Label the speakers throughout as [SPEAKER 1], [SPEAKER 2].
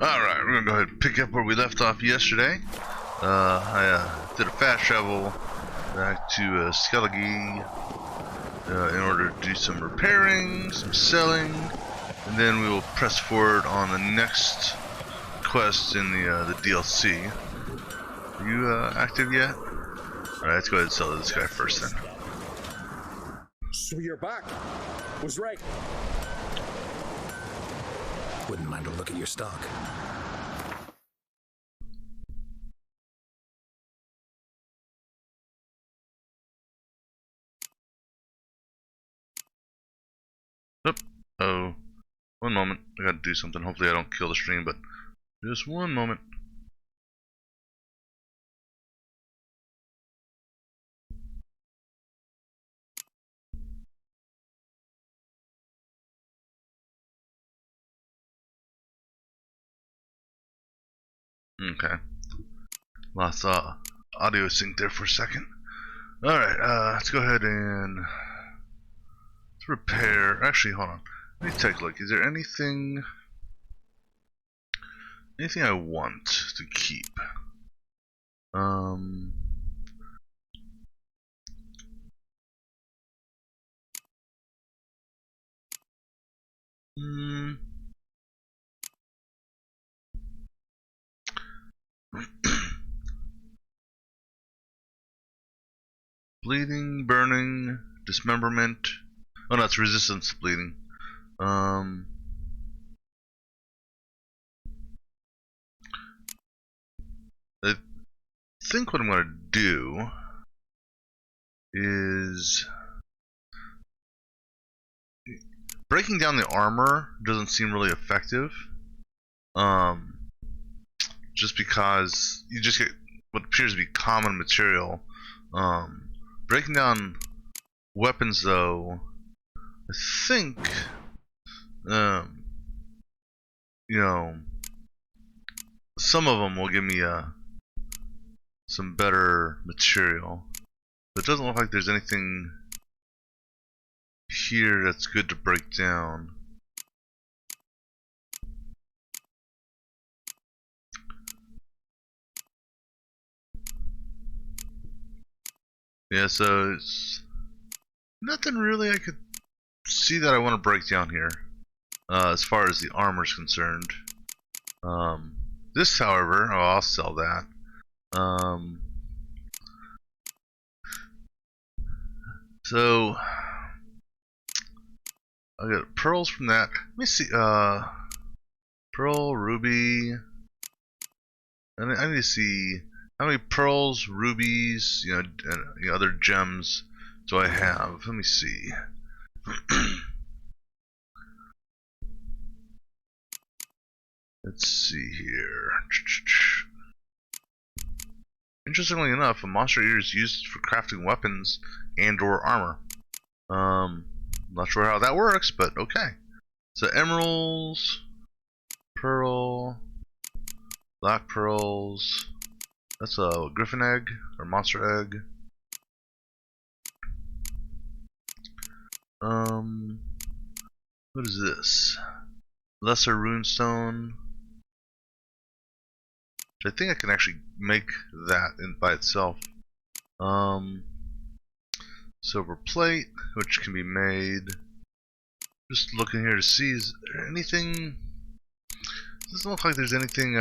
[SPEAKER 1] Alright, we're gonna go ahead and pick up where we left off yesterday. I did a fast travel back to Skellige in order to do some repairing, some selling, and then we will press forward on the next quest in the DLC. Are you active yet? Alright, let's go ahead and sell to this guy first then.
[SPEAKER 2] So you're back. Was right.
[SPEAKER 3] Wouldn't mind a look at your stock.
[SPEAKER 1] Oh, one moment. I gotta do something. Hopefully I don't kill the stream, but just one moment. Okay. Lost audio sync there for a second. Alright, let's go ahead and repair. Actually, hold on. Let me take a look. Is there anything I want to keep? Bleeding, burning, dismemberment. Oh no, it's resistance to bleeding. I think what I'm gonna do is breaking down the armor doesn't seem really effective. Just because you just get what appears to be common material. Breaking down weapons, though, I think, you know, some of them will give me some better material. But it doesn't look like there's anything here that's good to break down. Yeah, so it's nothing really I could see that I want to break down here, as far as the armor is concerned. This, however, oh, I'll sell that. So I got pearls from that. Let me see. Pearl, ruby. I need to see how many pearls, rubies, and other gems do I have. Let me see. Let's see here. Interestingly enough, a monster eater is used for crafting weapons and/or armor. Not sure how that works, but okay. So emeralds, pearl, black pearls. That's a griffin egg or monster egg. What is this? Lesser runestone. I think I can actually make that by itself. Silver plate, which can be made. Just looking here to see, is there anything? Doesn't look like there's anything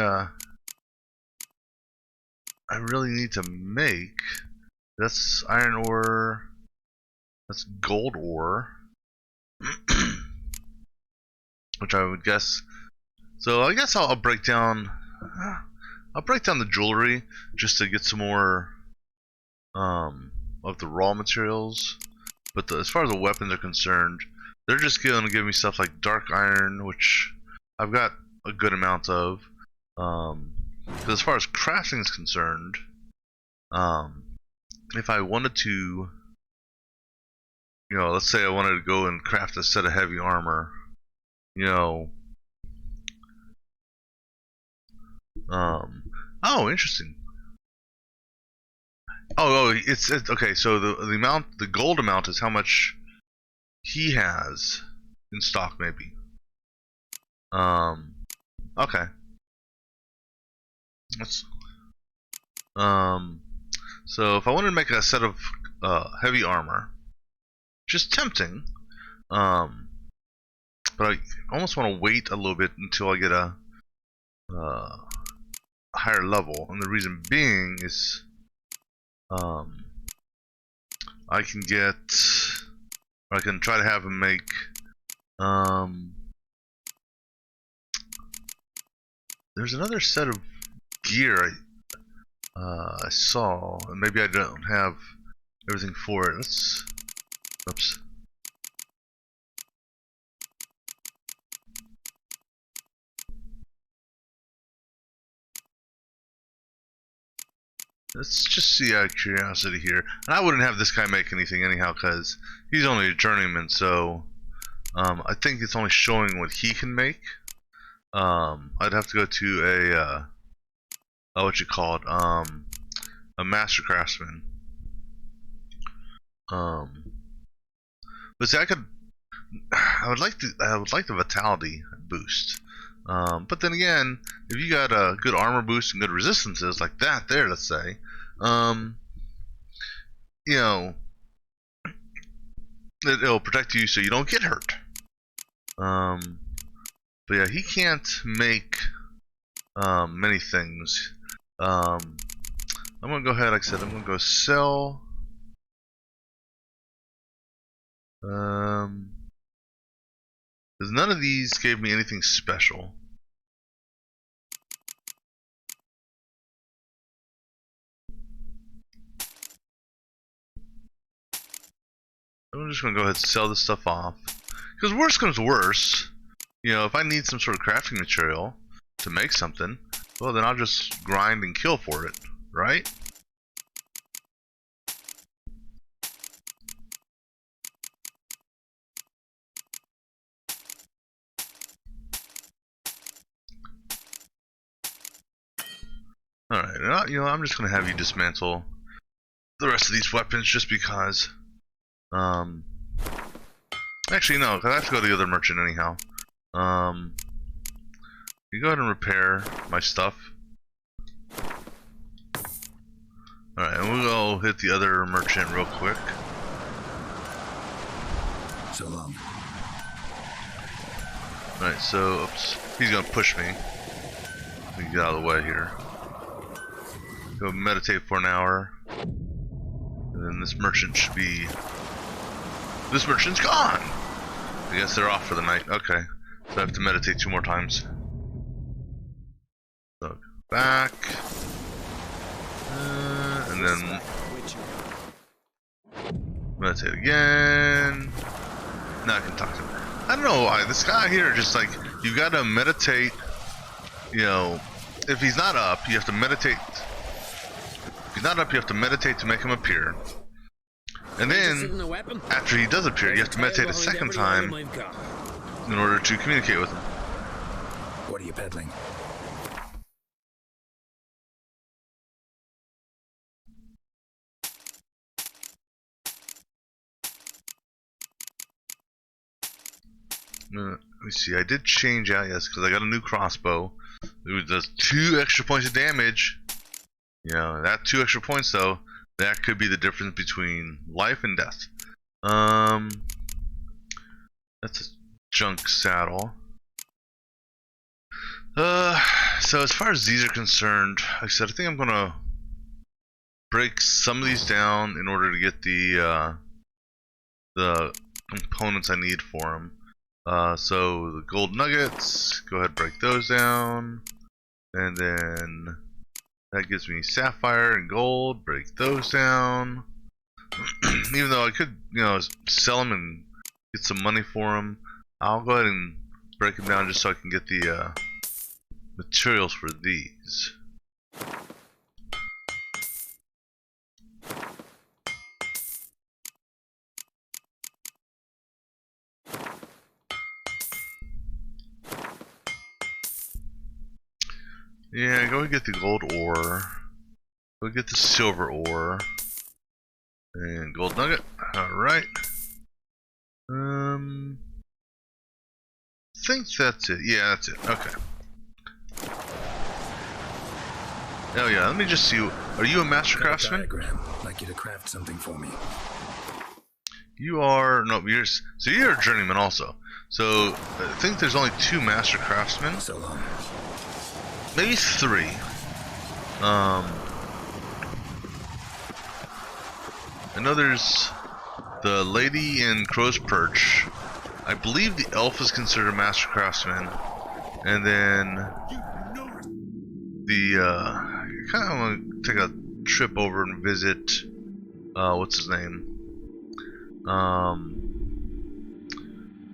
[SPEAKER 1] I really need to make. That's iron ore. That's gold ore. Which I would guess. So I guess I'll break down. I'll break down the jewelry just to get some more of the raw materials. But as far as the weapons are concerned, they're just going to give me stuff like dark iron, which I've got a good amount of. But as far as crafting is concerned, if I wanted to, let's say I wanted to go and craft a set of heavy armor, oh, interesting. Oh, it's okay. So the gold amount is how much he has in stock, maybe. Okay. Let's. So if I wanted to make a set of heavy armor, just tempting. But I almost want to wait a little bit until I get a higher level, and the reason being is I can try to have him make there's another set of gear I saw, and maybe I don't have everything for it. Oops. Let's just see out of curiosity here. And I wouldn't have this guy make anything anyhow, because he's only a journeyman, so I think it's only showing what he can make. I'd have to go to a master craftsman. But see, I would like the vitality boost. But then again, if you got a good armor boost and good resistances like that there, let's say, it'll protect you so you don't get hurt. But yeah, he can't make many things. I'm gonna go ahead, like I said, I'm gonna go sell. Because none of these gave me anything special. I'm just gonna go ahead and sell this stuff off. Because worse comes worse, you know, if I need some sort of crafting material to make something, well, then I'll just grind and kill for it, right? Alright, you know, I'm just gonna have you dismantle the rest of these weapons just because. Actually, no, because I have to go to the other merchant anyhow. You go ahead and repair my stuff. Alright, and we'll go hit the other merchant real quick.
[SPEAKER 3] So long.
[SPEAKER 1] Alright, so, oops, he's gonna push me. Let me get out of the way here. Go meditate for an hour. And then this merchant should be... This merchant's gone! I guess they're off for the night. Okay. So I have to meditate 2 more times. So, back. And then... meditate again. Now I can talk to him. I don't know why. This guy here just like... You gotta meditate... You know... If he's not up, you have to meditate... If he's not up, you have to meditate to make him appear. And then, after he does appear, you have to meditate a second time in order to communicate with him.
[SPEAKER 3] What are you peddling?
[SPEAKER 1] Let me see, I did change out, yes, because I got a new crossbow. It does 2 extra points of damage. You know, that 2 extra points, though, that could be the difference between life and death. That's a junk saddle. So as far as these are concerned, like I said, I think I'm gonna break some of these down in order to get the components I need for them. So the gold nuggets, go ahead and break those down, and then that gives me sapphire and gold. Break those down. Even though I could, you know, sell them and get some money for them, I'll go ahead and break them down just so I can get the materials for these. Yeah, go and get the gold ore. Go get the silver ore. And gold nugget. Alright. I think that's it. Yeah, that's it. Okay. Oh yeah, let me just see. Are you a master craftsman?
[SPEAKER 3] Diagram. I'd like you to craft something for me.
[SPEAKER 1] You are... No, so you're a journeyman also. So, I think there's only 2 master craftsmen.
[SPEAKER 3] So long.
[SPEAKER 1] Maybe 3. I know there's the lady in Crow's Perch. I believe the elf is considered a master craftsman. And then the I kind of want to take a trip over and visit what's his name?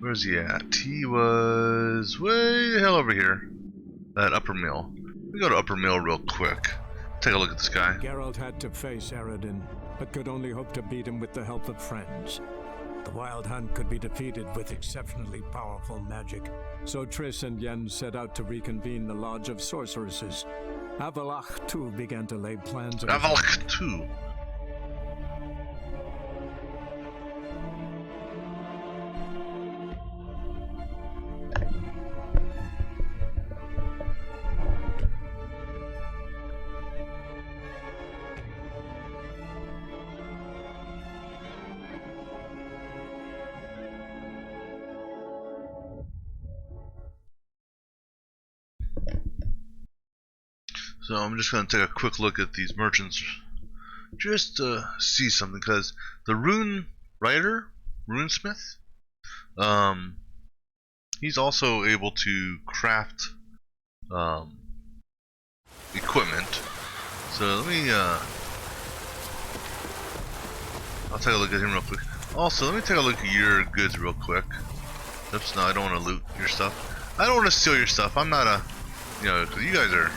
[SPEAKER 1] Where's he at? He was way the hell over here. At Upper Mill. Let me go to Upper Mill real quick. Take a look at this guy.
[SPEAKER 4] Geralt had to face Eredin, but could only hope to beat him with the help of friends. The Wild Hunt could be defeated with exceptionally powerful magic, so Triss and Yen set out to reconvene the Lodge of Sorceresses. Avallac'h too began to lay plans of...
[SPEAKER 1] Avallac'h too. So I'm just going to take a quick look at these merchants just to see something, because the rune writer, runesmith, he's also able to craft equipment. So let me I'll take a look at him real quick. Also, let me take a look at your goods real quick. Oops, no, I don't want to loot your stuff. I don't want to steal your stuff. I'm not a, you know, 'cause you guys are,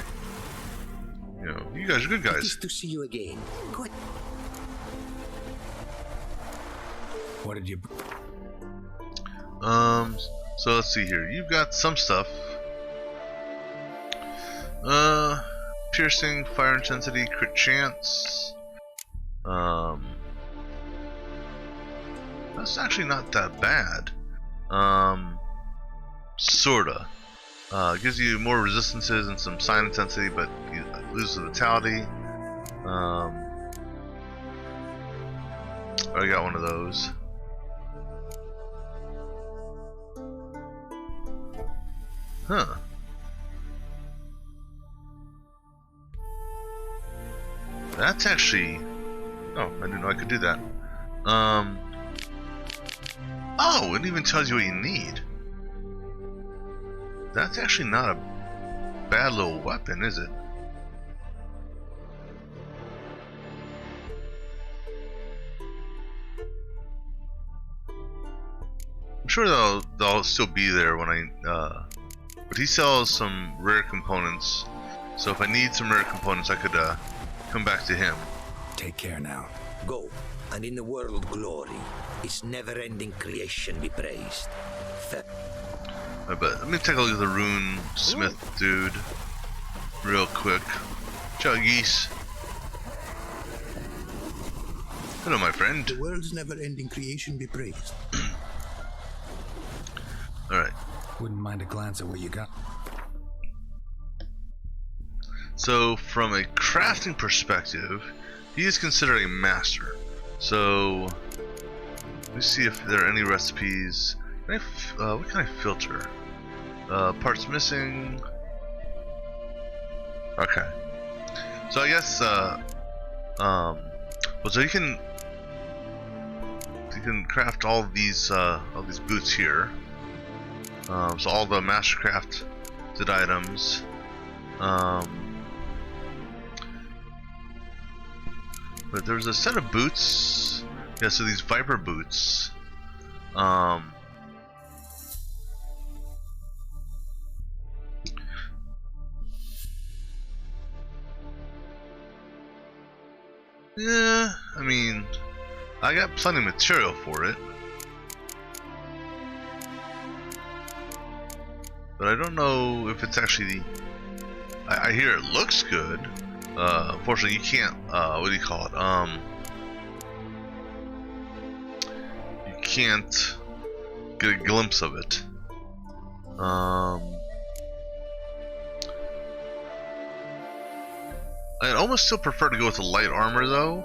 [SPEAKER 1] you know, you guys are good
[SPEAKER 5] It
[SPEAKER 1] guys.
[SPEAKER 5] is to see you again. Good.
[SPEAKER 3] What did you...
[SPEAKER 1] So let's see here. You've got some stuff. Piercing, fire intensity, crit chance. That's actually not that bad. Sorta. Gives you more resistances and some sign intensity, but you lose the vitality. I got one of those. Huh. That's actually... Oh, I didn't know I could do that. Oh, it even tells you what you need. That's actually not a bad little weapon, is it? I'm sure they'll still be there when I... But he sells some rare components, so if I need some rare components, I could come back to him.
[SPEAKER 3] Take care now.
[SPEAKER 5] Go, and in the world glory, its never-ending creation be praised.
[SPEAKER 1] But let me take a look at the rune smith dude real quick. Ciao, geese. Hello, my friend.
[SPEAKER 6] The world's never-ending creation be praised.
[SPEAKER 1] Alright.
[SPEAKER 3] Wouldn't mind a glance at what you got.
[SPEAKER 1] So, from a crafting perspective, he is considered a master. So, let me see if there are any recipes. Can I what can I filter? Parts missing. Okay. So I guess, well, so you can craft all these boots here. So all the mastercrafted items. But there's a set of boots. Yeah, so these Viper boots. Yeah, I mean, I got plenty of material for it. But I don't know if it's actually... I hear it looks good. Unfortunately, you can't, what do you call it? You can't get a glimpse of it. I'd almost still prefer to go with the light armor though,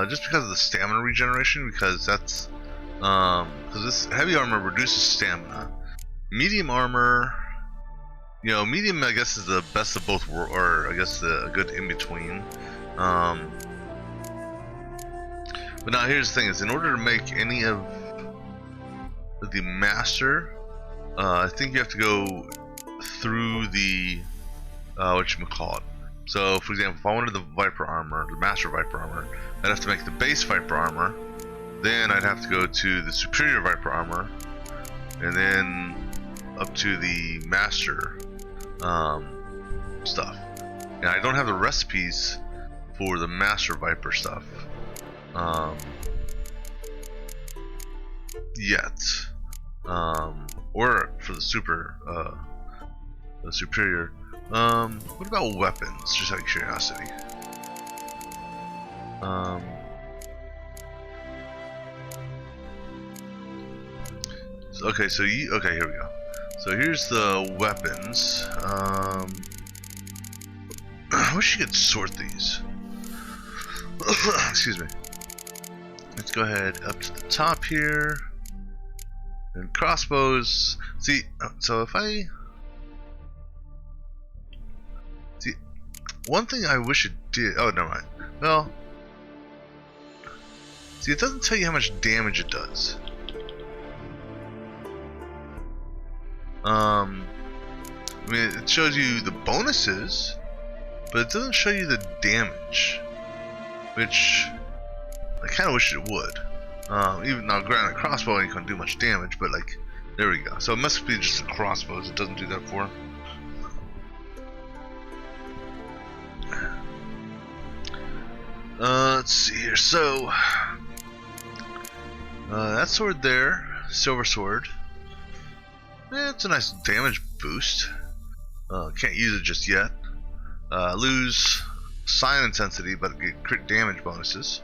[SPEAKER 1] just because of the stamina regeneration, because that's, because this heavy armor reduces stamina. Medium armor, you know, medium I guess is the best of both worlds, or I guess a good in between. But now here's the thing: is in order to make any of the master, I think you have to go through the whatchamacallit. So, for example, if I wanted the Viper armor, the Master Viper armor, I'd have to make the base Viper armor. Then I'd have to go to the Superior Viper armor, and then up to the Master stuff. And I don't have the recipes for the Master Viper stuff yet, or for the Superior. What about weapons? Just out of curiosity. Okay, so okay, here we go. So here's the weapons. I wish you could sort these. Excuse me. Let's go ahead up to the top here. And crossbows. See, so if I... See, one thing I wish it did... Oh, never mind. Well... See, it doesn't tell you how much damage it does. I mean, it shows you the bonuses, but it doesn't show you the damage, which I kind of wish it would. Even now, granted, a crossbow ain't gonna do much damage, but like, There we go. So it must be just a crossbows it doesn't do that for. Let's see here. So that sword there, silver sword. It's a nice damage boost. Can't use it just yet. Lose sign intensity, but get crit damage bonuses.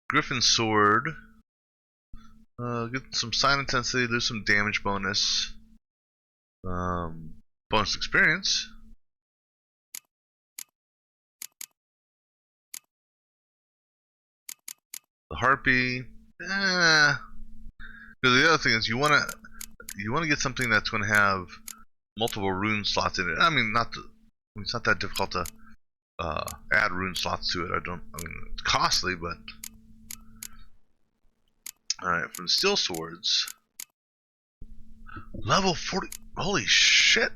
[SPEAKER 1] Griffin sword. Get some sign intensity, lose some damage bonus. Bonus experience. The harpy. Because the other thing is you wanna get something that's gonna have multiple rune slots in it. I mean, it's not that difficult to add rune slots to it. I mean, it's costly, but all right. From steel swords, level 40. Holy shit!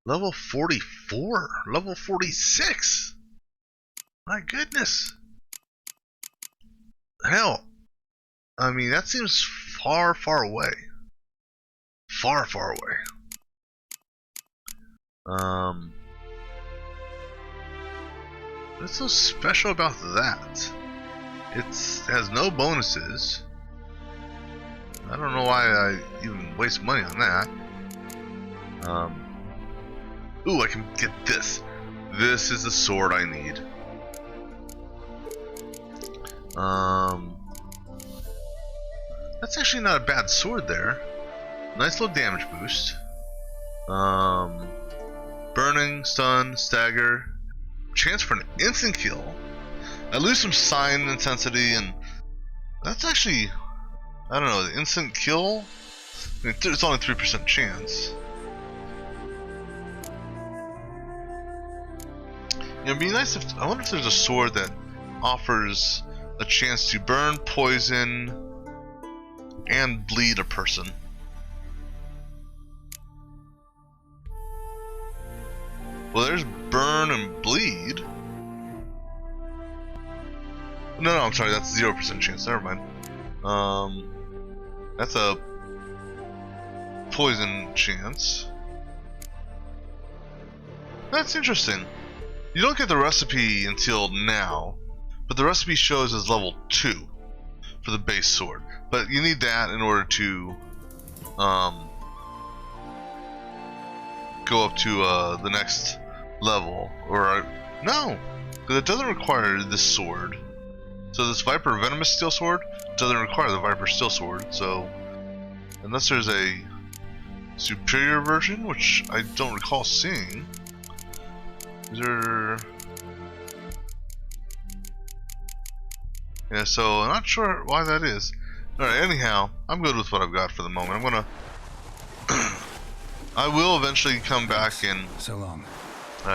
[SPEAKER 1] Level 44. Level 46. My goodness. Hell, I mean, that seems far, far away. Far, far away. What's so special about that? It has no bonuses. I don't know why I even waste money on that. Ooh, I can get this. This is the sword I need. That's actually not a bad sword there. Nice little damage boost. Burning, stun, stagger. Chance for an instant kill. I lose some sign intensity, and that's actually, I don't know, the instant kill? I mean, it's only 3% chance. It'd be nice if, I wonder if there's a sword that offers a chance to burn, poison, and bleed a person. Well, there's burn and bleed. No, I'm sorry, that's 0% chance. Never mind. That's a poison chance. That's interesting. You don't get the recipe until now, but the recipe shows as level 2 for the base sword. But you need that in order to go up to the next level. Or no, because it doesn't require this sword. So this Viper Venomous Steel Sword doesn't require the Viper Steel Sword. So unless there's a superior version, which I don't recall seeing. Is there? Yeah, so I'm not sure why that is. Alright, anyhow, I'm good with what I've got for the moment. I'm gonna I will eventually come back and
[SPEAKER 3] So long.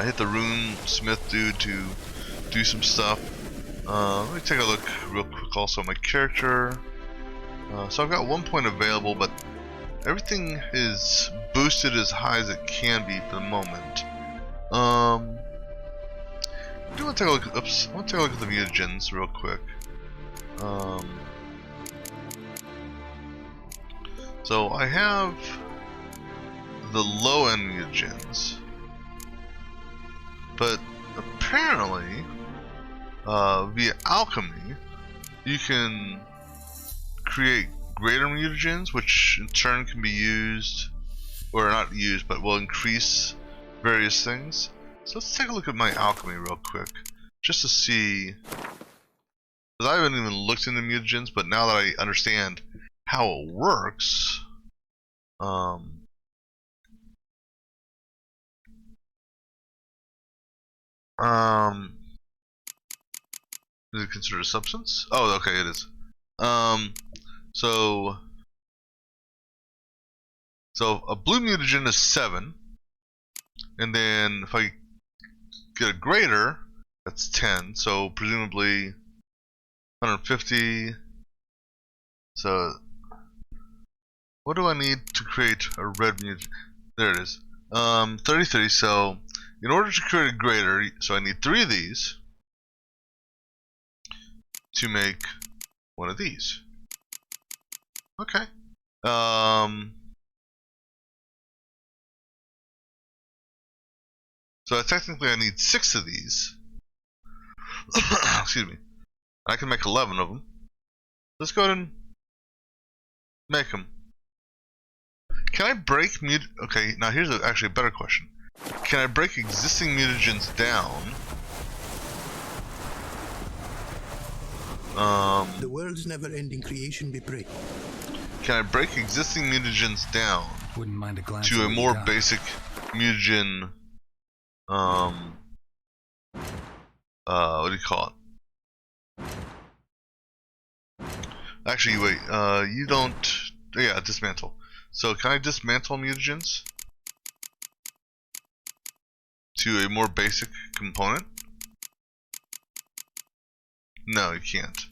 [SPEAKER 1] hit the rune smith dude to do some stuff. Let me take a look real quick also at my character. So I've got 1 point available, but everything is boosted as high as it can be for the moment. I do want to take a look. Oops, I want to take a look at the mutagens real quick. So I have the low end mutagens, but apparently via alchemy you can create greater mutagens, which in turn can be used, or not used, but will increase various things. So let's take a look at my alchemy real quick, just to see, because I haven't even looked into mutagens, but now that I understand how it works, is it considered a substance? Oh, okay, it is. So a blue mutagen is 7, and then if I get a greater, that's 10. So presumably 150. So what do I need to create a red mutagen? There it is. 33. So in order to create a greater, so I need 3 of these. to make one of these. Okay. So technically I need 6 of these. Excuse me. I can make 11 of them. Let's go ahead and make them. Can I break okay, now here's actually a better question. Can I break existing mutagens down?
[SPEAKER 6] The world's never-ending creation be praised.
[SPEAKER 1] Can I break existing mutagens down
[SPEAKER 3] Wouldn't mind a glance
[SPEAKER 1] to
[SPEAKER 3] at
[SPEAKER 1] a
[SPEAKER 3] what you
[SPEAKER 1] more
[SPEAKER 3] got.
[SPEAKER 1] basic mutagen? What do you call it? Actually, wait. You don't. Yeah, dismantle. So can I dismantle mutagens to a more basic component? No, you can't.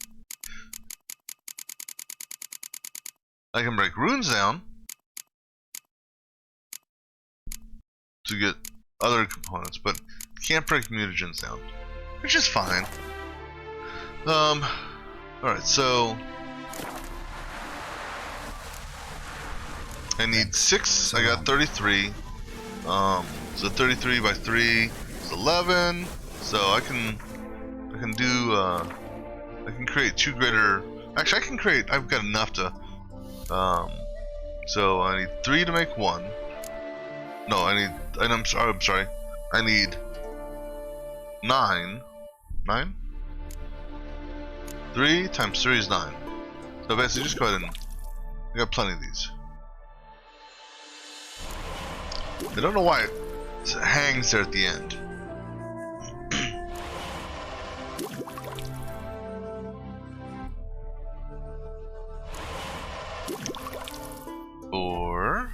[SPEAKER 1] I can break runes down to get other components, but can't break mutagens down, which is fine. Alright, so I need 6. I got 33. So 33 by 3 is 11. So I can do I can create 2 greater. Actually, I can create. I've got enough to. So I need 3 to make 1. No, I need. And I'm sorry. I need 9. 9. 3 times 3 is 9. So basically, just go ahead and. I got plenty of these. I don't know why it hangs there at the end. Four.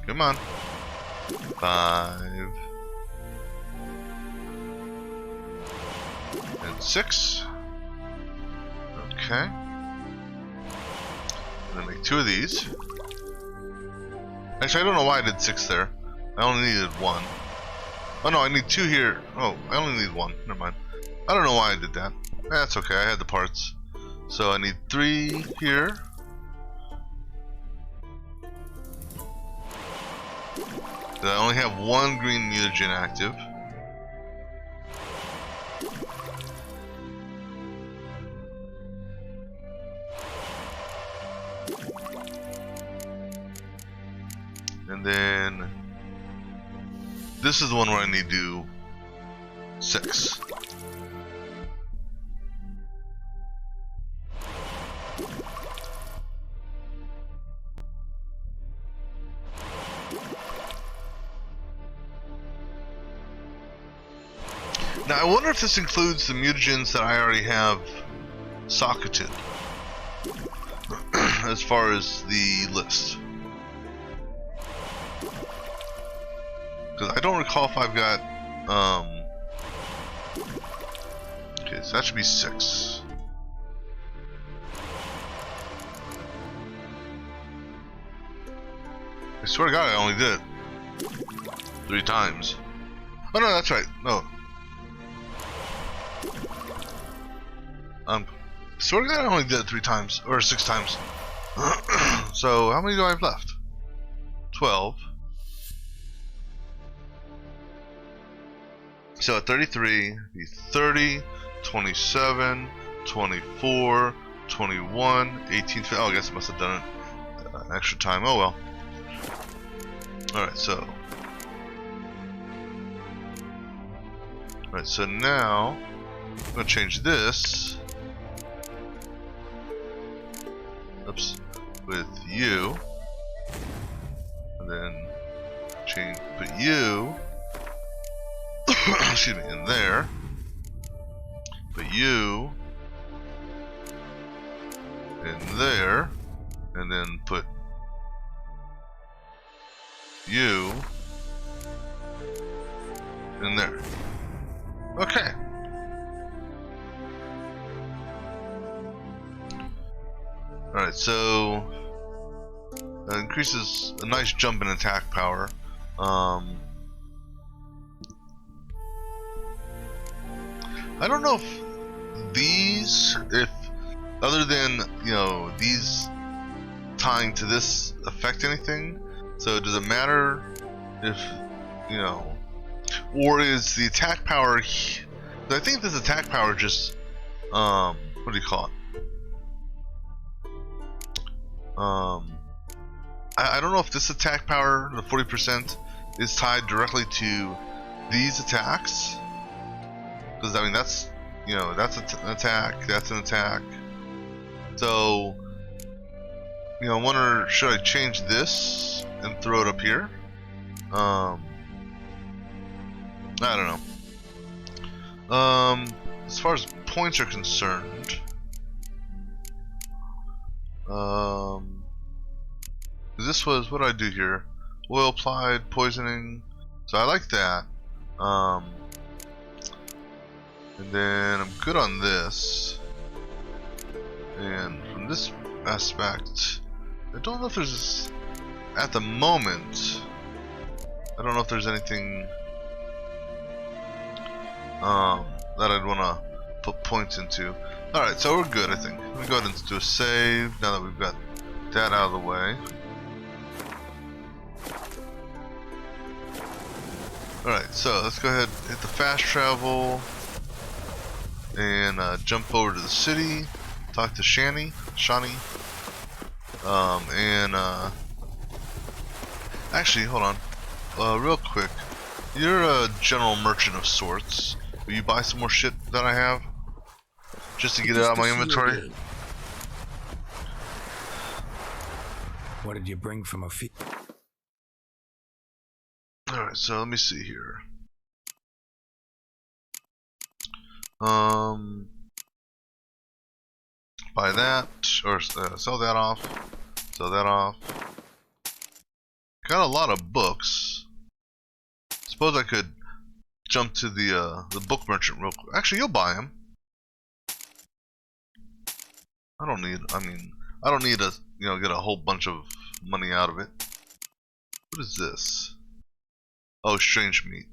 [SPEAKER 1] Come on. 5. And 6. Okay. I'm gonna make 2 of these. Actually, I don't know why I did 6 there. I only needed 1. Oh no, I need 2 here. Oh, I only need 1. Never mind. I don't know why I did that. That's okay, I had the parts. So I need 3 here. I only have 1 green mutagen active. And then this is the one where I need to do 6. Now I wonder if this includes the mutagens that I already have socketed as far as the list. Because I don't recall if I've got, okay, so that should be 6. I swear to God, I only did it 3 times. Oh no, that's right, no. I swear to God, I only did it 3 times, or 6 times. So, how many do I have left? 12. So at 33, be 30, 27, 24, 21, 18, oh, I guess I must have done it an extra time. Oh well. Alright, so. Alright, so now I'm going to change this. Oops. With you. And then change, put you. Excuse me, in there. Put you in there, and then put you in there. Okay. Alright, so that increases a nice jump in attack power. I don't know if these, if other than these tying to this affect anything? So does it matter if or is the attack power? I think this attack power just what do you call it? I don't know if this attack power, the 40%, is tied directly to these attacks. Because I mean that's that's an attack, that's an attack. So I wonder, should I change this and throw it up here? I don't know. As far as points are concerned, this was, what do I do here? Oil applied, poisoning. So I like that. And then I'm good on this. And from this aspect, I don't know if there's, at the moment, I don't know if there's anything that I'd want to put points into. Alright, so we're good, I think. Let me go ahead and do a save now that we've got that out of the way. Alright, so let's go ahead and hit the fast travel and jump over to the city, talk to Shawnee, and actually, hold on, real quick. You're a general merchant of sorts. Will you buy some more shit that I have? Just to get it out of my inventory?
[SPEAKER 3] What did you bring from a field?
[SPEAKER 1] Alright, so let me see here. Buy that, or sell that off. Sell that off. Got a lot of books. Suppose I could jump to the book merchant real quick. Actually, you'll buy them. I don't need to get a whole bunch of money out of it. What is this? Oh, strange meat.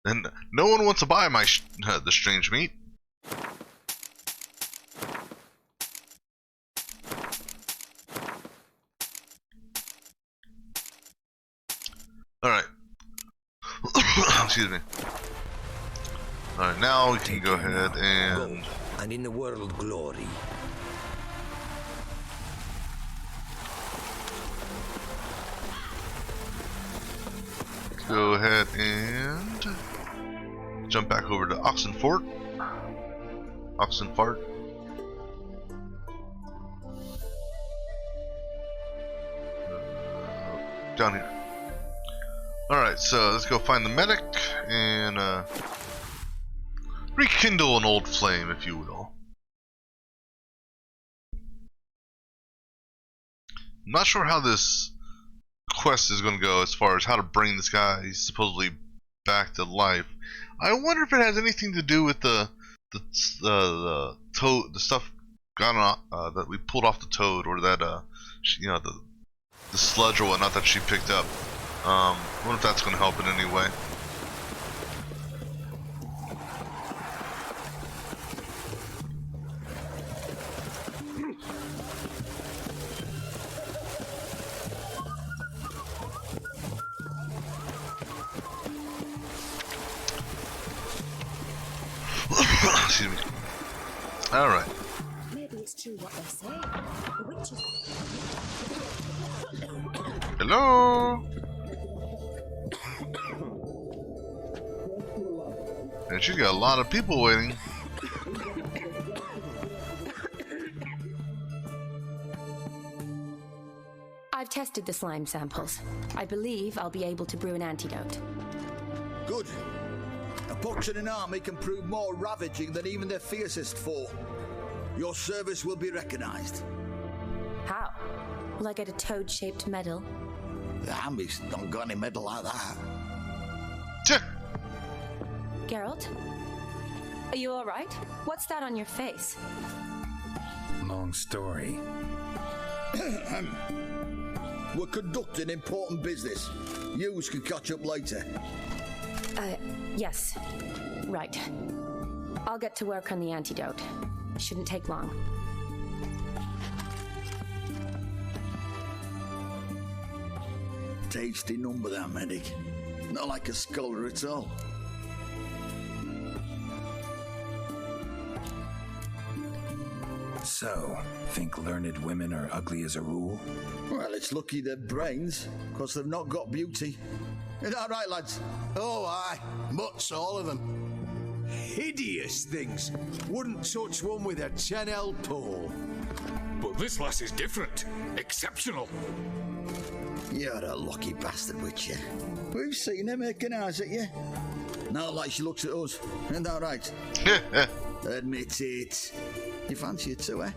[SPEAKER 1] And no one wants to buy my the strange meat. All right. Excuse me. All right, now we can go ahead and.
[SPEAKER 5] And in the world glory.
[SPEAKER 1] Go ahead and jump back over to Oxenfort. Down here. Alright, so let's go find the medic and rekindle an old flame, if you will. I'm not sure how this quest is going to go as far as how to bring this guy supposedly back to life. I wonder if it has anything to do with the stuff gone that we pulled off the toad, or that the sludge or whatnot that she picked up. I wonder if that's going to help in any way. Excuse me. All right.
[SPEAKER 7] Maybe it's true what they say. The witches.
[SPEAKER 1] Hello. And she's got a lot of people waiting.
[SPEAKER 7] I've tested the slime samples. I believe I'll be able to brew an antidote.
[SPEAKER 8] Good. A pox in an army can prove more ravaging than even their fiercest foe. Your service will be recognized.
[SPEAKER 7] How? Will I get a toad-shaped medal?
[SPEAKER 8] The army's not got any medal like that.
[SPEAKER 1] Tch.
[SPEAKER 7] Geralt? Are you alright? What's that on your face?
[SPEAKER 3] Long story.
[SPEAKER 8] We're conducting important business. Yous can catch up later.
[SPEAKER 7] Yes. Right. I'll get to work on the antidote. Shouldn't take long.
[SPEAKER 8] Tasty number, that medic. Not like a scholar at all.
[SPEAKER 3] So, think learned women are ugly as a rule?
[SPEAKER 8] Well, it's lucky they're brains, because they've not got beauty. Is that right, lads?
[SPEAKER 6] Oh, aye. Mutts, all of them. Hideous things. Wouldn't touch one with a 10L pole.
[SPEAKER 2] But this lass is different. Exceptional.
[SPEAKER 8] You're a lucky bastard, Witcher. We've seen her making eyes at you. Not like she looks at us. Isn't that right? Admit it. You fancy it too, eh?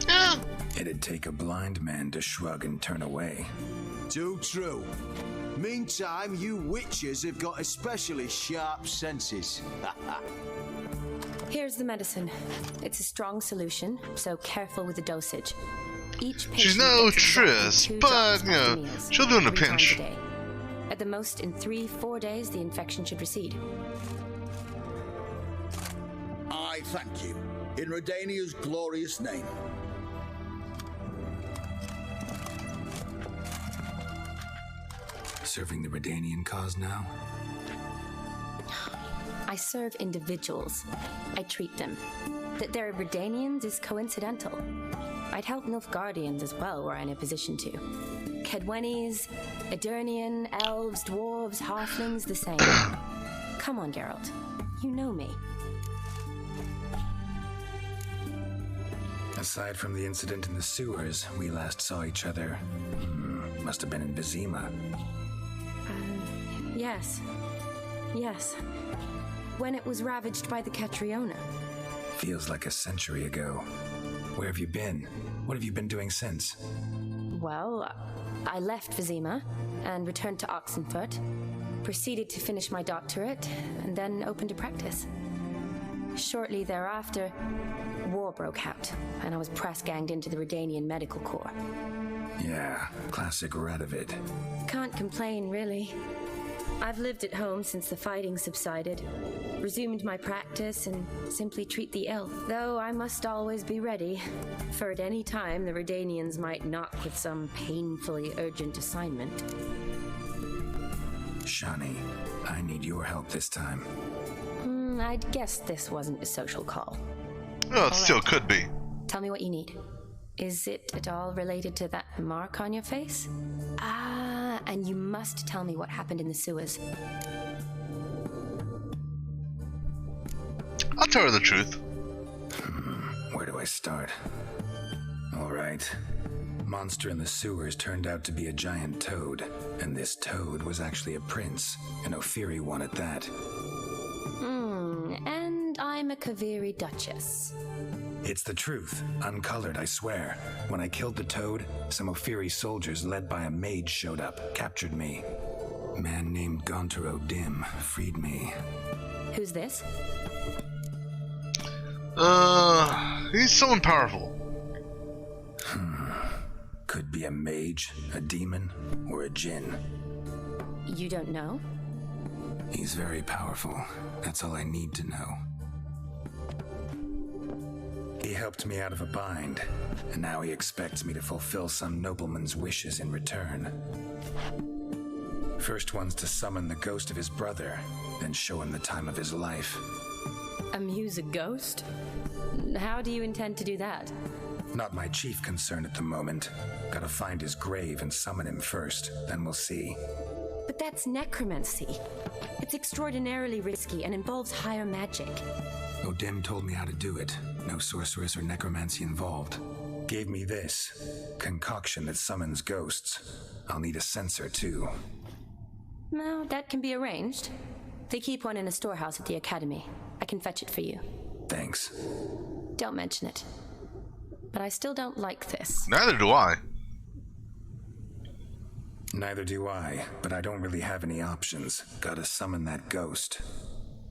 [SPEAKER 1] Yeah.
[SPEAKER 3] It'd take a blind man to shrug and turn away.
[SPEAKER 6] Too true. Meantime, you witches have got especially sharp senses.
[SPEAKER 7] Here's the medicine. It's a strong solution, so careful with the dosage. Each patient
[SPEAKER 1] She's no
[SPEAKER 7] gets exactly
[SPEAKER 1] Triss,
[SPEAKER 7] 2
[SPEAKER 1] but,
[SPEAKER 7] drops
[SPEAKER 1] you know,
[SPEAKER 7] after meals,
[SPEAKER 1] she'll do in a
[SPEAKER 7] 3 times
[SPEAKER 1] pinch.
[SPEAKER 7] day. At the most, in 3-4 days, the infection should recede.
[SPEAKER 8] I thank you. In Redania's glorious name.
[SPEAKER 3] Serving the Redanian cause now?
[SPEAKER 7] I serve individuals. I treat them. That they're Redanians is coincidental. I'd help Nilfgaardians as well were I in a position to. Kedwenis, Edirnian, elves, dwarves, halflings, the same. Come on, Geralt. You know me.
[SPEAKER 3] Aside from the incident in the sewers, we last saw each other. Must have been in Vizima.
[SPEAKER 7] Yes. Yes. When it was ravaged by the Catriona.
[SPEAKER 3] Feels like a century ago. Where have you been? What have you been doing since?
[SPEAKER 7] Well, I left Vizima and returned to Oxenfurt, proceeded to finish my doctorate, and then opened a practice. Shortly thereafter, war broke out, and I was press-ganged into the Redanian Medical Corps.
[SPEAKER 3] Yeah, classic Radovid.
[SPEAKER 7] Can't complain, really. I've lived at home since the fighting subsided, resumed my practice, and simply treat the ill. Though I must always be ready, for at any time the Redanians might knock with some painfully urgent assignment.
[SPEAKER 3] Shani, I need your help this time.
[SPEAKER 7] I'd guess this wasn't a social call.
[SPEAKER 1] Well, it still could be.
[SPEAKER 7] Tell me what you need. Is it at all related to that mark on your face? And you must tell me what happened in the sewers.
[SPEAKER 1] I'll tell her the truth.
[SPEAKER 3] Where do I start? Alright. Monster in the sewers turned out to be a giant toad, and this toad was actually a prince, an Ophiri one at that.
[SPEAKER 7] And I'm a Kaviri Duchess.
[SPEAKER 3] It's the truth, uncolored, I swear. When I killed the toad, some Ophiri soldiers led by a mage showed up, captured me. A man named Gontaro Dim freed me.
[SPEAKER 7] Who's this?
[SPEAKER 1] He's someone powerful.
[SPEAKER 3] Could be a mage, a demon, or a djinn.
[SPEAKER 7] You don't know?
[SPEAKER 3] He's very powerful. That's all I need to know. He helped me out of a bind, and now he expects me to fulfill some nobleman's wishes in return. First one's to summon the ghost of his brother, then show him the time of his life.
[SPEAKER 7] Amuse a ghost? How do you intend to do that?
[SPEAKER 3] Not my chief concern at the moment. Gotta find his grave and summon him first, then we'll see.
[SPEAKER 7] But that's necromancy. It's extraordinarily risky and involves higher magic.
[SPEAKER 3] Odim told me how to do it. No sorceress or necromancy involved. Gave me this concoction that summons ghosts. I'll need a censer too.
[SPEAKER 7] No, that can be arranged. They keep one in a storehouse at the academy. I can fetch it for you.
[SPEAKER 3] Thanks.
[SPEAKER 7] Don't mention it. But I still don't like this.
[SPEAKER 1] Neither do I.
[SPEAKER 3] Neither do I, but I don't really have any options. Gotta summon that ghost.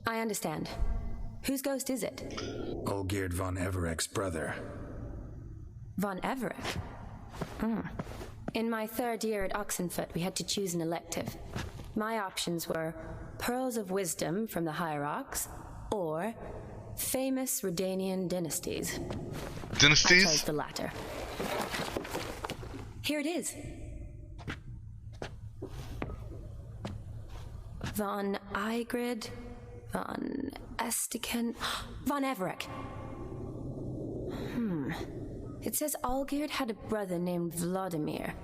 [SPEAKER 7] I understand. Whose ghost is it?
[SPEAKER 3] Olgierd von Everek's brother.
[SPEAKER 7] Von Everek? In my 3rd year at Oxenfurt, we had to choose an elective. My options were Pearls of Wisdom from the Hierarchs or famous Redanian dynasties. I
[SPEAKER 1] Dynasties?
[SPEAKER 7] chose the latter. Here it is. Von Igrid, Von Estiken, Von Everett. It says Olgierd had a brother named Vladimir.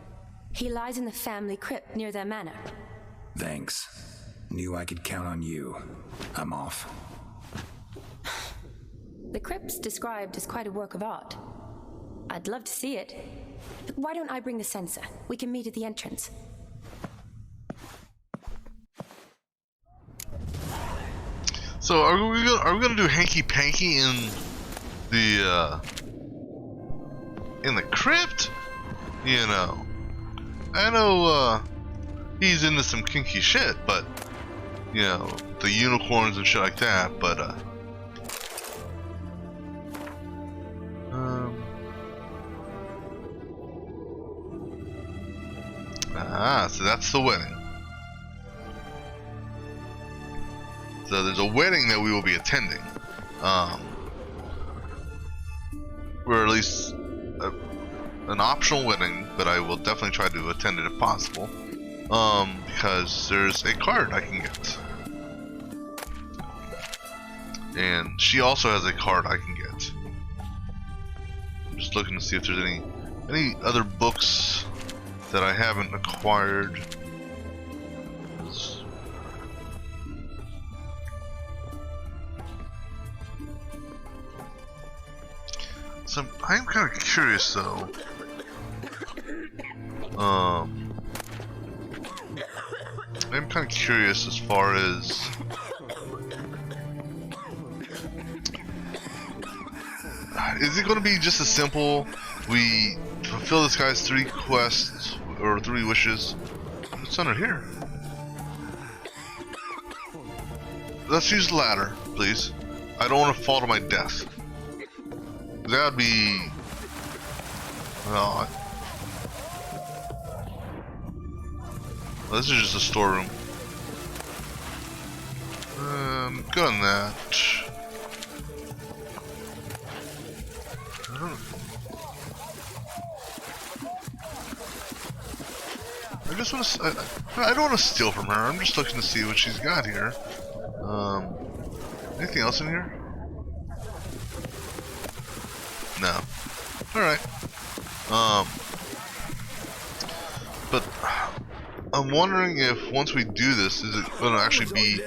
[SPEAKER 7] He lies in the family crypt near their manor.
[SPEAKER 3] Thanks. Knew I could count on you. I'm off.
[SPEAKER 7] The crypt's described as quite a work of art. I'd love to see it. But why don't I bring the censer? We can meet at the entrance.
[SPEAKER 1] So are we gonna do hanky panky in the crypt? You know, I know he's into some kinky shit, but you know, the unicorns and shit like that. But so that's the wedding. So there's a wedding that we will be attending, or at least an optional wedding, but I will definitely try to attend it if possible, because there's a card I can get, and she also has a card I can get. I'm just looking to see if there's any other books that I haven't acquired. So I'm kind of curious though. I'm kind of curious as far as is it going to be just as simple? We fulfill this guy's 3 quests or 3 wishes. What's under here? Let's use the ladder, please. I don't want to fall to my death. That'd be... well, this is just a storeroom. Good on that. I just want to... I don't want to steal from her. I'm just looking to see what she's got here. Anything else in here? No. Alright. But I'm wondering if once we do this, is it going to actually be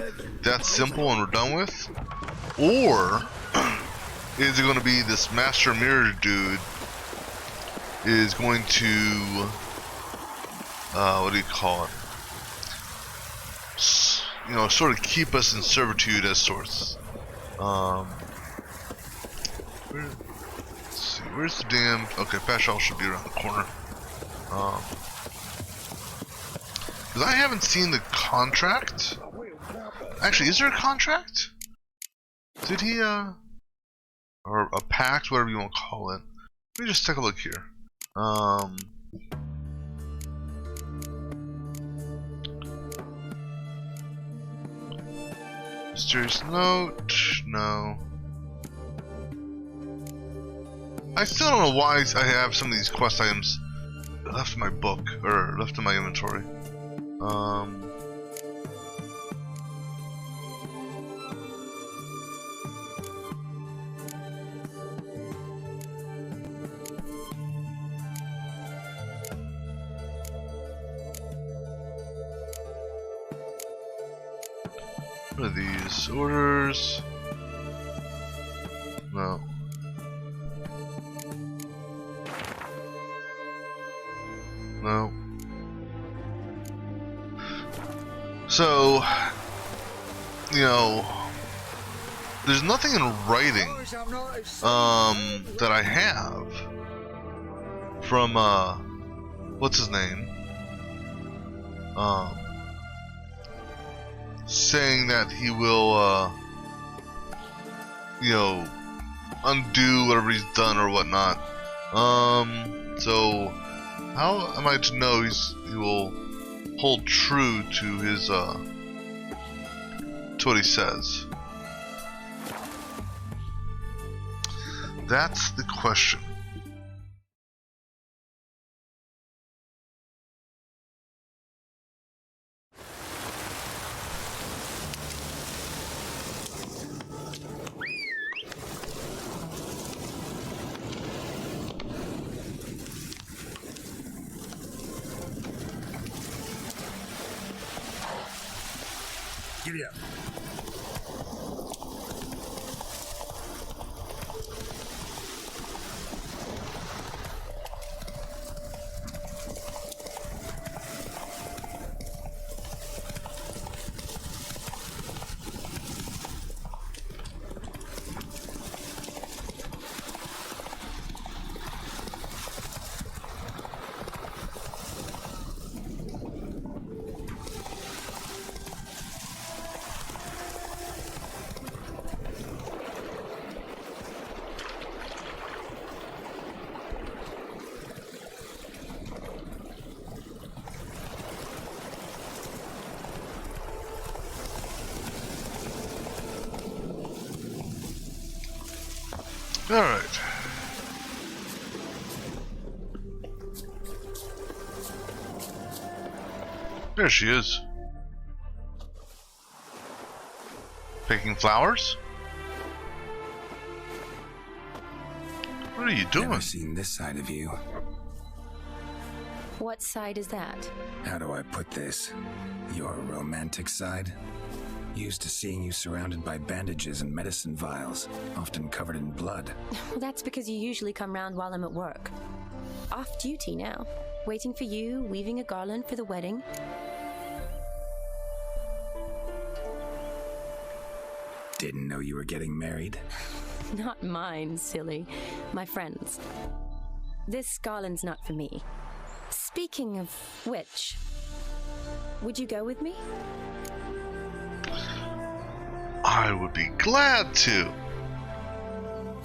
[SPEAKER 1] that simple and we're done with? Or is it going to be this Master Mirror dude is going to what do you call it? You know, sort of keep us in servitude as sorts. Let's see, where's the damn... okay, Fast Travel should be around the corner. Because I haven't seen the contract. Actually, is there a contract? Did he, or a pact, whatever you want to call it. Let me just take a look here. Mysterious note, no. I still don't know why I have some of these quest items left in my book, or left in my inventory. What are these? Orders? No. No. So, you know, there's nothing in writing that I have from what's his name? Saying that he will you know, undo whatever he's done or whatnot. So how am I to know he will hold true to his to what he says? That's the question.
[SPEAKER 3] Giddy up.
[SPEAKER 1] All right. There she is. Picking flowers? What are you doing?
[SPEAKER 3] Never seen this side of you.
[SPEAKER 7] What side is that?
[SPEAKER 3] How do I put this? Your romantic side? Used to seeing you surrounded by bandages and medicine vials, often covered in blood.
[SPEAKER 7] Well, that's because you usually come round while I'm at work. Off duty now. Waiting for you, weaving a garland for the wedding.
[SPEAKER 3] Didn't know you were getting married.
[SPEAKER 7] Not mine, silly. My friend's. This garland's not for me. Speaking of which, would you go with me?
[SPEAKER 1] I would be glad to.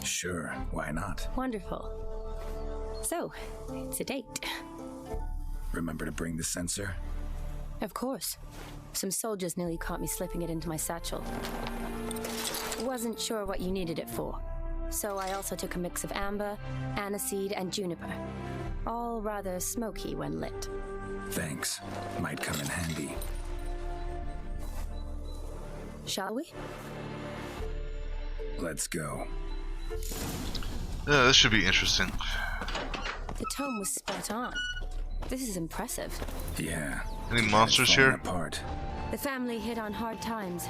[SPEAKER 3] Sure, why not?
[SPEAKER 7] Wonderful. So, it's a date.
[SPEAKER 3] Remember to bring the sensor?
[SPEAKER 7] Of course. Some soldiers nearly caught me slipping it into my satchel. Wasn't sure what you needed it for, so I also took a mix of amber, aniseed, and juniper. All rather smoky when lit.
[SPEAKER 3] Thanks. Might come in handy.
[SPEAKER 7] Shall we?
[SPEAKER 3] Let's go.
[SPEAKER 1] Yeah, this should be interesting.
[SPEAKER 7] The tome was spot on. This is impressive.
[SPEAKER 3] Yeah.
[SPEAKER 1] Any monsters
[SPEAKER 3] It's falling
[SPEAKER 1] here?
[SPEAKER 3] apart.
[SPEAKER 7] The family hit on hard times.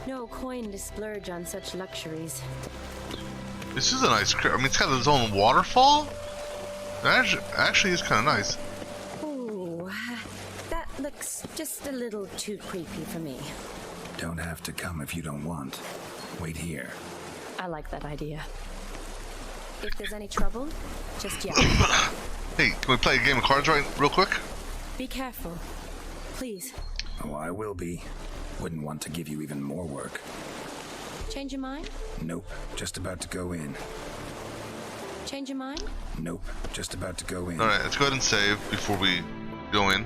[SPEAKER 7] No coin to splurge on such luxuries.
[SPEAKER 1] This is a nice crib. I mean, it's got its own waterfall. That actually is kind of nice.
[SPEAKER 7] Ooh, that looks just a little too creepy for me.
[SPEAKER 3] Don't have to come if you don't want. Wait here.
[SPEAKER 7] I like that idea. If there's any trouble, just yell.
[SPEAKER 1] Hey, can we play a game of cards real quick?
[SPEAKER 7] Be careful. Please.
[SPEAKER 3] Oh, I will be. Wouldn't want to give you even more work.
[SPEAKER 7] Change your mind?
[SPEAKER 3] Nope. Just about to go in.
[SPEAKER 7] Change your mind?
[SPEAKER 3] Nope. Just about to go in.
[SPEAKER 1] Alright, let's go ahead and save before we go in.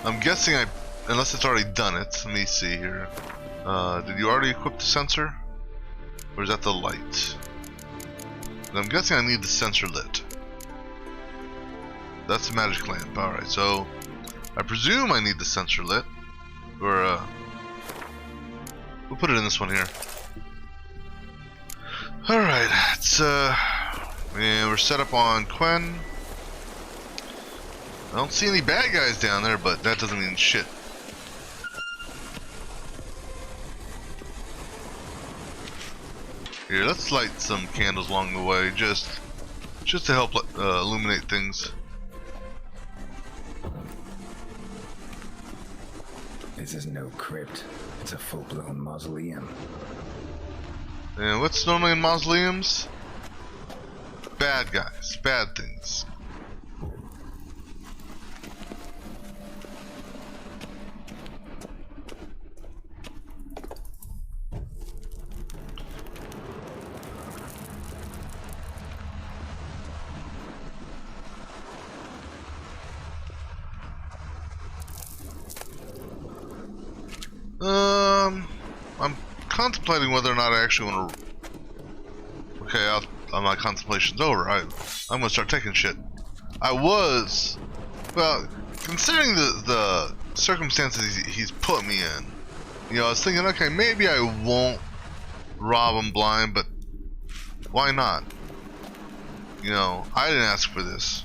[SPEAKER 1] I'm guessing unless it's already done it. Let me see here. Did you already equip the sensor? Or is that the light? I'm guessing I need the sensor lit. That's the magic lamp. Alright, so I presume I need the sensor lit. Or, we'll put it in this one here. Alright, it's, and we're set up on Quen. I don't see any bad guys down there, but that doesn't mean shit. Here, let's light some candles along the way, just to help illuminate things.
[SPEAKER 3] This is no crypt. It's a full-blown mausoleum.
[SPEAKER 1] And what's normally in mausoleums? Bad guys, bad things. contemplating whether or not I actually want to. Okay, my contemplation's over. I'm gonna start taking shit. I was, well, considering the circumstances he's put me in, you know, I was thinking, okay, maybe I won't rob him blind, but why not? You know, I didn't ask for this.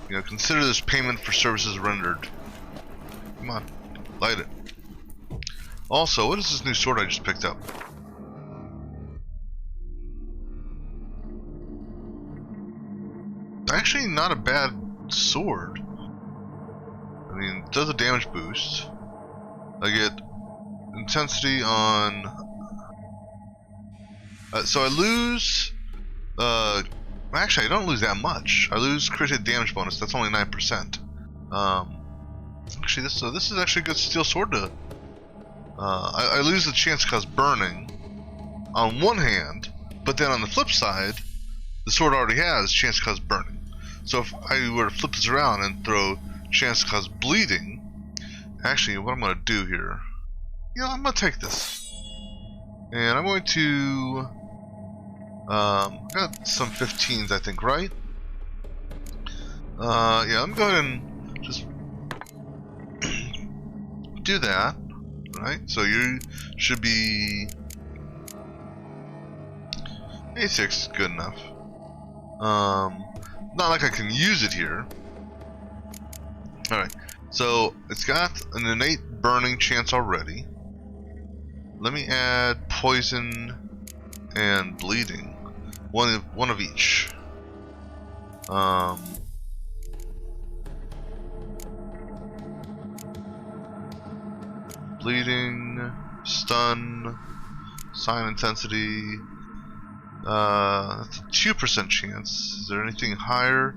[SPEAKER 1] You know, consider this payment for services rendered. Come on, light it. Also, what is this new sword I just picked up? Actually, not a bad sword. I mean, it does a damage boost. I get intensity on. So I lose. Actually, I don't lose that much. I lose crit hit damage bonus. That's only 9%. Actually, this is actually a good steel sword to. I lose the chance to cause burning on one hand, but then on the flip side, the sword already has chance to cause burning. So if I were to flip this around and throw chance to cause bleeding, actually, what I'm going to do here, you know, I'm going to take this, and I'm going to, got some 15s, I think, right? Yeah, I'm going and just do that, right? So you should be 86 is good enough. Not like I can use it here. Alright, so it's got an innate burning chance already. Let me add poison and bleeding. One of each. Bleeding, stun, sign intensity. That's a 2% chance. Is there anything higher?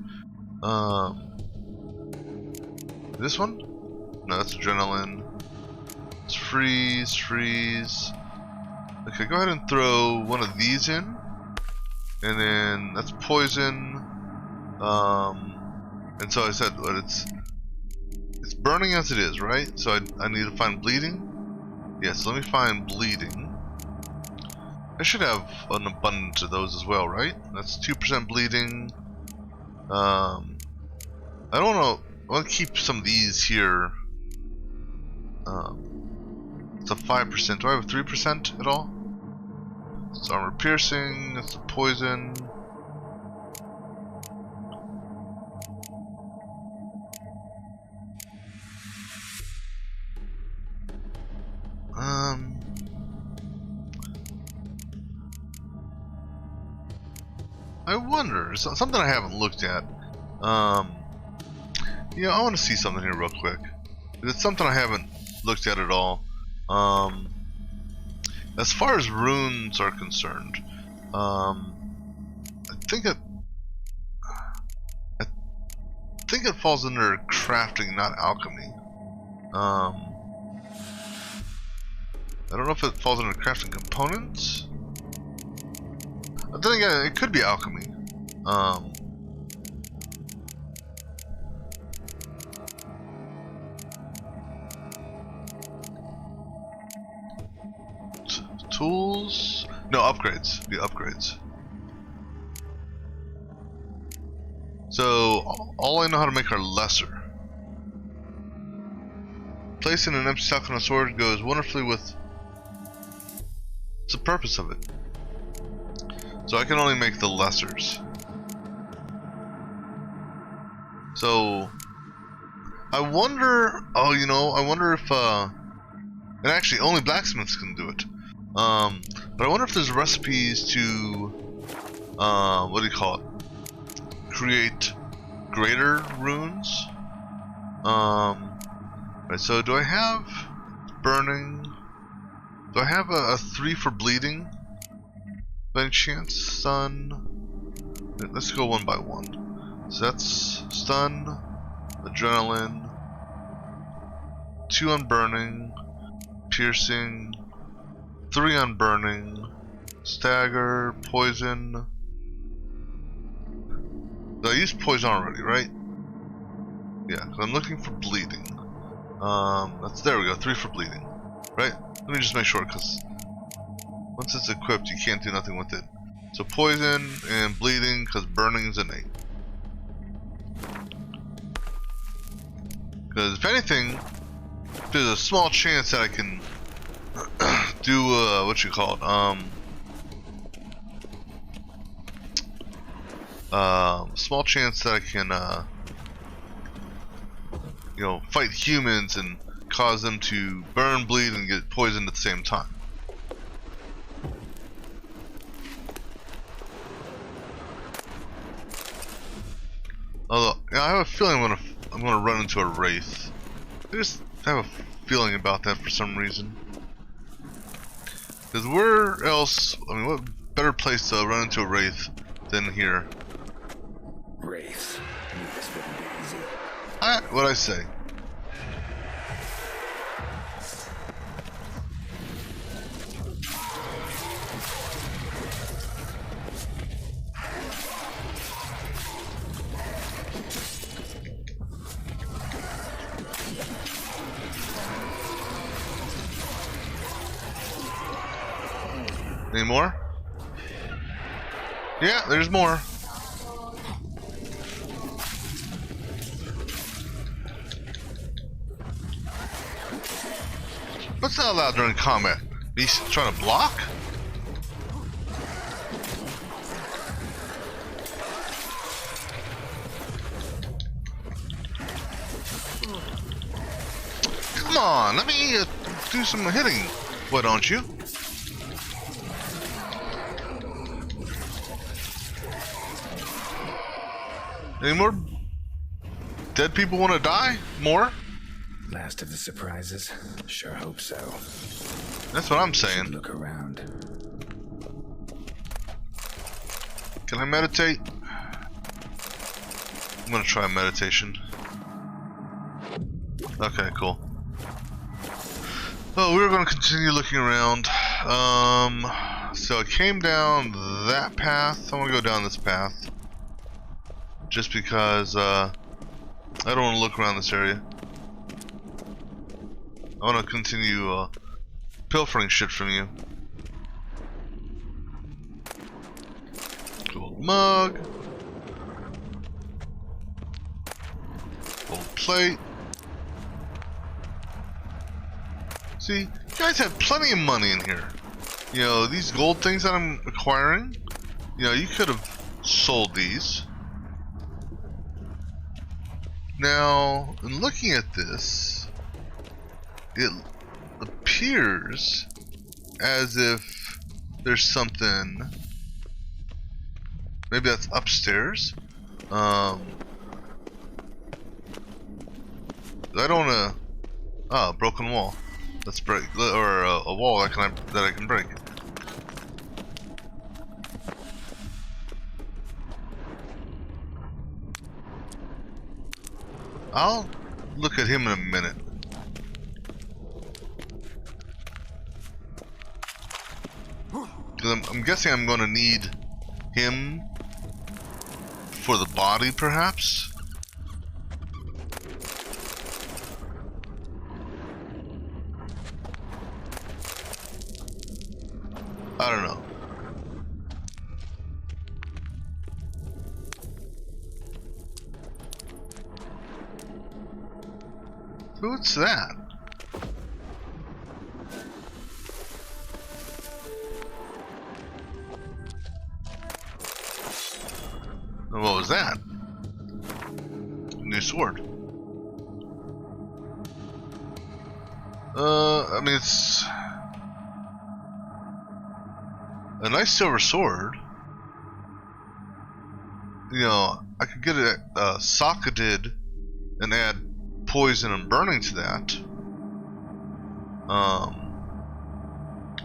[SPEAKER 1] This one? No, that's adrenaline. It's freeze, freeze. Okay, go ahead and throw one of these in. And then that's poison. And so I said, but it's burning as it is, right? So I need to find bleeding. Yes, let me find bleeding. I should have an abundance of those as well, right? That's 2% bleeding. I don't know. I want to keep some of these here. It's a 5%. Do I have a 3% at all? It's armor piercing. It's a poison. I wonder, something I haven't looked at. You know, I want to see something here real quick. It's something I haven't looked at all. As far as runes are concerned, I think it falls under crafting, not alchemy. I don't know if it falls under crafting components. Then again, it could be alchemy. Tools? No, upgrades. The upgrades. So, all I know how to make are lesser. Placing an empty stock on a sword goes wonderfully with... What's the purpose of it? So I can only make the lessers. So I wonder. Oh, you know, I wonder if and actually only blacksmiths can do it. But I wonder if there's recipes to what do you call it? Create greater runes. Right. So do I have burning? Do I have a 3 for bleeding? By any chance, stun. Let's go one by one. So that's stun, adrenaline, 2 on burning, piercing, 3 on burning, stagger, poison. I used poison already, right? Yeah, 'cause I'm looking for bleeding. There we go, 3 for bleeding. Right? Let me just make sure, because once it's equipped, you can't do nothing with it. So poison and bleeding, because burning is innate. Because if anything, there's a small chance that I can do what you call it, small chance that I can you know, fight humans and cause them to burn, bleed, and get poisoned at the same time. Although, yeah, I have a feeling I'm gonna run into a wraith. I just have a feeling about that for some reason. Because where else? I mean, what better place to run into a wraith than here?
[SPEAKER 3] Wraith. Knew this wouldn't be easy.
[SPEAKER 1] What'd I say? Any more? Yeah, there's more. What's not allowed during combat? He's trying to block? Come on, let me do some hitting. Why don't you? Any more dead people want to die? More?
[SPEAKER 3] Last of the surprises? Sure hope so.
[SPEAKER 1] That's what I'm saying.
[SPEAKER 3] Should look around.
[SPEAKER 1] Can I meditate? I'm gonna try meditation. Okay, cool. Oh, we're gonna continue looking around. So I came down that path. I'm gonna go down this path. Just because, I don't want to look around this area. I want to continue, pilfering shit from you. Gold mug. Gold plate. See, you guys have plenty of money in here. You know, these gold things that I'm acquiring, you know, you could have sold these. Now, in looking at this, it appears as if there's something. Maybe that's upstairs. I don't wanna. Ah, broken wall. Let's break, or a wall that I can break. I'll look at him in a minute. Because I'm guessing I'm going to need him for the body, perhaps? I don't know. What's that? What was that? New sword. I mean, it's a nice silver sword. You know, I could get it socketed and add poison and burning to that.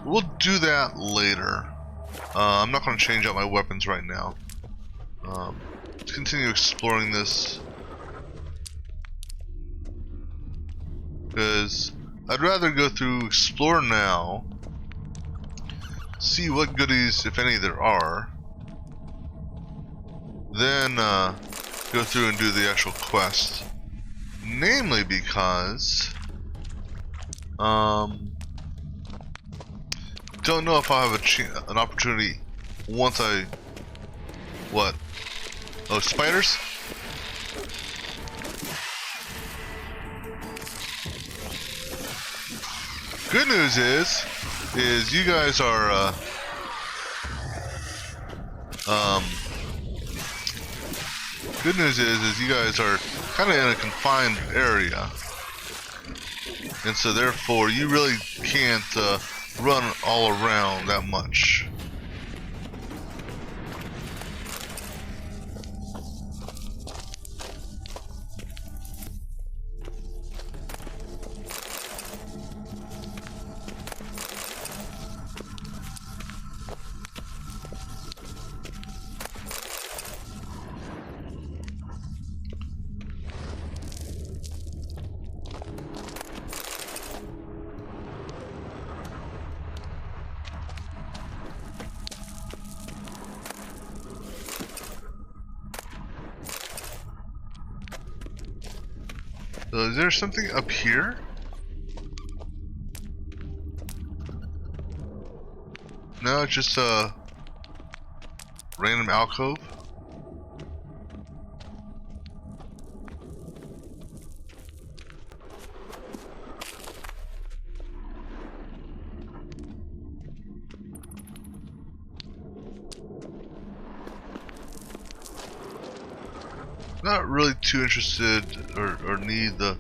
[SPEAKER 1] We'll do that later. I'm not going to change out my weapons right now. Let's continue exploring this, because I'd rather go through explore now, see what goodies, if any, there are, then go through and do the actual quest. Namely because don't know if I'll have an opportunity once I... What? Oh, spiders? Good news is you guys are, good news is you guys are kind of in a confined area. And so therefore, you really can't, run all around that much. Is there something up here? No, it's just a random alcove. Not really too interested or need the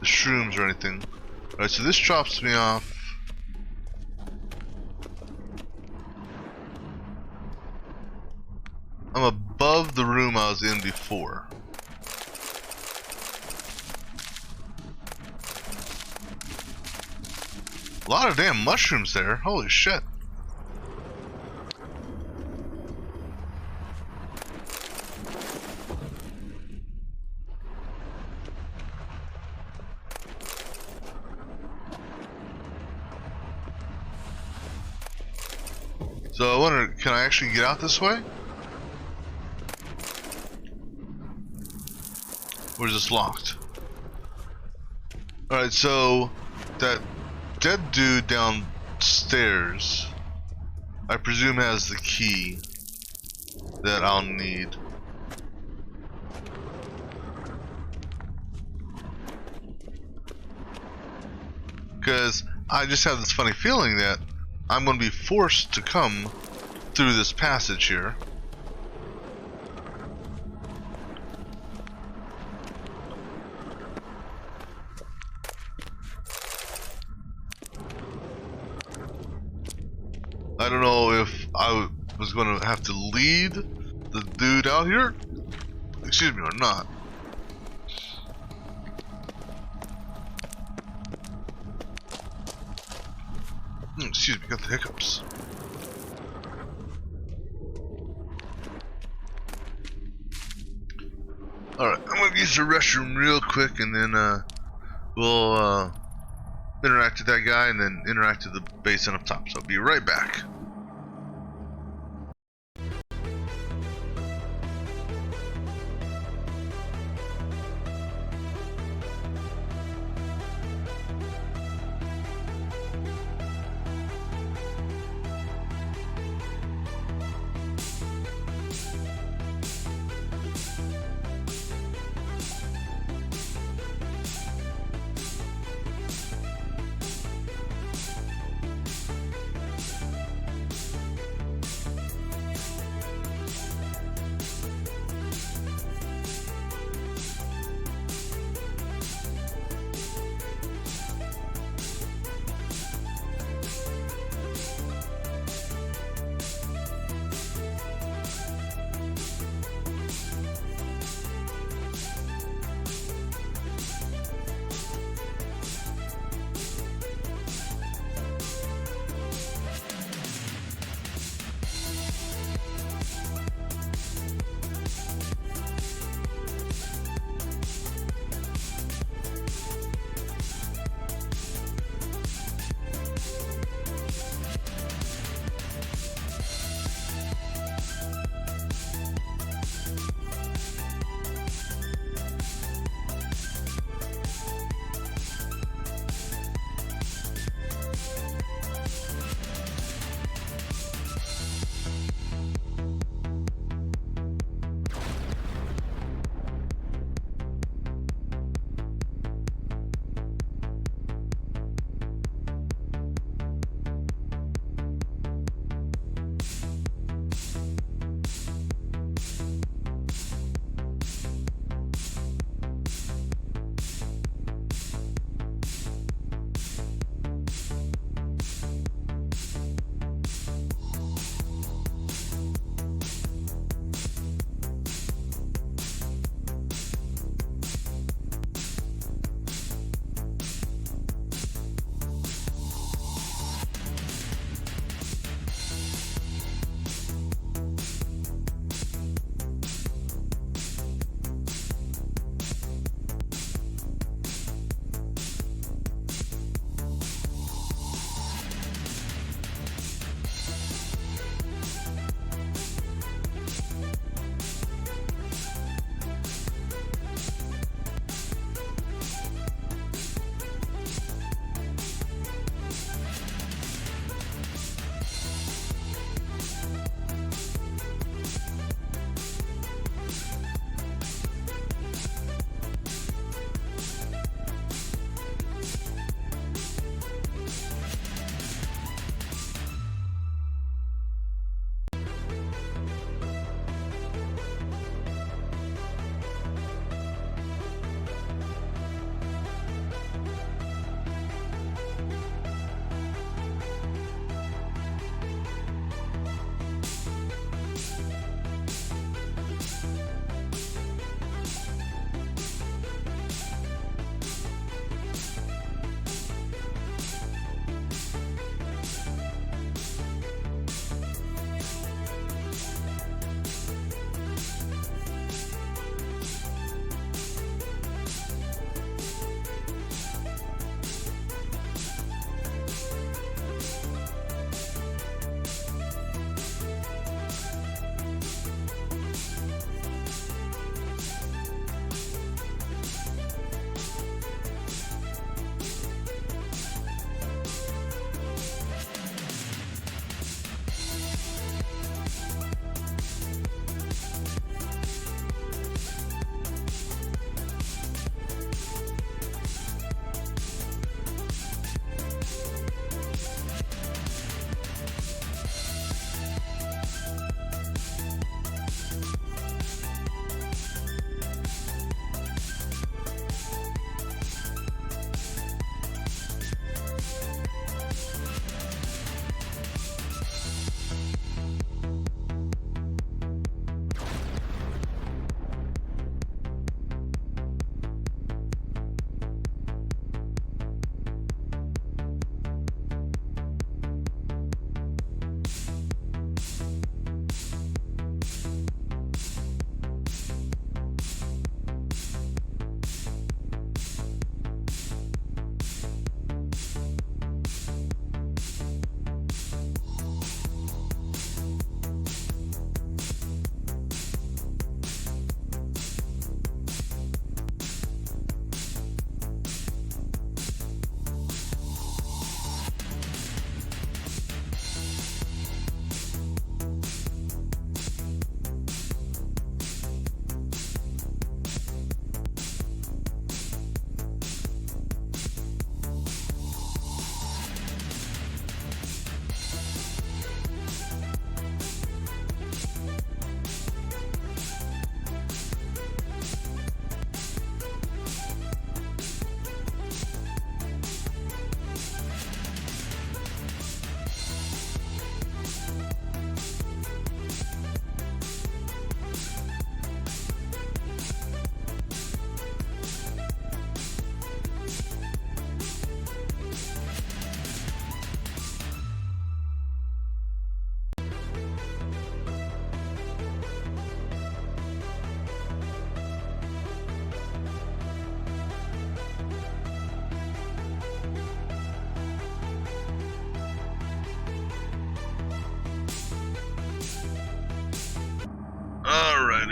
[SPEAKER 1] shrooms or anything. Alright, so this drops me off. I'm above the room I was in before. A lot of damn mushrooms there. Holy shit. So I wonder, can I actually get out this way? Or is this locked? Alright, so that dead dude downstairs, I presume has the key that I'll need. Because I just have this funny feeling that I'm going to be forced to come through this passage here. I don't know if I was going to have to lead the dude out here, excuse me, or not. Excuse me, got the hiccups. Alright, I'm gonna use the restroom real quick and then we'll interact with that guy and then interact with the basin up top. So I'll be right back.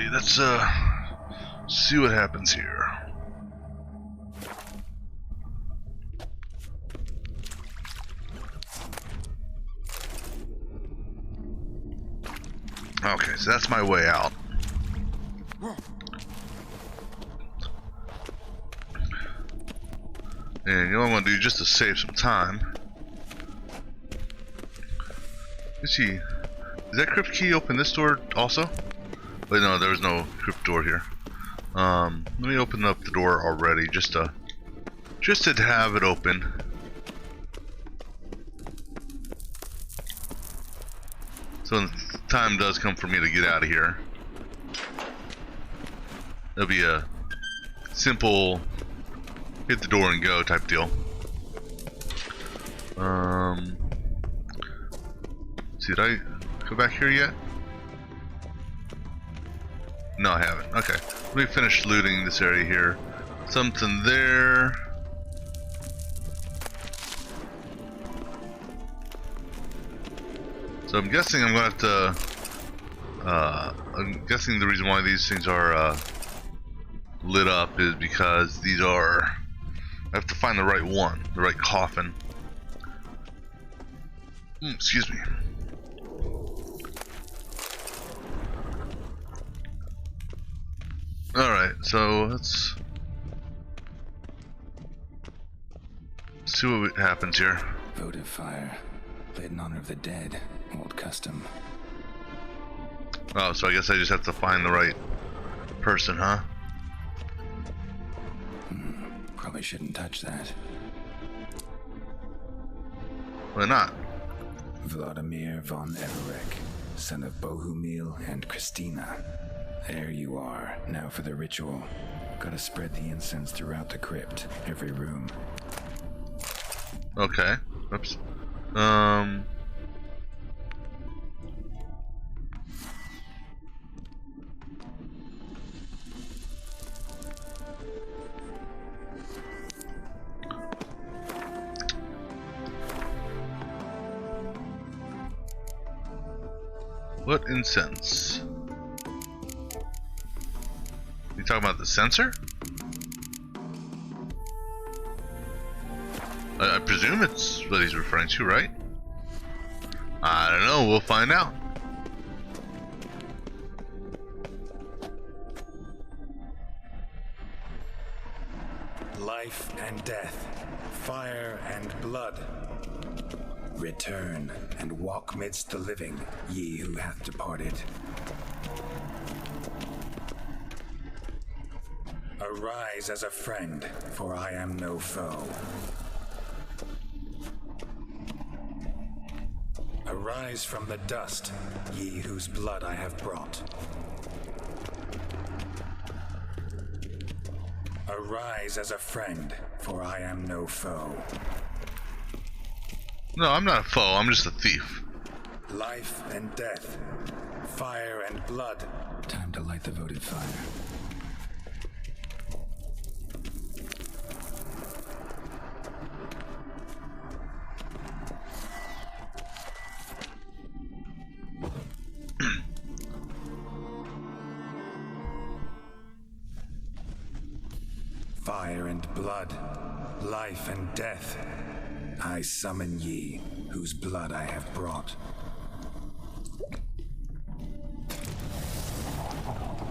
[SPEAKER 1] Alrighty, let's see what happens here. Okay, so that's my way out. And you know what I'm gonna do just to save some time. Let's see. Does that crypt key open this door also? Wait, no, there was no crypt door here. Let me open up the door already just to have it open. So when the time does come for me to get out of here, it'll be a simple hit the door and go type deal. See, did I go back here yet? No, I haven't. Okay, let me finish looting this area here. Something there. So I'm guessing I'm gonna have to. I'm guessing the reason why these things are lit up is because these are. I have to find the right one, the right coffin. Excuse me. Alright, so let's see what happens here.
[SPEAKER 3] Votive fire, lit in honor of the dead, old custom.
[SPEAKER 1] Oh, so I guess I just have to find the right person, huh?
[SPEAKER 3] Probably shouldn't touch that.
[SPEAKER 1] Why not?
[SPEAKER 3] Vladimir von Everek, son of Bohumil and Christina. There you are, now for the ritual. Gotta spread the incense throughout the crypt, every room.
[SPEAKER 1] Okay. Oops. What incense? You talking about the sensor? I presume it's what he's referring to, right? I don't know, we'll find out.
[SPEAKER 3] Life and death, fire and blood. Return and walk midst the living, ye who hath departed. Arise as a friend, for I am no foe. Arise from the dust, ye whose blood I have brought. Arise as a friend, for I am no foe.
[SPEAKER 1] No, I'm not a foe, I'm just a thief.
[SPEAKER 3] Life and death, fire and blood. Time to light the votive fire. Fire and blood, life and death. I summon ye, whose blood I have brought.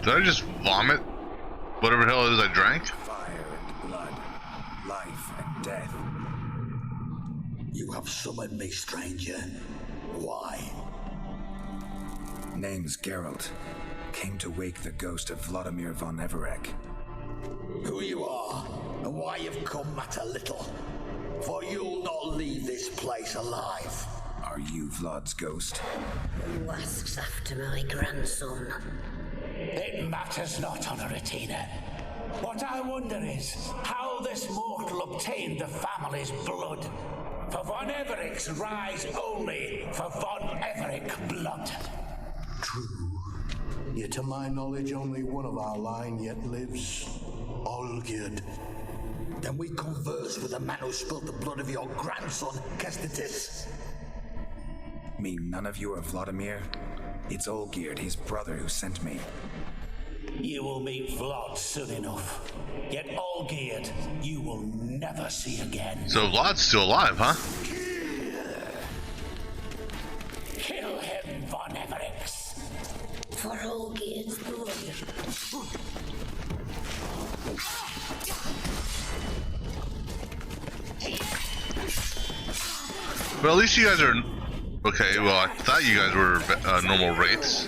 [SPEAKER 1] Did I just vomit whatever the hell it is I drank?
[SPEAKER 3] Fire and blood, life and death.
[SPEAKER 8] You have summoned me, stranger. Why?
[SPEAKER 3] Name's Geralt. Came to wake the ghost of Vladimir von Everek.
[SPEAKER 8] Who you are, and why you've come matter little. For you'll not leave this place alive.
[SPEAKER 3] Are you Vlad's ghost?
[SPEAKER 9] Who asks after my grandson?
[SPEAKER 10] It matters not, Honoratina. What I wonder is how this mortal obtained the family's blood. For von Everek's rise only for von Everek blood.
[SPEAKER 6] True. Yet to my knowledge, only one of our line yet lives. Olgierd.
[SPEAKER 8] Then we converse with the man who spilled the blood of your grandson, Kestetis.
[SPEAKER 3] Mean none of you are Vladimir? It's Olgierd, his brother, who sent me.
[SPEAKER 10] You will meet Vlad soon enough. Yet Olgierd, you will never see again.
[SPEAKER 1] So Vlad's still alive, huh?
[SPEAKER 10] Kill him, Von Everix.
[SPEAKER 9] For Olgierd's blood.
[SPEAKER 1] Well, at least you guys are... Okay, well, I thought you guys were normal wraiths.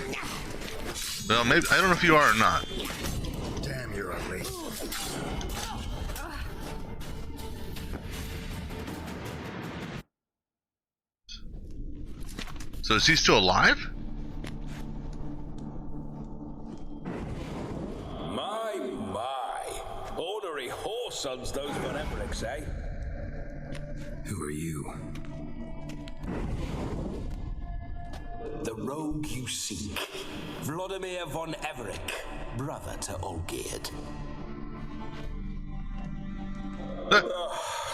[SPEAKER 1] Well, maybe... I don't know if you are or not.
[SPEAKER 3] Damn, you're ugly.
[SPEAKER 1] So is he still alive?
[SPEAKER 11] My. Ornery whoresons those Von Everix, eh?
[SPEAKER 3] Who are you?
[SPEAKER 10] The rogue you seek. Vladimir Von Everik, brother to Olgierd.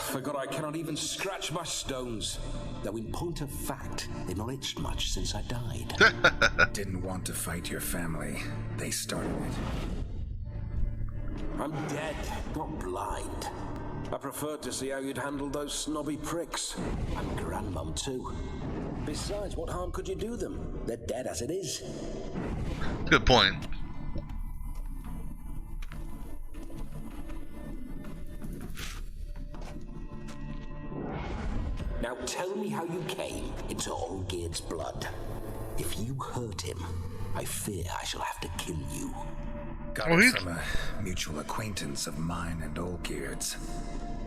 [SPEAKER 11] Forgot I cannot even scratch my stones. Though in point of fact, they've not itched much since I died.
[SPEAKER 3] Didn't want to fight your family. They started it.
[SPEAKER 11] I'm dead, not blind. I preferred to see how you'd handle those snobby pricks.
[SPEAKER 10] And Grandmum too.
[SPEAKER 11] Besides, what harm could you do them? They're dead as it is.
[SPEAKER 1] Good point.
[SPEAKER 10] Now tell me how you came into Olgierd's blood. If you hurt him, I fear I shall have to kill you.
[SPEAKER 3] Got it from a mutual acquaintance of mine and Olgierd's.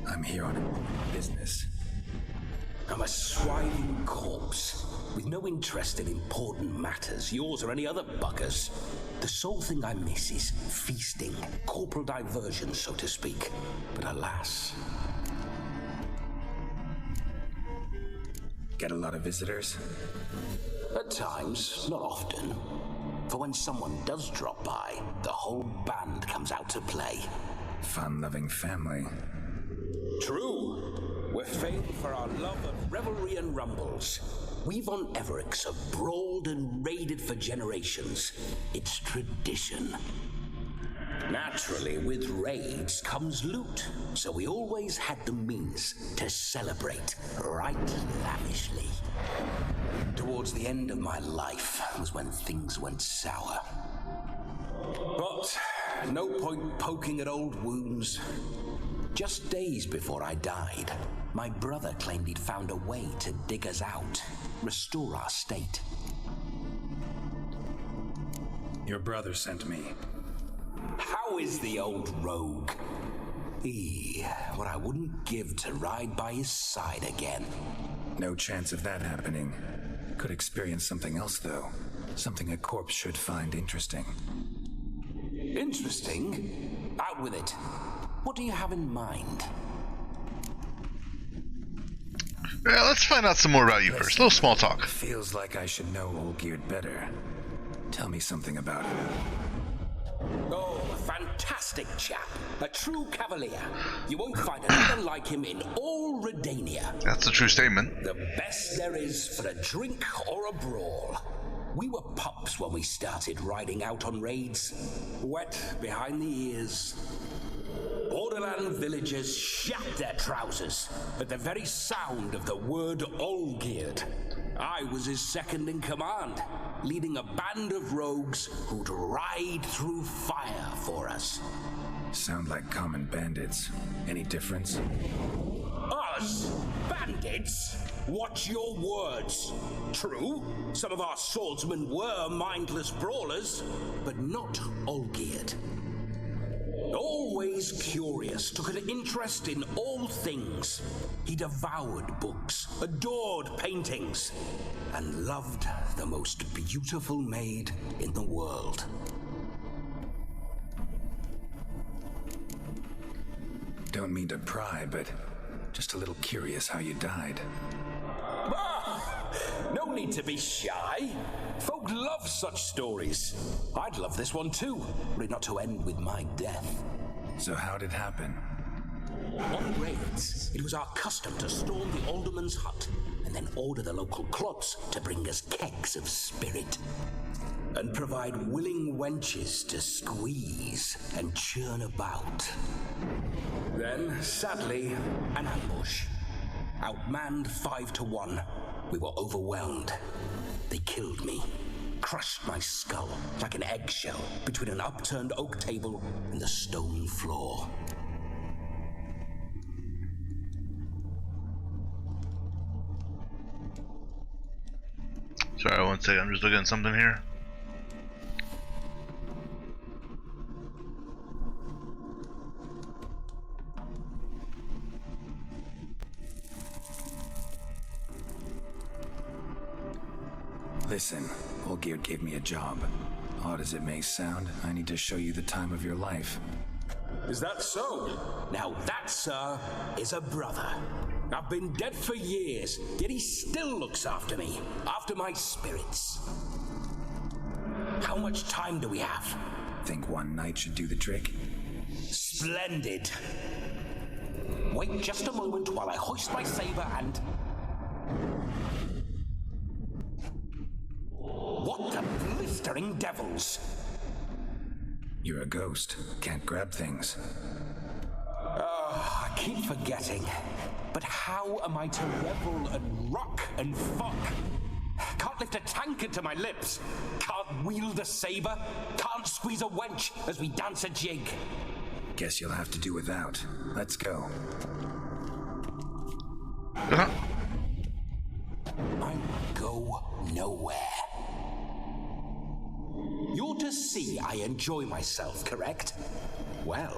[SPEAKER 3] I'm here on business.
[SPEAKER 10] I'm a swine corpse, with no interest in important matters, yours or any other buggers. The sole thing I miss is feasting, corporal diversion, so to speak. But alas...
[SPEAKER 3] Get a lot of visitors?
[SPEAKER 10] At times, not often. For when someone does drop by, the whole band comes out to play.
[SPEAKER 3] Fun-loving family.
[SPEAKER 11] True. We're famed for our love of revelry and rumbles.
[SPEAKER 10] We Von Everix have brawled and raided for generations. It's tradition. Naturally, with raids comes loot, so we always had the means to celebrate right lavishly. Towards the end of my life was when things went sour.
[SPEAKER 11] But no point poking at old wounds.
[SPEAKER 10] Just days before I died, my brother claimed he'd found a way to dig us out, restore our state.
[SPEAKER 3] Your brother sent me.
[SPEAKER 10] How is the old rogue? What I wouldn't give to ride by his side again.
[SPEAKER 3] No chance of that happening. Could experience something else, though. Something a corpse should find interesting.
[SPEAKER 10] Interesting? Out with it. What do you have in mind?
[SPEAKER 1] Yeah, let's find out some more about you first. A little small talk.
[SPEAKER 3] Feels like I should know Olgierd better. Tell me something about him.
[SPEAKER 10] Oh, a fantastic chap. A true cavalier. You won't find another like him in all Redania.
[SPEAKER 1] That's a true statement.
[SPEAKER 10] The best there is for a drink or a brawl. We were pups when we started riding out on raids. Wet behind the ears. Borderland villagers shat their trousers at the very sound of the word Olgierd. I was his second in command, leading a band of rogues who'd ride through fire for us.
[SPEAKER 3] Sound like common bandits. Any difference?
[SPEAKER 10] Us? Bandits? Watch your words. True, some of our swordsmen were mindless brawlers, but not Olgierd. Always curious, took an interest in all things. He devoured books, adored paintings, and loved the most beautiful maid in the world.
[SPEAKER 3] Don't mean to pry, but just a little curious how you died.
[SPEAKER 10] No need to be shy. Folk love such stories. I'd love this one too, were it not to end with my death.
[SPEAKER 3] So how'd it happen?
[SPEAKER 10] On raids, it was our custom to storm the alderman's hut and then order the local clubs to bring us kegs of spirit.
[SPEAKER 11] and provide willing wenches to squeeze and churn about. Then, sadly, an ambush. Outmanned 5-1. We were overwhelmed. They killed me, crushed my skull like an eggshell between an upturned oak table and the stone floor.
[SPEAKER 1] Sorry, one second. I'm just looking at something here.
[SPEAKER 3] Listen, Olgierd gave me a job. Odd as it may sound, I need to show you the time of your life.
[SPEAKER 11] Is that so? Now that, sir, is a brother. I've been dead for years, yet he still looks after me, after my spirits. How much time do we have?
[SPEAKER 3] Think one night should do the trick?
[SPEAKER 11] Splendid. Wait just a moment while I hoist my saber and... What the blistering devils?
[SPEAKER 3] You're a ghost. Can't grab things.
[SPEAKER 11] I keep forgetting. But how am I to revel and rock and fuck? Can't lift a tankard to my lips. Can't wield a saber. Can't squeeze a wench as we dance a jig.
[SPEAKER 3] Guess you'll have to do without. Let's go.
[SPEAKER 11] I go nowhere. You're to see I enjoy myself, correct? Well,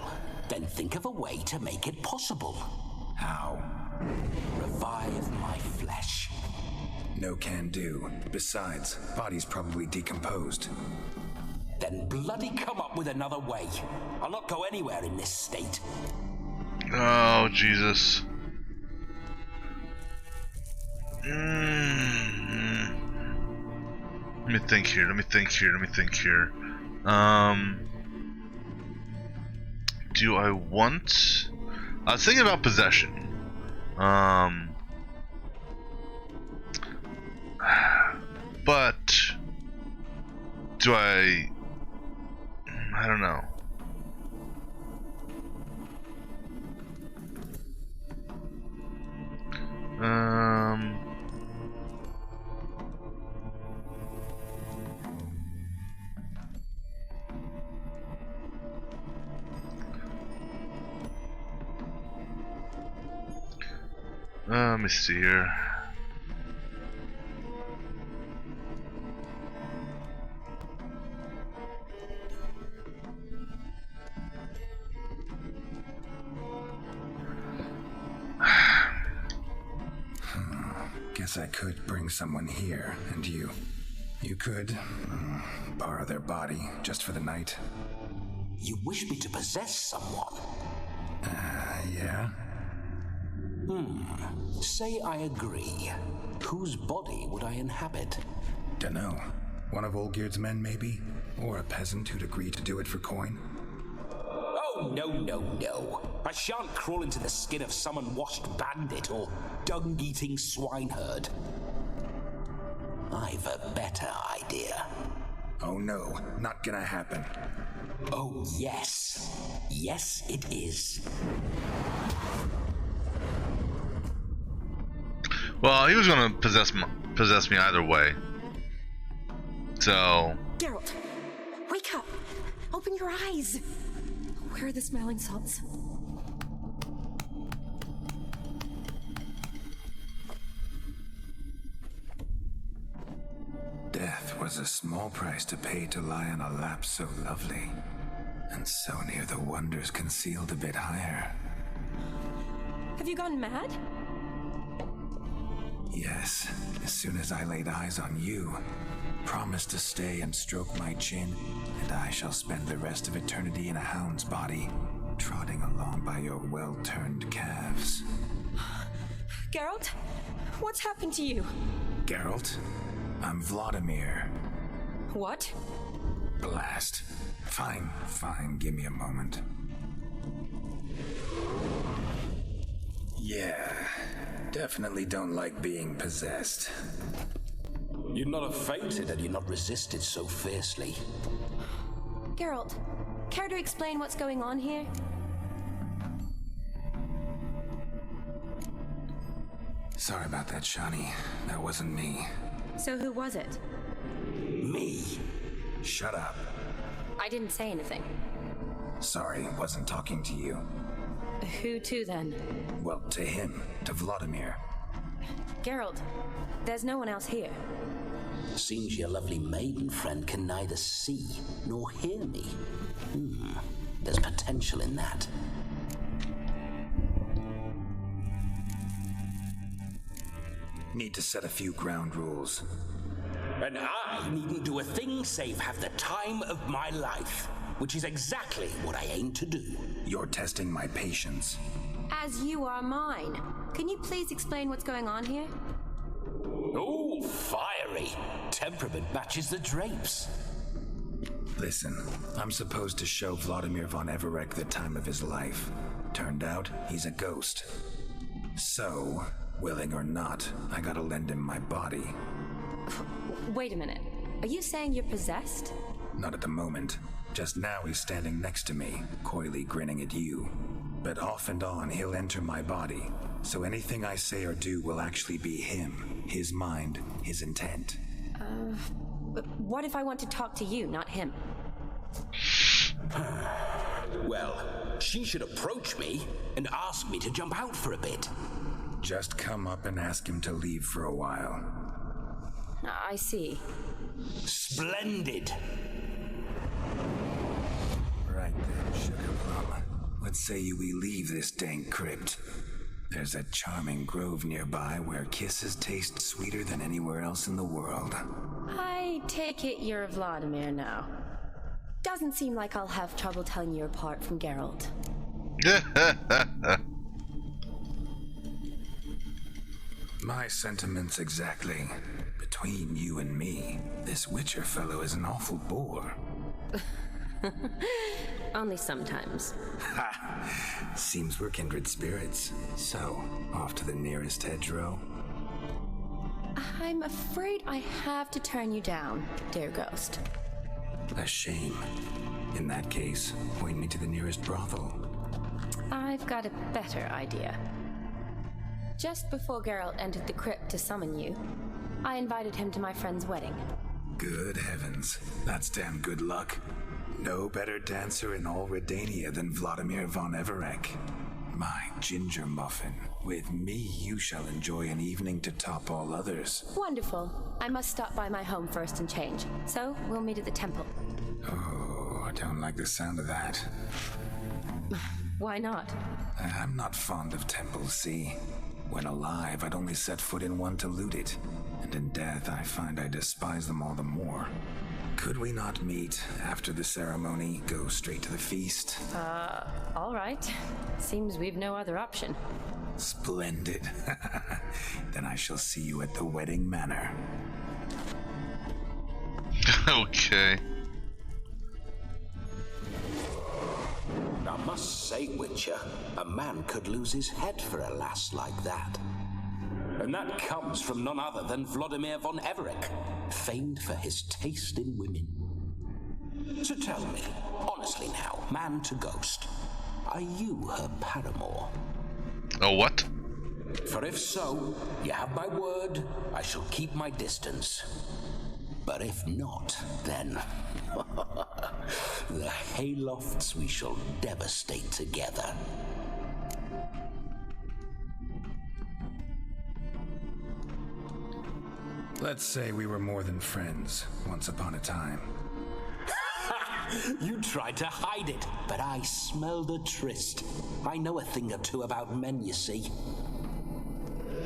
[SPEAKER 11] then think of a way to make it possible.
[SPEAKER 3] How?
[SPEAKER 11] Revive my flesh.
[SPEAKER 3] No can do. Besides, body's probably decomposed.
[SPEAKER 11] Then bloody come up with another way. I'll not go anywhere in this state.
[SPEAKER 1] Oh, Jesus. Let me think here. Do I want... I was thinking about possession. But... do I don't know. Let me see here.
[SPEAKER 3] Guess I could bring someone here, and you could borrow their body just for the night.
[SPEAKER 11] You wish me to possess someone?
[SPEAKER 3] Yeah?
[SPEAKER 11] Say I agree. Whose body would I inhabit?
[SPEAKER 3] Dunno. One of Olgierd's men, maybe? Or a peasant who'd agree to do it for coin?
[SPEAKER 11] Oh, no. I shan't crawl into the skin of some unwashed bandit or dung-eating swineherd. I've a better idea.
[SPEAKER 3] Oh no, not gonna happen.
[SPEAKER 11] Oh, yes. Yes, it is.
[SPEAKER 1] Well, he was gonna possess me either way. So...
[SPEAKER 7] Geralt, wake up! Open your eyes! Where are the smelling salts?
[SPEAKER 3] Death was a small price to pay to lie on a lap so lovely, and so near the wonders concealed a bit higher.
[SPEAKER 7] Have you gone mad?
[SPEAKER 3] Yes, as soon as I laid eyes on you, promised to stay and stroke my chin, and I shall spend the rest of eternity in a hound's body, trotting along by your well-turned calves.
[SPEAKER 7] Geralt, what's happened to you?
[SPEAKER 3] Geralt, I'm Vladimir.
[SPEAKER 7] What?
[SPEAKER 3] Blast. Fine, give me a moment. Yeah, definitely don't like being possessed.
[SPEAKER 11] You'd not have fainted had you not resisted so fiercely.
[SPEAKER 7] Geralt, care to explain what's going on here?
[SPEAKER 3] Sorry about that, Shani. That wasn't me.
[SPEAKER 7] So who was it?
[SPEAKER 11] Me.
[SPEAKER 3] Shut up.
[SPEAKER 7] I didn't say anything.
[SPEAKER 3] Sorry, wasn't talking to you.
[SPEAKER 7] Who to then?
[SPEAKER 3] Well, to him. To Vladimir.
[SPEAKER 7] Geralt, there's no one else here.
[SPEAKER 11] Seems your lovely maiden friend can neither see nor hear me. There's potential in that.
[SPEAKER 3] Need to set a few ground rules.
[SPEAKER 11] And I needn't do a thing save have the time of my life, which is exactly what I aim to do.
[SPEAKER 3] You're testing my patience.
[SPEAKER 7] As you are mine. Can you please explain what's going on here?
[SPEAKER 11] Oh, fiery. Temperament matches the drapes.
[SPEAKER 3] Listen, I'm supposed to show Vladimir von Everec the time of his life. Turned out, he's a ghost. So, willing or not, I gotta lend him my body.
[SPEAKER 7] Wait a minute. Are you saying you're possessed?
[SPEAKER 3] Not at the moment. Just now he's standing next to me, coyly grinning at you. But off and on, he'll enter my body. So anything I say or do will actually be him, his mind, his intent.
[SPEAKER 7] What if I want to talk to you, not him?
[SPEAKER 11] Well, she should approach me and ask me to jump out for a bit.
[SPEAKER 3] Just come up and ask him to leave for a while.
[SPEAKER 7] I see.
[SPEAKER 11] Splendid.
[SPEAKER 3] Right then, Sugar Plum. What say you we leave this dank crypt? There's a charming grove nearby where kisses taste sweeter than anywhere else in the world.
[SPEAKER 7] I take it you're Vladimir now. Doesn't seem like I'll have trouble telling you apart from Geralt.
[SPEAKER 3] My sentiments exactly. Between you and me, this Witcher fellow is an awful bore.
[SPEAKER 7] Only sometimes.
[SPEAKER 3] Ha! Seems we're kindred spirits. So, off to the nearest hedgerow?
[SPEAKER 7] I'm afraid I have to turn you down, dear ghost.
[SPEAKER 3] A shame. In that case, point me to the nearest brothel.
[SPEAKER 7] I've got a better idea. Just before Geralt entered the crypt to summon you, I invited him to my friend's wedding.
[SPEAKER 3] Good heavens. That's damn good luck. No better dancer in all Redania than Vladimir von Everec. My ginger muffin. With me, you shall enjoy an evening to top all others.
[SPEAKER 7] Wonderful. I must stop by my home first and change. So, we'll meet at the temple.
[SPEAKER 3] Oh, I don't like the sound of that.
[SPEAKER 7] Why not?
[SPEAKER 3] I'm not fond of temples, see? When alive, I'd only set foot in one to loot it. And in death, I find I despise them all the more. Could we not meet after the ceremony, go straight to the feast?
[SPEAKER 7] All right. Seems we've no other option.
[SPEAKER 3] Splendid. Then I shall see you at the wedding manor.
[SPEAKER 1] Okay.
[SPEAKER 11] I must say, Witcher, a man could lose his head for a lass like that. And that comes from none other than Vladimir von Everec, famed for his taste in women. So tell me, honestly now, man to ghost, are you her paramour?
[SPEAKER 1] Oh, what?
[SPEAKER 11] For if so, you have my word, I shall keep my distance. But if not, then the haylofts we shall devastate together.
[SPEAKER 3] Let's say we were more than friends, once upon a time.
[SPEAKER 11] You tried to hide it, but I smelled a tryst. I know a thing or two about men, you see.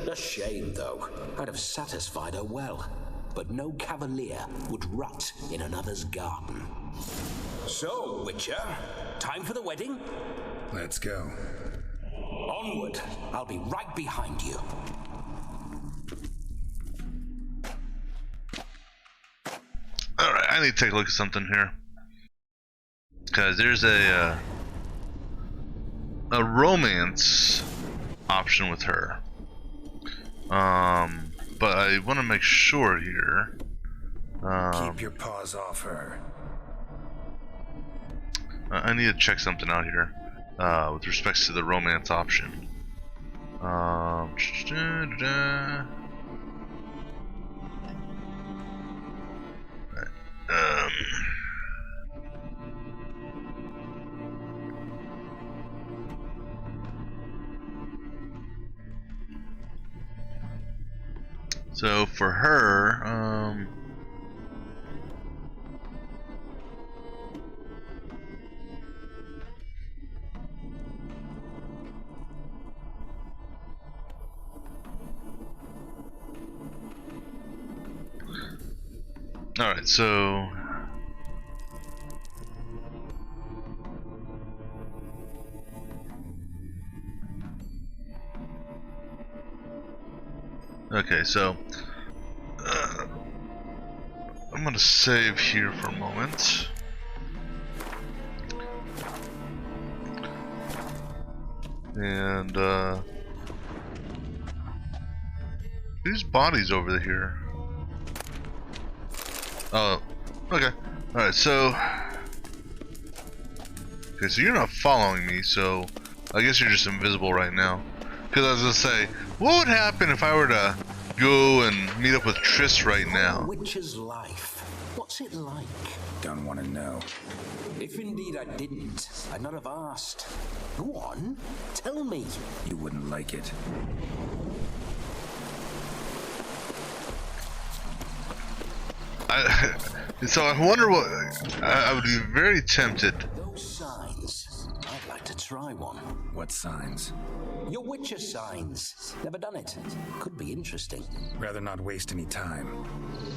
[SPEAKER 11] A shame, though. I'd have satisfied her well, but no cavalier would rot in another's garden. So, Witcher, time for the wedding?
[SPEAKER 3] Let's go.
[SPEAKER 11] Onward. I'll be right behind you.
[SPEAKER 1] Alright, I need to take a look at something here. Because there's a romance option with her. But I want to make sure here
[SPEAKER 3] Keep your paws off her.
[SPEAKER 1] I need to check something out here with respects to the romance option. So for her, all right, so okay, so I'm gonna save here for a moment. And these bodies over here. Oh, okay. Alright, so you're not following me, so I guess you're just invisible right now. Because I was gonna say, what would happen if I were to go and meet up with Triss right now?
[SPEAKER 11] Witcher's life. What's it like?
[SPEAKER 3] Don't want to know.
[SPEAKER 11] If indeed I didn't, I'd not have asked. Go on, tell me.
[SPEAKER 3] You wouldn't like it.
[SPEAKER 1] So I wonder what I would be very tempted.
[SPEAKER 11] Those signs. I'd like to try one.
[SPEAKER 3] What signs?
[SPEAKER 11] Your Witcher signs. Never done it. Could be interesting.
[SPEAKER 3] Rather not waste any time.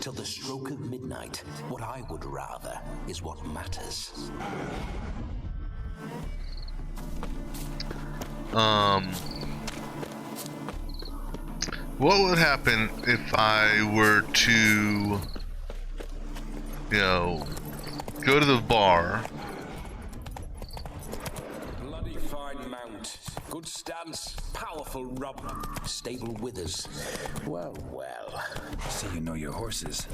[SPEAKER 11] Till the stroke of midnight, what I would rather is what matters.
[SPEAKER 1] What would happen if I were to, you know, go to the bar?
[SPEAKER 11] Bloody fine mount. Good stance. Powerful rub. Stable withers. Well, well.
[SPEAKER 3] So you know your horses.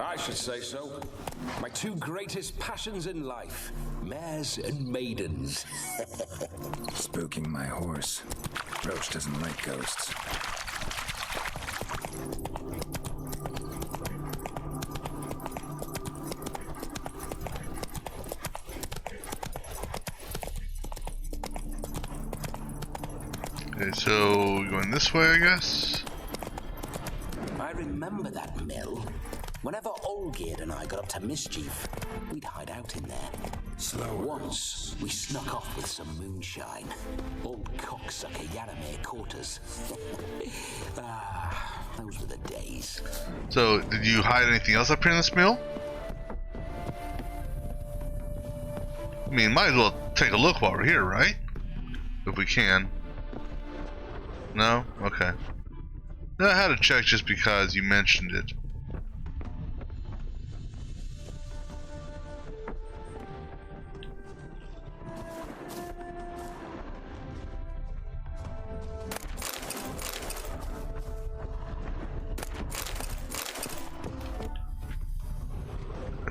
[SPEAKER 11] I should say so. My two greatest passions in life. Mares and maidens.
[SPEAKER 3] Spooking my horse. Roach doesn't like ghosts.
[SPEAKER 1] Okay, so going this way, I guess.
[SPEAKER 11] I remember that mill. Whenever Olgierd and I got up to mischief, we'd hide out in there.
[SPEAKER 3] Slower.
[SPEAKER 11] Once, we snuck off with some moonshine. Old cocksucker Yaramir caught us. Those were the days.
[SPEAKER 1] So, did you hide anything else up here in this mill? I mean, might as well take a look while we're here, right? If we can. No? Okay. I had to check just because you mentioned it.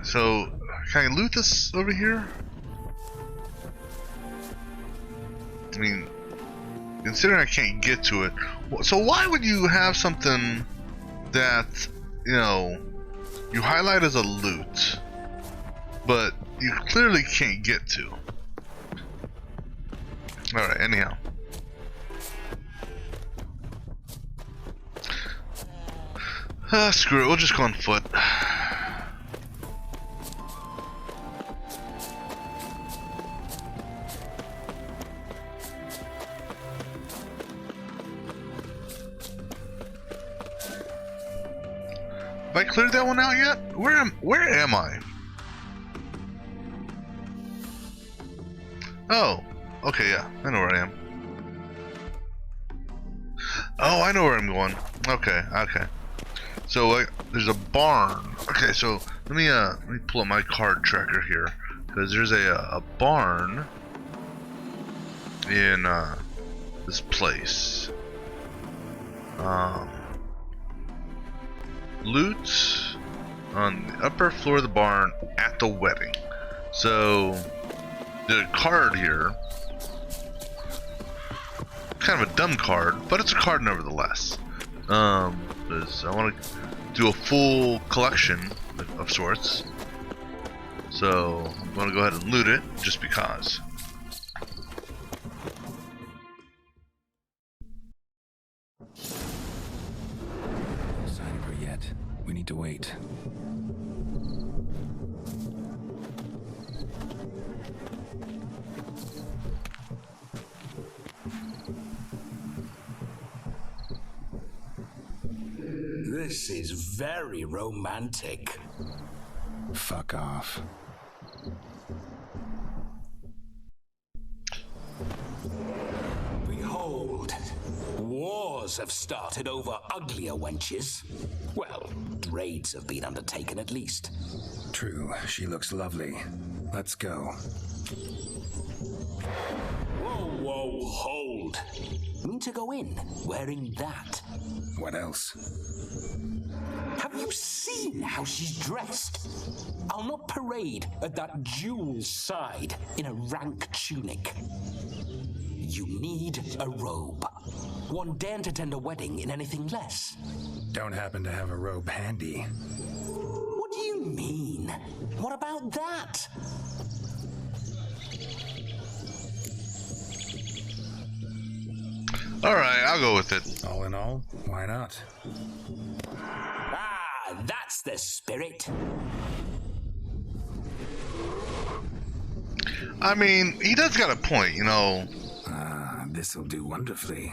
[SPEAKER 1] So, can I loot this over here? I mean, considering I can't get to it, so why would you have something that, you know, you highlight as a loot, but you clearly can't get to? Alright, anyhow. Screw it, we'll just go on foot. Have I cleared that one out yet? Where am I? Oh, okay, yeah, I know where I am. Oh, I know where I'm going. Okay. So there's a barn. Okay, so let me pull up my card tracker here, because there's a barn in this place. Loot. on the upper floor of the barn at the wedding. So the card here, kind of a dumb card, but it's a card nevertheless. Because I want to do a full collection of sorts. So I'm going to go ahead and loot it just because.
[SPEAKER 3] No sign of her yet. We need to wait.
[SPEAKER 11] This is very romantic.
[SPEAKER 3] Fuck off.
[SPEAKER 11] Behold, wars have started over uglier wenches. Well, raids have been undertaken at least.
[SPEAKER 3] True, she looks lovely. Let's go.
[SPEAKER 11] Whoa, hold. You mean to go in wearing that?
[SPEAKER 3] What else?
[SPEAKER 11] Have you seen how she's dressed? I'll not parade at that jewel's side in a rank tunic. You need a robe. One daren't attend a wedding in anything less.
[SPEAKER 3] Don't happen to have a robe handy.
[SPEAKER 11] What do you mean? What about that?
[SPEAKER 1] Alright, I'll go with it.
[SPEAKER 3] All in all, why not?
[SPEAKER 11] Ah, that's the spirit.
[SPEAKER 1] I mean, he does got a point, you know.
[SPEAKER 3] This'll do wonderfully.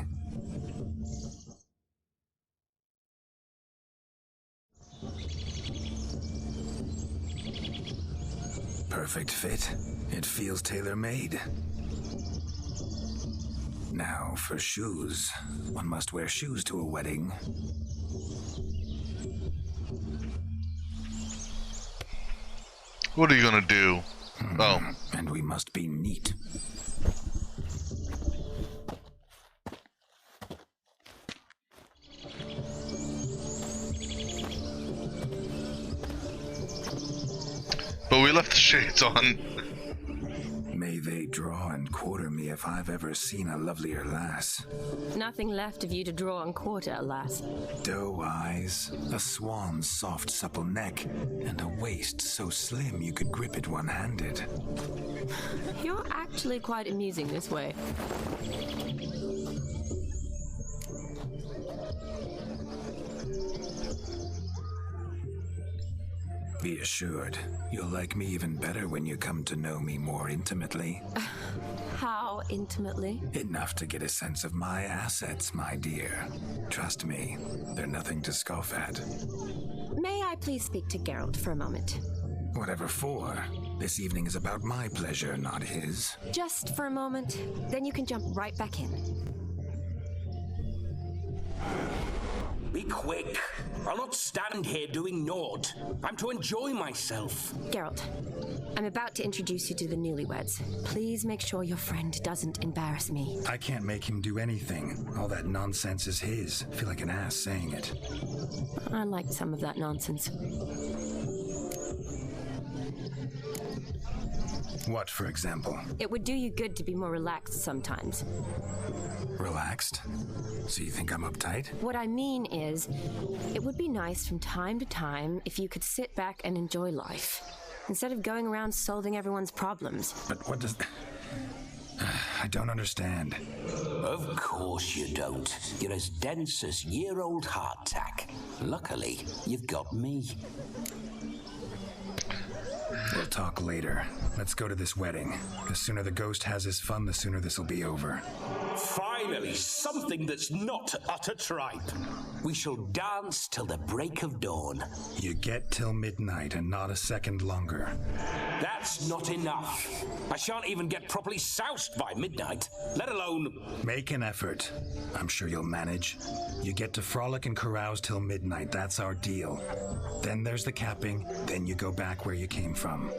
[SPEAKER 3] Perfect fit. It feels tailor-made. Now for shoes. One must wear shoes to a wedding.
[SPEAKER 1] What are you gonna do? Oh.
[SPEAKER 3] And we must be neat.
[SPEAKER 1] But we left the shades on.
[SPEAKER 3] May they draw and quarter me if I've ever seen a lovelier lass.
[SPEAKER 7] Nothing left of you to draw and quarter, alas.
[SPEAKER 3] Doe eyes, a swan's soft supple neck, and a waist so slim you could grip it one-handed.
[SPEAKER 7] You're actually quite amusing this way.
[SPEAKER 3] Be assured, you'll like me even better when you come to know me more intimately.
[SPEAKER 7] How intimately?
[SPEAKER 3] Enough to get a sense of my assets, my dear. Trust me, they're nothing to scoff at.
[SPEAKER 7] May I please speak to Geralt for a moment?
[SPEAKER 3] Whatever for. This evening is about my pleasure, not his.
[SPEAKER 7] Just for a moment, then you can jump right back in.
[SPEAKER 11] Be quick. I'll not stand here doing naught. I'm to enjoy myself.
[SPEAKER 7] Geralt, I'm about to introduce you to the newlyweds. Please make sure your friend doesn't embarrass me.
[SPEAKER 3] I can't make him do anything. All that nonsense is his. I feel like an ass saying it.
[SPEAKER 7] I like some of that nonsense.
[SPEAKER 3] What, for example?
[SPEAKER 7] It would do you good to be more relaxed sometimes.
[SPEAKER 3] Relaxed? So you think I'm uptight?
[SPEAKER 7] What I mean is, it would be nice from time to time if you could sit back and enjoy life, instead of going around solving everyone's problems.
[SPEAKER 3] But what does... I don't understand.
[SPEAKER 11] Of course you don't. You're as dense as year-old hardtack. Luckily, you've got me.
[SPEAKER 3] We'll talk later. Let's go to this wedding. The sooner the ghost has his fun, the sooner this'll be over.
[SPEAKER 11] Finally, something that's not utter tripe. We shall dance till the break of dawn.
[SPEAKER 3] You get till midnight and not a second longer.
[SPEAKER 11] That's not enough. I shan't even get properly soused by midnight, let alone...
[SPEAKER 3] Make an effort. I'm sure you'll manage. You get to frolic and carouse till midnight. That's our deal. Then there's the capping. Then you go back where you came from.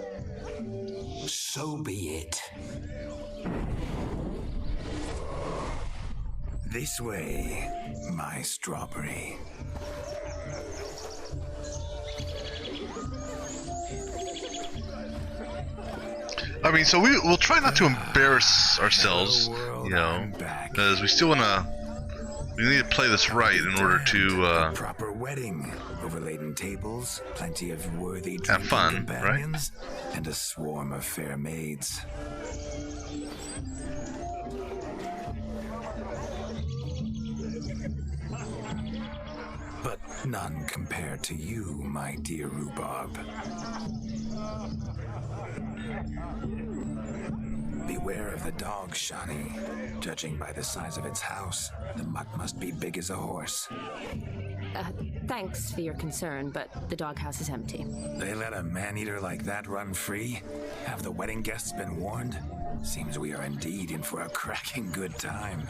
[SPEAKER 11] So be it.
[SPEAKER 3] This way, my strawberry.
[SPEAKER 1] I mean, so we'll try not to embarrass ourselves, you know, because we still wanna. We need to play this right in order to
[SPEAKER 3] proper wedding, overladen tables, plenty of worthy
[SPEAKER 1] have fun,
[SPEAKER 3] companions, right? And a swarm of fair maids. But none compared to you, my dear Rhubarb. Beware of the dog, Shani. Judging by the size of its house, the mutt must be big as a horse.
[SPEAKER 7] Thanks for your concern, but the doghouse is empty.
[SPEAKER 3] They let a man-eater like that run free? Have the wedding guests been warned? Seems we are indeed in for a cracking good time.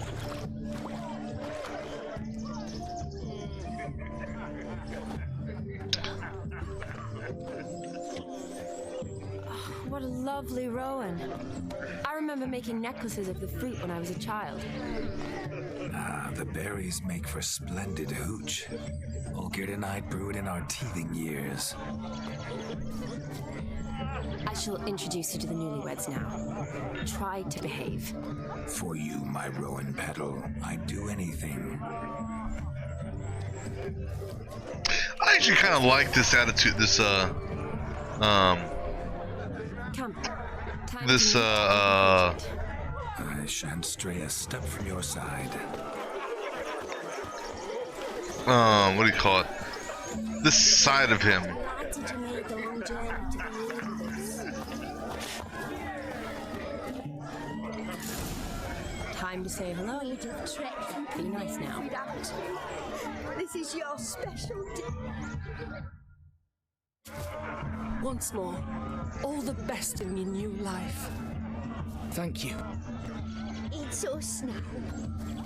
[SPEAKER 7] What a lovely rowan. I remember making necklaces of the fruit when I was a child.
[SPEAKER 3] Ah, the berries make for splendid hooch. Olgerd and I brewed in our teething years.
[SPEAKER 7] I shall introduce you to the newlyweds now. Try to behave.
[SPEAKER 3] For you, my rowan petal, I'd do anything.
[SPEAKER 1] I actually kind of like this attitude, this,
[SPEAKER 7] Come.
[SPEAKER 3] This, I shan't stray a step from your side.
[SPEAKER 1] What do you call it? This side of him.
[SPEAKER 7] Time to say hello. Be nice now.
[SPEAKER 9] This is your special day.
[SPEAKER 12] Once more, all the best in your new life.
[SPEAKER 13] Thank you.
[SPEAKER 9] It's us now.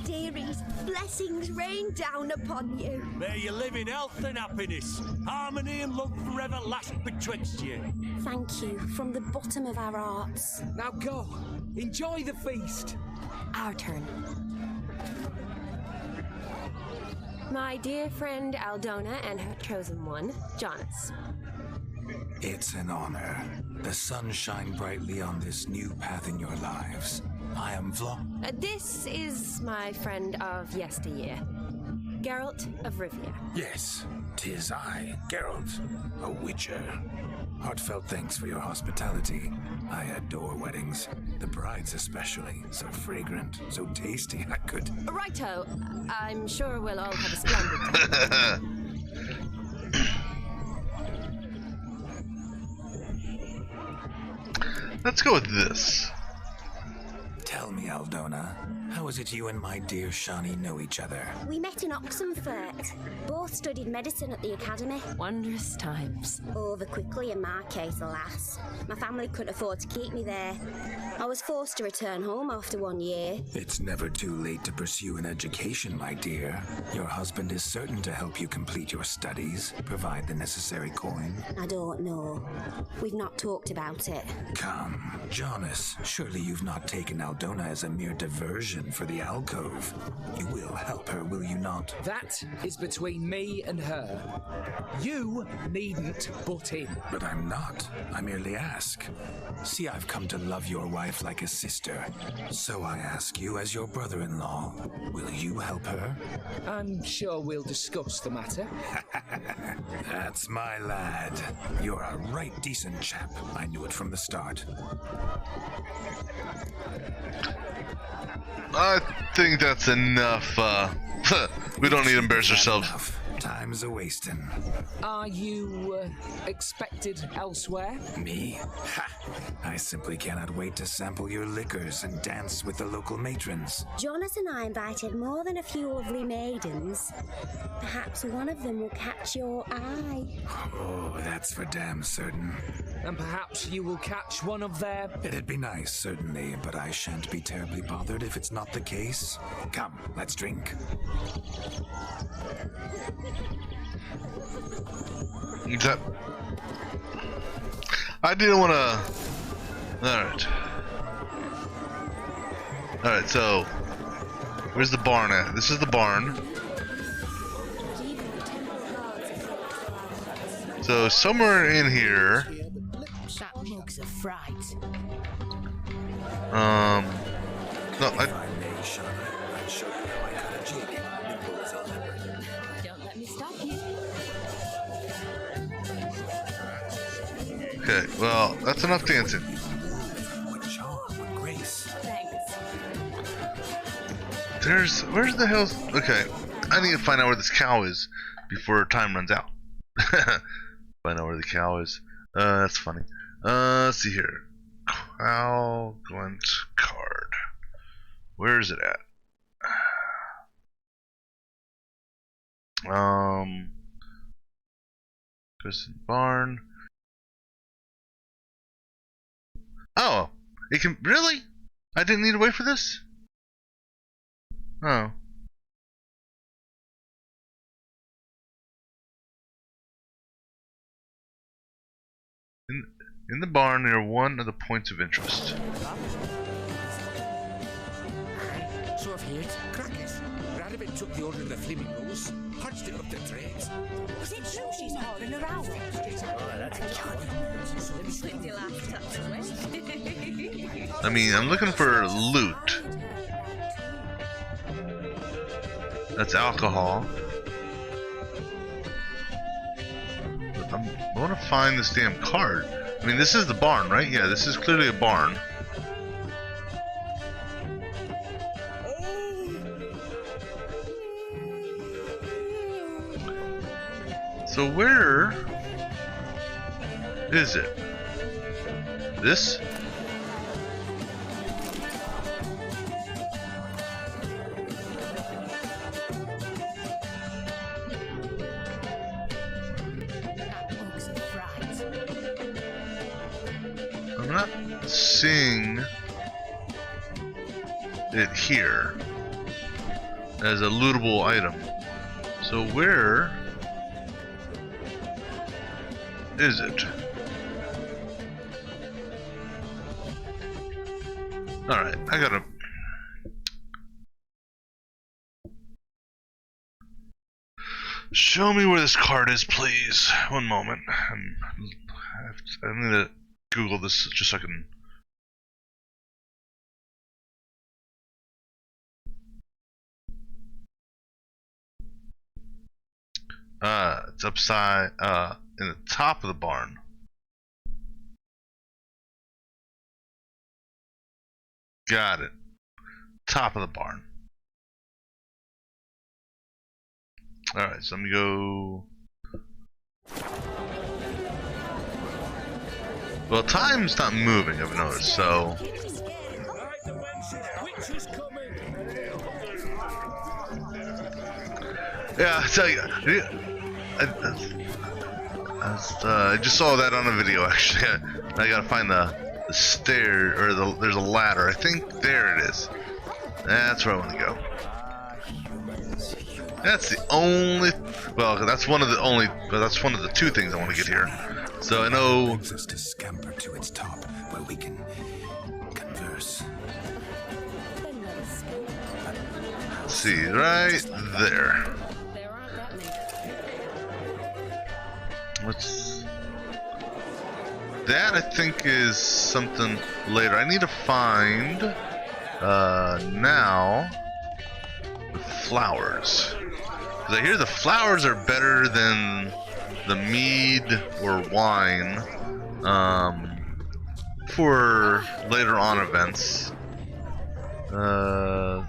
[SPEAKER 9] Dearies, blessings rain down upon you.
[SPEAKER 14] May you live in health and happiness. Harmony and love forever last betwixt you.
[SPEAKER 9] Thank you from the bottom of our hearts.
[SPEAKER 13] Now go. Enjoy the feast.
[SPEAKER 7] Our turn. My dear friend Aldona and her chosen one, Jonas.
[SPEAKER 3] It's an honor. The sun shine brightly on this new path in your lives. I am
[SPEAKER 7] This is my friend of yesteryear, Geralt of Rivia.
[SPEAKER 3] Yes, 'tis I, Geralt, a witcher. Heartfelt thanks for your hospitality. I adore weddings. The brides especially. So fragrant, so tasty, I could...
[SPEAKER 7] Righto. I'm sure we'll all have a splendid time.
[SPEAKER 1] Let's go with this.
[SPEAKER 3] Tell me, Aldona, how is it you and my dear Shani know each other?
[SPEAKER 9] We met in Oxenfurt. Both studied medicine at the academy.
[SPEAKER 7] Wondrous times.
[SPEAKER 9] Over quickly in my case, alas. My family couldn't afford to keep me there. I was forced to return home after 1 year.
[SPEAKER 3] It's never too late to pursue an education, my dear. Your husband is certain to help you complete your studies, provide the necessary coin.
[SPEAKER 9] I don't know. We've not talked about it.
[SPEAKER 3] Come, Jonas, surely you've not taken Aldona as a mere diversion for the alcove. You will help her, will you not?
[SPEAKER 13] That is between me and her. You needn't butt in.
[SPEAKER 3] But I'm not. I merely ask. See, I've come to love your wife like a sister. So I ask you as your brother-in-law, will you help her?
[SPEAKER 13] I'm sure we'll discuss the matter.
[SPEAKER 3] That's my lad. You're a right decent chap. I knew it from the start.
[SPEAKER 1] I think that's enough. We don't need to embarrass ourselves.
[SPEAKER 3] Time's a-wasting.
[SPEAKER 13] Are you expected elsewhere?
[SPEAKER 3] Me? Ha! I simply cannot wait to sample your liquors and dance with the local matrons.
[SPEAKER 9] Jonas and I invited more than a few lovely maidens. Perhaps one of them will catch your eye.
[SPEAKER 3] Oh, that's for damn certain.
[SPEAKER 13] And perhaps you will catch one of their...
[SPEAKER 3] It'd be nice, certainly, but I shan't be terribly bothered if it's not the case. Come, let's drink.
[SPEAKER 1] I didn't want to... Alright, so... Where's the barn at? This is the barn. So, somewhere in here...
[SPEAKER 15] That mug's a fright.
[SPEAKER 1] No,
[SPEAKER 3] If I may, Shawnee, I'd show you how I cut a jig. Nimble as a leopard.
[SPEAKER 15] Don't let me stop you.
[SPEAKER 1] Okay, well, that's enough dancing.
[SPEAKER 3] What charm, what grace.
[SPEAKER 15] Thanks.
[SPEAKER 1] Where's the hell's... Okay, I need to find out where this cow is before time runs out. Find out where the cow is. That's funny. Let's see here. Cow Glint card. Where is it at? Kristen Barn. Oh, it can... Really? I didn't need to wait for this? Oh. In the barn near one of the points of interest.
[SPEAKER 10] So I've heard. Crackers. Radovich took the order of the flamingos, punched it up the trades.
[SPEAKER 15] Is it true she's hauling her out?
[SPEAKER 1] I mean, I'm looking for loot. That's alcohol. I want to find this damn card. I mean, this is the barn, right? Yeah, this is clearly a barn. So where is it? This? I'm not seeing it here as a lootable item. So where is it? Alright, I gotta... Show me where this card is, please. One moment. I need to Google this just so I can... It's upside, in the top of the barn. Got it. Top of the barn. Alright, so let me go... Well, time's not moving, I've noticed, so... Yeah, I tell you, I just saw that on a video, actually. I gotta find the stair, or there's a ladder. I think there it is. That's where I want to go. That's the only, well, that's one of the only, but that's one of the two things I want to get here. So I know.
[SPEAKER 3] Brings us to scamper to its top, where we can converse.
[SPEAKER 1] Let's see, right there. What's that? I think is something later. I need to find now the flowers. Because I hear the flowers are better than the mead or wine for later on events. So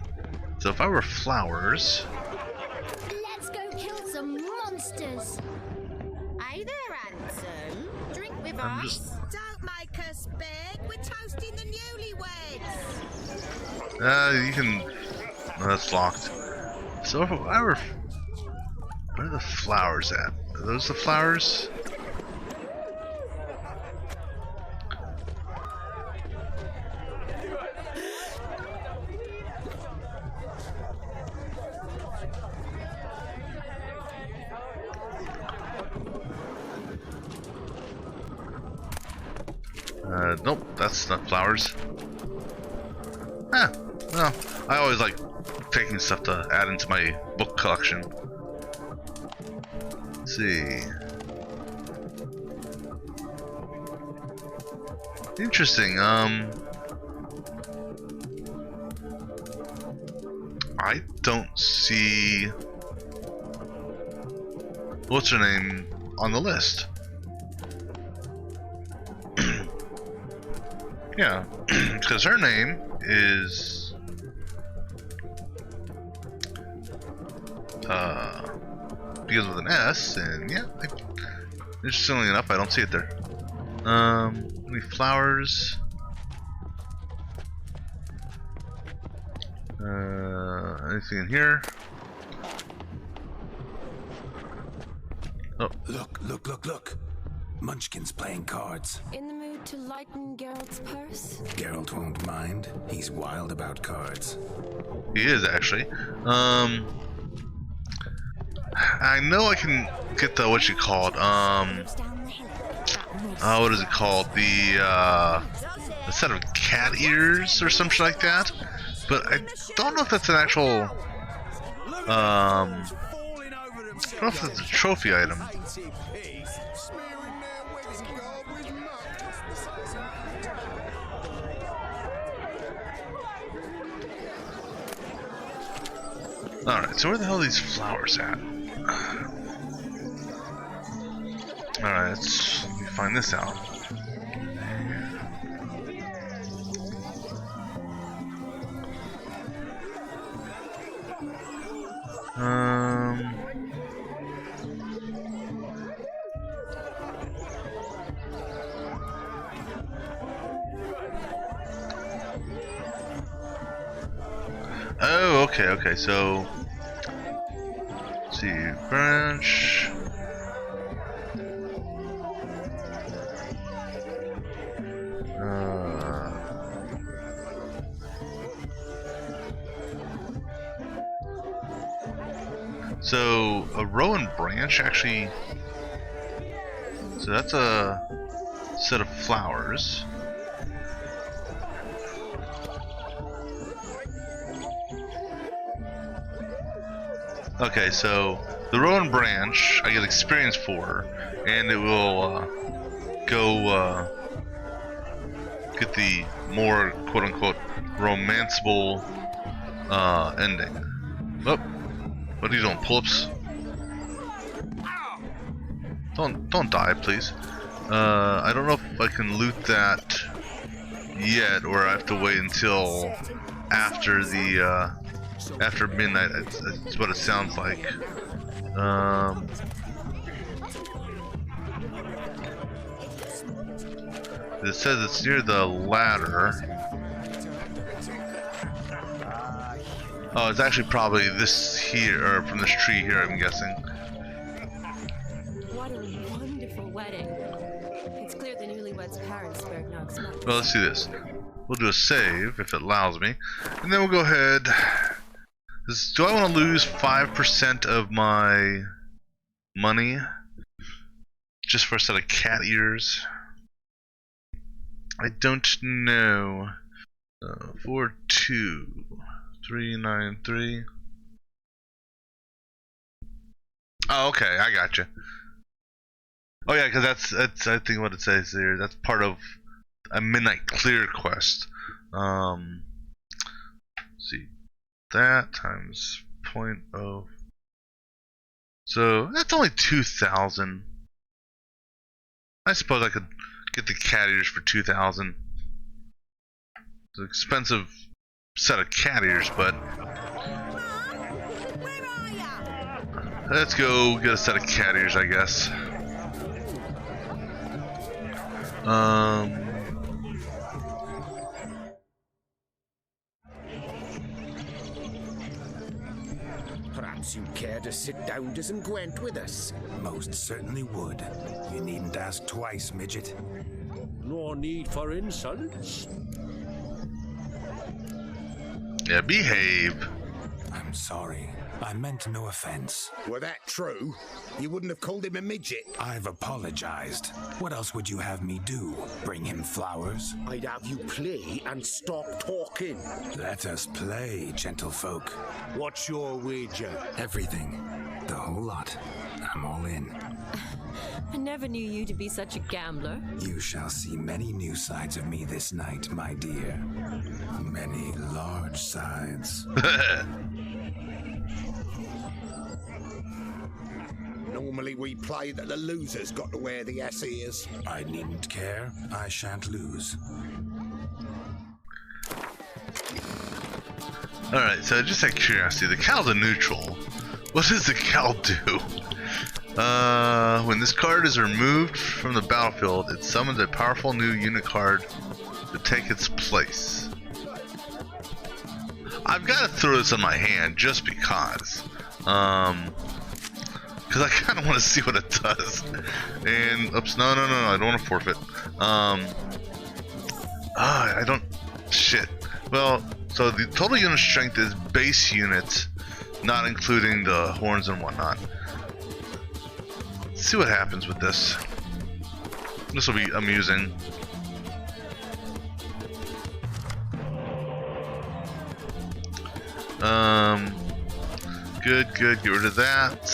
[SPEAKER 1] if I were flowers.
[SPEAKER 9] Let's go kill some monsters. Hey there, handsome. Drink with us. Don't make us beg. We're toasting the newlyweds.
[SPEAKER 1] You can. Oh, that's locked. So if I were. Where are the flowers at? Are those the flowers? Nope, that's not flowers. Well, I always like taking stuff to add into my book collection. Let's see. Interesting. I don't see what's her name on the list. Yeah, because her name is begins with an S, and yeah, interestingly enough, I don't see it there. Any flowers? Anything in here? Oh.
[SPEAKER 3] Look. Munchkin's playing cards.
[SPEAKER 7] In the mood to lighten Geralt's purse?
[SPEAKER 3] Geralt won't mind. He's wild about cards.
[SPEAKER 1] He is, actually. I know I can get the, what you called, what is it called? The set of cat ears or something like that. But I don't know if that's an actual, I don't know if it's a trophy item. Alright, so where the hell are these flowers at? Alright, let me find this out. Oh, okay, so let's see, branch. So a row and branch actually. So that's a set of flowers. Okay, so the row and branch I get experience for, and it will go get the more quote-unquote romanceable ending. Oh, what are you doing, pull-ups? Don't die, please. I don't know if I can loot that yet, or I have to wait until after the after midnight. That's what it sounds like. It says it's near the ladder. Oh, it's actually probably this here, or from this tree here, I'm guessing.
[SPEAKER 7] What a wonderful wedding. It's clear the newlyweds' parents spared no expense.
[SPEAKER 1] Well, let's do this. We'll do a save if it allows me, and then we'll go ahead. Do I want to lose 5% of my money just for a set of cat ears? I don't know. 42393. Oh, okay, I got you. Oh yeah, because that's I think what it says there. That's part of a midnight clear quest. Let's see. That times 0.0. So that's only 2,000. I suppose I could get the cat ears for 2,000. It's an expensive set of cat ears, but let's go get a set of cat ears, I guess.
[SPEAKER 11] Perhaps you'd care to sit down to some Gwent with us?
[SPEAKER 3] Most certainly would. You needn't ask twice, midget.
[SPEAKER 14] No need for insults.
[SPEAKER 1] Yeah, behave.
[SPEAKER 3] I'm sorry. I meant no offense.
[SPEAKER 11] Were that true, you wouldn't have called him a midget.
[SPEAKER 3] I've apologized. What else would you have me do? Bring him flowers?
[SPEAKER 11] I'd have you play and stop talking.
[SPEAKER 3] Let us play, gentlefolk.
[SPEAKER 14] What's your wager?
[SPEAKER 3] Everything. The whole lot. I'm all in.
[SPEAKER 15] I never knew you to be such a gambler.
[SPEAKER 3] You shall see many new sides of me this night, my dear. Many large sides.
[SPEAKER 16] Normally we play that the loser's got to wear the ass ears.
[SPEAKER 3] I needn't care. I shan't lose.
[SPEAKER 1] Alright, so just out of curiosity, the Cal's a neutral. What does the Cal do? When this card is removed from the battlefield, it summons a powerful new unit card to take its place. I've got to throw this in my hand just because. Because I kind of want to see what it does. And, oops, no, I don't want to forfeit. I don't, shit. Well, so the total unit strength is base units, not including the horns and whatnot. Let's see what happens with this. This will be amusing. Good, get rid of that.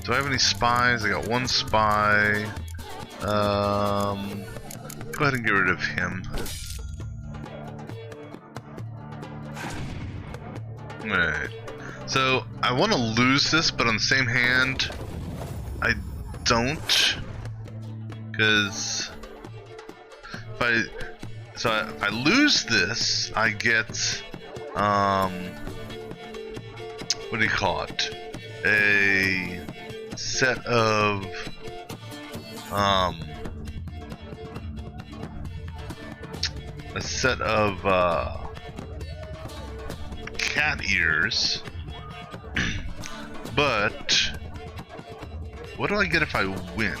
[SPEAKER 1] Do I have any spies? I got one spy. Go ahead and get rid of him. Alright. So, I want to lose this, but on the same hand, I don't. Because if I lose this, I get what do you call it? A set of cat ears. But what do I get if I win?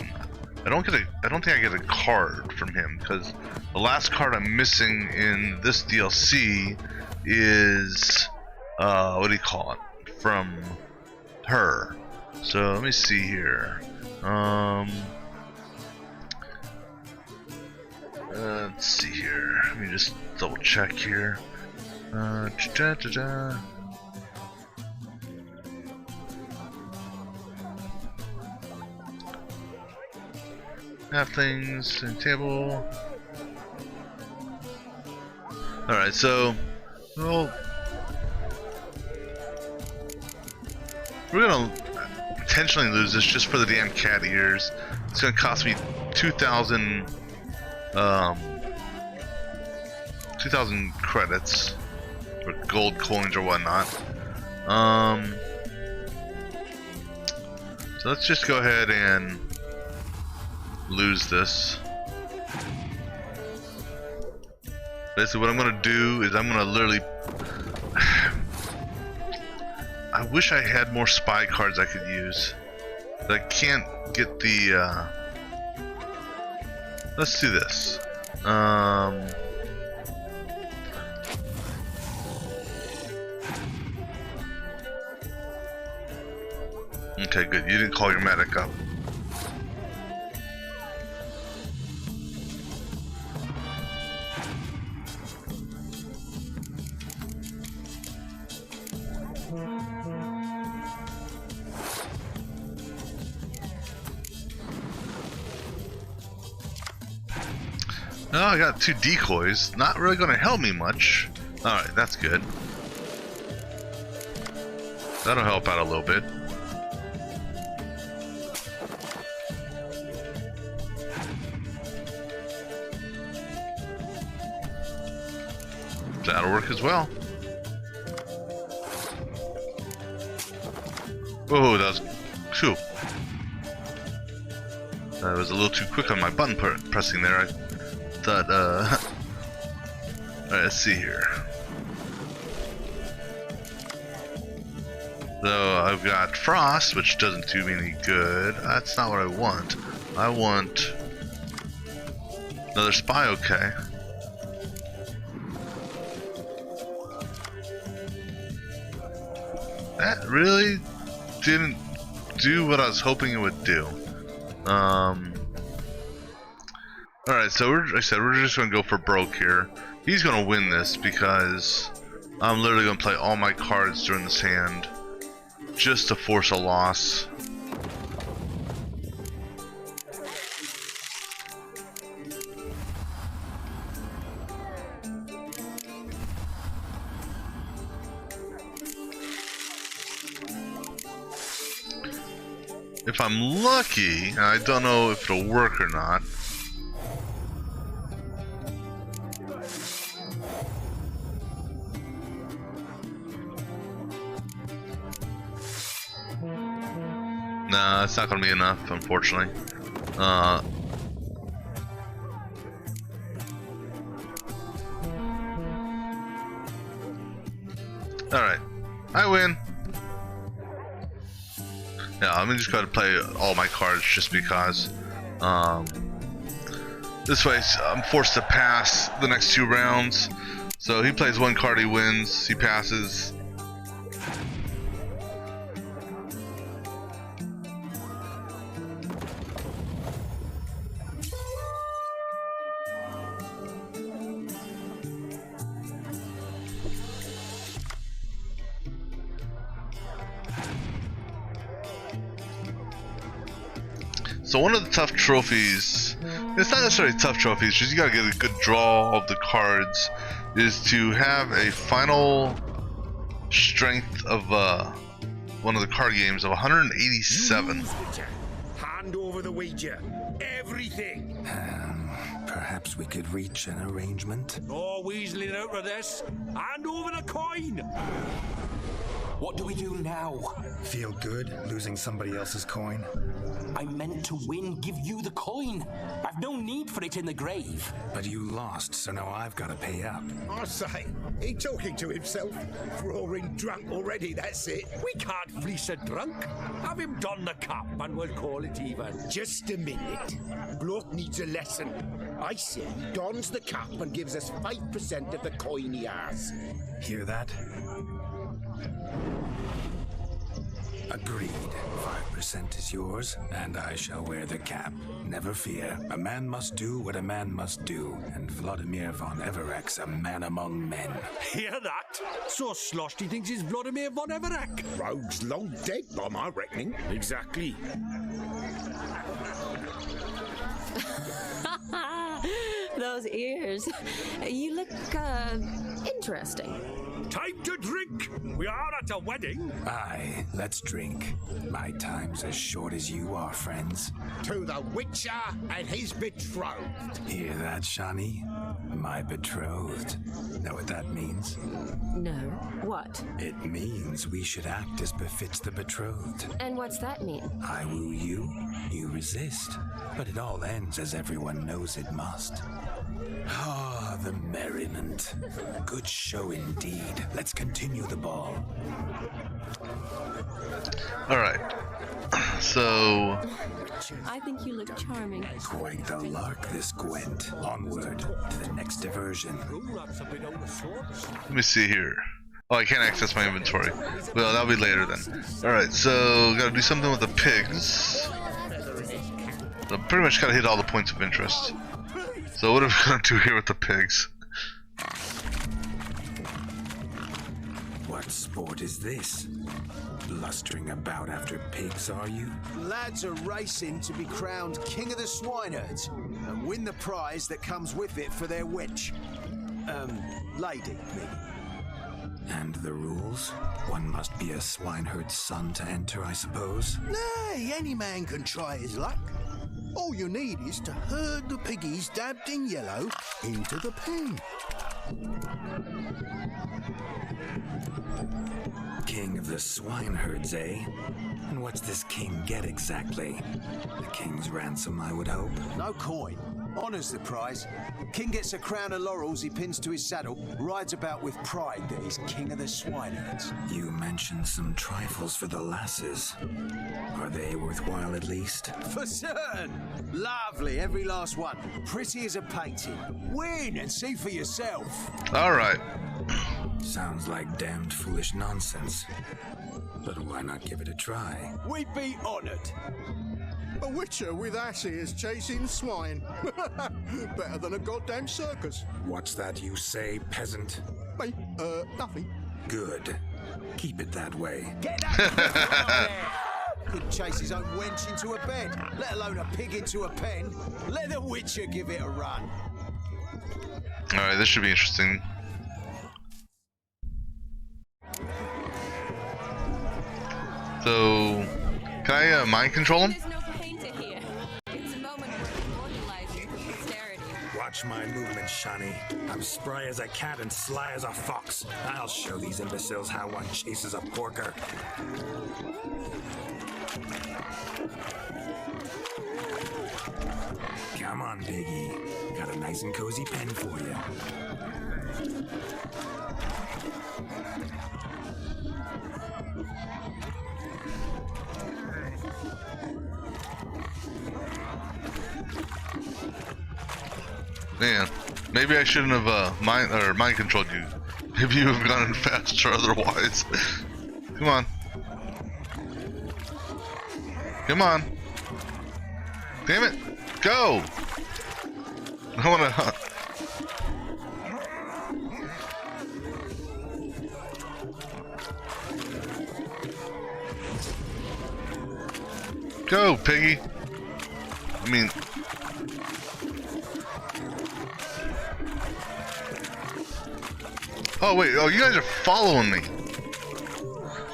[SPEAKER 1] I don't think I get a card from him, because the last card I'm missing in this DLC is what do you call it? From her. So let me see here. Let's see here. Let me just double check here. Have things in table. Alright, so well, we're gonna intentionally lose this just for the damn cat ears. It's gonna cost me 2,000 credits or gold coins or whatnot. So let's just go ahead and lose this. Basically what I'm gonna do is I'm gonna literally I wish I had more spy cards I could use, but I can't get the let's do this. Okay, good. You didn't call your medic up. Oh, I got 2 decoys. Not really going to help me much. Alright, that's good. That'll help out a little bit. That'll work as well. Whoa, that was... Phew. That was a little too quick on my button pressing there. I thought, Alright, let's see here. So, I've got Frost, which doesn't do me any good. That's not what I want. I want... another spy, okay. That really didn't do what I was hoping it would do. Alright, so like I said, we're just going to go for broke here. He's going to win this because I'm literally going to play all my cards during this hand just to force a loss. if I'm lucky, and I don't know if it'll work or not. Nah, it's not gonna be enough, unfortunately. Alright, I win. Yeah, I'm just gonna play all my cards just because. This way, I'm forced to pass the next 2 rounds. So he plays 1 card, he wins, he passes. So one of the tough trophies, it's not necessarily tough trophies, just you gotta get a good draw of the cards, is to have a final strength of one of the card games of 187.
[SPEAKER 14] Hand over the wager. Everything.
[SPEAKER 3] Perhaps we could reach an arrangement.
[SPEAKER 14] No weaseling out of this. Hand over the coin.
[SPEAKER 11] What do we do now?
[SPEAKER 3] Feel good losing somebody else's coin?
[SPEAKER 11] I meant to win, give you the coin. I've no need for it in the grave.
[SPEAKER 3] But you lost, so now I've got to pay up.
[SPEAKER 16] I say, he talking to himself. Roaring drunk already, that's it.
[SPEAKER 14] We can't fleece a drunk. Have him don the cap and we'll call it even.
[SPEAKER 16] Just a minute. Bloke needs a lesson. I say he dons the cap and gives us 5% of the coin he has.
[SPEAKER 3] Hear that? Agreed. 5% is yours, and I shall wear the cap. Never fear. A man must do what a man must do, and Vladimir von Everek's a man among men.
[SPEAKER 14] Hear that? So sloshed he thinks he's Vladimir von Everek.
[SPEAKER 16] Rogue's long dead, by my reckoning.
[SPEAKER 14] Exactly.
[SPEAKER 15] Those ears. You look, interesting.
[SPEAKER 14] Time to drink! We are at a wedding.
[SPEAKER 3] Aye, let's drink. My time's as short as you are, friends.
[SPEAKER 16] To the Witcher and his betrothed.
[SPEAKER 3] Hear that, Shani? My betrothed. Know what that means?
[SPEAKER 15] No. What?
[SPEAKER 3] It means we should act as befits the betrothed.
[SPEAKER 15] And what's that mean?
[SPEAKER 3] I woo you, you resist. But it all ends as everyone knows it must. Ah, the merriment. Good show indeed. Let's continue the ball.
[SPEAKER 1] Alright. So...
[SPEAKER 15] I think you look charming.
[SPEAKER 3] Quite the lark, this Gwent. Onward to the next diversion.
[SPEAKER 1] Let me see here. Oh, I can't access my inventory. Well, that'll be later then. Alright, so gotta do something with the pigs. So pretty much gotta hit all the points of interest. So what are we gonna do here with the pigs?
[SPEAKER 3] What sport is this? Blustering about after pigs, are you?
[SPEAKER 6] Lads are racing to be crowned King of the Swineherds and win the prize that comes with it for their wench. Lady, maybe.
[SPEAKER 3] And the rules? One must be a swineherd's son to enter, I suppose?
[SPEAKER 6] Nay, any man can try his luck. All you need is to herd the piggies dabbed in yellow into the pen.
[SPEAKER 3] King of the swineherds, eh? And what's this king get exactly? The king's ransom, I would hope.
[SPEAKER 6] No coin. Honours the prize. King gets a crown of laurels he pins to his saddle, rides about with pride that he's king of the swineherds.
[SPEAKER 3] You mentioned some trifles for the lasses. Are they worthwhile at least?
[SPEAKER 6] For certain! Lovely, every last one. Pretty as a painting. Win and see for yourself.
[SPEAKER 1] Alright.
[SPEAKER 3] Sounds like damned foolish nonsense. But why not give it a try?
[SPEAKER 6] We'd be honoured.
[SPEAKER 17] A witcher with asses chasing swine. Better than a goddamn circus.
[SPEAKER 3] What's that you say, peasant?
[SPEAKER 17] Me? Nothing.
[SPEAKER 3] Good. Keep it that way.
[SPEAKER 6] Get that Pig chase his own wench into a bed, let alone a pig into a pen. Let the witcher give it a run.
[SPEAKER 1] Alright, this should be interesting. So, can I mind control him?
[SPEAKER 15] There's no pain to hear. It's a moment worth immortalizing for posterity.
[SPEAKER 3] Watch my movements, Shani. I'm spry as a cat and sly as a fox. I'll show these imbeciles how one chases a porker. Come on, Piggy. Got a nice and cozy pen for you.
[SPEAKER 1] Man, maybe I shouldn't have mind controlled you. Maybe you have gone in faster otherwise. Come on. Come on. Damn it. Go! I wanna... Go, Piggy! I mean... Oh, wait. Oh, you guys are following me.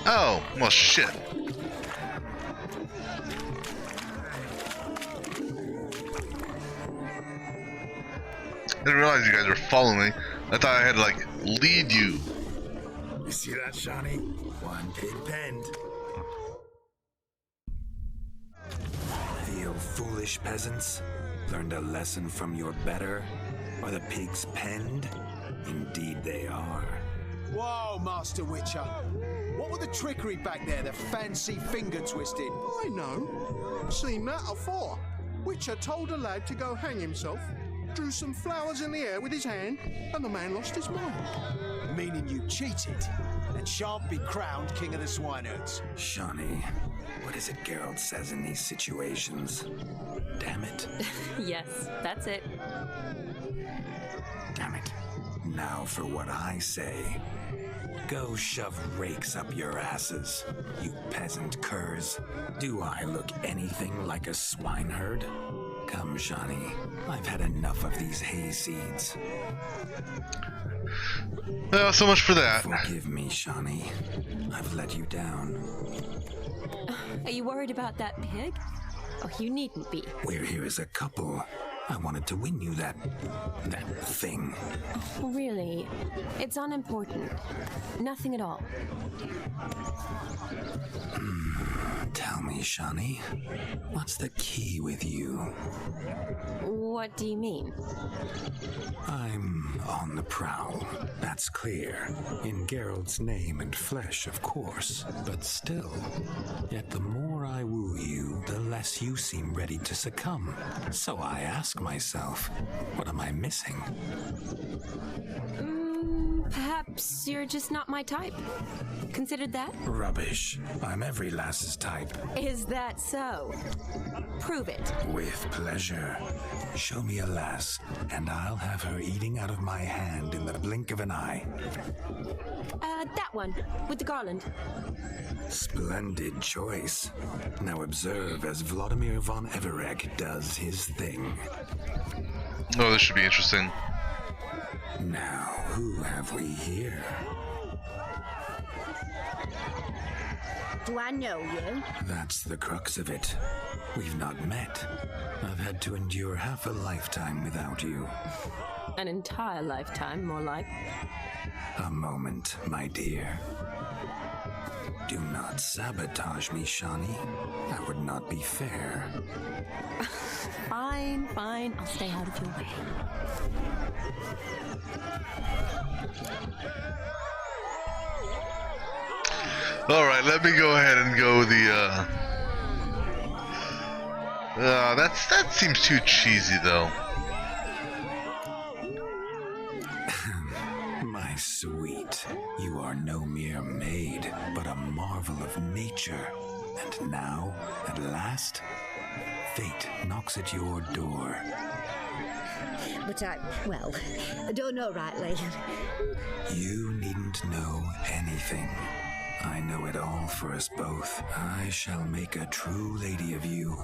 [SPEAKER 1] Oh, well, shit. I didn't realize you guys were following me. I thought I had to, like, lead you.
[SPEAKER 3] You see that, Shani? One pig penned. Feel foolish, peasants? Learned a lesson from your better? Are the pigs penned? Indeed they are.
[SPEAKER 6] Whoa, Master Witcher. What were the trickery back there, the fancy finger twisting?
[SPEAKER 17] I know. Seen that afore. Witcher told a lad to go hang himself, drew some flowers in the air with his hand, and the man lost his mind.
[SPEAKER 6] Meaning you cheated and shan't be crowned King of the Swineherds.
[SPEAKER 3] Shani, what is it Geralt says in these situations? Damn it.
[SPEAKER 15] Yes, that's it.
[SPEAKER 3] Damn it. Now for what I say. Go shove rakes up your asses, you peasant curs. Do I look anything like a swineherd? Come, Shani. I've had enough of these hayseeds.
[SPEAKER 1] Well, so much for that.
[SPEAKER 3] Forgive me, Shani. I've let you down.
[SPEAKER 15] Are you worried about that pig? Oh, you needn't be.
[SPEAKER 3] We're here as a couple. I wanted to win you that thing.
[SPEAKER 15] Oh, really? It's unimportant. Nothing at all.
[SPEAKER 3] Tell me, Shani, what's the key with you?
[SPEAKER 15] What do you mean?
[SPEAKER 3] I'm on the prowl, that's clear. In Geralt's name and flesh, of course. But still, yet the more I woo you, the less you seem ready to succumb. So I ask myself, what am I missing?
[SPEAKER 15] Perhaps you're just not my type. Considered that?
[SPEAKER 3] Rubbish. I'm every lass's type.
[SPEAKER 15] Is that so? Prove it.
[SPEAKER 3] With pleasure. Show me a lass, and I'll have her eating out of my hand in the blink of an eye.
[SPEAKER 15] That one, with the garland.
[SPEAKER 3] Splendid choice. Now observe as Vladimir von Everegg does his thing.
[SPEAKER 1] Oh, this should be interesting.
[SPEAKER 3] Now, who have we here?
[SPEAKER 9] Do I know you?
[SPEAKER 3] That's the crux of it. We've not met. I've had to endure half a lifetime without you.
[SPEAKER 15] An entire lifetime, more like.
[SPEAKER 3] A moment, my dear. Do not sabotage me, Shani. That would not be fair.
[SPEAKER 15] Fine, fine. I'll stay out of your way.
[SPEAKER 1] Alright, let me go ahead and go that seems too cheesy, though.
[SPEAKER 3] My sweet, you are no mere maid, but a marvel of nature. And now, at last, fate knocks at your door.
[SPEAKER 9] But I don't know rightly.
[SPEAKER 3] You needn't know anything. I know it all for us both. I shall make a true lady of you.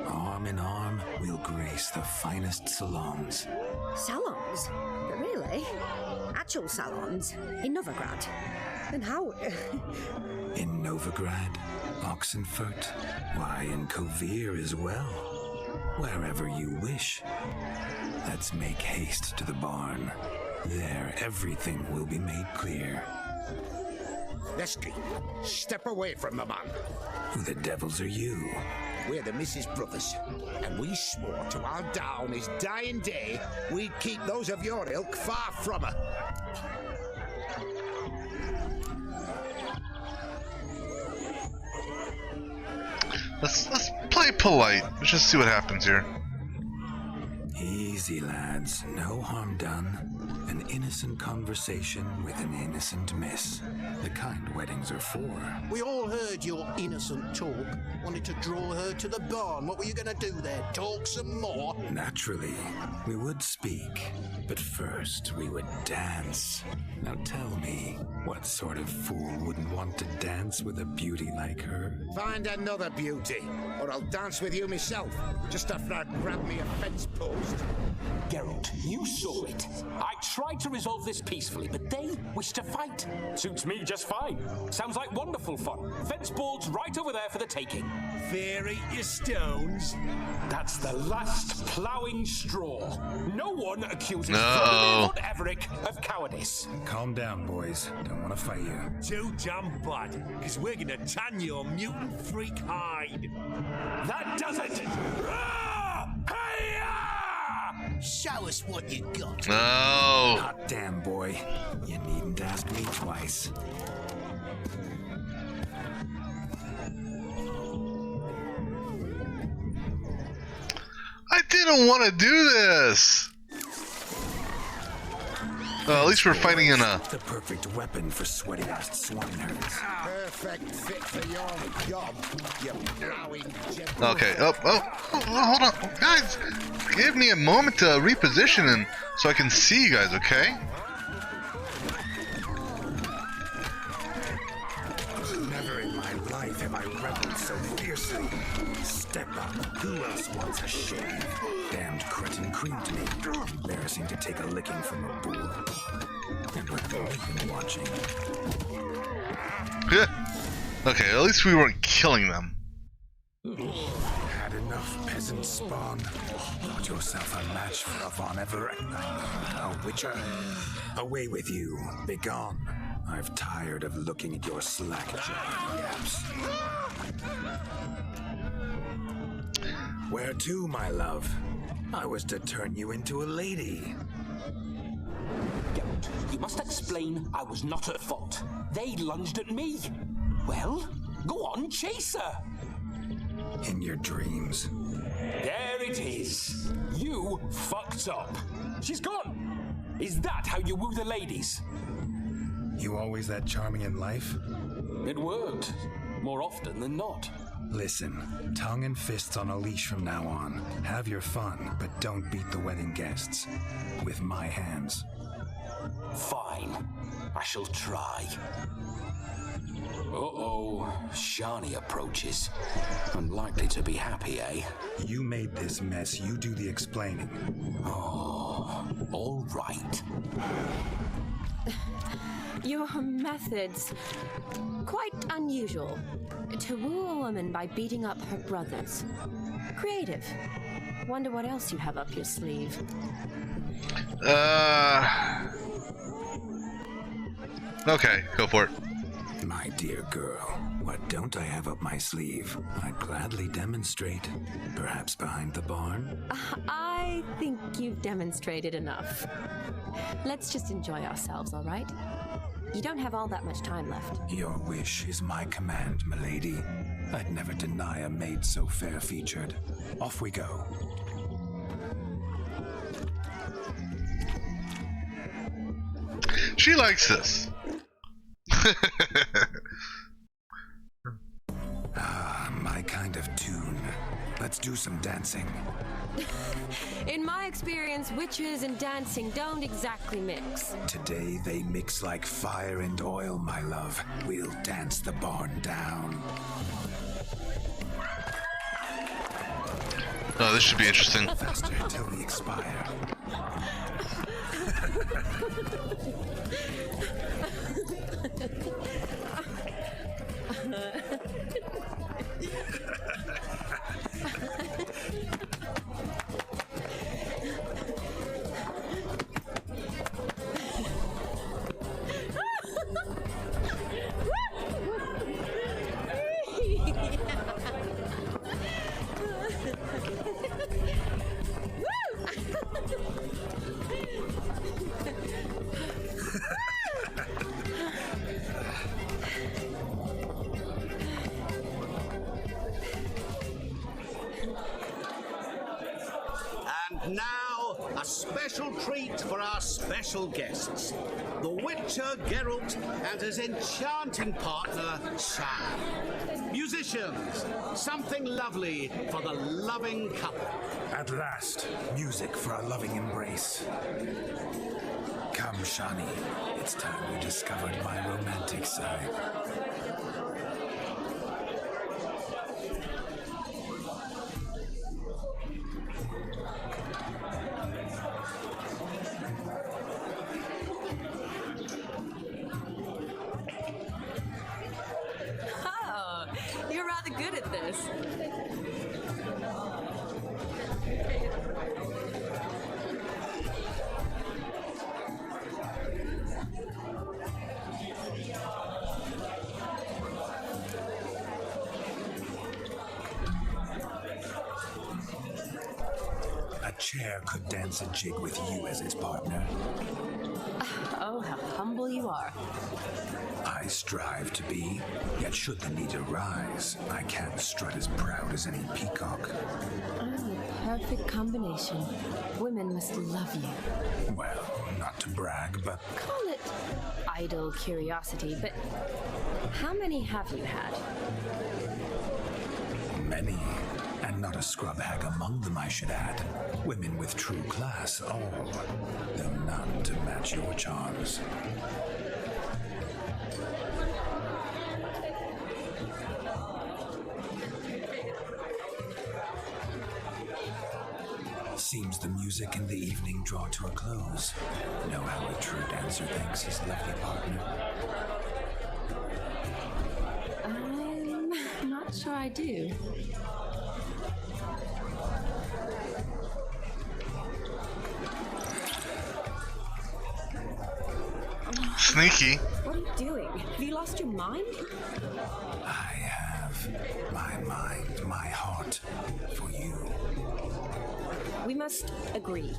[SPEAKER 3] Arm in arm, we'll grace the finest salons.
[SPEAKER 9] Salons? Really?
[SPEAKER 18] actually. Actual salons in Novigrad. And how?
[SPEAKER 3] In Novigrad, Oxenfurt, why, in Kovir as well. Wherever you wish. Let's make haste to the barn. There, everything will be made clear.
[SPEAKER 16] Leslie, step away from the man.
[SPEAKER 3] Who the devils are you?
[SPEAKER 16] We're the Mrs. Brothers, and we swore to our down his dying day we'd keep those of your ilk far from her.
[SPEAKER 1] Let's play polite. Let's just see what happens here.
[SPEAKER 3] Easy, lads. No harm done. An innocent conversation with an innocent miss. The kind weddings are for.
[SPEAKER 17] We all heard your innocent talk. Wanted to draw her to the barn. What were you going to do there? Talk some more?
[SPEAKER 3] Naturally, we would speak. But first, we would dance. Now tell me, what sort of fool wouldn't want to dance with a beauty like her?
[SPEAKER 16] Find another beauty, or I'll dance with you myself, just after I grab me a fence post.
[SPEAKER 11] Geralt, you saw it. I tried to resolve this peacefully, but they wish to fight.
[SPEAKER 14] Suits me just fine. Sounds like wonderful fun. Fence boards right over there for the taking.
[SPEAKER 10] Fear eat your stones.
[SPEAKER 11] That's the last ploughing straw.
[SPEAKER 14] No one accuses
[SPEAKER 1] No.
[SPEAKER 14] Lord Everick of cowardice.
[SPEAKER 3] Calm down, boys. Don't want to fight you.
[SPEAKER 10] Too damn bad, because we're gonna tan your mutant freak hide.
[SPEAKER 11] That does it!
[SPEAKER 6] Show us what you got.
[SPEAKER 1] No.
[SPEAKER 3] Hot damn, boy. You needn't ask me twice.
[SPEAKER 1] I didn't want to do this. At least we're fighting in a...
[SPEAKER 3] The perfect weapon for sweaty-ass swineherds.
[SPEAKER 16] Perfect fit for your job, you plowing gentleman.
[SPEAKER 1] Okay, hold on. Guys, give me a moment to reposition and so I can see you guys, okay?
[SPEAKER 3] Never in my life have I rebelled so fiercely. Step up. Who else wants a shave? Damned cretin creamed me. Embarrassing to take a licking from a bull. And with everything watching.
[SPEAKER 1] Okay, at least we weren't killing them.
[SPEAKER 3] Had enough peasant spawn. Thought yourself a match for a Von Everett. A witcher. Away with you. Begone. I've tired of looking at your slack-jawed yaps. Where to, my love? I was to turn you into a lady.
[SPEAKER 11] Geralt, you must explain I was not at fault. They lunged at me. Well, go on, chase her.
[SPEAKER 3] In your dreams.
[SPEAKER 11] There it is. You fucked up. She's gone. Is that how you woo the ladies?
[SPEAKER 3] You always that charming in life?
[SPEAKER 11] It worked. More often than not.
[SPEAKER 3] Listen, tongue and fists on a leash from now on. Have your fun, but don't beat the wedding guests. With my hands.
[SPEAKER 11] Fine. I shall try. Uh-oh. Shani approaches. Unlikely to be happy, eh?
[SPEAKER 3] You made this mess. You do the explaining.
[SPEAKER 11] Oh, all right.
[SPEAKER 15] Your methods, quite unusual. To woo a woman by beating up her brothers. Creative. Wonder what else you have up your sleeve.
[SPEAKER 1] Okay, go for it.
[SPEAKER 3] My dear girl, what don't I have up my sleeve? I'd gladly demonstrate. Perhaps behind the barn?
[SPEAKER 15] I think you've demonstrated enough. Let's just enjoy ourselves, all right? You don't have all that much time left.
[SPEAKER 3] Your wish is my command, milady. I'd never deny a maid so fair-featured. Off we go.
[SPEAKER 1] She likes this.
[SPEAKER 3] My kind of tune. Let's do some dancing.
[SPEAKER 15] In my experience, witches and dancing don't exactly mix.
[SPEAKER 3] Today they mix like fire and oil, my love. We'll dance the barn down.
[SPEAKER 1] Oh, this should be interesting.
[SPEAKER 3] Faster till we expire.
[SPEAKER 19] treat for our special guests, the Witcher Geralt and his enchanting partner, Shani. Musicians, something lovely for the loving couple.
[SPEAKER 3] At last, music for a loving embrace. Come, Shani. It's time you discovered my romantic side.
[SPEAKER 15] Oh, you're rather good at this.
[SPEAKER 3] A chair could dance a jig with you as its partner.
[SPEAKER 15] Oh, how humble you are.
[SPEAKER 3] I strive to be, yet should the need arise, I can strut as proud as any peacock.
[SPEAKER 15] Oh, a perfect combination. Women must love you.
[SPEAKER 3] Well, not to brag, but
[SPEAKER 15] Call it idle curiosity, but how many have you had?
[SPEAKER 3] many. And not a scrub hag among them, I should add. Women with true class, all, though none to match your charms. Seems the music and the evening draw to a close. Know how a true dancer thanks his lovely partner.
[SPEAKER 15] I'm not sure I do.
[SPEAKER 1] Sneaky.
[SPEAKER 15] What are you doing? Have you lost your mind?
[SPEAKER 3] I have my mind, my heart for you.
[SPEAKER 15] We must agree.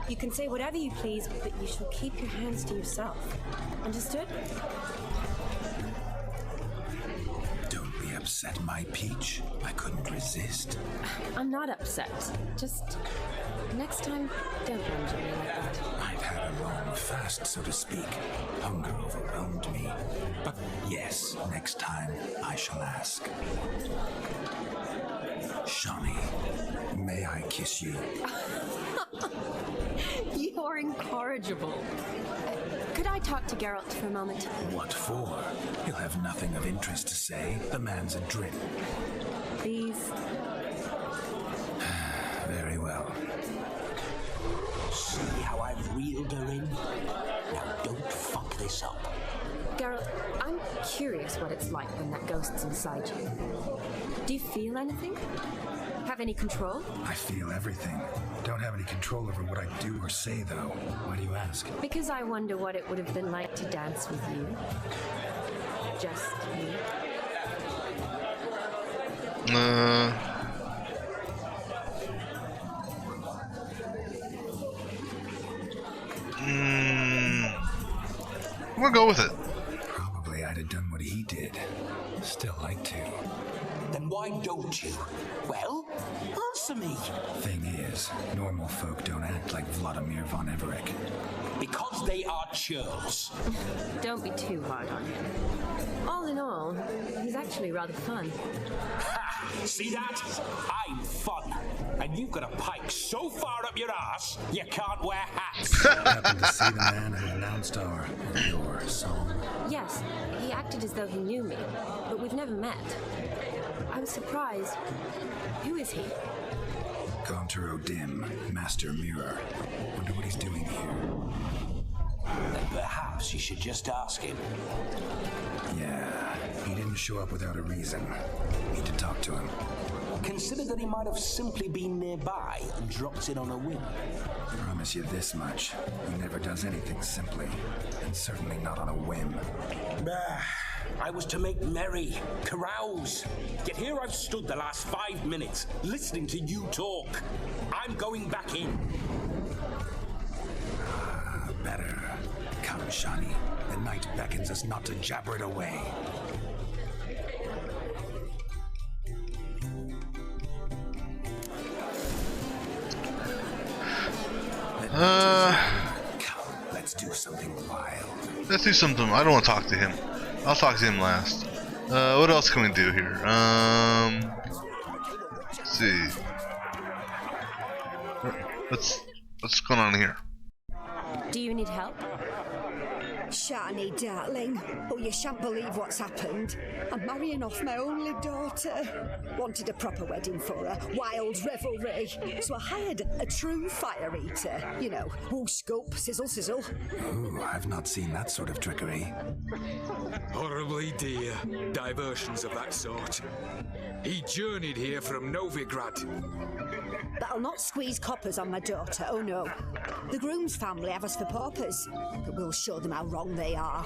[SPEAKER 15] You can say whatever you please, but you shall keep your hands to yourself. Understood?
[SPEAKER 3] Don't be upset, my peach. I couldn't resist.
[SPEAKER 15] I'm not upset. Just next time, don't lunge at me like that.
[SPEAKER 3] I've had a long fast, so to speak. Hunger overwhelmed me. But yes, next time I shall ask. Shani, may I kiss you?
[SPEAKER 15] You're incorrigible. Could I talk to Geralt for a moment?
[SPEAKER 3] What for? He'll have nothing of interest to say. The man's a drip.
[SPEAKER 15] Please.
[SPEAKER 3] Very well.
[SPEAKER 11] See how I've reeled her in? Now don't fuck this up.
[SPEAKER 15] Geralt, I'm curious what it's like when that ghost's inside you. Do you feel anything? Have any control?
[SPEAKER 3] I feel everything. Don't have any control over what I do or say, though. Why do you ask?
[SPEAKER 15] Because I wonder what it would have been like to dance with you. Just you.
[SPEAKER 1] We'll go with it.
[SPEAKER 3] Probably I'd have done what he did. Still like to.
[SPEAKER 11] Then why don't you? Well, answer me.
[SPEAKER 3] Thing is, normal folk don't act like Vladimir von Everett.
[SPEAKER 11] Because they are churls.
[SPEAKER 15] Don't be too hard on him. All in all, he's actually rather fun.
[SPEAKER 11] Ha! See that? I'm fun. And you've got a pike so far up your ass, you can't wear hats.
[SPEAKER 3] Happened to see the man who announced your song?
[SPEAKER 15] Yes, he acted as though he knew me, but we've never met. I was surprised. Who is he?
[SPEAKER 3] Gaunter O'Dim, Master Mirror. Wonder what he's doing here.
[SPEAKER 11] Then perhaps you should just ask him.
[SPEAKER 3] Yeah, he didn't show up without a reason. Need to talk to him.
[SPEAKER 11] Consider that he might have simply been nearby and dropped in on a whim.
[SPEAKER 3] Promise you this much. He never does anything simply, and certainly not on a whim.
[SPEAKER 11] Bah, I was to make merry, carouse. Yet here I've stood the last 5 minutes, listening to you talk. I'm going back in.
[SPEAKER 3] Better. Come, Shani. The night beckons us not to jabber it away. something wild.
[SPEAKER 1] Let's do something. I don't want to talk to him. I'll talk to him last. What else can we do here? Let's see. What's going on here?
[SPEAKER 15] Do you need help?
[SPEAKER 18] Shani, darling. Oh, you shan't believe what's happened. I'm marrying off my only daughter. Wanted a proper wedding for her. Wild revelry. So I hired a true fire eater. You know, woo scope, sizzle, sizzle.
[SPEAKER 3] Ooh, I've not seen that sort of trickery.
[SPEAKER 2] Horribly dear diversions of that sort. He journeyed here from Novigrad.
[SPEAKER 18] But I'll not squeeze coppers on my daughter, oh no. The groom's family have us for paupers, but we'll show them how wrong they are.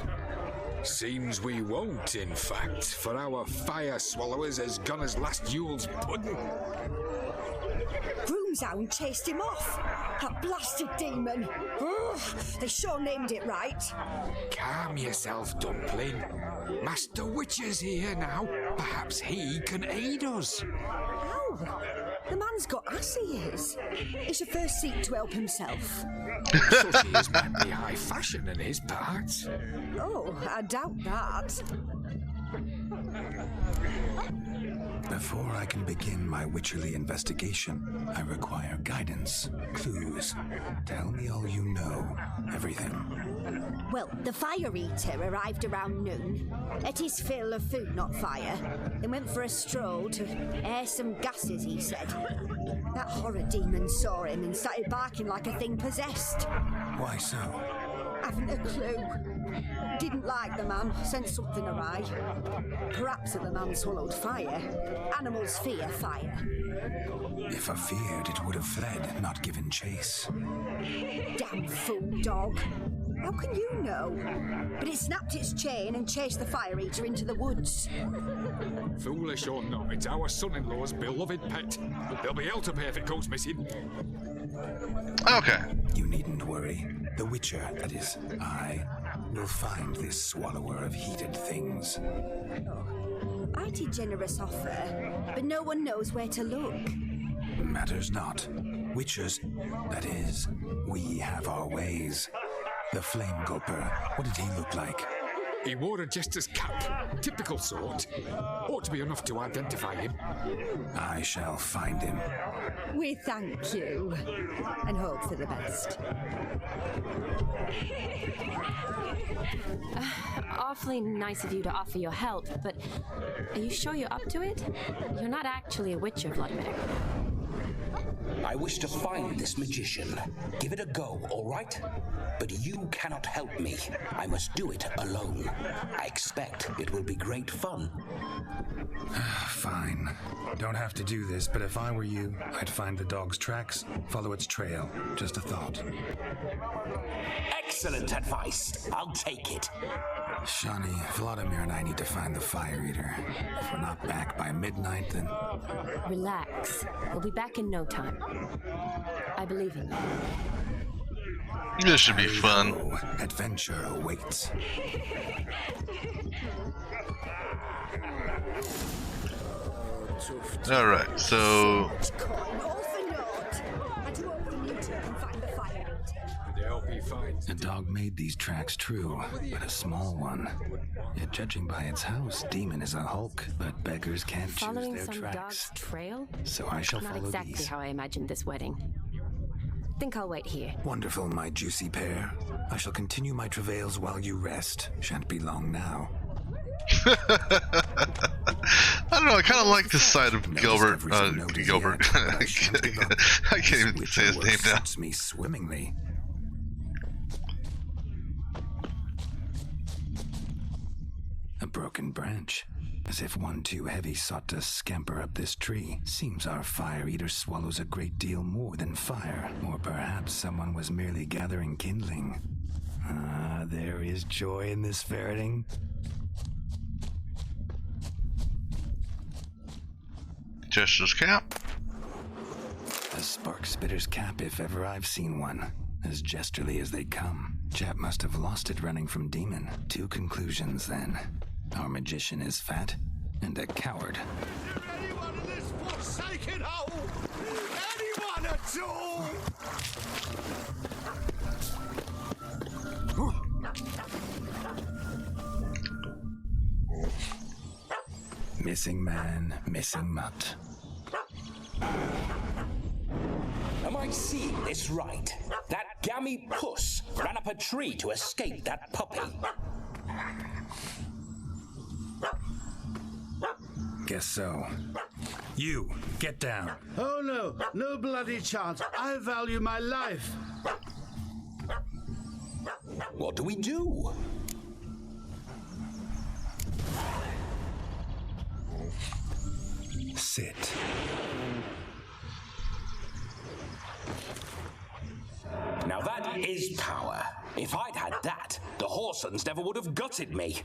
[SPEAKER 2] Seems we won't, in fact, for our fire swallowers has gone as last Yule's pudding.
[SPEAKER 18] Groomshound chased him off. That blasted demon. Ugh, they sure named it right.
[SPEAKER 2] Calm yourself, Dumpling. Master Witcher's here now. Perhaps he can aid us.
[SPEAKER 18] How? The man's got ass ears. It's your first seek to help himself.
[SPEAKER 2] Such ears might be high fashion in his parts.
[SPEAKER 18] Oh, I doubt that.
[SPEAKER 3] Before I can begin my witcherly investigation, I require guidance, clues. Tell me all you know, everything.
[SPEAKER 18] Well, the fire eater arrived around noon. Ate his fill of food, not fire. Then went for a stroll to air some gases, he said. That horror demon saw him and started barking like a thing possessed.
[SPEAKER 3] Why so?
[SPEAKER 18] Haven't a clue. Didn't like the man, sensed something awry. Perhaps the man swallowed fire. Animals fear fire.
[SPEAKER 3] If I feared, it would have fled, not given chase.
[SPEAKER 18] Damn fool dog. How can you know? But it snapped its chain and chased the fire eater into the woods.
[SPEAKER 2] Foolish or not, it's our son-in-law's beloved pet. There'll be hell to pay if it goes missing.
[SPEAKER 1] Okay.
[SPEAKER 3] You needn't worry. The Witcher, that is, I, will find this swallower of heated things.
[SPEAKER 18] Oh, mighty generous offer, but no one knows where to look.
[SPEAKER 3] Matters not. Witchers, that is, we have our ways. The Flame Gulper, what did he look like?
[SPEAKER 2] He wore a jester's cap. Typical sort. Ought to be enough to identify him.
[SPEAKER 3] I shall find him.
[SPEAKER 18] We thank you, and hope for the best.
[SPEAKER 15] Awfully nice of you to offer your help, but are you sure you're up to it? You're not actually a witcher, Vladimir.
[SPEAKER 11] I wish to find this magician. Give it a go, all right? But you cannot help me. I must do it alone. I expect it will be great fun.
[SPEAKER 3] Fine. Don't have to do this, but if I were you, I'd find the dog's tracks, follow its trail. Just a thought.
[SPEAKER 11] Excellent advice. I'll take it.
[SPEAKER 3] Shani, Vladimir and I need to find the fire eater. If we're not back by midnight, then...
[SPEAKER 15] Relax. We'll be back in no time. I believe in you.
[SPEAKER 1] This should be fun.
[SPEAKER 3] Adventure awaits.
[SPEAKER 1] Alright, so...
[SPEAKER 3] The dog made these tracks true, but a small one. Yet judging by its house, Demon is a hulk, but beggars can't
[SPEAKER 15] Following
[SPEAKER 3] choose their
[SPEAKER 15] some
[SPEAKER 3] tracks.
[SPEAKER 15] dog's trail?
[SPEAKER 3] So I shall
[SPEAKER 15] Not
[SPEAKER 3] follow
[SPEAKER 15] exactly
[SPEAKER 3] these.
[SPEAKER 15] how I imagined this wedding. Think I'll wait here.
[SPEAKER 3] Wonderful, my juicy pair. I shall continue my travails while you rest. Shan't be long now.
[SPEAKER 1] I don't know, I kind of like this side of Gilbert. Gilbert. I can't even say his name now.
[SPEAKER 3] Suits me swimmingly. A broken branch. As if one too heavy sought to scamper up this tree. Seems our fire eater swallows a great deal more than fire. Or perhaps someone was merely gathering kindling. Ah, there is joy in this ferreting.
[SPEAKER 1] Jester's cap.
[SPEAKER 3] A spark spitter's cap if ever I've seen one. As jesterly as they come. Chap must have lost it running from Demon. Two conclusions then. Our magician is fat and a coward.
[SPEAKER 16] Anyone in this forsaken hole? Anyone at all?
[SPEAKER 3] Missing man, missing mutt.
[SPEAKER 11] Am I seeing this right? That gammy puss ran up a tree to escape that puppy.
[SPEAKER 3] Guess so. You, get down.
[SPEAKER 19] Oh no, no bloody chance. I value my life.
[SPEAKER 11] What do we do?
[SPEAKER 3] Sit.
[SPEAKER 11] Now that is power. If I'd had that, the Horsons never would have gutted me.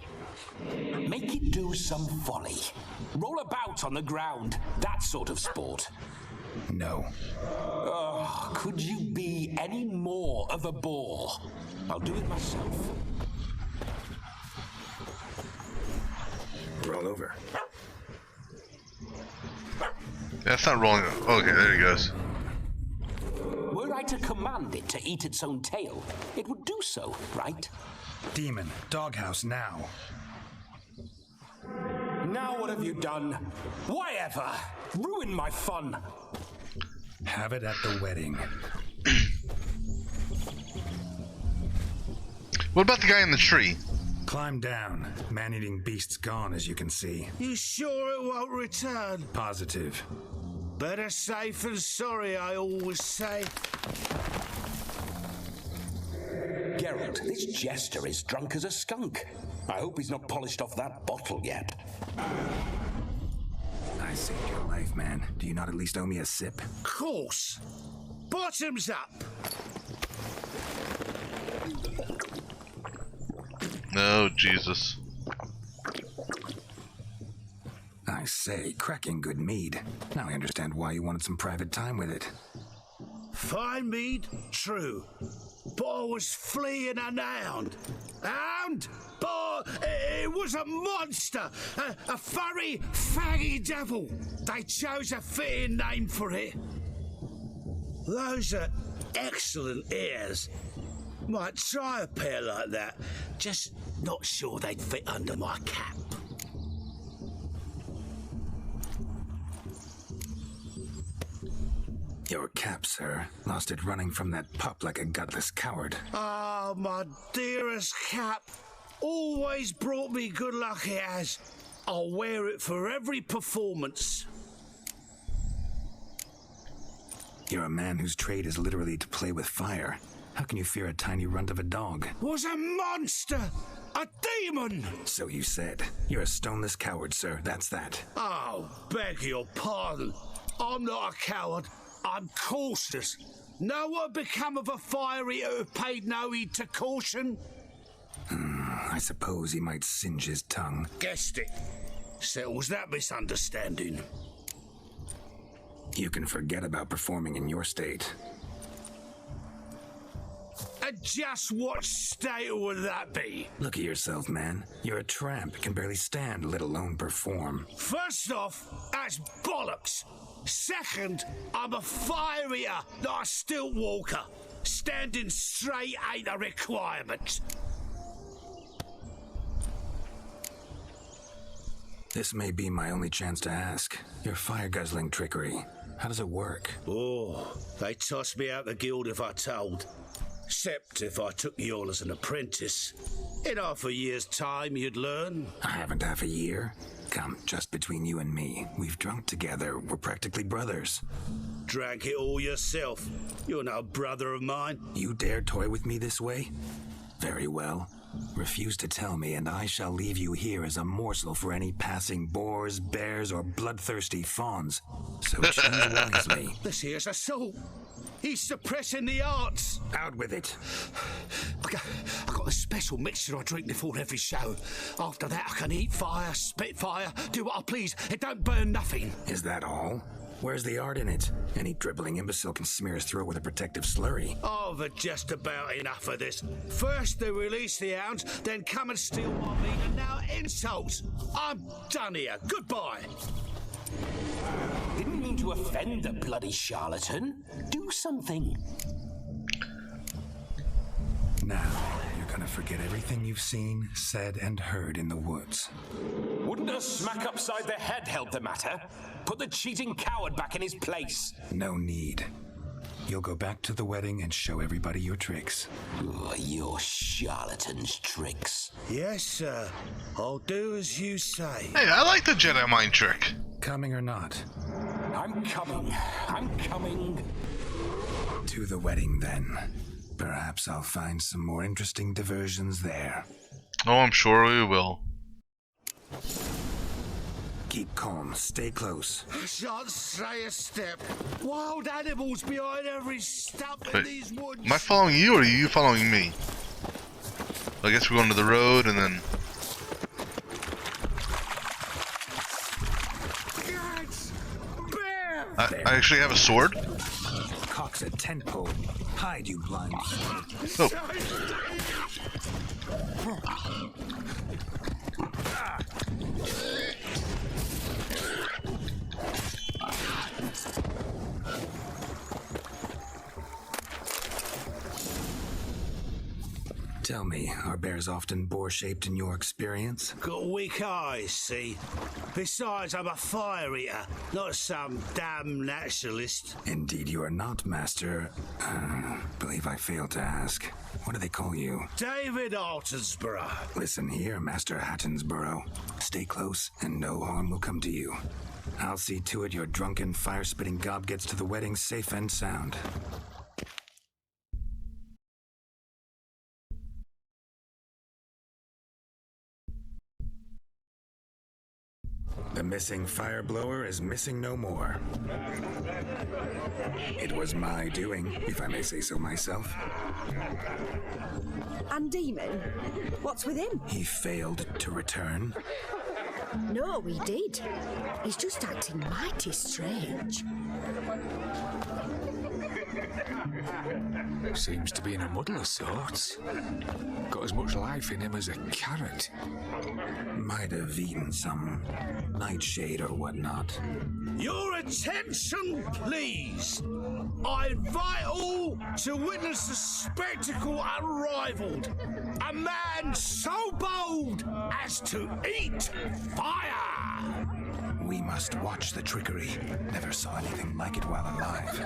[SPEAKER 11] Make it do some folly. Roll about on the ground. That sort of sport.
[SPEAKER 3] No.
[SPEAKER 11] Oh, could you be any more of a bore? I'll do it myself.
[SPEAKER 3] Roll over.
[SPEAKER 1] That's not rolling. Okay, there he goes.
[SPEAKER 11] Were I to command it to eat its own tail, it would do so, right?
[SPEAKER 3] Demon, doghouse now.
[SPEAKER 11] Now what have you done? Why ever? Ruin my fun.
[SPEAKER 3] Have it at the wedding.
[SPEAKER 1] What about the guy in the tree?
[SPEAKER 3] Climb down. Man-eating beast's gone, as you can see.
[SPEAKER 19] You sure it won't return?
[SPEAKER 3] Positive.
[SPEAKER 19] Better safe than sorry, I always say.
[SPEAKER 11] Geralt, this jester is drunk as a skunk. I hope he's not polished off that bottle yet.
[SPEAKER 3] I saved your life, man. Do you not at least owe me a sip?
[SPEAKER 19] Course. Bottoms up.
[SPEAKER 1] No, Jesus.
[SPEAKER 3] I say, cracking good mead. Now I understand why you wanted some private time with it.
[SPEAKER 19] Fine mead? True. But I was fleeing an hound. Hound? But it was a monster. A furry, faggy devil. They chose a fitting name for it. Those are excellent ears. Might try a pair like that. Just not sure they'd fit under my cap.
[SPEAKER 3] Your cap, sir. Lost it running from that pup like a gutless coward.
[SPEAKER 19] Ah, my dearest cap. Always brought me good luck it has. I'll wear it for every performance.
[SPEAKER 3] You're a man whose trade is literally to play with fire. How can you fear a tiny runt of a dog?
[SPEAKER 19] Was a monster! A demon!
[SPEAKER 3] So you said. You're a stoneless coward, sir. That's that.
[SPEAKER 19] Oh, beg your pardon. I'm not a coward. I'm cautious. Know what become of a fire eater who paid no heed to caution?
[SPEAKER 3] I suppose he might singe his tongue.
[SPEAKER 19] Guessed it. Settles that misunderstanding.
[SPEAKER 3] You can forget about performing in your state.
[SPEAKER 19] And just what state would that be?
[SPEAKER 3] Look at yourself, man. You're a tramp, can barely stand, let alone perform.
[SPEAKER 19] First off, that's bollocks. Second, I'm a fire eater, not a stilt walker. Standing straight ain't a requirement.
[SPEAKER 3] This may be my only chance to ask. Your fire-guzzling trickery, how does it work?
[SPEAKER 19] Oh, they toss me out the guild if I told. Except if I took you on as an apprentice. In half a year's time, you'd learn.
[SPEAKER 3] I haven't half a year. Come, just between you and me. We've drunk together. We're practically brothers.
[SPEAKER 19] Drank it all yourself. You're no brother of mine.
[SPEAKER 3] You dare toy with me this way? Very well. Refuse to tell me, and I shall leave you here as a morsel for any passing boars, bears, or bloodthirsty fawns. So choose wisely.
[SPEAKER 19] This here's assault. He's suppressing the arts.
[SPEAKER 3] Out with it.
[SPEAKER 19] I got a special mixture I drink before every show. After that, I can eat fire, spit fire, do what I please. It don't burn nothing.
[SPEAKER 3] Is that all? Where's the art in it? Any dribbling imbecile can smear his throat with a protective slurry.
[SPEAKER 19] I've had just about enough of this. First they release the hounds, then come and steal my meat, and now insults. I'm done here. Goodbye.
[SPEAKER 11] Didn't mean to offend the bloody charlatan. Do something.
[SPEAKER 3] Now, you're gonna forget everything you've seen, said, and heard in the woods.
[SPEAKER 11] Wouldn't Wouldn't a smack upside the head help the matter? Put the cheating coward back in his place.
[SPEAKER 3] No need. You'll go back to the wedding and show everybody your tricks.
[SPEAKER 5] Your charlatan's tricks.
[SPEAKER 16] Yes, sir. I'll do as you say.
[SPEAKER 1] Hey, I like the Jedi mind trick.
[SPEAKER 3] Coming or not?
[SPEAKER 11] I'm coming. I'm coming.
[SPEAKER 3] To the wedding, then. Perhaps I'll find some more interesting diversions there.
[SPEAKER 1] Oh, I'm sure we will.
[SPEAKER 3] Keep calm. Stay close.
[SPEAKER 16] I shan't stray a step. Wild animals behind every stump in
[SPEAKER 1] Wait,
[SPEAKER 16] these woods.
[SPEAKER 1] am I following you or are you following me? I guess we're going to the road and then... I actually have a sword?
[SPEAKER 3] Cock's a tent pole. Hide, you blind.
[SPEAKER 1] Oh.
[SPEAKER 3] Tell me, are bears often boar-shaped in your experience?
[SPEAKER 16] Got weak eyes, see? Besides, I'm a fire eater, not some damn naturalist.
[SPEAKER 3] Indeed you are not, Master. Believe I failed to ask. What do they call you?
[SPEAKER 16] David Altonsborough.
[SPEAKER 3] Listen here, Master Hattonsborough. Stay close, and no harm will come to you. I'll see to it your drunken, fire-spitting gob gets to the wedding safe and sound. The missing fire blower is missing no more. It was my doing, if I may say so myself.
[SPEAKER 18] And Demon? What's with him?
[SPEAKER 3] He failed to return.
[SPEAKER 18] No, he did. He's just acting mighty strange.
[SPEAKER 2] Seems to be in a muddle of sorts. Got as much life in him as a carrot.
[SPEAKER 3] Might have eaten some nightshade or whatnot.
[SPEAKER 16] Your attention, please. I invite all to witness the spectacle unrivaled. A man so bold as to eat fire.
[SPEAKER 3] We must watch the trickery. Never saw anything like it while alive.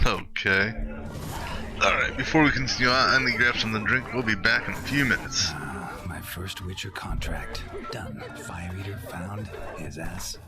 [SPEAKER 1] Okay. Alright, before we continue on, I need to grab something to drink. We'll be back in a few minutes.
[SPEAKER 3] My first Witcher contract. Done. Fire Eater found. His ass.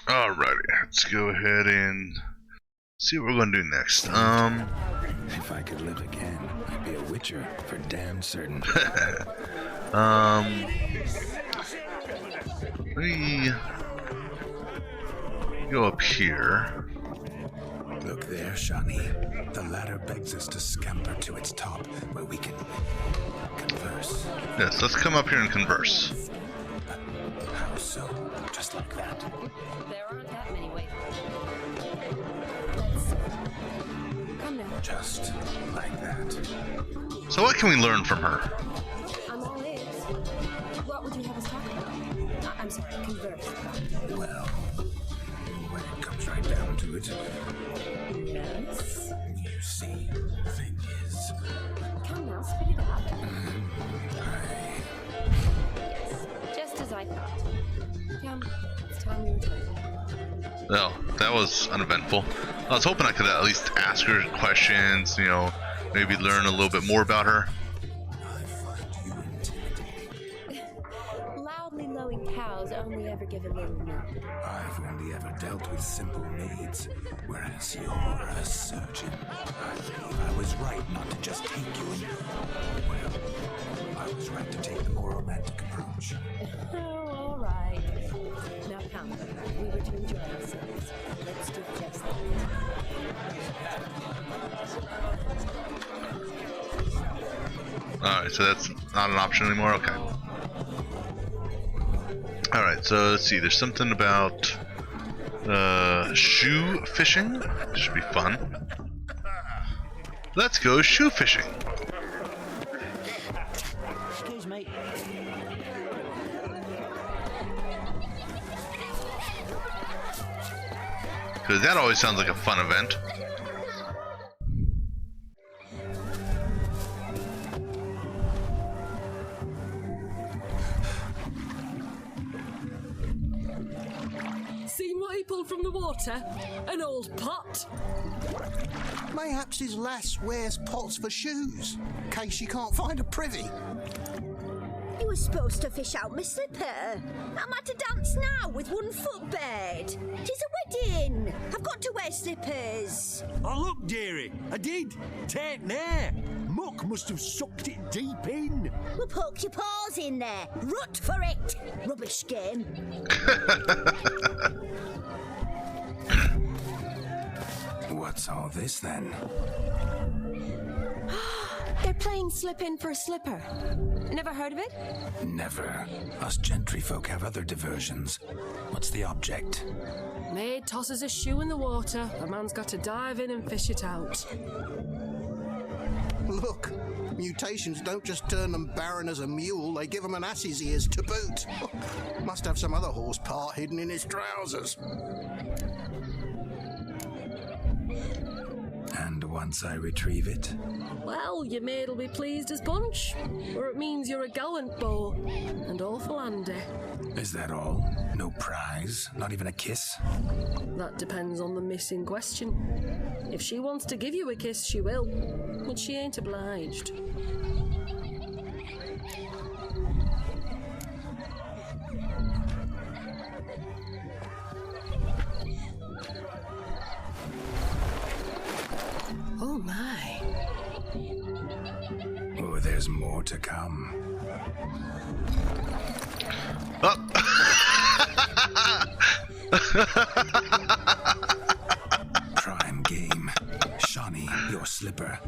[SPEAKER 1] Alrighty, let's go ahead and see what we're gonna do next.
[SPEAKER 3] If I could live again, I'd be a witcher for damn certain.
[SPEAKER 1] Let me go up here.
[SPEAKER 3] Look there, Shani. The ladder begs us to scamper to its top, where we can converse.
[SPEAKER 1] Yes, let's come up here and converse.
[SPEAKER 3] How so? Just like that?
[SPEAKER 15] There aren't that many ways. Come now.
[SPEAKER 3] Just like that.
[SPEAKER 1] So what can we learn from her?
[SPEAKER 15] I'm all ears. What would you have us talk about? I'm sorry, converse.
[SPEAKER 3] Well, when it comes right down to it.
[SPEAKER 15] Yes?
[SPEAKER 3] You see, the thing is...
[SPEAKER 15] Come now, spit it out.
[SPEAKER 3] Yes,
[SPEAKER 15] just as I thought. Come, it's time we return.
[SPEAKER 1] Well, that was uneventful. I was hoping I could at least ask her questions, you know, maybe learn a little bit more about her.
[SPEAKER 15] Loudly lowing cows only ever give a little milk.
[SPEAKER 3] I've only ever dealt with simple maids, whereas you're a surgeon. I believe I was right not to just take you in. Well, I was right to take the more romantic approach.
[SPEAKER 15] Oh, all right. Now come, we were to enjoy ourselves. Let's do just that.
[SPEAKER 1] Alright, so that's not an option anymore? Okay. Alright, so let's see, there's something about shoe fishing. This should be fun. Let's go shoe fishing.
[SPEAKER 20] Excuse me.
[SPEAKER 1] Because that always sounds like a fun event.
[SPEAKER 12] Seen what he pulled from the water? An old pot?
[SPEAKER 17] Mayhaps his lass wears pots for shoes, in case she can't find a privy.
[SPEAKER 18] You were supposed to fish out my slipper. I'm at to dance now with one foot bared. 'Tis a wedding. I've got to wear slippers.
[SPEAKER 14] Oh, look, dearie, I did. Take there. Muck must have sucked it deep in.
[SPEAKER 18] Well, poke your paws in there. Rut for it. Rubbish game.
[SPEAKER 3] What's all this then?
[SPEAKER 15] They're playing slip in for a slipper. Never heard of it?
[SPEAKER 3] Never. Us gentry folk have other diversions. What's the object?
[SPEAKER 12] Maid tosses a shoe in the water. A man's got to dive in and fish it out.
[SPEAKER 17] Look, mutations don't just turn them barren as a mule, they give them an ass's ears to boot. Must have some other horse part hidden in his trousers.
[SPEAKER 3] And once I retrieve it?
[SPEAKER 12] Well, your maid'll be pleased as punch, or it means you're a gallant beau, and awful handy.
[SPEAKER 3] Is that all? No prize? Not even a kiss?
[SPEAKER 12] That depends on the miss in question. If she wants to give you a kiss, she will, but she ain't obliged. Oh my.
[SPEAKER 3] Oh, there's more to come.
[SPEAKER 1] Oh.
[SPEAKER 3] Prime game. Shani, your slipper.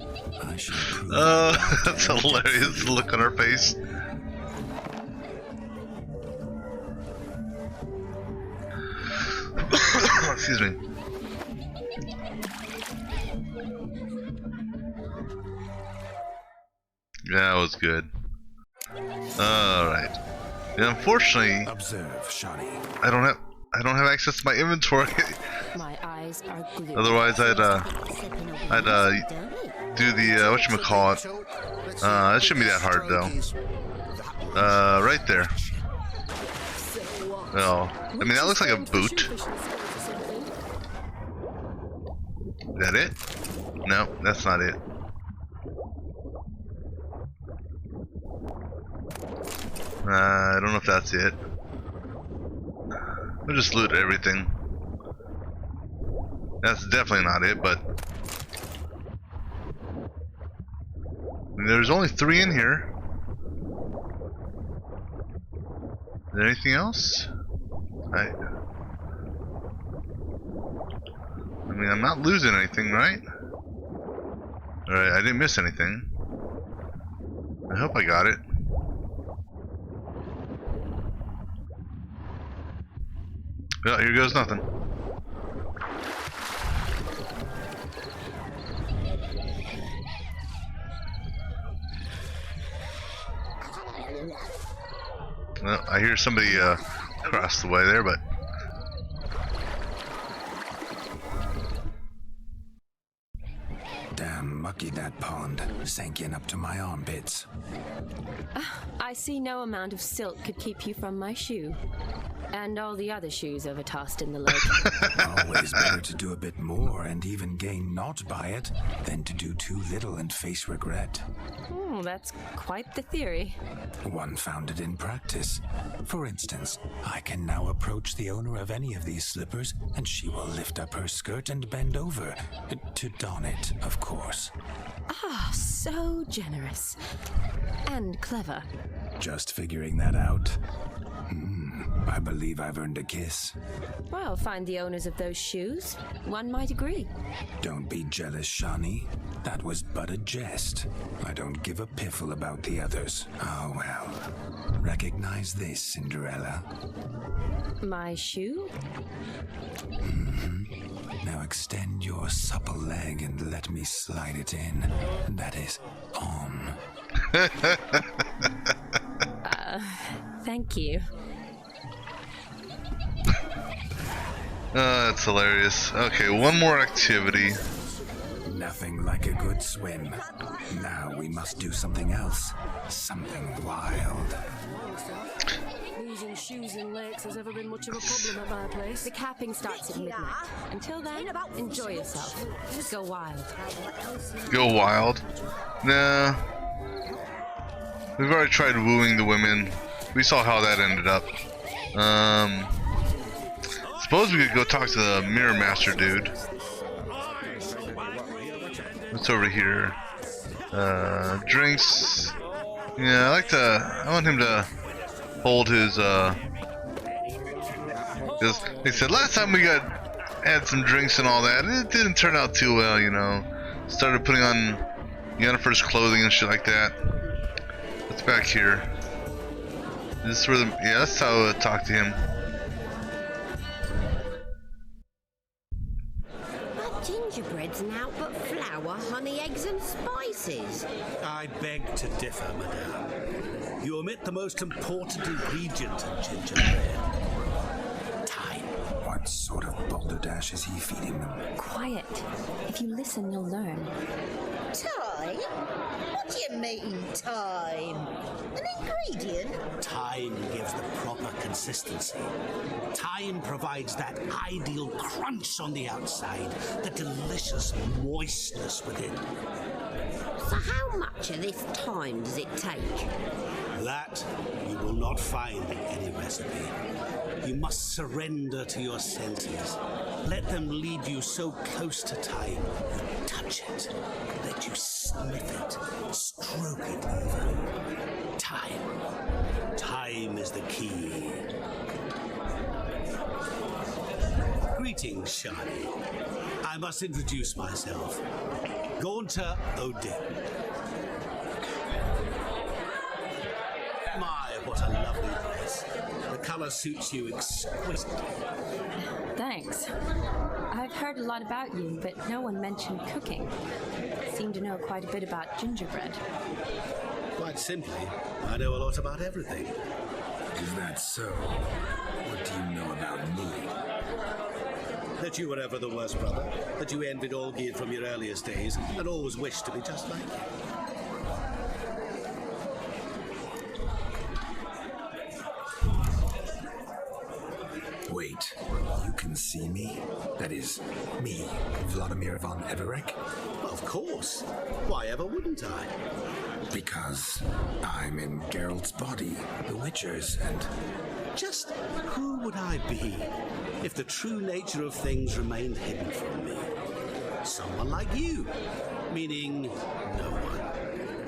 [SPEAKER 3] I shall prove.
[SPEAKER 1] Oh, that's hilarious. The look on her face. Excuse me. Yeah, that was good. Alright. Yeah, unfortunately,
[SPEAKER 3] observe, Shani.
[SPEAKER 1] I don't have access to my inventory.
[SPEAKER 15] My eyes are glued.
[SPEAKER 1] Otherwise I'd do the whatchamacallit. It shouldn't be that hard though. Right there. Well, I mean that looks like a boot. Is that it? No, that's not it. I don't know if that's it. I'll just loot everything. That's definitely not it, but there's only 3 in here. Is there anything else? I mean, I'm not losing anything, right? Alright, I didn't miss anything. I hope I got it. Well, here goes nothing. Well, I hear somebody across the way there, but
[SPEAKER 3] damn mucky that pond, sank in up to my armpits.
[SPEAKER 15] I see no amount of silk could keep you from my shoe. And all the other shoes overtossed in the lake.
[SPEAKER 3] Always better to do a bit more and even gain naught by it than to do too little and face regret.
[SPEAKER 15] That's quite the theory.
[SPEAKER 3] One founded in practice. For instance, I can now approach the owner of any of these slippers and she will lift up her skirt and bend over. To don it, of course.
[SPEAKER 15] Ah, so generous. And clever.
[SPEAKER 3] Just figuring that out. I believe I've earned a kiss.
[SPEAKER 15] Well, find the owners of those shoes. One might agree.
[SPEAKER 3] Don't be jealous, Shani. That was but a jest. I don't give a piffle about the others. Oh well. Recognize this, Cinderella.
[SPEAKER 15] My shoe?
[SPEAKER 3] Now extend your supple leg and let me slide it in. That is on.
[SPEAKER 15] Thank you.
[SPEAKER 1] That's hilarious. Okay, one more activity.
[SPEAKER 3] Nothing like a good swim. Now we must do something else. Something wild.
[SPEAKER 12] Losing shoes in lakes has ever been much of a problem at my place.
[SPEAKER 15] The capping starts at midnight. Until then, enjoy yourself. Go wild.
[SPEAKER 1] Go wild? Nah. We've already tried wooing the women. We saw how that ended up. Suppose we could go talk to the Mirror Master dude. What's over here? Drinks. Yeah, I want him to hold his, because they said last time we had some drinks and all that, and it didn't turn out too well, you know. Started putting on Yennefer's clothing and shit like that. What's back here? This is where yeah, that's how I would talk to him.
[SPEAKER 9] But gingerbread's now but flour, honey, eggs and spices.
[SPEAKER 19] I beg to differ, madame. You omit the most important ingredient in gingerbread. Time.
[SPEAKER 3] What sort of balderdash is he feeding them?
[SPEAKER 15] Quiet. If you listen, you'll learn.
[SPEAKER 9] Time? What do you mean, time? An ingredient?
[SPEAKER 19] Time gives the proper consistency. Time provides that ideal crunch on the outside, the delicious moistness within.
[SPEAKER 9] So how much of this time does it take?
[SPEAKER 19] That you will not find in any recipe. You must surrender to your senses. Let them lead you so close to time. You touch it. Let you sniff it. Stroke it even. Time. Time is the key. Greetings, Shani. I must introduce myself. Gaunter Odin. My, what a lovely dress. The color suits you exquisitely.
[SPEAKER 15] Thanks. I've heard a lot about you, but no one mentioned cooking. Seem to know quite a bit about gingerbread.
[SPEAKER 19] Quite simply, I know a lot about everything.
[SPEAKER 3] Is that so? What do you know about me?
[SPEAKER 19] That you were ever the worst brother, that you envied Olgierd from your earliest days, and always wished to be just like him.
[SPEAKER 3] Wait, you can see me? That is, me, Vladimir von Everec?
[SPEAKER 19] Of course. Why ever wouldn't I?
[SPEAKER 3] Because I'm in Geralt's body, the Witcher's, and...
[SPEAKER 19] Just who would I be if the true nature of things remained hidden from me. Someone like you, meaning no one.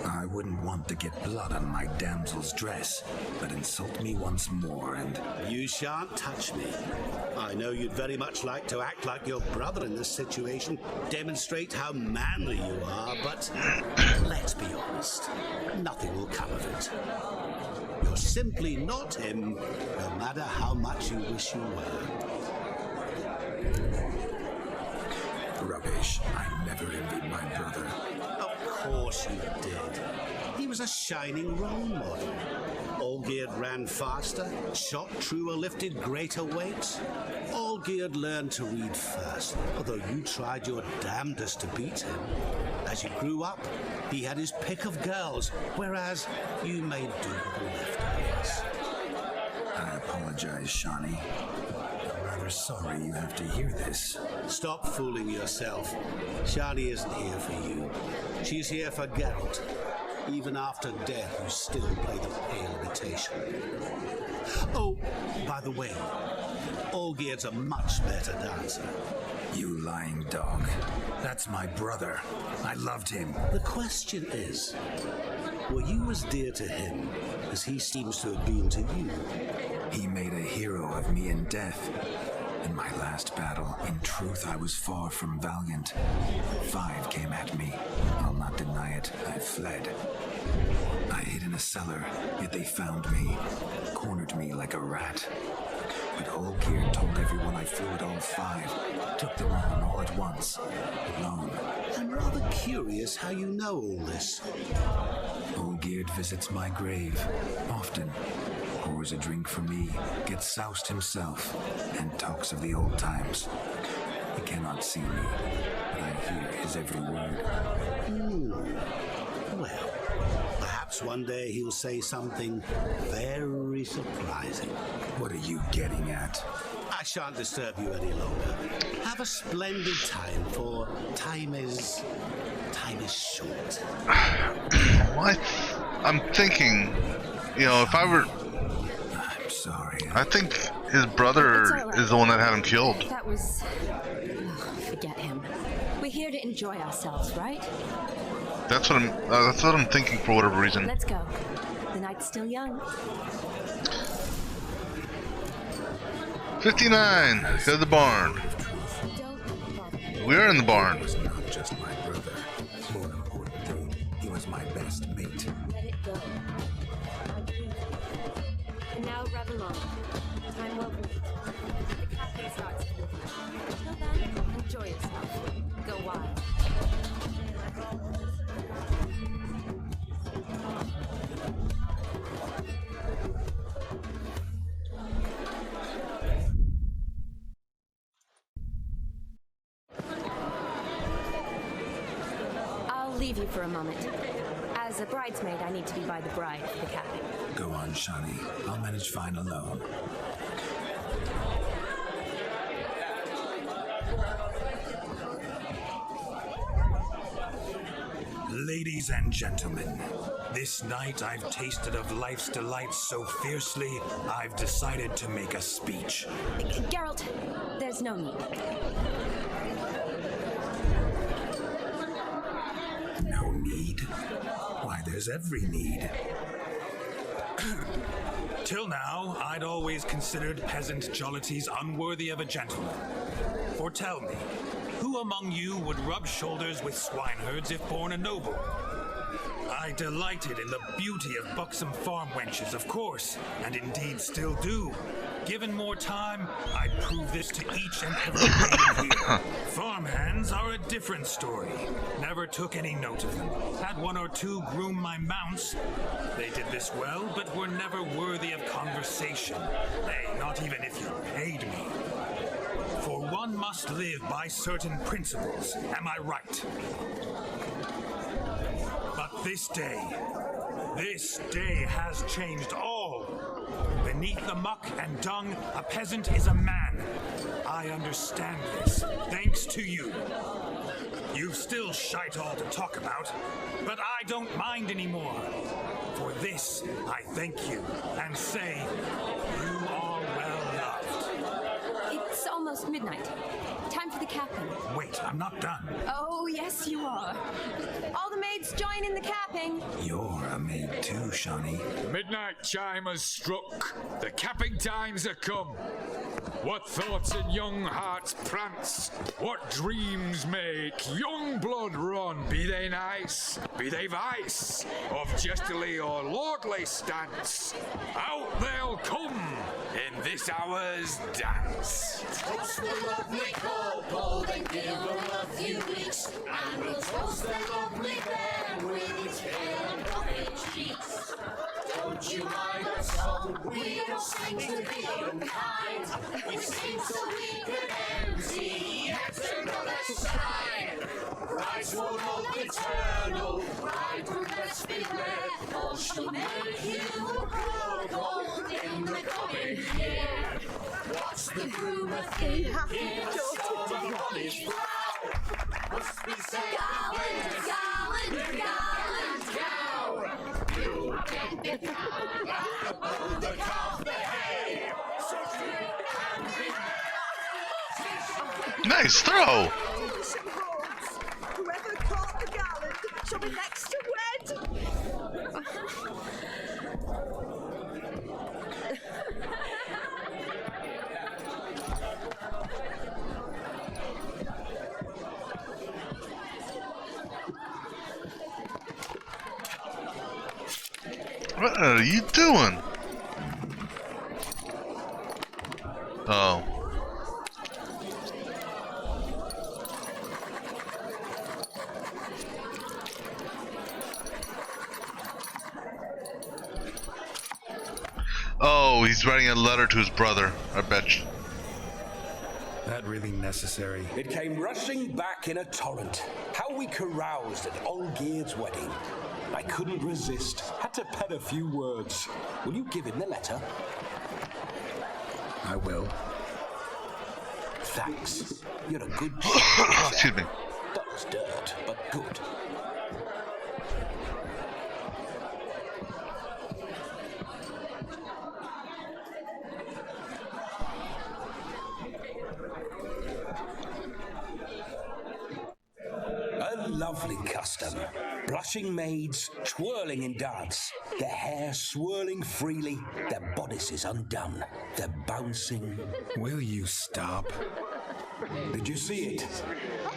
[SPEAKER 3] I wouldn't want to get blood on my damsel's dress, but insult me once more and...
[SPEAKER 19] You shan't touch me. I know you'd very much like to act like your brother in this situation, demonstrate how manly you are, but let's be honest, nothing will come of it. You're simply not him, no matter how much you wish you were.
[SPEAKER 3] Rubbish. I never envied my brother.
[SPEAKER 19] Of course you did. He was a shining role model. Olgierd ran faster, shot truer, lifted greater weights. Olgierd learned to read first, although you tried your damnedest to beat him. As you grew up, he had his pick of girls, whereas you made do with the leftovers.
[SPEAKER 3] I apologize, Shani. I'm rather sorry you have to hear this.
[SPEAKER 19] Stop fooling yourself. Shani isn't here for you. She's here for Geralt. Even after death, you still play the pale imitation. Oh, by the way, Olgierd's a much better dancer.
[SPEAKER 3] You lying dog. That's my brother. I loved him.
[SPEAKER 19] The question is, were you as dear to him as he seems to have been to you?
[SPEAKER 3] He made a hero of me in death. In my last battle, in truth, I was far from valiant. 5 came at me. I'll not deny it, I fled. I hid in a cellar, yet they found me, cornered me like a rat. But Olgierd told everyone I flew at all 5, took them on all at once, alone.
[SPEAKER 19] I'm rather curious how you know all this.
[SPEAKER 3] Olgierd visits my grave, often. Pours a drink for me, gets soused himself, and talks of the old times. He cannot see me, but I hear his every word.
[SPEAKER 19] Well, perhaps one day he'll say something very surprising.
[SPEAKER 3] What are you getting at?
[SPEAKER 19] I shan't disturb you any longer. Have a splendid time, for time is short.
[SPEAKER 1] What? I'm thinking, if I were...
[SPEAKER 3] I'm sorry.
[SPEAKER 1] I think his brother is the one that had him killed.
[SPEAKER 15] That was... forget him. We're here to enjoy ourselves, right?
[SPEAKER 1] That's what I'm thinking for whatever reason.
[SPEAKER 15] Let's go. The night's still young.
[SPEAKER 1] 59. Go to the barn. We are in the barn.
[SPEAKER 3] He was not just my brother. More importantly, he was my best mate.
[SPEAKER 15] Let it go. And now revel on. Time well played. The cafe starts to look. Until then, enjoy yourself. Go wild. I'll leave you for a moment. As a bridesmaid, I need to be by the bride for the cafe.
[SPEAKER 3] Go on, Shani. I'll manage fine alone. Ladies and gentlemen, this night I've tasted of life's delights so fiercely, I've decided to make a speech.
[SPEAKER 15] Geralt, there's no need.
[SPEAKER 3] No need? Why, there's every need. Till now, I'd always considered peasant jollities unworthy of a gentleman. For tell me, who among you would rub shoulders with swineherds if born a noble? I delighted in the beauty of buxom farm wenches, of course, and indeed still do. Given more time, I'd prove this to each and every lady here. Farmhands are a different story. Never took any note of them. Had 1 or 2 groom my mounts. They did this well, but were never worthy of conversation. Nay, not even if you paid me. For one must live by certain principles, am I right? But this day has changed all. Beneath the muck and dung, a peasant is a man. I understand this, thanks to you. You've still shite all to talk about, but I don't mind anymore. For this, I thank you, and say, you are well loved.
[SPEAKER 15] It's past midnight. Time for the capping.
[SPEAKER 3] Wait, I'm not done.
[SPEAKER 15] Oh, yes, you are. All the maids join in the capping.
[SPEAKER 3] You're a maid too, Shawnee.
[SPEAKER 2] The midnight chime has struck. The capping times are come. What thoughts in young hearts prance? What dreams make young blood run? Be they nice, be they vice, of jestily or lordly stance, out they'll come in this hour's dance.
[SPEAKER 20] Toast the lovely couple, then give them a few weeks, and we'll toast the lovely band with its pale and puffy cheeks. Don't you mind our song? We don't sing to be unkind. We sing so we can empty yet another shine. Bride's one hope eternal, bride will best beware, or she'll make you grow cold in the coming year. What's the groom a thinking? On his brow must be saying, gallant, gallant, gallant cow. You get the cow, the calf, the hay.
[SPEAKER 1] Nice throw!
[SPEAKER 18] Whoever caught the gallant shall be next to wed.
[SPEAKER 1] What are you doing? Oh. Oh, he's writing a letter to his brother, I bet you.
[SPEAKER 3] That really necessary?
[SPEAKER 11] It came rushing back in a torrent. How we caroused at Olgierd's wedding. I couldn't resist. Had to pen a few words. Will you give him the letter?
[SPEAKER 3] I will.
[SPEAKER 11] Thanks. You're a good
[SPEAKER 1] Excuse me.
[SPEAKER 11] That was dirt, but good. A lovely custom. Blushing maids twirling in dance, their hair swirling freely, their bodices undone, their bouncing.
[SPEAKER 3] Will you stop?
[SPEAKER 11] Did you see it?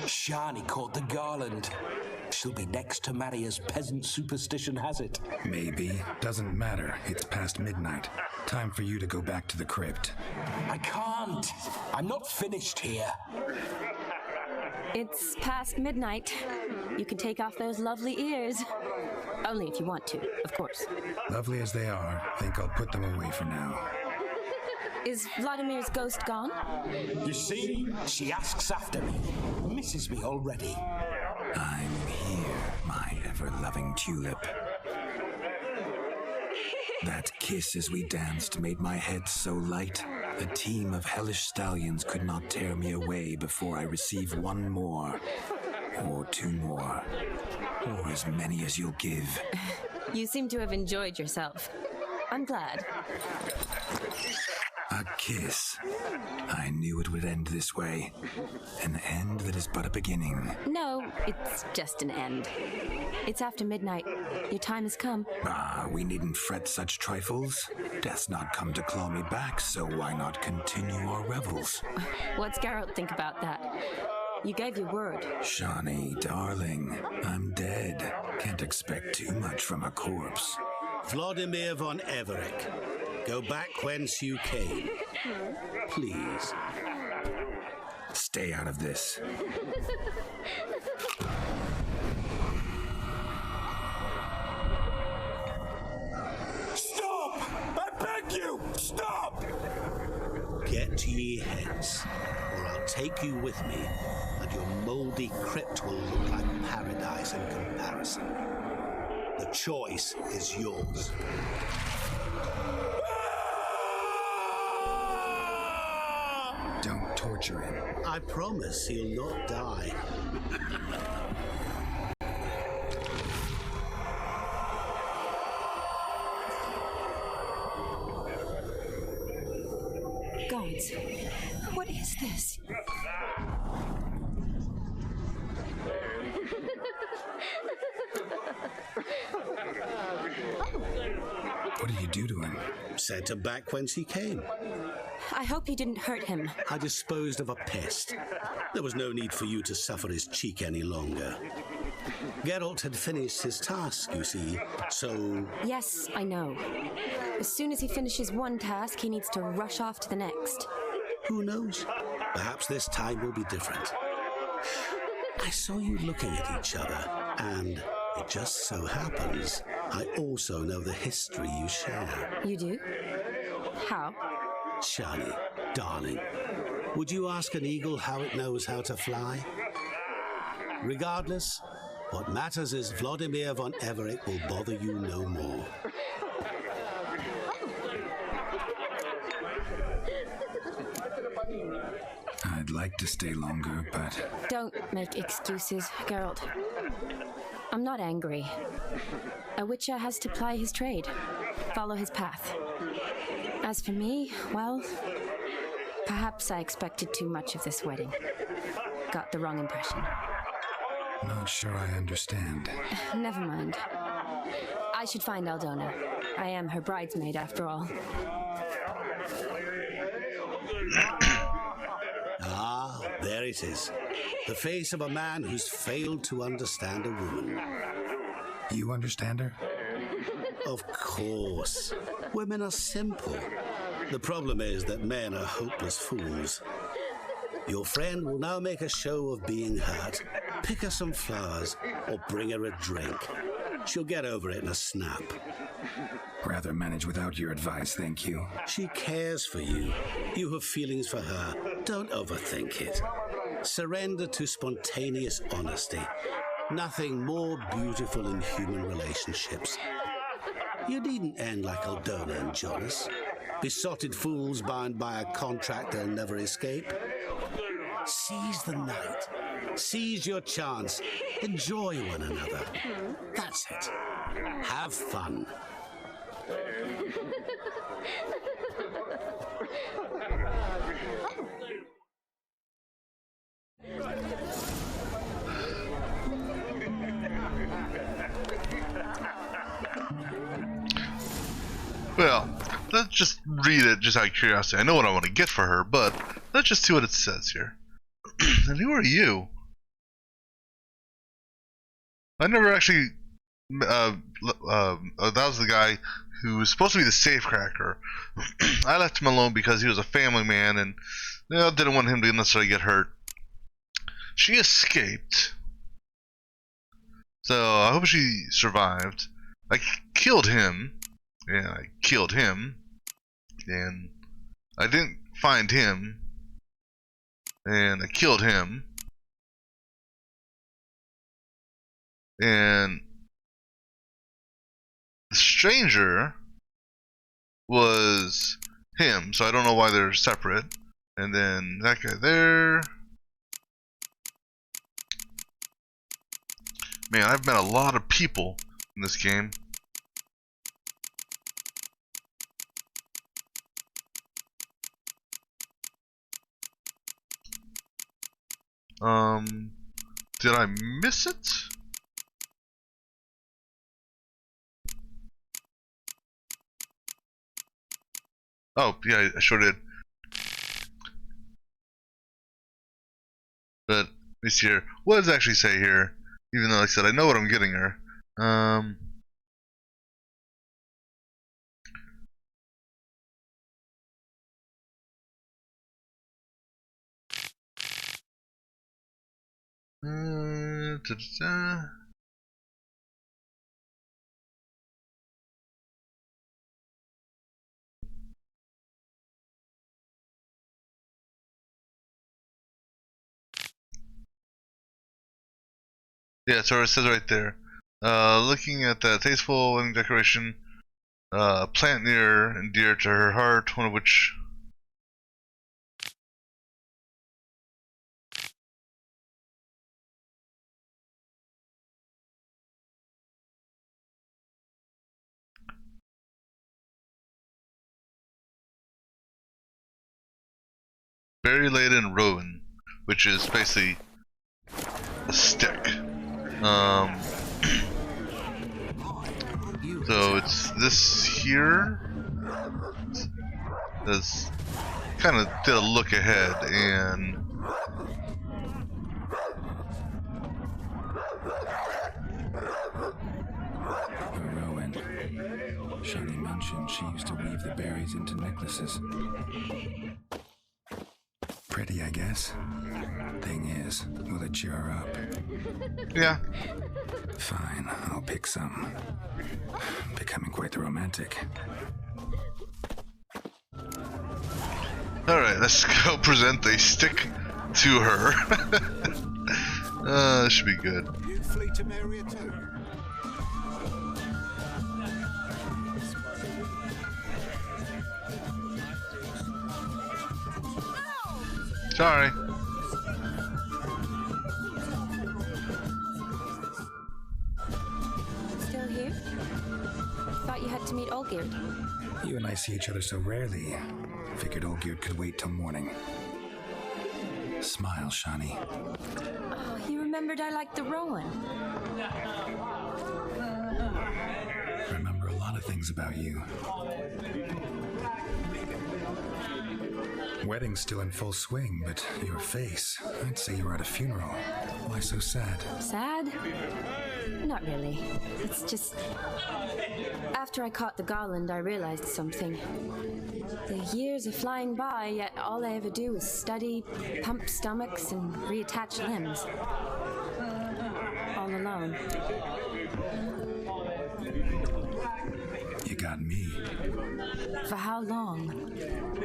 [SPEAKER 11] Shani caught the garland. She'll be next to marry as peasant superstition has it.
[SPEAKER 3] Maybe. Doesn't matter. It's past midnight. Time for you to go back to the crypt.
[SPEAKER 11] I can't. I'm not finished here.
[SPEAKER 15] It's past midnight. You can take off those lovely ears. Only if you want to, of course.
[SPEAKER 3] Lovely as they are, I think I'll put them away for now.
[SPEAKER 15] Is Vladimir's ghost gone?
[SPEAKER 11] You see, she asks after me, misses me already.
[SPEAKER 3] I'm here, my ever-loving tulip. That kiss as we danced made my head so light. A team of hellish stallions could not tear me away before I receive one more. Or two more. Or as many as you'll give.
[SPEAKER 15] You seem to have enjoyed yourself. I'm glad.
[SPEAKER 3] A kiss. I knew it would end this way. An end that is but a beginning.
[SPEAKER 15] No, it's just an end. It's after midnight. Your time has come.
[SPEAKER 3] Ah, we needn't fret such trifles. Death's not come to claw me back, so why not continue our revels?
[SPEAKER 15] What's Geralt think about that? You gave your word.
[SPEAKER 3] Shawnee, darling, I'm dead. Can't expect too much from a corpse.
[SPEAKER 19] Vladimir von Everick, go back whence you came. Please.
[SPEAKER 3] Stay out of this.
[SPEAKER 11] Stop! I beg you! Stop!
[SPEAKER 19] Get ye hence, or I'll take you with me, and your mouldy crypt will look like paradise in comparison. The choice is yours.
[SPEAKER 3] Don't torture him.
[SPEAKER 19] I promise he'll not die.
[SPEAKER 15] Gods, what is this?
[SPEAKER 3] What did you do to him?
[SPEAKER 19] Sent her back whence he came.
[SPEAKER 15] I hope you didn't hurt him.
[SPEAKER 19] I disposed of a pest. There was no need for you to suffer his cheek any longer. Geralt had finished his task, you see, so...
[SPEAKER 15] Yes, I know. As soon as he finishes one task, he needs to rush off to the next.
[SPEAKER 19] Who knows? Perhaps this time will be different. I saw you looking at each other, and it just so happens I also know the history you share.
[SPEAKER 15] You do? How?
[SPEAKER 19] Shani, darling, would you ask an eagle how it knows how to fly? Regardless, what matters is Vladimir von Everett will bother you no more.
[SPEAKER 3] I'd like to stay longer, but...
[SPEAKER 15] Don't make excuses, Geralt. I'm not angry. A witcher has to ply his trade, follow his path. As for me, well, perhaps I expected too much of this wedding. Got the wrong impression.
[SPEAKER 3] Not sure I understand.
[SPEAKER 15] Never mind. I should find Aldona. I am her bridesmaid, after all.
[SPEAKER 19] Ah, there it is. The face of a man who's failed to understand a woman.
[SPEAKER 3] You understand her?
[SPEAKER 19] Of course. Women are simple. The problem is that men are hopeless fools. Your friend will now make a show of being hurt, pick her some flowers, or bring her a drink. She'll get over it in a snap.
[SPEAKER 3] Rather manage without your advice, thank you.
[SPEAKER 19] She cares for you. You have feelings for her. Don't overthink it. Surrender to spontaneous honesty. Nothing more beautiful in human relationships. You needn't end like Aldona and Jonas. Besotted fools bound by a contract they'll never escape. Seize the night. Seize your chance. Enjoy one another. That's it. Have fun.
[SPEAKER 1] Well, let's just read it just out of curiosity. I know what I want to get for her, but let's just see what it says here. And who are you? I never actually... that was the guy who was supposed to be the safecracker. I left him alone because he was a family man and didn't want him to necessarily get hurt. She escaped. So I hope she survived. I killed him. And I killed him. And I didn't find him. And I killed him. And the stranger was him, so I don't know why they're separate. And then that guy there. Man, I've met a lot of people in this game. Did I miss it? Oh, yeah, I sure did. But, let me see here. What does it actually say here? Even though, like I said, I know what I'm getting her. Yeah, so it says right there. Looking at that tasteful wedding decoration, plant near and dear to her heart, one of which berry-laden rowan, which is basically a stick. So it's this here. This kind of did a look ahead, and
[SPEAKER 3] Rowan. Shani mentioned she used to weave the berries into necklaces. Pretty, I guess. Thing is, will it cheer her up?
[SPEAKER 1] Yeah.
[SPEAKER 3] Fine, I'll pick some. Becoming quite the romantic.
[SPEAKER 1] Alright, let's go present a stick to her. This should be good.
[SPEAKER 6] You flee to Maria too.
[SPEAKER 1] Sorry.
[SPEAKER 15] Still here? Thought you had to meet Olgierd.
[SPEAKER 3] You and I see each other so rarely. Figured Olgierd could wait till morning. Smile, Shani.
[SPEAKER 15] Oh, he remembered I liked the Rowan.
[SPEAKER 3] Remember a lot of things about you. Wedding's still in full swing, but your face, I'd say you were at a funeral. Why so sad?
[SPEAKER 15] Sad? Not really. It's just... After I caught the garland, I realized something. The years are flying by, yet all I ever do is study, pump stomachs, and reattach limbs. All alone.
[SPEAKER 3] You got me.
[SPEAKER 15] For how long?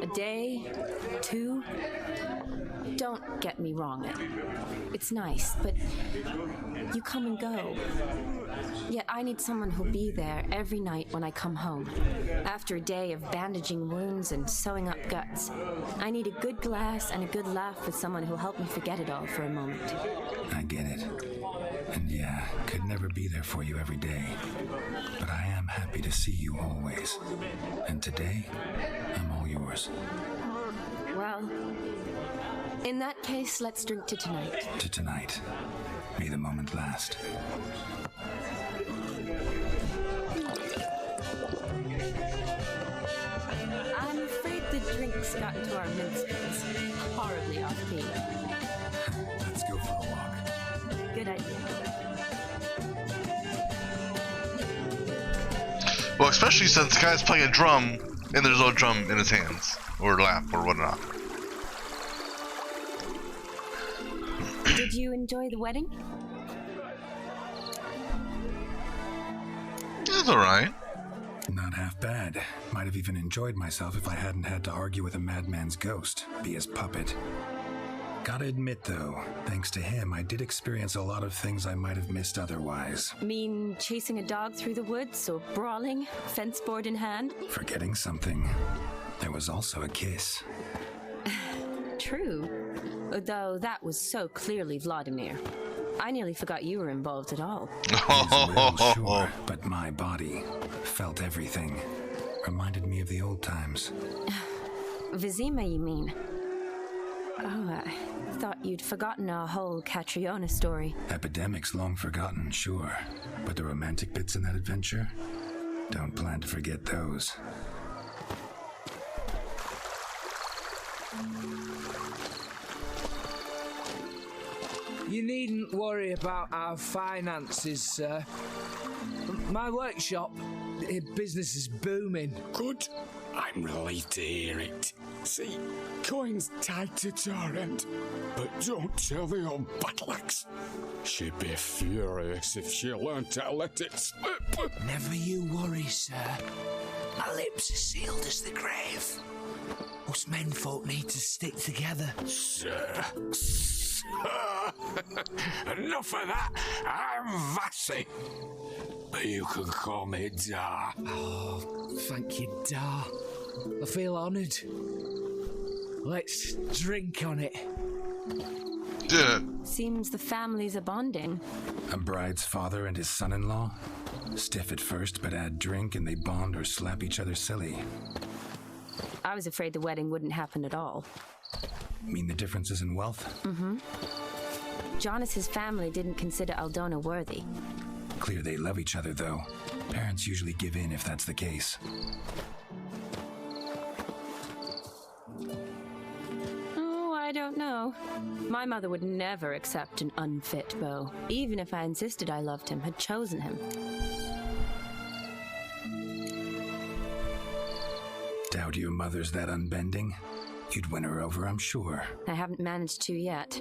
[SPEAKER 15] A day? 2? Don't get me wrong. It's nice, but you come and go. Yet I need someone who'll be there every night when I come home. After a day of bandaging wounds and sewing up guts, I need a good glass and a good laugh with someone who'll help me forget it all for a moment.
[SPEAKER 3] I get it. And yeah, could never be there for you every day. But I am happy to see you always. And today, I'm all yours.
[SPEAKER 15] Well, in that case, let's drink to tonight.
[SPEAKER 3] To tonight. May the moment last.
[SPEAKER 15] I'm afraid the drinks got into our minstrels. Horribly off key.
[SPEAKER 3] Let's go for a walk.
[SPEAKER 15] Good idea.
[SPEAKER 1] Well, especially since the guy's playing a drum and there's no drum in his hands or lap or whatnot.
[SPEAKER 15] Did you enjoy the wedding?
[SPEAKER 1] It's alright.
[SPEAKER 3] Not half bad. Might have even enjoyed myself if I hadn't had to argue with a madman's ghost, be his puppet. Gotta admit though, thanks to him, I did experience a lot of things I might have missed otherwise.
[SPEAKER 15] Mean chasing a dog through the woods or brawling, fence board in hand?
[SPEAKER 3] Forgetting something. There was also a kiss.
[SPEAKER 15] True. Though that was so clearly Vladimir. I nearly forgot you were involved at all.
[SPEAKER 3] Sure, but my body felt everything. Reminded me of the old times.
[SPEAKER 15] Vizima, you mean? Oh, I thought you'd forgotten our whole Catriona story.
[SPEAKER 3] Epidemics long forgotten, sure. But the romantic bits in that adventure? Don't plan to forget those.
[SPEAKER 13] You needn't worry about our finances, sir. My workshop, business is booming.
[SPEAKER 14] Good. I'm relieved to hear it. See, coin's tied to Torrent. But don't tell the old Battleaxe. She'd be furious if she learned to let it slip.
[SPEAKER 11] Never you worry, sir. My lips are sealed as the grave. Us menfolk need to stick together.
[SPEAKER 14] Sir. Enough of that. I'm Vassy. But you can call me Dar.
[SPEAKER 13] Oh, thank you, Dar. I feel honoured. Let's drink on it.
[SPEAKER 15] Seems the families are bonding.
[SPEAKER 3] A bride's father and his son-in-law? Stiff at first, but add drink and they bond or slap each other silly.
[SPEAKER 15] I was afraid the wedding wouldn't happen at all.
[SPEAKER 3] Mean the differences in wealth?
[SPEAKER 15] Mm-hmm. Jonas's family didn't consider Aldona worthy.
[SPEAKER 3] Clear they love each other, though. Parents usually give in if that's the case.
[SPEAKER 15] Oh, I don't know. My mother would never accept an unfit beau, even if I insisted I loved him, had chosen him.
[SPEAKER 3] Doubt your mother's that unbending? You'd win her over, I'm sure.
[SPEAKER 15] I haven't managed to yet.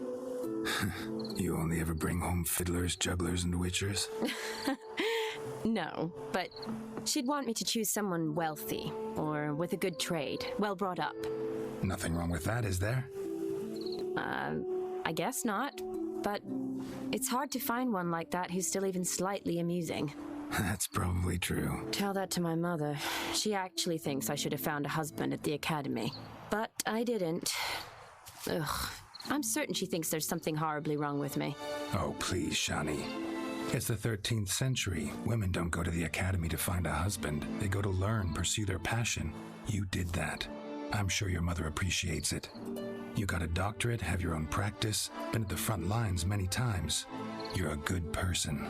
[SPEAKER 3] You only ever bring home fiddlers, jugglers, and witchers?
[SPEAKER 15] No, but she'd want me to choose someone wealthy, or with a good trade, well brought up.
[SPEAKER 3] Nothing wrong with that, is there?
[SPEAKER 15] I guess not, but it's hard to find one like that who's still even slightly amusing.
[SPEAKER 3] That's probably true.
[SPEAKER 15] Tell that to my mother. She actually thinks I should have found a husband at the academy. But I didn't. Ugh. I'm certain she thinks there's something horribly wrong with me.
[SPEAKER 3] Oh, please, Shani. It's the 13th century. Women don't go to the academy to find a husband. They go to learn, pursue their passion. You did that. I'm sure your mother appreciates it. You got a doctorate, have your own practice, been at the front lines many times. You're a good person.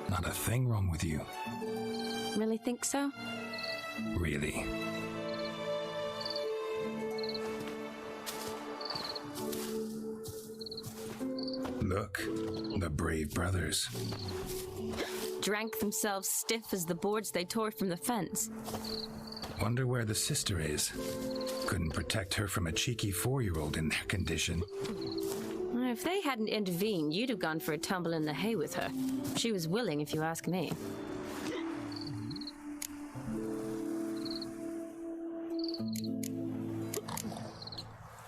[SPEAKER 3] Not a thing wrong with you.
[SPEAKER 15] Really think so?
[SPEAKER 3] Really. Look, the brave brothers.
[SPEAKER 15] Drank themselves stiff as the boards they tore from the fence.
[SPEAKER 3] Wonder where the sister is. Couldn't protect her from a cheeky 4-year-old in their condition.
[SPEAKER 15] If they hadn't intervened, you'd have gone for a tumble in the hay with her. She was willing, if you ask me.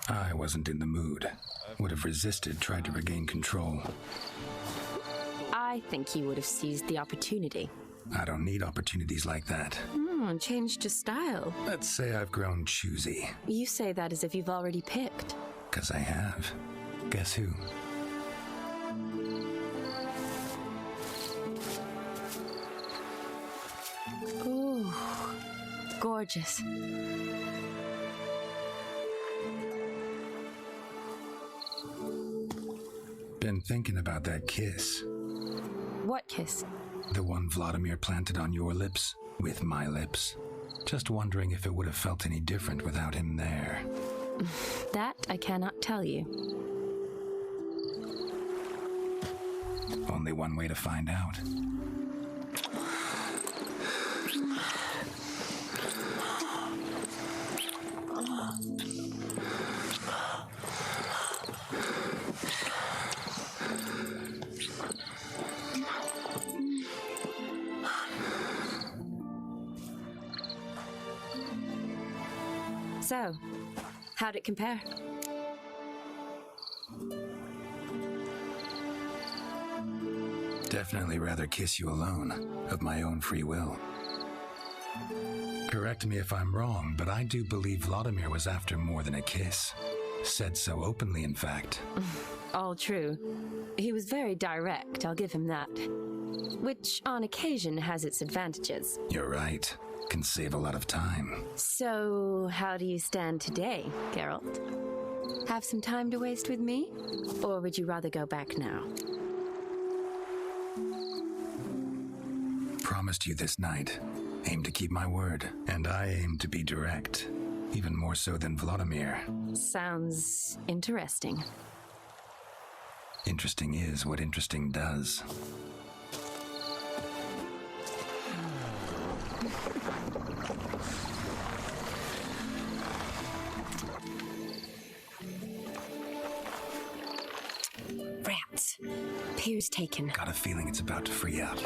[SPEAKER 3] I wasn't in the mood. Would have resisted, tried to regain control.
[SPEAKER 15] I think you would have seized the opportunity.
[SPEAKER 3] I don't need opportunities like that.
[SPEAKER 15] Changed your style.
[SPEAKER 3] Let's say I've grown choosy.
[SPEAKER 15] You say that as if you've already picked.
[SPEAKER 3] 'Cause I have. Guess who?
[SPEAKER 15] Ooh, gorgeous.
[SPEAKER 3] Been thinking about that kiss.
[SPEAKER 15] What kiss?
[SPEAKER 3] The one Vladimir planted on your lips, with my lips. Just wondering if it would have felt any different without him there.
[SPEAKER 15] That I cannot tell you.
[SPEAKER 3] Only one way to find out.
[SPEAKER 15] So, how'd it compare?
[SPEAKER 3] Definitely rather kiss you alone, of my own free will. Correct me if I'm wrong, but I do believe Vladimir was after more than a kiss. Said so openly, in fact.
[SPEAKER 15] All true. He was very direct, I'll give him that. Which, on occasion, has its advantages.
[SPEAKER 3] You're right. Can save a lot of time.
[SPEAKER 15] So, how do you stand today, Geralt? Have some time to waste with me? Or would you rather go back now?
[SPEAKER 3] Promised you this night. Aim to keep my word. And I aim to be direct. Even more so than Vladimir.
[SPEAKER 15] Sounds interesting.
[SPEAKER 3] Interesting is what interesting does.
[SPEAKER 15] Rats. Pier's taken.
[SPEAKER 3] Got a feeling it's about to free up.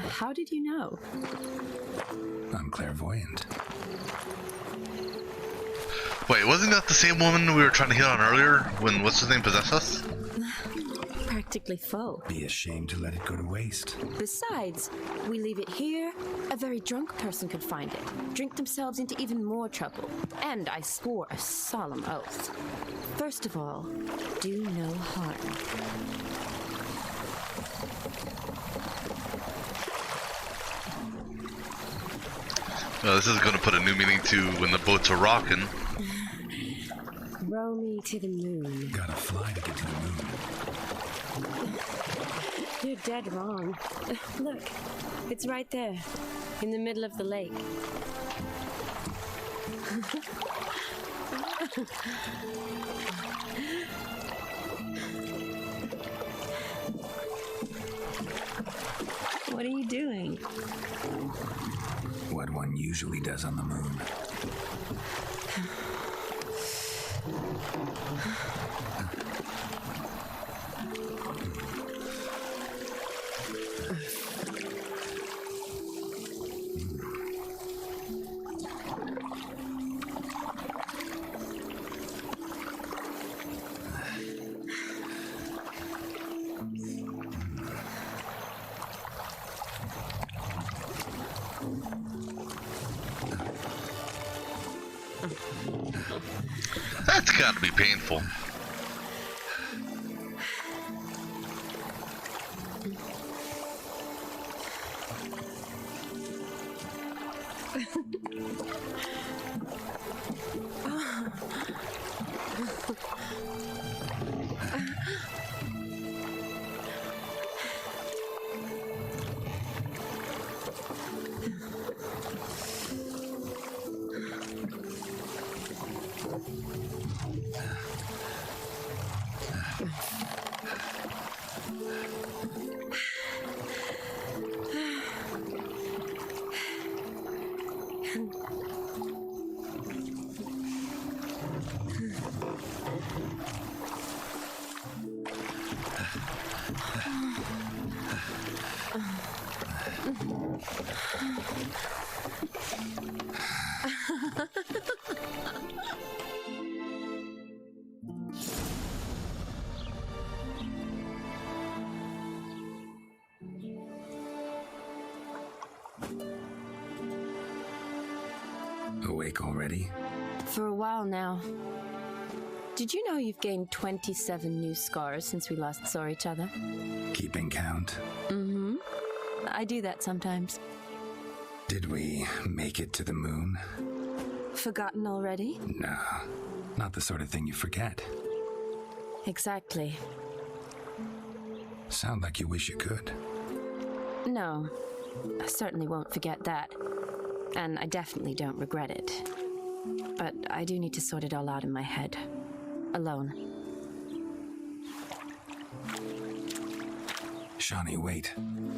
[SPEAKER 15] How did you know?
[SPEAKER 3] I'm clairvoyant.
[SPEAKER 1] Wait, wasn't that the same woman we were trying to hit on earlier when what's his name possessed us?
[SPEAKER 15] practically full.
[SPEAKER 3] Be ashamed to let it go to waste.
[SPEAKER 15] Besides, we leave it here, a very drunk person could find it, drink themselves into even more trouble. And I swore a solemn oath. First of all, do no harm.
[SPEAKER 1] This is going to put a new meaning to when the boats are rocking.
[SPEAKER 15] Row me to the moon.
[SPEAKER 3] Gotta fly to get to the moon.
[SPEAKER 15] You're dead wrong. Look, it's right there, in the middle of the lake. What are you doing?
[SPEAKER 3] What one usually does on the moon.
[SPEAKER 1] That's got to be painful. Awake already?
[SPEAKER 15] For a while now. Did you know you've gained 27 new scars since we last saw each other?
[SPEAKER 3] Keeping count?
[SPEAKER 15] Mm-hmm. I do that sometimes.
[SPEAKER 3] Did we make it to the moon?
[SPEAKER 15] Forgotten already?
[SPEAKER 3] No, not the sort of thing you forget.
[SPEAKER 15] Exactly.
[SPEAKER 3] Sound like you wish you could.
[SPEAKER 15] No, I certainly won't forget that. And I definitely don't regret it. But I do need to sort it all out in my head. Alone.
[SPEAKER 3] Shani, wait.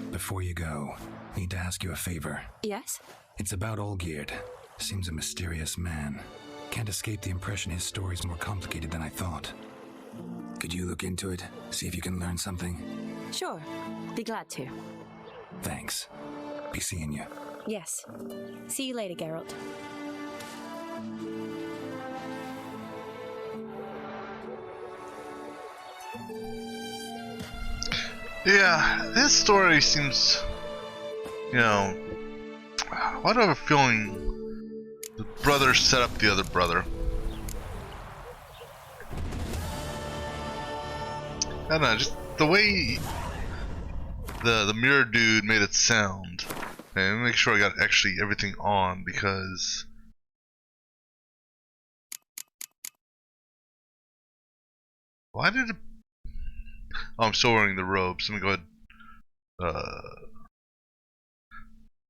[SPEAKER 3] Before you go, need to ask you a favor.
[SPEAKER 15] Yes?
[SPEAKER 3] It's about Olgierd. Seems a mysterious man. Can't escape the impression his story's more complicated than I thought. Could you look into it? See if you can learn something?
[SPEAKER 15] Sure. Be glad to.
[SPEAKER 3] Thanks. Be seeing you.
[SPEAKER 15] Yes. See you later, Geralt.
[SPEAKER 1] Yeah, this story seems, you know, why do I have a feeling the brother set up the other brother? I don't know, just the way the mirror dude made it sound. Okay, let me make sure I got actually everything on, because why did it? Oh, I'm still wearing the robes. Let me go ahead.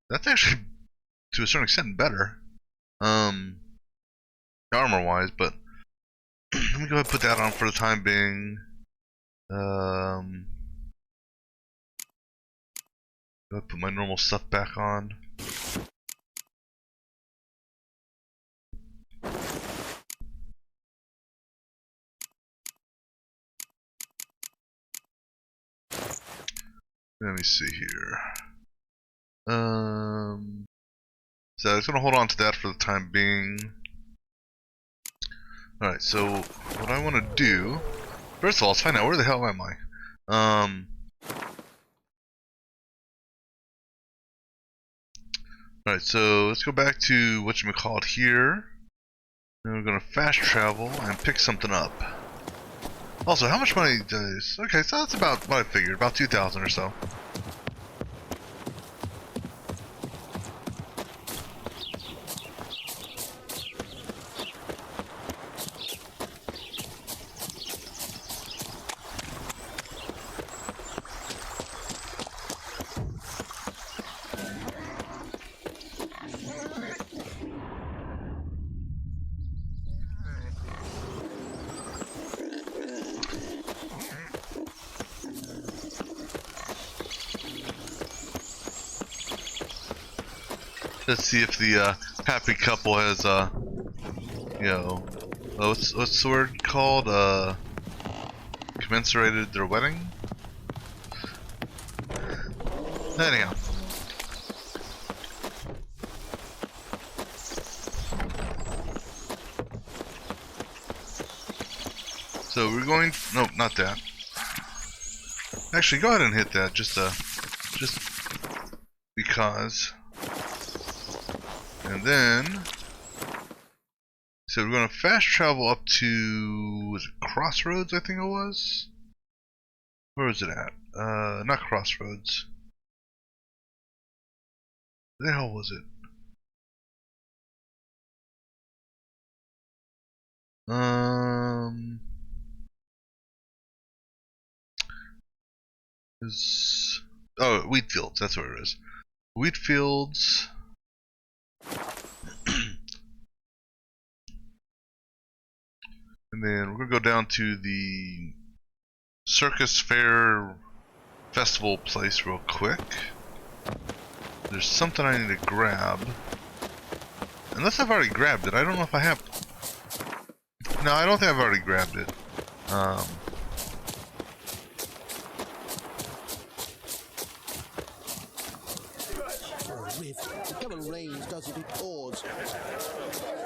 [SPEAKER 1] That's actually to a certain extent better, armor-wise. But let me go ahead and put that on for the time being. Go ahead, put my normal stuff back on. Let me see here. So I was gonna hold on to that for the time being. Alright, so what I want to do, first of all, is find out where the hell am I? Alright, so let's go back to whatchamacallit here. And we're gonna fast travel and pick something up. Also, how much money does... Okay, so that's about what I figured, about 2,000 or so. Let's see if the happy couple has you know, what's the word called? Commensurated their wedding? Anyhow. So we're going, no, not that. Actually, go ahead and hit that, just because. And then, so we're going to fast travel up to, was it Crossroads, I think it was? Where was it at? Not Crossroads. Where the hell was it? Oh, Wheatfields, that's where it is. Wheatfields. And then we're going to go down to the Circus Fair Festival place real quick. There's something I need to grab. Unless I've already grabbed it. I don't know if I have. No, I don't think I've already grabbed it.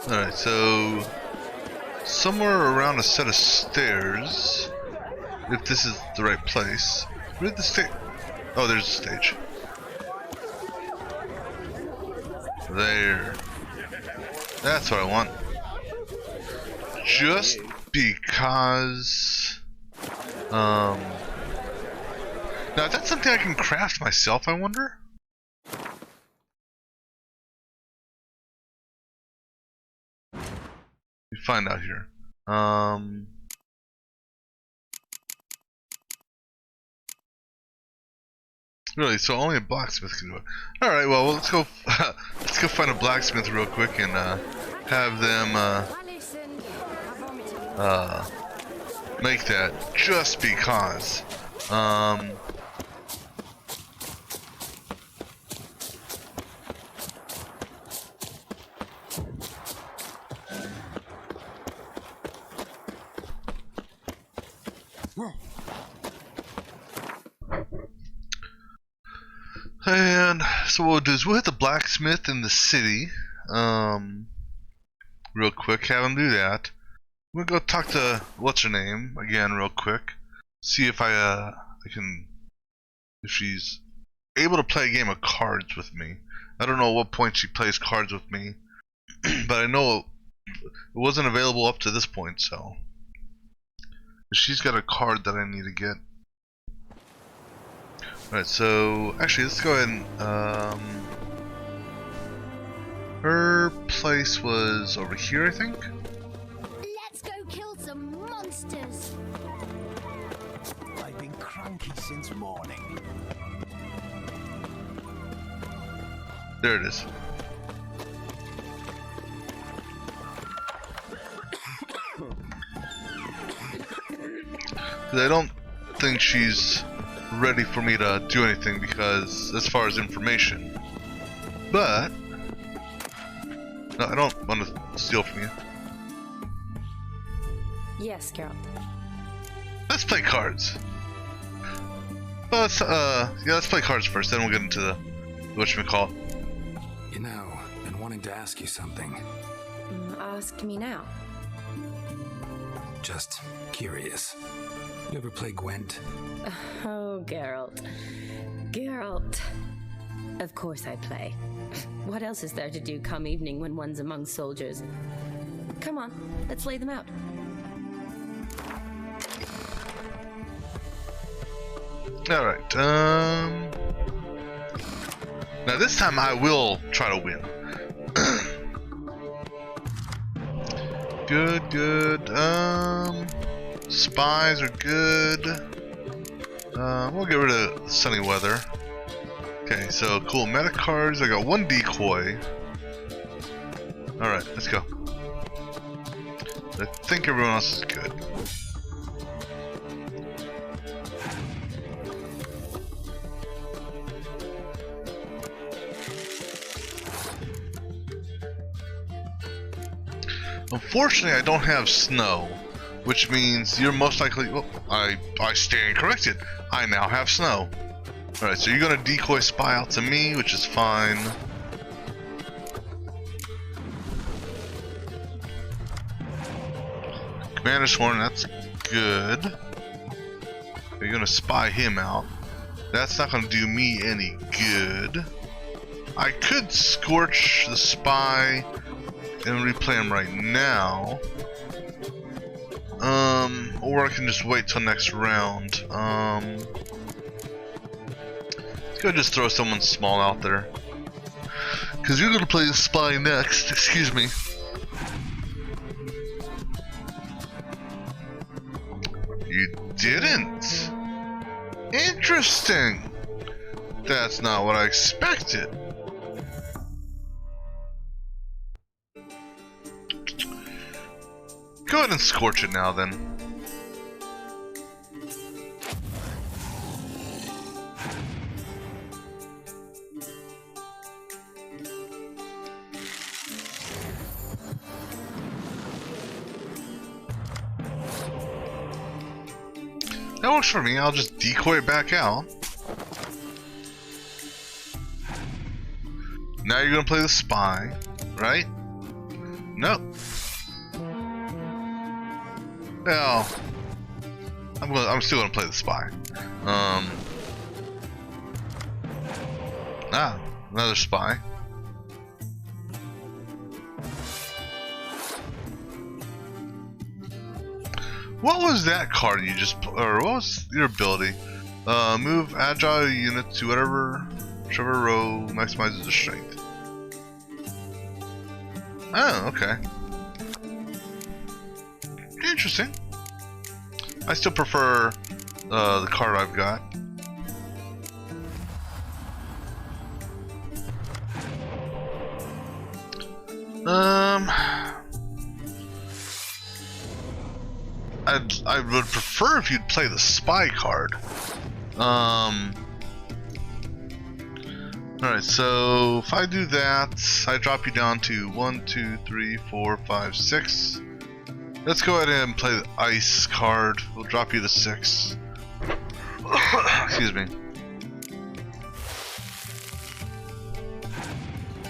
[SPEAKER 1] Alright, so somewhere around a set of stairs, if this is the right place. Where did the stage? Oh, there's the stage. There. That's what I want. Just because... Now, is that something I can craft myself, I wonder? We find out here. Really, so only a blacksmith can do it. All right, well, let's go. Let's go find a blacksmith real quick and have them make that. Just because. And so what we'll do is we'll hit the blacksmith in the city, real quick, have him do that. We'll go talk to what's her name again real quick, see if I can, if she's able to play a game of cards with me. I don't know at what point she plays cards with me, but I know it wasn't available up to this point, so she's got a card that I need to get. Alright, so actually let's go ahead and her place was over here, I think.
[SPEAKER 9] Let's go kill some monsters.
[SPEAKER 6] I've been cranky since morning.
[SPEAKER 1] There it is. I don't think she's ready for me to do anything because as far as information, but no, I don't want to steal from you.
[SPEAKER 7] Yes, Geralt.
[SPEAKER 1] Let's play cards. Well, let's yeah, let's play cards first, then we'll get into the whatchamacallit.
[SPEAKER 3] You know, been wanting to ask you something.
[SPEAKER 7] Ask me now.
[SPEAKER 3] Just curious. You ever play Gwent?
[SPEAKER 7] Oh, Geralt. Geralt. Of course I play. What else is there to do come evening when one's among soldiers? Come on, let's lay them out.
[SPEAKER 1] Alright, now this time I will try to win. Good. Spies are good. We'll get rid of sunny weather. Okay, so cool meta cards. I got one decoy. Alright, let's go. I think everyone else is good. Unfortunately, I don't have snow, which means you're most likely. Oh, I stand corrected. I now have snow. All right, so you're gonna decoy spy out to me, which is fine. Commander Sworn, that's good. You're gonna spy him out. That's not gonna do me any good. I could scorch the spy and replay him right now. Or I can just wait till next round. Let's go just throw someone small out there. Cause you're gonna play the spy next, excuse me. You didn't? Interesting. That's not what I expected. Go ahead and scorch it now then. That works for me. I'll just decoy it back out. Now you're gonna play the spy, right? Nope. Well, I'm still gonna play the spy. Another spy. What was that card you just, or what was your ability? Move agile unit to whichever row maximizes the strength. Oh, okay. Interesting. I still prefer the card I've got. I would prefer if you'd play the spy card. Alright, so if I do that, I drop you down to 1, 2, 3, 4, 5, 6. Let's go ahead and play the ice card. We'll drop you the 6. Excuse me.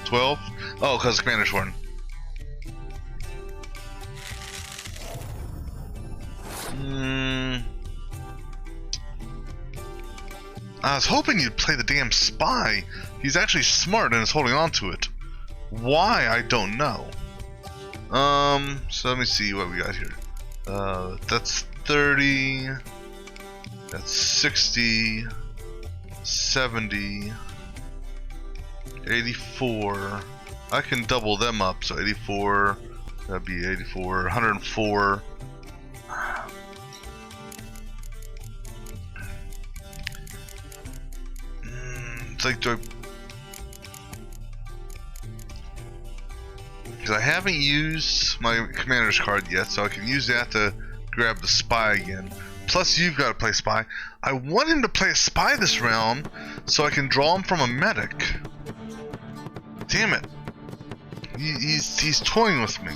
[SPEAKER 1] 12? Oh, because Commander Sworn. I was hoping you'd play the damn spy. He's actually smart and is holding on to it. Why, I don't know. So let me see what we got here. That's 30. That's 60. 70. 84. I can double them up, so 84. That'd be 84. 104. It's like, because I haven't used my commander's card yet, so I can use that to grab the spy again. Plus, you've got to play spy. I want him to play a spy this round, so I can draw him from a medic. Damn it! He's toying with me.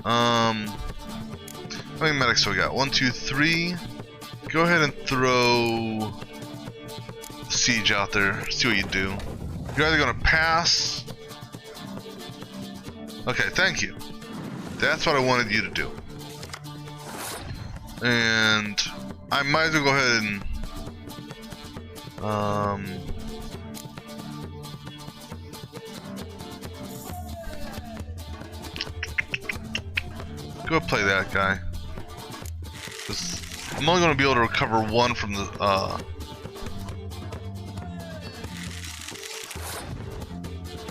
[SPEAKER 1] How many medics do we got? 1, 2, 3. Go ahead and throw Siege out there. See what you do. You're either gonna pass. Okay, thank you. That's what I wanted you to do. And I might as well go ahead and go play that guy. 'Cause I'm only going to be able to recover one from the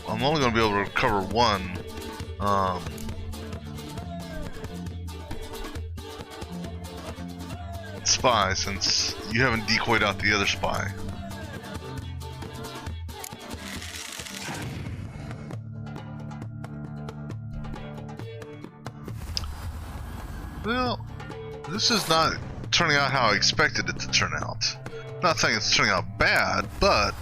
[SPEAKER 1] I'm only going to be able to recover one spy, since you haven't decoyed out the other spy. Well, this is not turning out how I expected it to turn out. Not saying it's turning out bad, but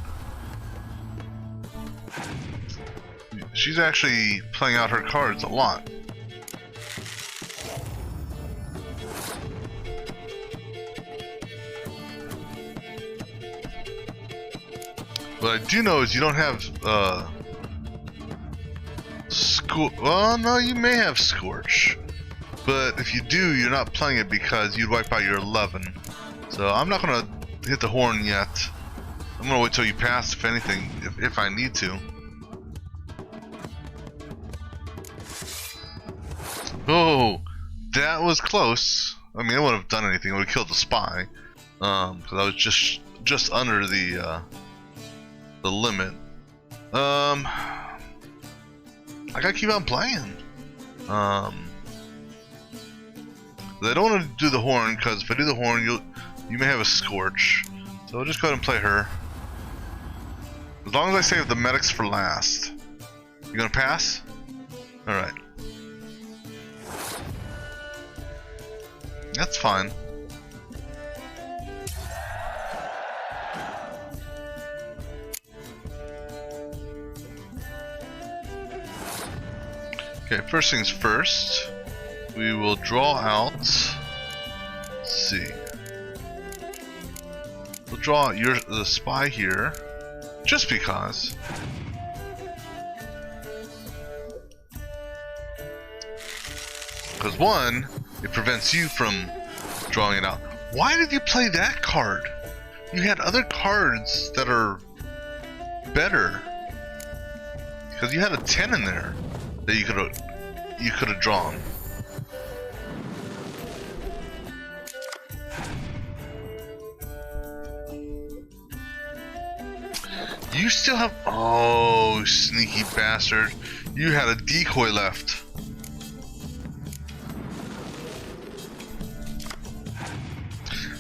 [SPEAKER 1] she's actually playing out her cards a lot. What I do know is you don't have well, no, you may have Scorch. But if you do, you're not playing it because you'd wipe out your 11. So I'm not gonna hit the horn yet. I'm gonna wait till you pass, if anything, if I need to. Oh, that was close. I mean, it wouldn't have done anything. It would have killed the spy. Because I was just under the limit. I gotta keep on playing. I don't want to do the horn, because if I do the horn, you may have a Scorch. So I'll just go ahead and play her. As long as I save the medics for last. You gonna pass? Alright. That's fine. Okay, first things first. We will draw out. Let's see. We'll draw out the spy here, just because. Because one, it prevents you from drawing it out. Why did you play that card? You had other cards that are better. Because you had a 10 in there that you could have drawn. You still have... Oh, sneaky bastard. You had a decoy left.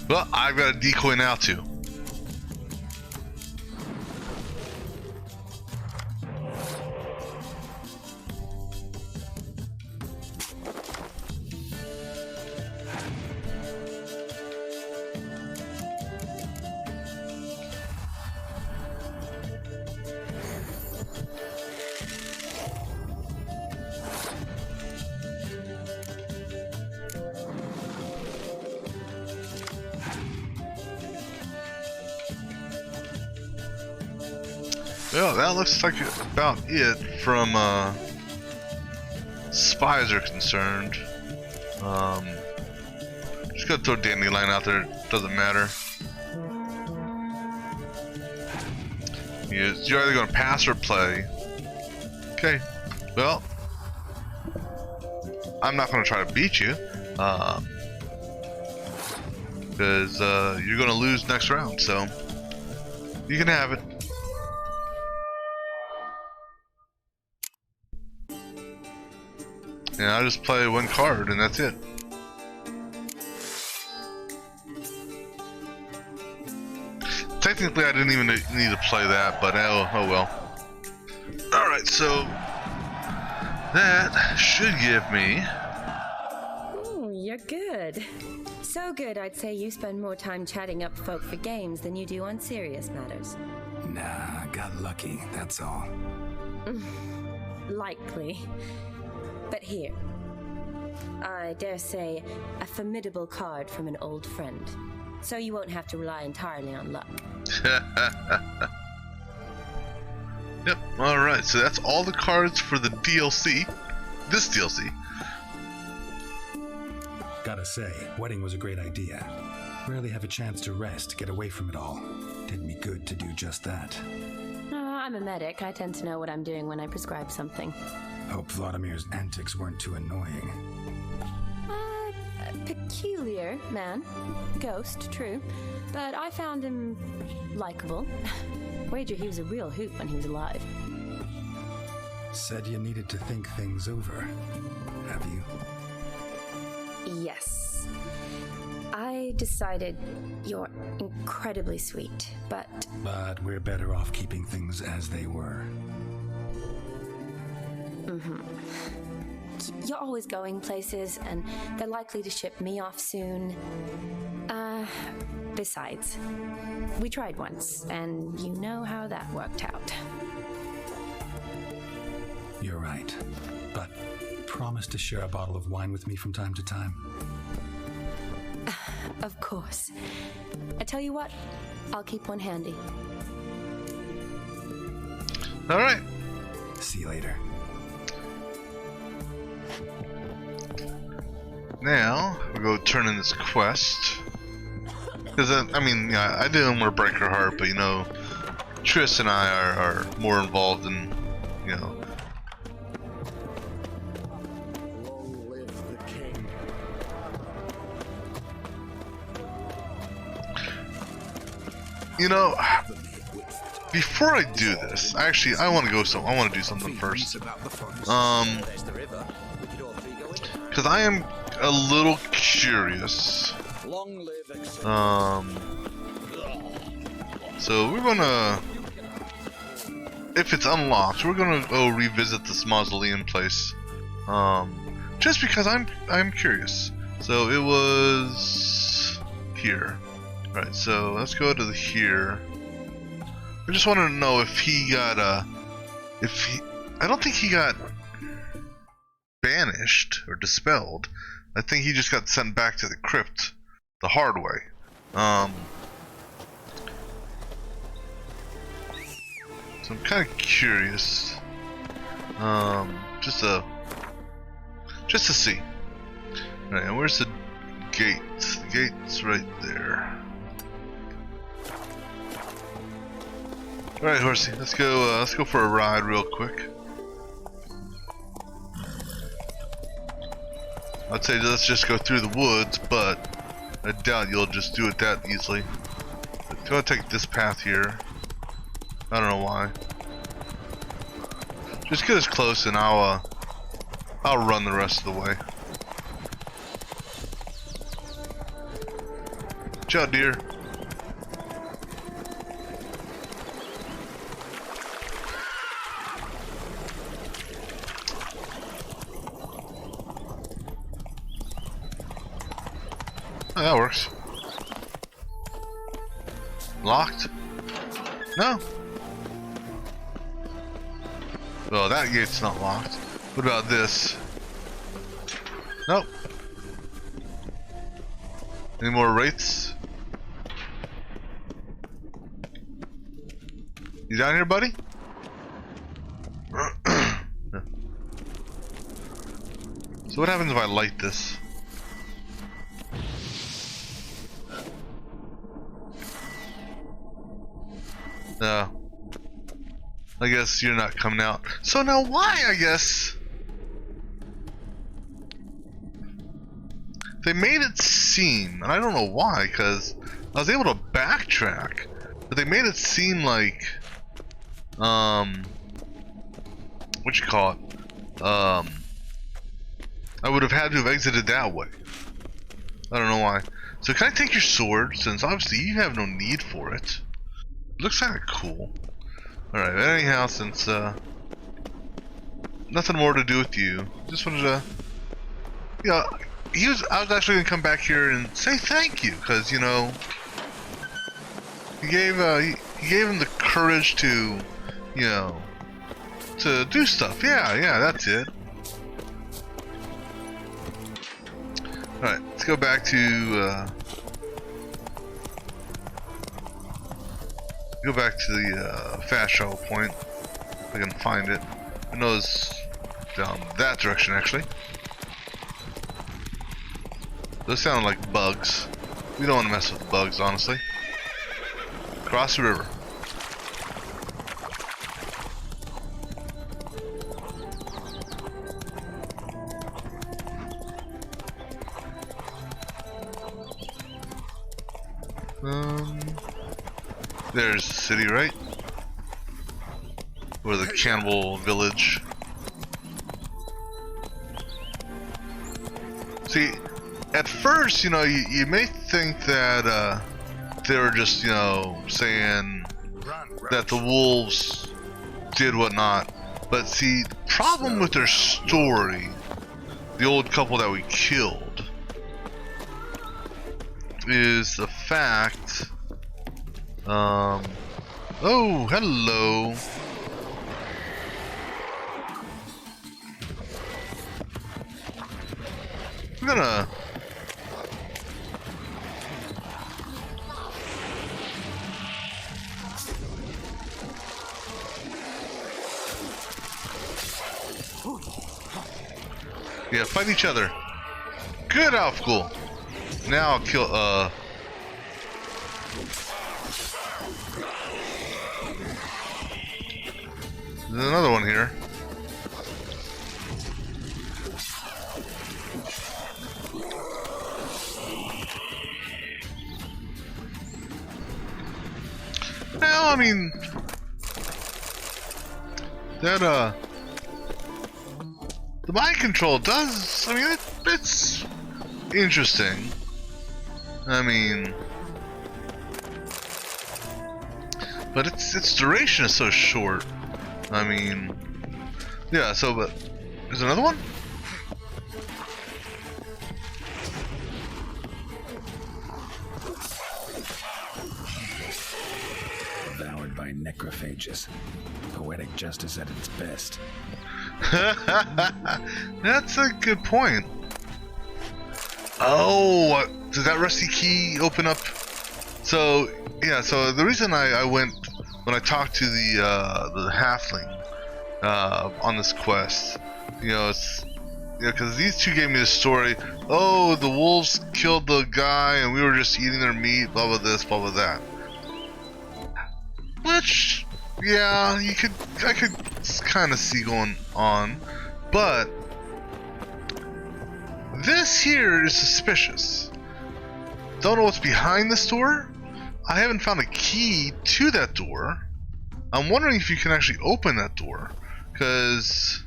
[SPEAKER 1] Well, I've got a decoy now too. Well, that looks like about it from spies are concerned. Just gonna throw Dandelion out there, doesn't matter. You're either gonna pass or play. Okay, well, I'm not gonna try to beat you, because you're gonna lose next round, so you can have it. And I'll just play one card and that's it. Technically I didn't even need to play that, but oh well. Alright, so that should give me...
[SPEAKER 15] Oh, you're good. So good I'd say you spend more time chatting up folk for games than you do on serious matters.
[SPEAKER 3] Nah, got lucky, that's all.
[SPEAKER 15] Likely. But here, I dare say, a formidable card from an old friend. So you won't have to rely entirely on luck.
[SPEAKER 1] Yep, alright, so that's all the cards for the DLC. This DLC.
[SPEAKER 3] Gotta say, wedding was a great idea. Rarely have a chance to rest, get away from it all. Did me good to do just that.
[SPEAKER 15] I'm a medic. I tend to know what I'm doing when I prescribe something.
[SPEAKER 3] Hope Vladimir's antics weren't too annoying.
[SPEAKER 15] A peculiar man. Ghost, true. But I found him likable. Wager he was a real hoot when he was alive.
[SPEAKER 3] Said you needed to think things over. Have you?
[SPEAKER 15] Yes. I decided you're incredibly sweet, but...
[SPEAKER 3] But we're better off keeping things as they were.
[SPEAKER 15] You're always going places, and they're likely to ship me off soon. Besides, we tried once, and you know how that worked out.
[SPEAKER 3] You're right. But promise to share a bottle of wine with me from time to time.
[SPEAKER 15] Of course. I tell you what, I'll keep one handy.
[SPEAKER 1] Alright.
[SPEAKER 3] See you later.
[SPEAKER 1] Now, we'll go turn in this quest. Because, I mean, yeah, I did Breaker Heart, but, you know, Triss and I are more involved in, you know.
[SPEAKER 16] Long live the king.
[SPEAKER 1] You know, before I do this, actually, I want to do something first. Because I am a little curious. So we're gonna, if it's unlocked, we're gonna go revisit this mausoleum place. Just because I'm curious. So it was here. Right, so let's go to here. I just wanted to know if he got I don't think he got banished or dispelled. I think he just got sent back to the crypt the hard way. So I'm kind of curious. Just to see. Alright, and where's the gate? The gate's right there. Alright, horsey, let's go for a ride real quick. I'd say let's just go through the woods, but I doubt you'll just do it that easily. I'm gonna take this path here. I don't know why. Just get us close and I'll run the rest of the way. Watch out, dear. Oh, that works. Locked? No. Well, that gate's not locked. What about this? Nope. Any more wraiths? You down here, buddy? No. So what happens if I light this? I guess you're not coming out. So now why, I guess? They made it seem, and I don't know why, because I was able to backtrack, but they made it seem like, what you call it? I would have had to have exited that way. I don't know why. So can I take your sword, since obviously you have no need for it? Looks kind of cool. Alright, anyhow, since nothing more to do with you, just wanted to, you know, I was actually gonna come back here and say thank you, because, you know, he gave him the courage to, you know, to do stuff. Yeah, that's it. Alright, let's go back to the fast travel point, if I can find it. I know it's down that direction, actually. Those sound like bugs. We don't want to mess with the bugs, honestly. Cross the river. There's the city, right? Or the cannibal village. See, at first, you know, you may think that they were just, you know, saying that the wolves did whatnot. But see, the problem with their story, the old couple that we killed, is the fact. Oh, hello. I'm gonna. Yeah, fight each other. Good, Alfgul. Now I'll kill, There's another one here. Well, I mean, that, the mind control does, I mean, it's interesting. I mean, but its duration is so short. I mean, yeah, so, but, there's another one?
[SPEAKER 3] Devoured by necrophages. Poetic justice at its best.
[SPEAKER 1] That's a good point. Oh, does that rusty key open up? So, yeah, so the reason I went, when I talked to the halfling on this quest, you know, it's, you know, because these two gave me the story. Oh, the wolves killed the guy, and we were just eating their meat. Blah blah this, blah blah that. Which, yeah, I could kind of see going on, but this here is suspicious. Don't know what's behind this door. I haven't found a key to that door. I'm wondering if you can actually open that door, because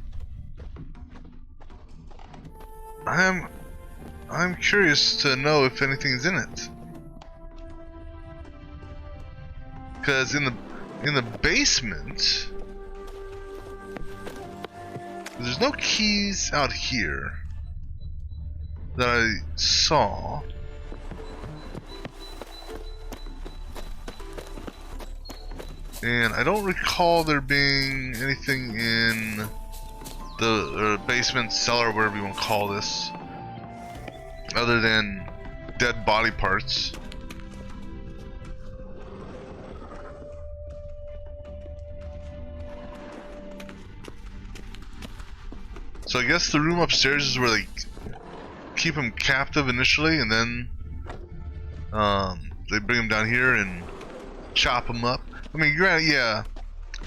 [SPEAKER 1] I'm curious to know if anything's in it. Because in the basement, there's no keys out here that I saw. And I don't recall there being anything in the basement, cellar, whatever you want to call this, other than dead body parts. So I guess the room upstairs is where they keep him captive initially, and then they bring him down here and chop him up. I mean, granted, yeah,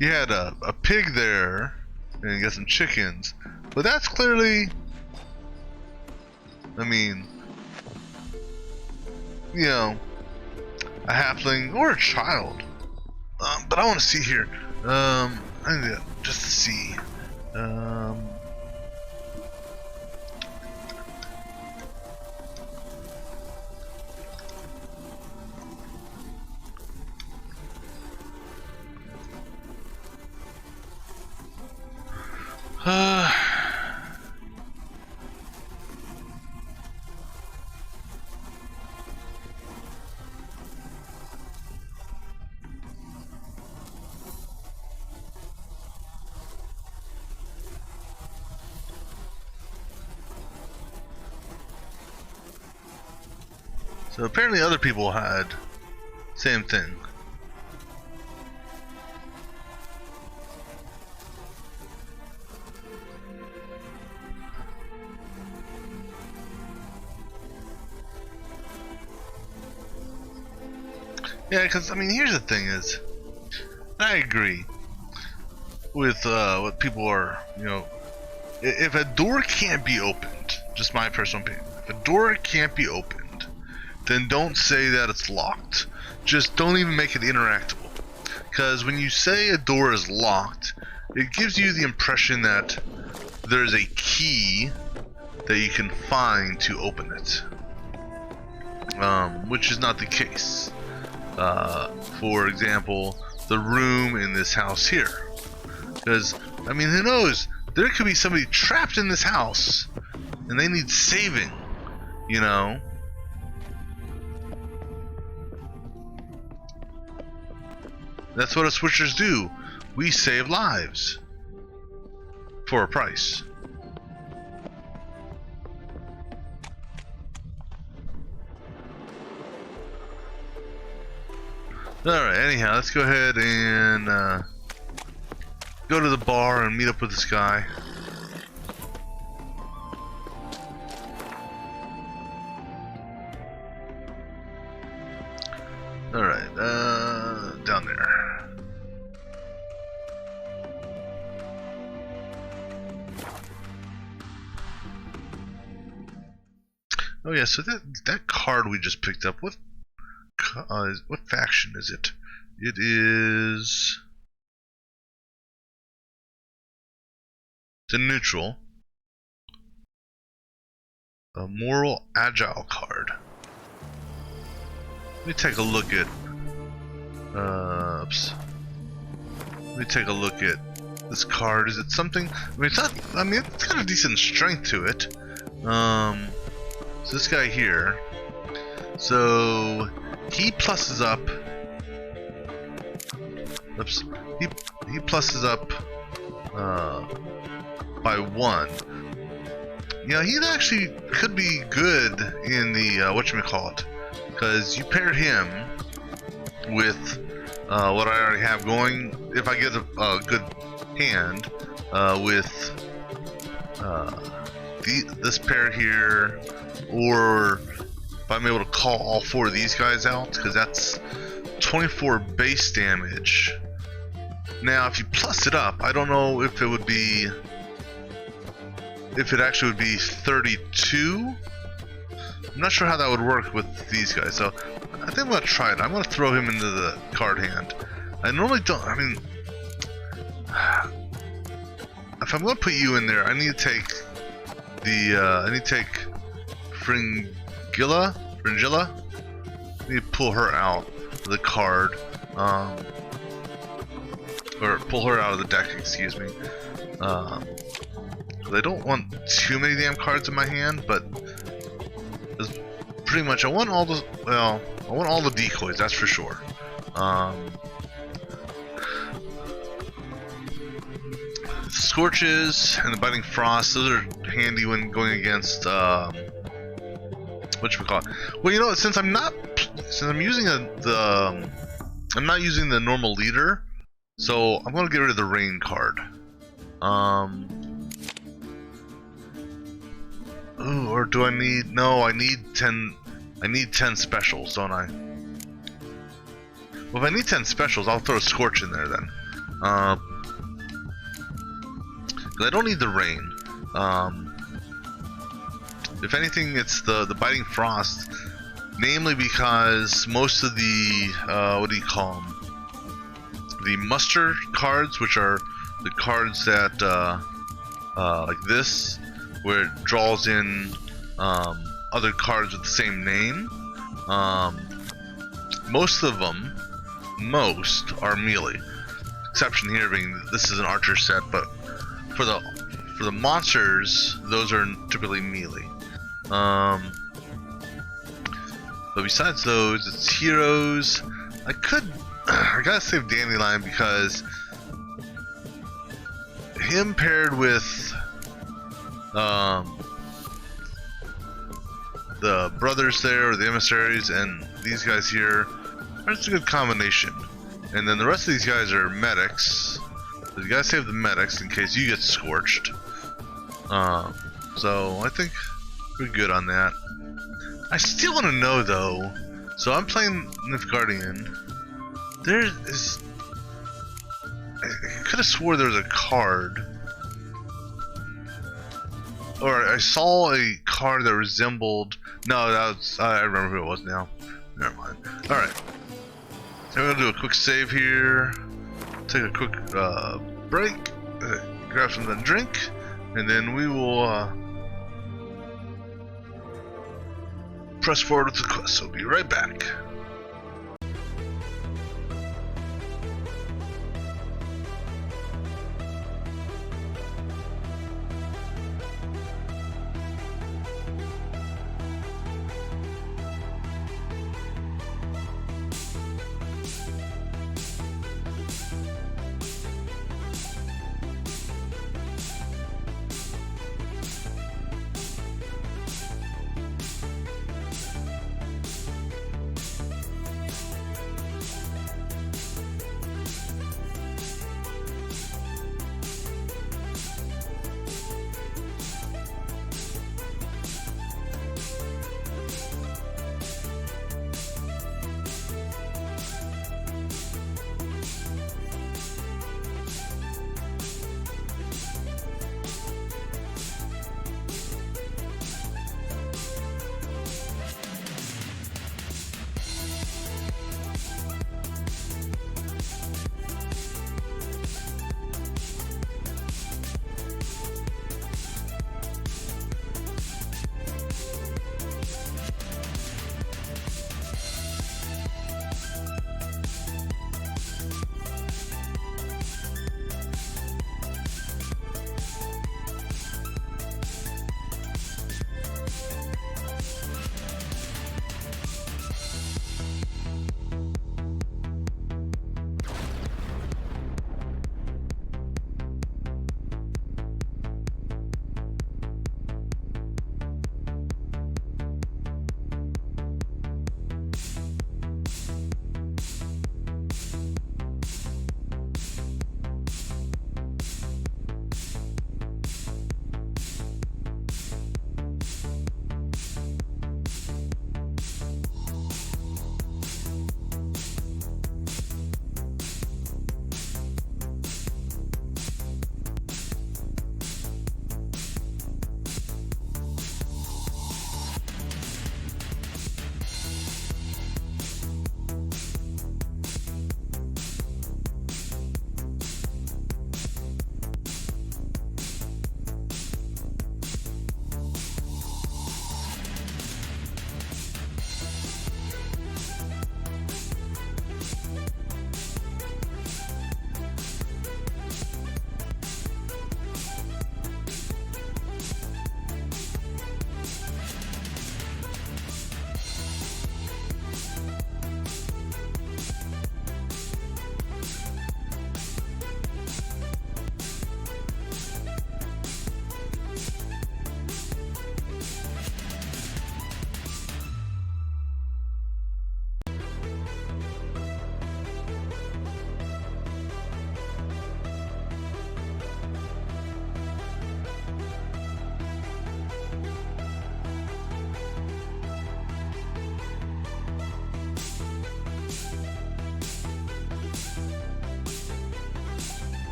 [SPEAKER 1] you had a pig there, and you got some chickens, but that's clearly, I mean, you know, a halfling or a child. But I want to see here. I need to just to see. So apparently other people had same thing. Yeah, because I mean, here's the thing: is I agree with what people are. You know, if a door can't be opened, just my personal opinion, if a door can't be opened, then don't say that it's locked. Just don't even make it interactable. Because when you say a door is locked, it gives you the impression that there's a key that you can find to open it, which is not the case. For example, the room in this house here. Because, I mean, who knows? There could be somebody trapped in this house and they need saving, you know? That's what us switchers do. We save lives for a price. Alright, anyhow, let's go ahead and go to the bar and meet up with this guy. Alright, down there. Oh yeah, so that card we just picked up, what faction is it? It is... It's a neutral. A moral agile card. Let me take a look at... oops. Let me take a look at this card. Is it something... I mean, it's not... I mean, it's got a decent strength to it. So this guy here... So... He pluses up... Oops. He pluses up... by 1. You know, he actually could be good in the, whatchamacallit. Because you pair him with what I already have going. If I get a good hand with this pair here, or if I'm able to call all 4 of these guys out, because that's 24 base damage. Now, if you plus it up, I don't know if it would be... If it actually would be 32. I'm not sure how that would work with these guys, so I think I'm going to try it. I'm going to throw him into the card hand. I normally don't, I mean... If I'm going to put you in there, I need to take the, I need to take Fringilla? I need to pull her out of the card, or pull her out of the deck, excuse me. I don't want too many damn cards in my hand, but pretty much I want all the, well, I want all the decoys, that's for sure. Scorches and the Biting Frost, those are handy when going against whatchamacallit. Well, you know, since I'm using I'm not using the normal leader, so I'm gonna get rid of the rain card. Ooh, or do I need... No, I need 10... I need 10 specials, don't I? Well, if I need 10 specials, I'll throw a Scorch in there then. Because I don't need the rain. If anything, it's the Biting Frost. Namely because most of the... what do you call them? The muster cards, which are the cards that... like this... where it draws in other cards with the same name. Most of them, are melee. Exception here being this is an archer set, but for the monsters, those are typically melee. But besides those, it's heroes. I gotta save Dandelion because him paired with the brothers there, or the emissaries, and these guys here, that's a good combination. And then the rest of these guys are medics. So you gotta save the medics in case you get scorched. So I think we're good on that. I still want to know though, So I'm playing Nilfgaardian. There is... I could have swore there was a card. Or I saw a card that resembled... No, that was... I remember who it was now. Never mind. Alright. So we're gonna do a quick save here. Take a quick break. Grab something to drink. And then we will press forward with the quest. So be right back.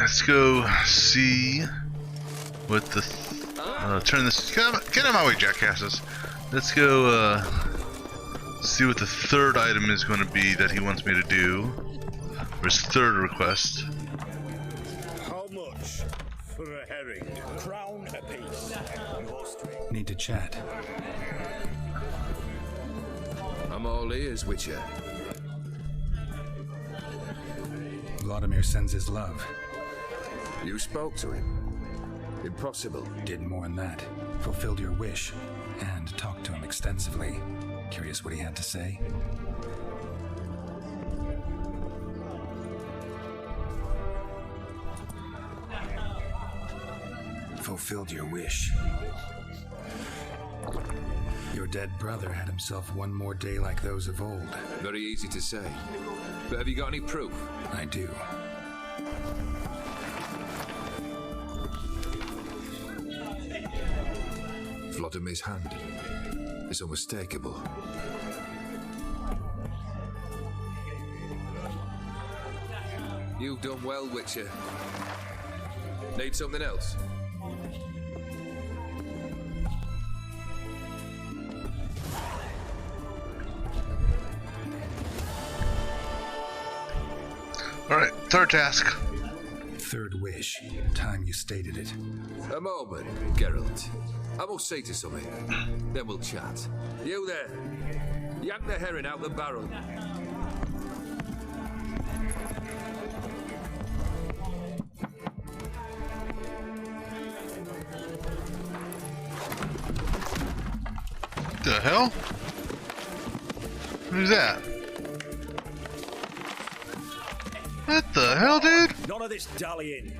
[SPEAKER 1] let's go see what the... turn this... Get out of my way, jackasses. Let's go see what the third item is going to be that he wants me to do. Or his third request.
[SPEAKER 21] How much for a herring? Crown apiece.
[SPEAKER 3] Need to chat.
[SPEAKER 22] I'm all ears, Witcher.
[SPEAKER 3] Vladimir sends his love.
[SPEAKER 22] You spoke to him? Impossible.
[SPEAKER 3] Did more than that. Fulfilled your wish. And talked to him extensively. Curious what he had to say? Fulfilled your wish. Your dead brother had himself one more day like those of old.
[SPEAKER 22] Very easy to say. But have you got any proof?
[SPEAKER 3] I do.
[SPEAKER 22] Vladimir's hand is unmistakable. You've done well, Witcher. Need something else?
[SPEAKER 1] Alright, third task.
[SPEAKER 3] Third wish. Time you stated it.
[SPEAKER 22] A moment, Geralt. I must say to something. Then we'll chat. You there. Yank the herring out the barrel.
[SPEAKER 1] The hell? Who's that? What the hell, dude?
[SPEAKER 21] None of this dallying.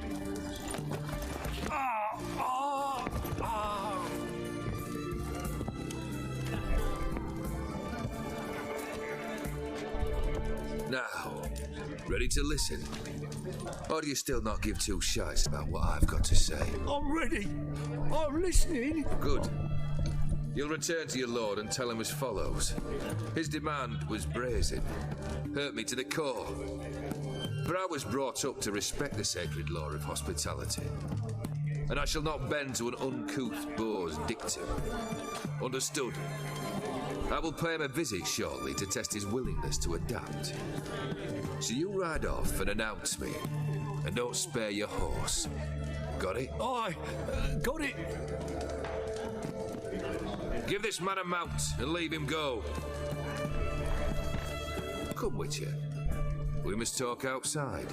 [SPEAKER 22] Now, ready to listen? Or do you still not give two shites about what I've got to say?
[SPEAKER 21] I'm ready. I'm listening.
[SPEAKER 22] Good. You'll return to your lord and tell him as follows. His demand was brazen. Hurt me to the core. But I was brought up to respect the sacred law of hospitality. And I shall not bend to an uncouth boor's dictum. Understood? I will pay him a visit shortly to test his willingness to adapt. So you ride off and announce me. And don't spare your horse. Got it?
[SPEAKER 21] Aye, got it.
[SPEAKER 22] Give this man a mount and leave him go. Come, Witcher. We must talk outside.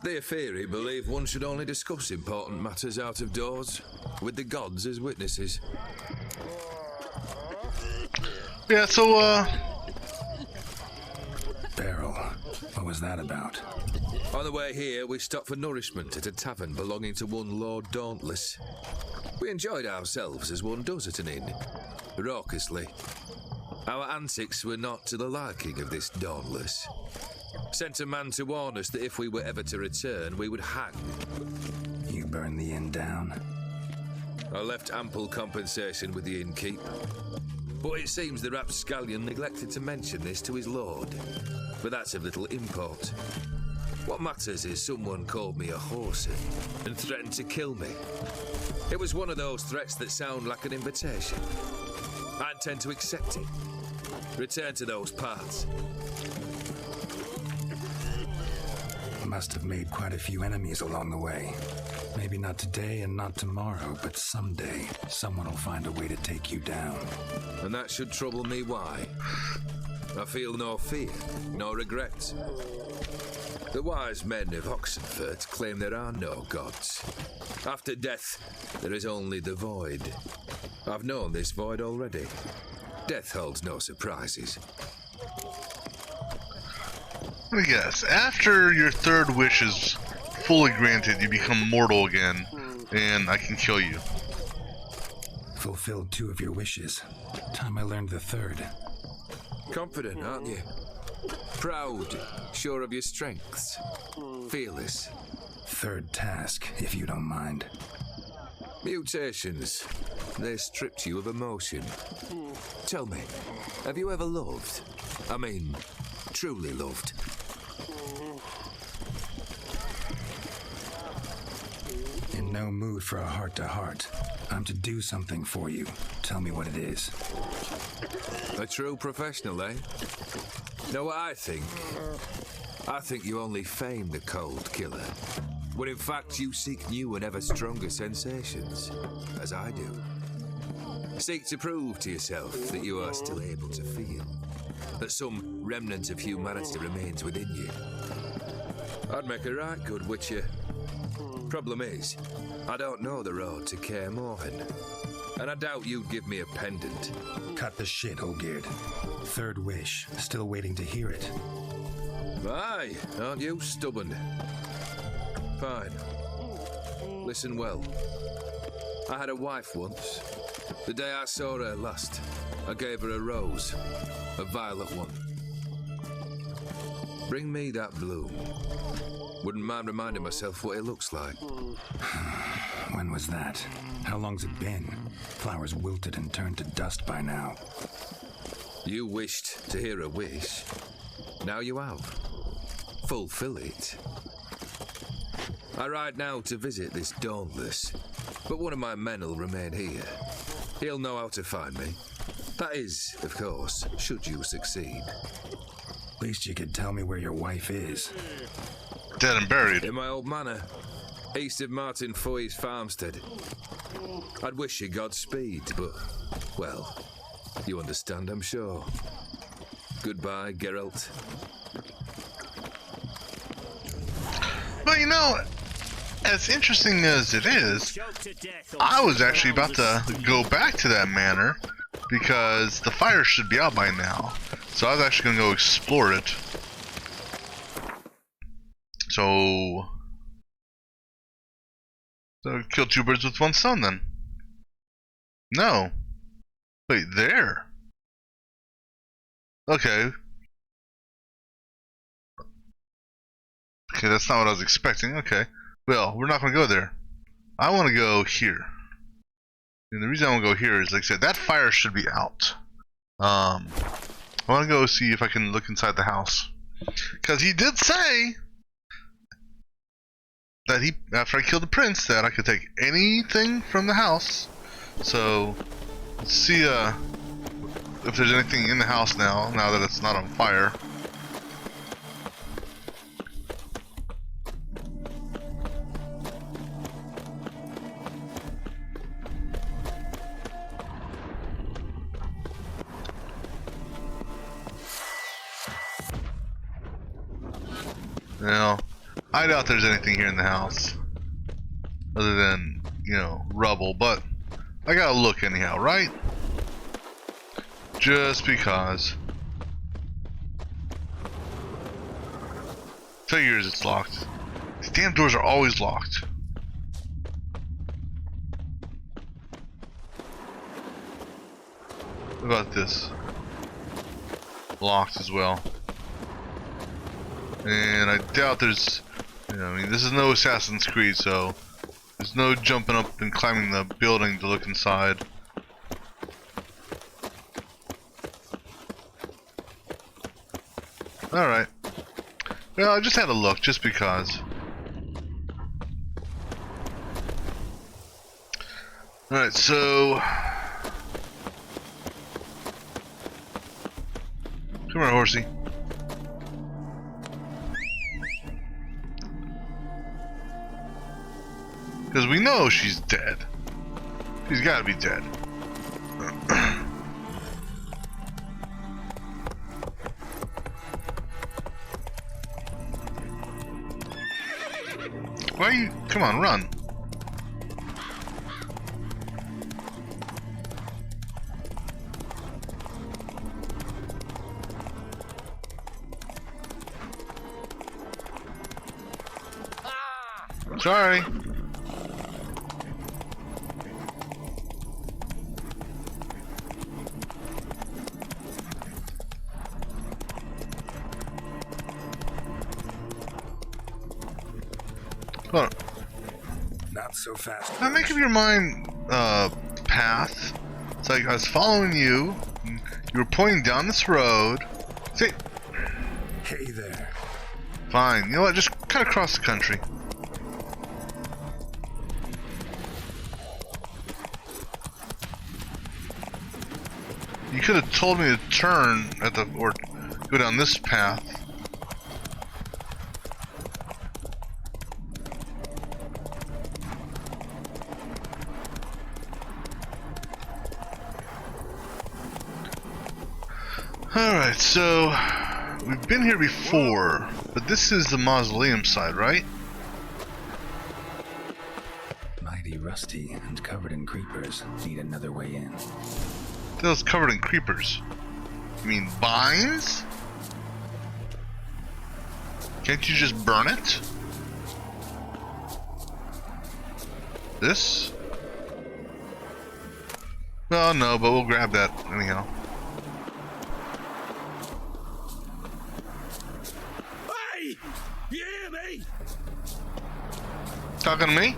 [SPEAKER 22] The Aetheri believe one should only discuss important matters out of doors, with the gods as witnesses.
[SPEAKER 1] Yeah, so,
[SPEAKER 3] Barrel. What was that about?
[SPEAKER 22] On the way here, we stopped for nourishment at a tavern belonging to one Lord Dauntless. We enjoyed ourselves as one does at an inn, raucously. Our antics were not to the liking of this Dauntless. Sent a man to warn us that if we were ever to return, we would hang.
[SPEAKER 3] You burned the inn down?
[SPEAKER 22] I left ample compensation with the innkeep. But it seems the rapscallion neglected to mention this to his lord. But that's of little import. What matters is someone called me a whoreson and threatened to kill me. It was one of those threats that sound like an invitation. I intend to accept it. Return to those parts.
[SPEAKER 3] Must have made quite a few enemies along the way. Maybe not today and not tomorrow, but someday someone will find a way to take you down.
[SPEAKER 22] And that should trouble me why? I feel no fear, no regret. The wise men of Oxenfurt claim there are no gods. After death, there is only the void. I've known this void already. Death holds no surprises.
[SPEAKER 1] Let me guess. After your third wish is fully granted, you become mortal again, and I can kill you.
[SPEAKER 3] Fulfilled 2 of your wishes. Time I learned the third.
[SPEAKER 22] Confident, aren't you? Proud, sure of your strengths. Fearless.
[SPEAKER 3] Third task, if you don't mind.
[SPEAKER 22] Mutations. They stripped you of emotion. Tell me, have you ever loved? I mean, truly loved?
[SPEAKER 3] In no mood for a heart-to-heart. I'm to do something for you. Tell me what it is.
[SPEAKER 22] A true professional, eh? Know what I think? I think you only feign the cold killer, when in fact you seek new and ever stronger sensations, as I do. Seek to prove to yourself that you are still able to feel, that some remnant of humanity remains within you. I'd make a right good witcher. Problem is, I don't know the road to Kaer Morhen, and I doubt you'd give me a pendant.
[SPEAKER 3] Cut the shit, Olgierd. Third wish. Still waiting to hear it.
[SPEAKER 22] Aye, aren't you stubborn? Fine. Listen well. I had a wife once. The day I saw her last, I gave her a rose, a violet one. Bring me that bloom. Wouldn't mind reminding myself what it looks like.
[SPEAKER 3] When was that? How long's it been? Flowers wilted and turned to dust by now.
[SPEAKER 22] You wished to hear a wish. Now you have. Fulfill it. I ride now to visit this Dauntless, but one of my men will remain here. He'll know how to find me. That is, of course, should you succeed.
[SPEAKER 3] Least you could tell me where your wife is.
[SPEAKER 1] Dead and buried.
[SPEAKER 22] In my old manor, east of Martin Foy's farmstead. I'd wish you Godspeed, but, well, you understand, I'm sure. Goodbye, Geralt.
[SPEAKER 1] Well, you know, as interesting as it is, I was actually about to go back to that manor because the fire should be out by now. So I was actually going to go explore it. So kill two birds with one stone then. No. Wait, there. Okay. Okay, that's not what I was expecting. Okay. Well, we're not going to go there. I want to go here. And the reason I want to go here is, like I said, that fire should be out. I want to go see if I can look inside the house. Because he did say that after I killed the prince, that I could take anything from the house. So, let's see if there's anything in the house now that it's not on fire. Now, I doubt there's anything here in the house other than, you know, rubble, but I gotta look anyhow, right? Just because. Figures it's locked. These damn doors are always locked. What about this? Locked as well. And I doubt there's, you know, I mean, this is no Assassin's Creed, so there's no jumping up and climbing the building to look inside. Alright. Well, I just had a look, just because. Alright, so come here, horsey. Because we know she's dead. She's gotta be dead. Why are you... Come on, run. Sorry. Hold on.
[SPEAKER 3] Not so fast.
[SPEAKER 1] Now make up your mind, path. It's like I was following you. You were pointing down this road. See?
[SPEAKER 3] Hey there.
[SPEAKER 1] Fine. You know what? Just cut across the country. You could have told me to turn at the or go down this path. Alright, so we've been here before, but this is the mausoleum side, right?
[SPEAKER 3] Mighty rusty and covered in creepers. Need another way in.
[SPEAKER 1] That was covered in creepers. You mean vines? Can't you just burn it? This? Well, no, but we'll grab that anyhow.
[SPEAKER 16] Hey! You hear me?
[SPEAKER 1] Talking to me?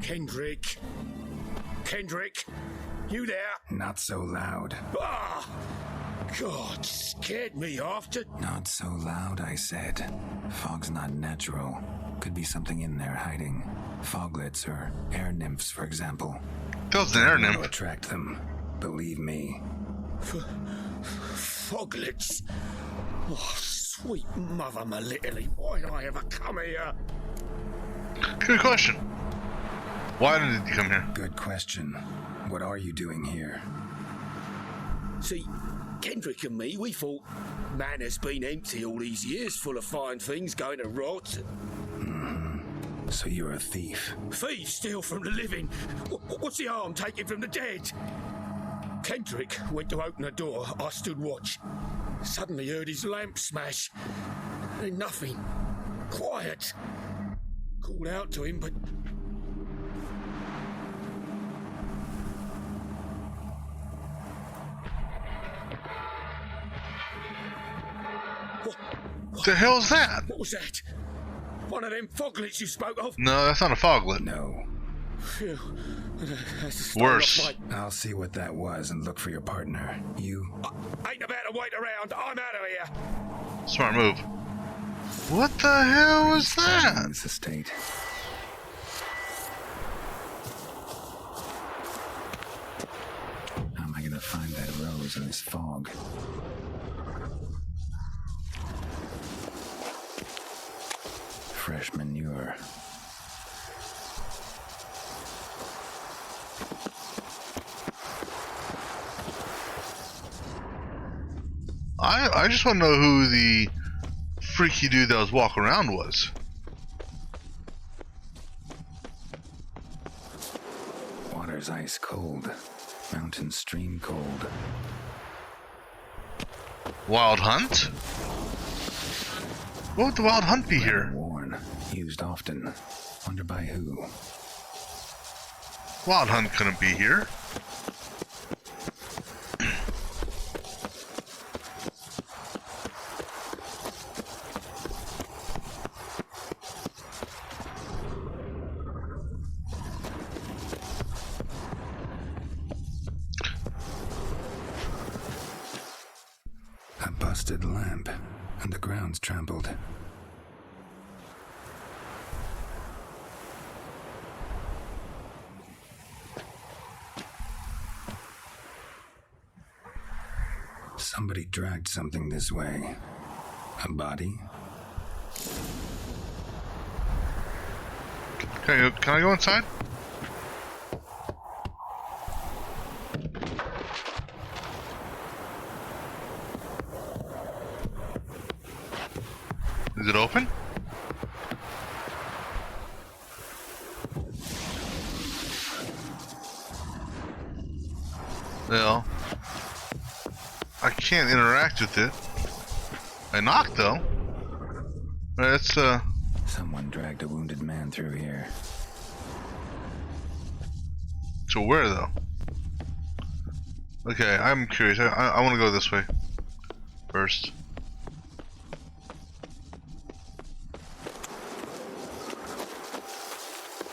[SPEAKER 16] Kendrick. Kendrick, you there?
[SPEAKER 3] Not so loud.
[SPEAKER 16] Ah! God, scared me after.
[SPEAKER 3] Not so loud, I said. Fog's not natural. Could be something in there hiding. Foglets or air nymphs, for example.
[SPEAKER 1] Those an air nymph.
[SPEAKER 3] Attract them. Believe me.
[SPEAKER 16] Foglets? Oh, sweet mother Melitterly, why did I ever come here?
[SPEAKER 1] Good question. Why did you come here?
[SPEAKER 3] Good question. What are you doing here?
[SPEAKER 16] See, Kendrick and me, we thought Manor's been empty all these years, full of fine things going to rot.
[SPEAKER 3] Mm-hmm. So you're a thief?
[SPEAKER 16] Thieves steal from the living. What's the harm taking from the dead? Kendrick went to open the door. I stood watch. Suddenly heard his lamp smash. Then nothing. Quiet. Called out to him, but...
[SPEAKER 1] What the hell's that?
[SPEAKER 16] What was that? One of them foglets you spoke of?
[SPEAKER 1] No, that's not a foglet.
[SPEAKER 3] No.
[SPEAKER 16] Phew.
[SPEAKER 1] Worse.
[SPEAKER 3] I'll see what that was and look for your partner. You...
[SPEAKER 16] Ain't about to wait around. I'm out of here.
[SPEAKER 1] Smart move. What the hell was that?
[SPEAKER 3] This estate. How am I gonna find that rose in this fog? Fresh manure.
[SPEAKER 1] I just want to know who the freaky dude that was walking around was.
[SPEAKER 3] Water's ice cold. Mountain stream cold.
[SPEAKER 1] Wild hunt? What would the wild hunt be here?
[SPEAKER 3] Worn. Used often. Wonder by who?
[SPEAKER 1] Wild hunt couldn't be here.
[SPEAKER 3] A busted lamp, and the ground's trampled. Somebody dragged something this way. A body?
[SPEAKER 1] Can I go inside? Is it open? No. I can't interact with it. I knocked though. That's
[SPEAKER 3] Someone dragged a wounded man through here.
[SPEAKER 1] To where though? Okay, I'm curious. I want to go this way first.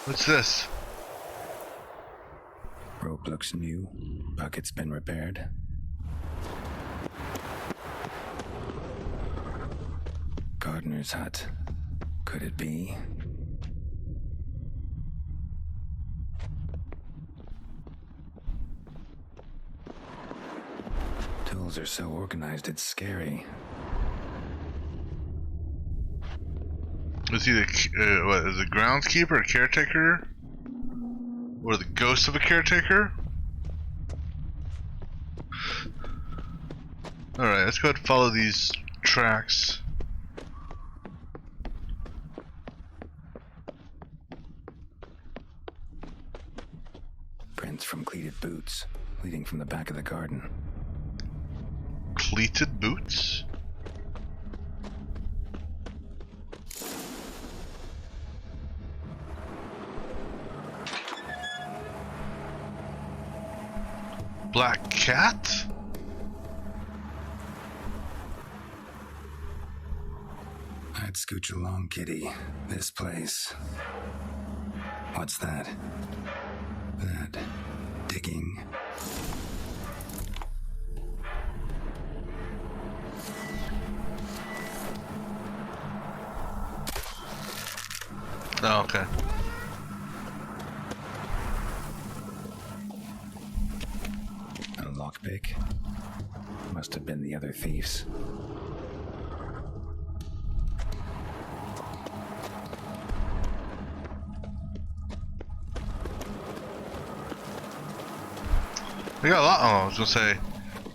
[SPEAKER 1] What's this?
[SPEAKER 3] Rope looks new. Bucket's been repaired. Gardener's hut. Could it be? Tools are so organized, it's scary.
[SPEAKER 1] Is he the, what, is it groundskeeper, a caretaker? Or the ghost of a caretaker? Alright, let's go ahead and follow these tracks.
[SPEAKER 3] Prints from cleated boots, leading from the back of the garden.
[SPEAKER 1] Cleated boots? Black cat?
[SPEAKER 3] I'd scooch along, kitty. This place. What's that? That digging.
[SPEAKER 1] Oh, okay.
[SPEAKER 3] A lockpick. Must have been the other thieves.
[SPEAKER 1] I got a lot. Oh, I was gonna say,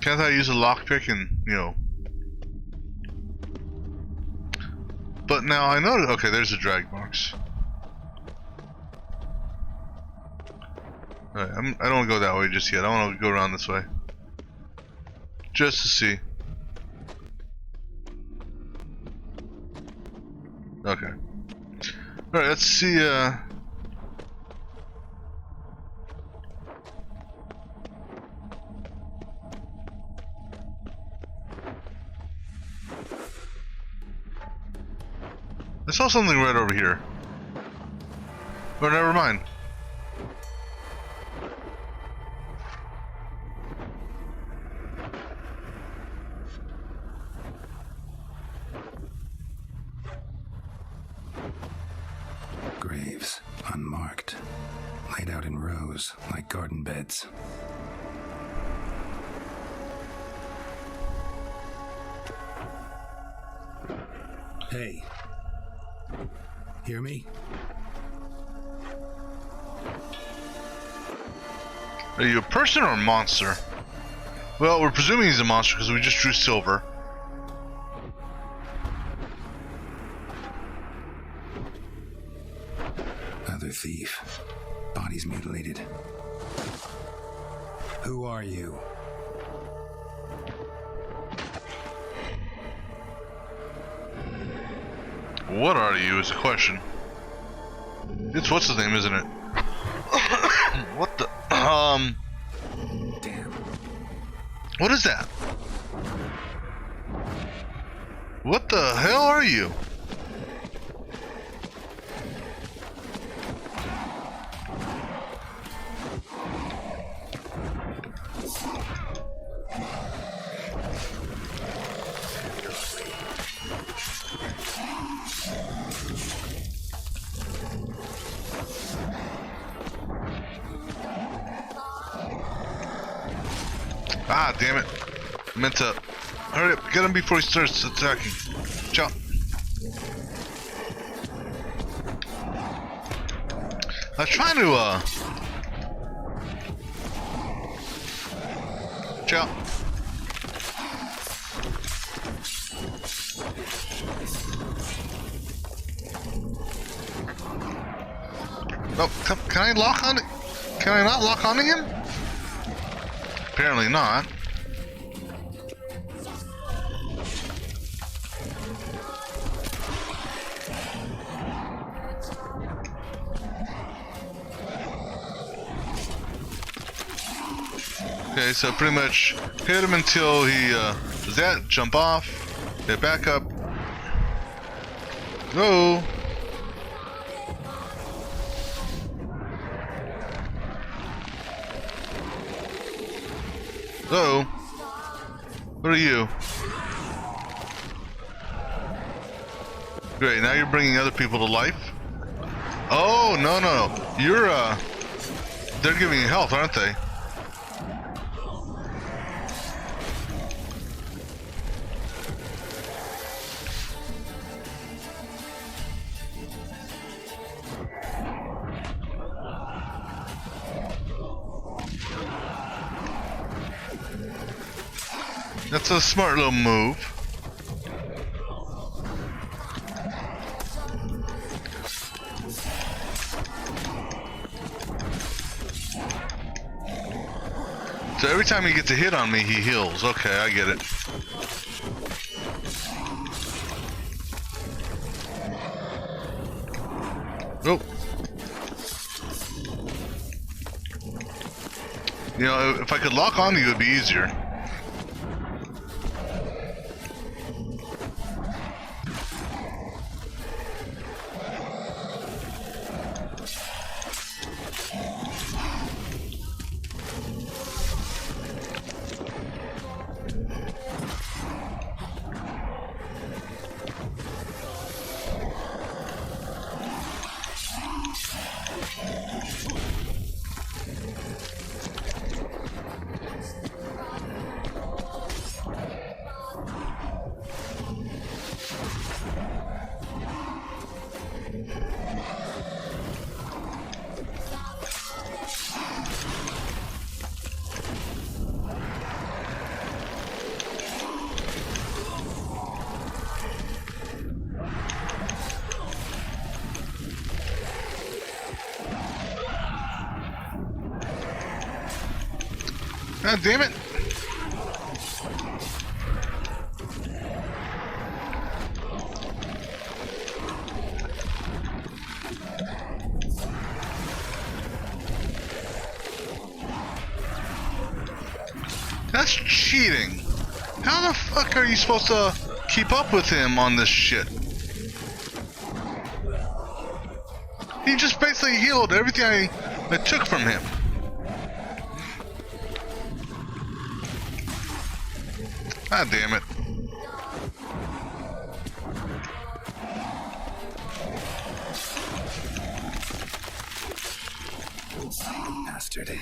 [SPEAKER 1] can't I use a lockpick and, you know? But now I know. Okay, there's the drag box. Alright, I don't want to go that way just yet. I want to go around this way, just to see. Okay. Alright, let's see. I saw something right over here. Oh, never mind.
[SPEAKER 3] Graves, unmarked, laid out in rows like garden beds. Hey. Hear me?
[SPEAKER 1] Are you a person or a monster? Well, we're presuming he's a monster because we just drew silver.
[SPEAKER 3] Another thief. Bodies mutilated. Who are you?
[SPEAKER 1] What are you is a question. It's what's his name, isn't it? What the
[SPEAKER 3] Damn.
[SPEAKER 1] What is that? What the hell are you? Ah, damn it. I meant to... Hurry up, get him before he starts attacking. Jump. I was trying to, Jump. Oh, can I lock on it? Can I not lock onto him? Apparently not. Okay, so pretty much hit him until he does that, jump off, get back up. Go. Hello? What are you? Great, now you're bringing other people to life? Oh, no. You're, they're giving you health, aren't they? That's a smart little move. So every time he gets a hit on me, he heals. Okay, I get it. Oh. You know, if I could lock on to you, it'd be easier. God damn it! That's cheating. How the fuck are you supposed to keep up with him on this shit? He just basically healed everything I took from him. God damn it.
[SPEAKER 3] Bastard.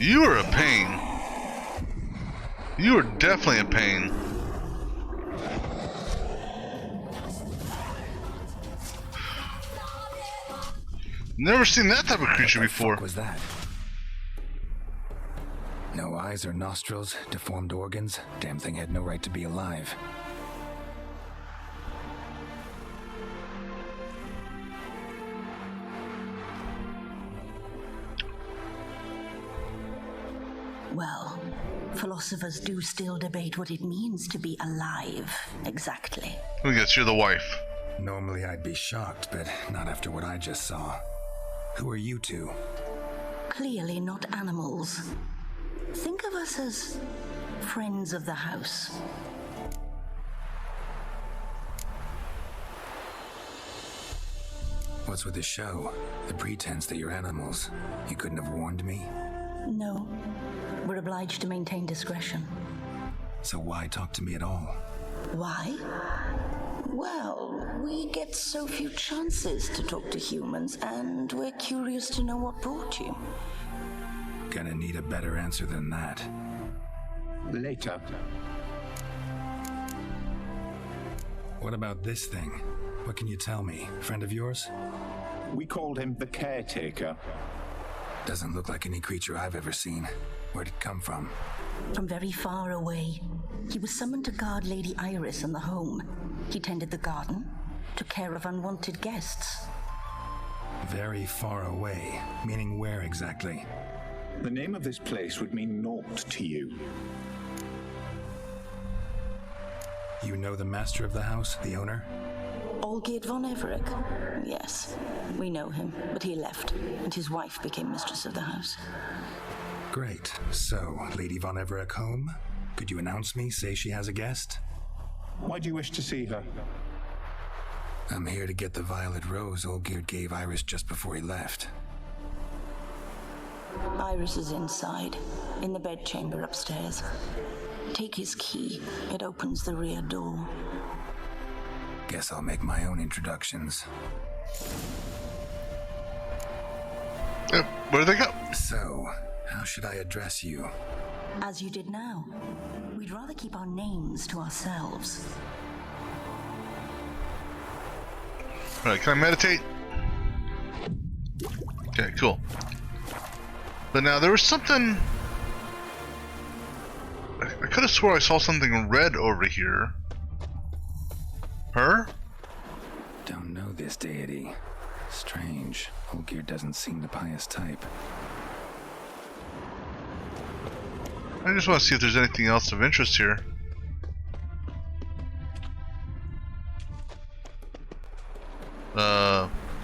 [SPEAKER 1] You are a pain. You are definitely a pain. Never seen that type of creature before.
[SPEAKER 3] What was that? No eyes or nostrils, deformed organs. Damn thing had no right to be alive.
[SPEAKER 4] Well, philosophers do still debate what it means to be alive, exactly.
[SPEAKER 1] I guess you're the wife.
[SPEAKER 3] Normally I'd be shocked, but not after what I just saw. Who are you two?
[SPEAKER 4] Clearly not animals. Think of us as friends of the house.
[SPEAKER 3] What's with the show? The pretense that you're animals. You couldn't have warned me?
[SPEAKER 4] No. We're obliged to maintain discretion.
[SPEAKER 3] So why talk to me at all?
[SPEAKER 4] Why? Well, we get so few chances to talk to humans, and we're curious to know what brought you.
[SPEAKER 3] Gonna need a better answer than that.
[SPEAKER 11] Later.
[SPEAKER 3] What about this thing? What can you tell me? Friend of yours?
[SPEAKER 11] We called him the Caretaker.
[SPEAKER 3] Doesn't look like any creature I've ever seen. Where'd it come from?
[SPEAKER 4] From very far away. He was summoned to guard Lady Iris and the home. He tended the garden, took care of unwanted guests.
[SPEAKER 3] Very far away, meaning where exactly?
[SPEAKER 8] The name of this place would mean naught to you.
[SPEAKER 3] You know the master of the house, the owner?
[SPEAKER 4] Olgierd von Everec? Yes, we know him, but he left, and his wife became mistress of the house.
[SPEAKER 3] Great. So, Lady von Everec home? Could you announce me, say she has a guest?
[SPEAKER 8] Why do you wish to see her?
[SPEAKER 3] I'm here to get the violet rose Olgierd gave Iris just before he left.
[SPEAKER 4] Iris is inside, in the bedchamber upstairs. Take his key. It opens the rear door.
[SPEAKER 3] Guess I'll make my own introductions.
[SPEAKER 1] Where do they go?
[SPEAKER 3] So, how should I address you?
[SPEAKER 4] As you did now. We'd rather keep our names to ourselves.
[SPEAKER 1] Alright, can I meditate? Okay, cool. But now there was something... I could have swore I saw something red over here. Her?
[SPEAKER 3] Don't know this deity. Strange. Olgierd doesn't seem the pious type.
[SPEAKER 1] I just want to see if there's anything else of interest here.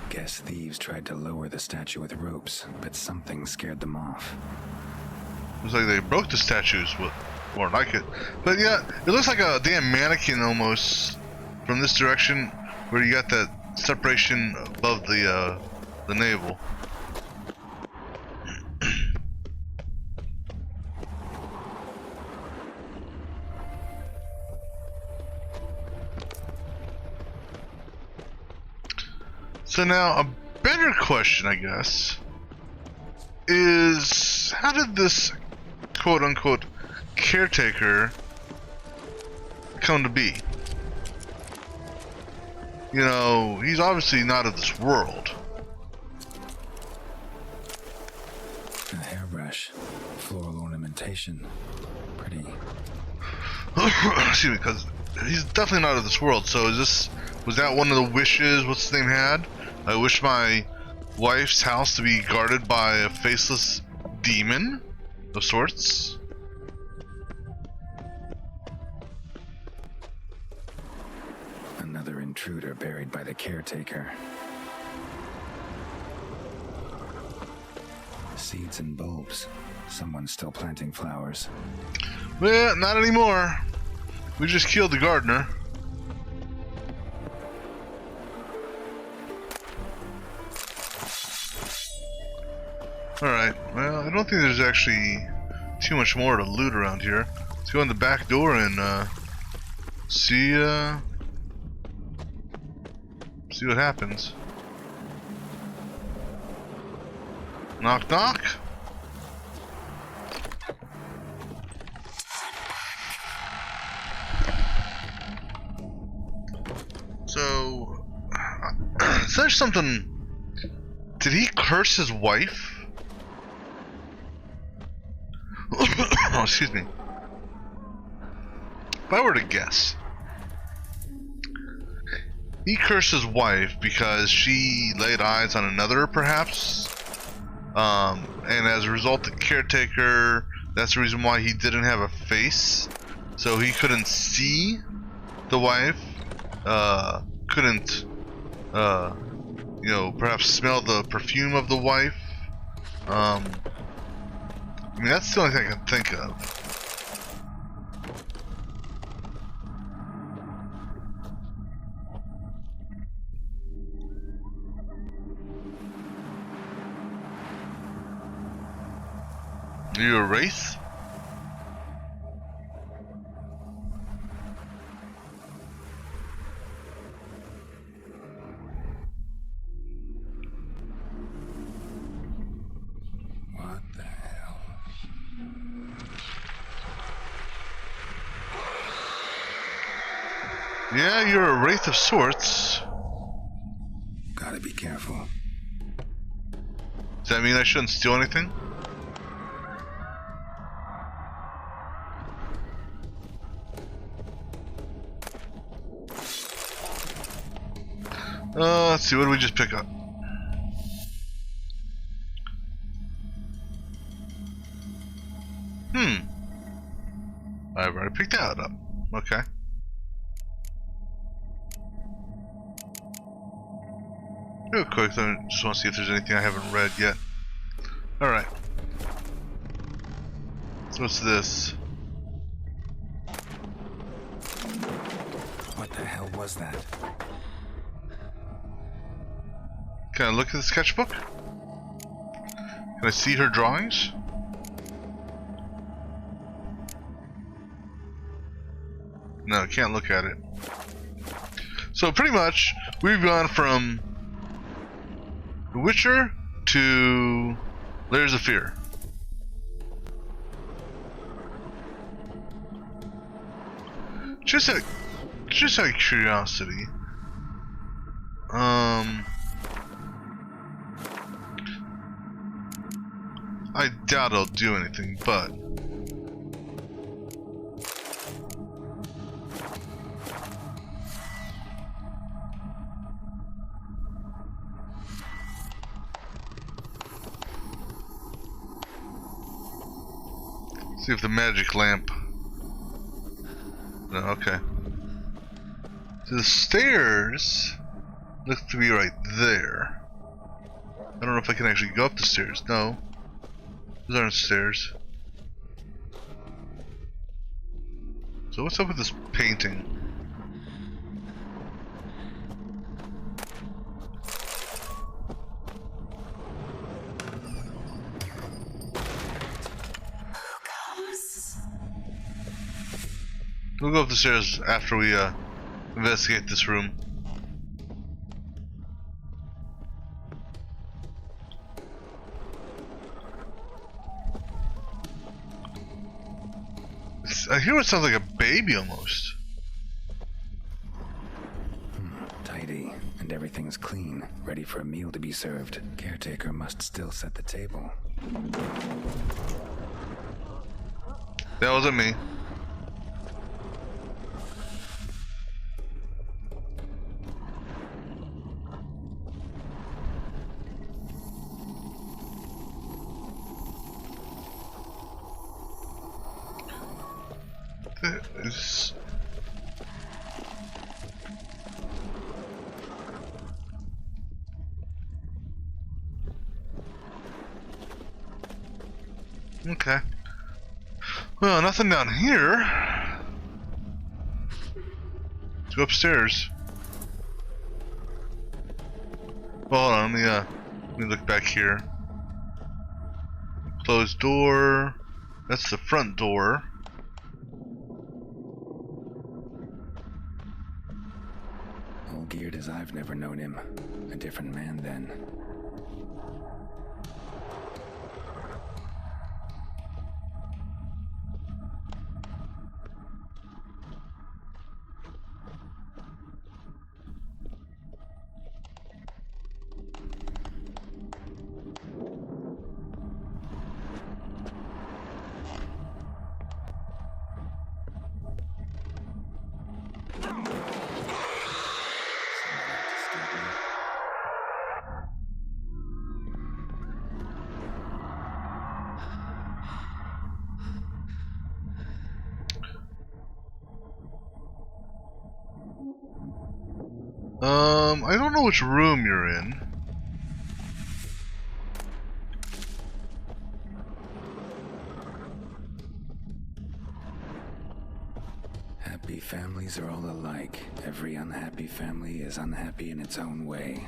[SPEAKER 3] Guess thieves tried to lower the statue with ropes, but something scared them off.
[SPEAKER 1] Looks like they broke the statues, more like it. But yeah, it looks like a damn mannequin almost from this direction, where you got that separation above the navel. So now, a better question, I guess, is how did this quote-unquote caretaker come to be? You know, he's obviously not of this world.
[SPEAKER 3] A hairbrush, floral ornamentation, pretty.
[SPEAKER 1] Excuse me, because he's definitely not of this world. So was that one of the wishes? What's his name had? I wish my wife's house to be guarded by a faceless demon of sorts.
[SPEAKER 3] Another intruder buried by the caretaker. Seeds and bulbs. Someone's still planting flowers.
[SPEAKER 1] Well, not anymore. We just killed the gardener. Alright, well, I don't think there's actually too much more to loot around here. Let's go in the back door and see what happens. Knock knock. So is there something? Did he curse his wife? Oh, excuse me. If I were to guess, he cursed his wife because she laid eyes on another, perhaps. And as a result, the caretaker, that's the reason why he didn't have a face. So he couldn't see the wife, couldn't, you know, perhaps smell the perfume of the wife. I mean, that's the only thing I can think of. Are you a wraith?
[SPEAKER 3] What the hell?
[SPEAKER 1] Yeah, you're a wraith of sorts.
[SPEAKER 3] Gotta be careful.
[SPEAKER 1] Does that mean I shouldn't steal anything? Let's see, what did we just pick up? I've already picked that up. Okay. Real quick, I just want to see if there's anything I haven't read yet. Alright. What's this?
[SPEAKER 3] What the hell was that?
[SPEAKER 1] Can I look at the sketchbook? Can I see her drawings? No, I can't look at it. So pretty much, we've gone from The Witcher to Layers of Fear. Just out of curiosity, I doubt I'll do anything, but see if the magic lamp. No, okay. So the stairs look to be right there. I don't know if I can actually go up the stairs. No. Those aren't stairs. So what's up with this painting? We'll go up the stairs after we investigate this room. I hear what sounds like a baby almost.
[SPEAKER 3] Tidy, and everything's clean, ready for a meal to be served. Caretaker must still set the table.
[SPEAKER 1] That wasn't me. Okay. Well, nothing down here. Let's go upstairs. Well, hold on, let me look back here. Closed door. That's the front door.
[SPEAKER 3] All geared as I've never known him. A different man then.
[SPEAKER 1] I don't know which room you're in.
[SPEAKER 3] Happy families are all alike. Every unhappy family is unhappy in its own way.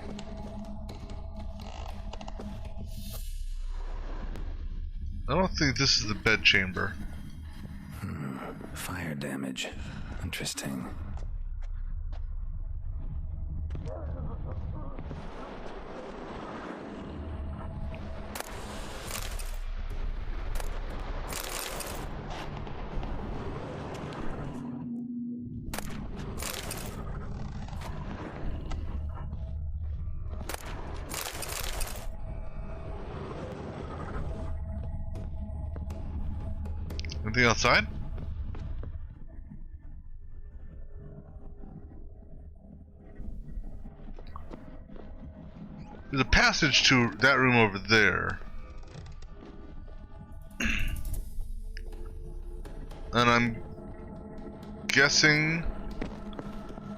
[SPEAKER 1] I don't think this is the bedchamber.
[SPEAKER 3] Fire damage. Interesting.
[SPEAKER 1] Anything outside? There's a passage to that room over there. And I'm guessing...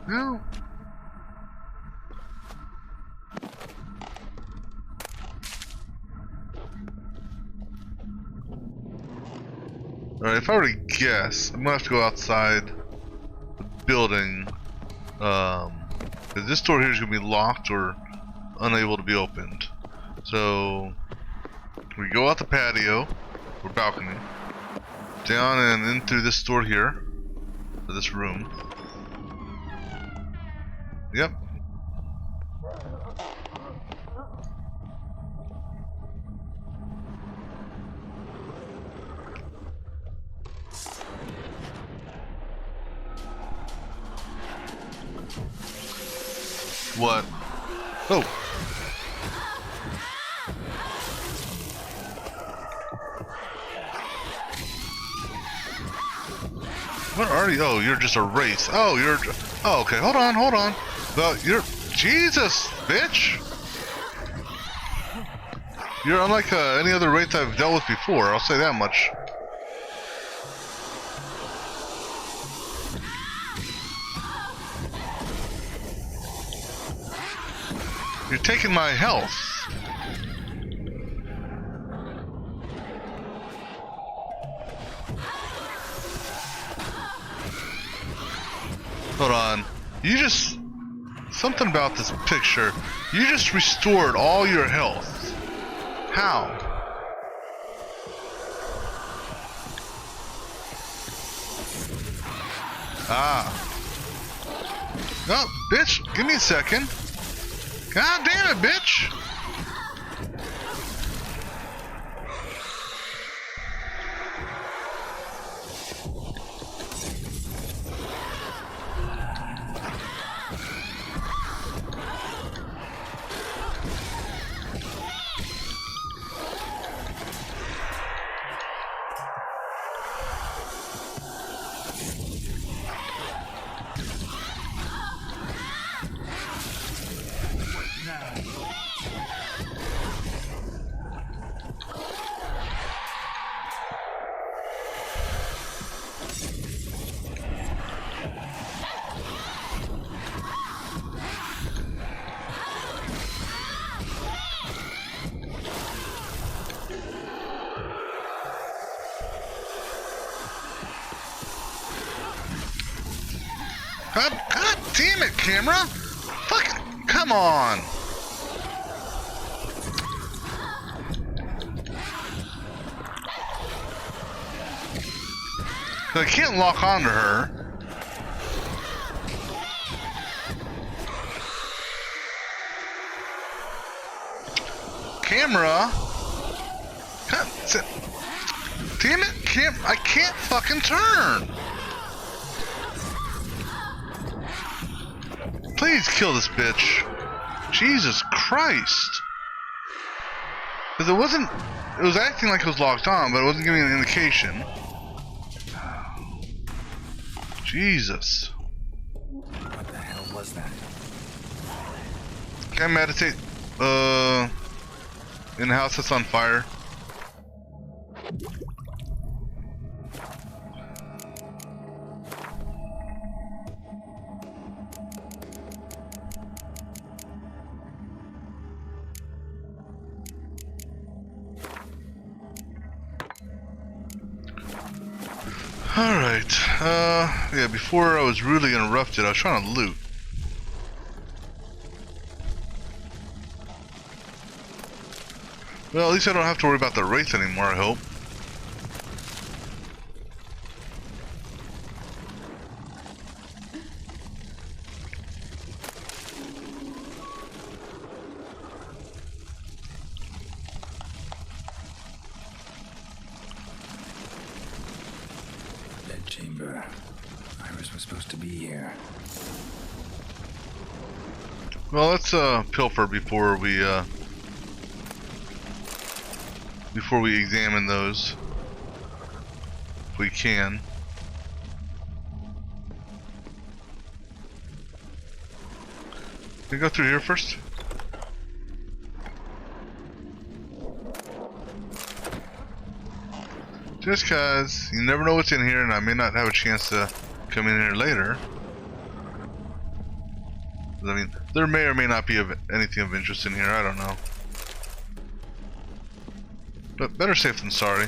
[SPEAKER 1] No. Alright, if I were to guess, I'm gonna have to go outside the building. 'Cause this door here is gonna be locked or unable to be opened. So we go out the patio or balcony, down and in through this door here, to this room. Yep. What? Oh. What are you? Oh, you're just a wraith. Oh, you're... Oh, okay. Hold on, hold on. Well, you're... Jesus, bitch! You're unlike any other wraith I've dealt with before, I'll say that much. You're taking my health. Hold on. You just... Something about this picture. You just restored all your health. How? Ah. Oh, bitch, give me a second. God damn it, bitch! God damn it, camera! Fucking, come on! I can't lock onto her. Camera! God, damn it, I can't fucking turn! Please kill this bitch. Jesus Christ. Because it was acting like it was locked on, but it wasn't giving an indication. Jesus.
[SPEAKER 3] What the hell was that?
[SPEAKER 1] Can I meditate? In a house that's on fire. Alright, yeah, before I was rudely interrupted, I was trying to loot. Well, at least I don't have to worry about the wraith anymore, I hope.
[SPEAKER 3] Chamber. Iris was supposed to be here.
[SPEAKER 1] Well, let's pilfer before we examine those, if we can. Can we go through here first? Just cause you never know what's in here, and I may not have a chance to come in here later. I mean, there may or may not be anything of interest in here, I don't know. But better safe than sorry.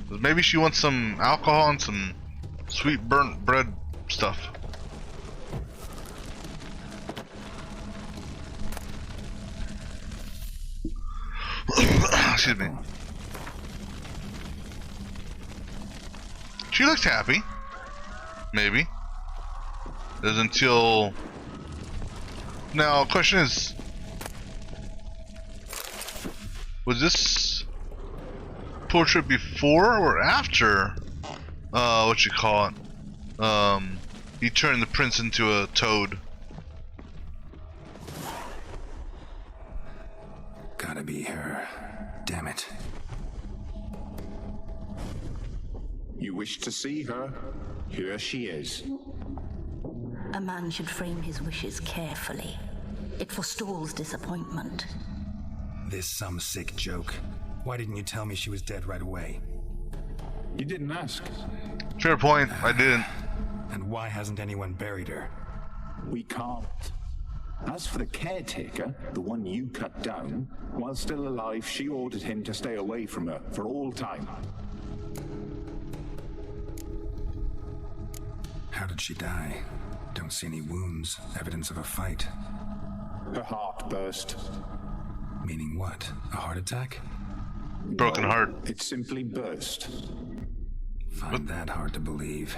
[SPEAKER 1] Maybe she wants some alcohol and some sweet burnt bread stuff. Excuse me. She looks happy. Maybe. Is until... Now, question is... Was this portrait before or after... what you call it? He turned the prince into a toad.
[SPEAKER 3] Gotta be her. Damn it.
[SPEAKER 8] You wish to see her? Here she is.
[SPEAKER 4] A man should frame his wishes carefully. It forestalls disappointment.
[SPEAKER 3] This some sick joke. Why didn't you tell me she was dead right away?
[SPEAKER 8] You didn't ask.
[SPEAKER 1] Fair point, I didn't.
[SPEAKER 3] And why hasn't anyone buried her?
[SPEAKER 8] We can't. As for the caretaker, the one you cut down, while still alive, she ordered him to stay away from her for all time.
[SPEAKER 3] How did she die? Don't see any wounds, evidence of a fight.
[SPEAKER 8] Her heart burst.
[SPEAKER 3] Meaning what? A heart attack?
[SPEAKER 1] Broken heart.
[SPEAKER 8] It simply burst.
[SPEAKER 3] Find that hard to believe.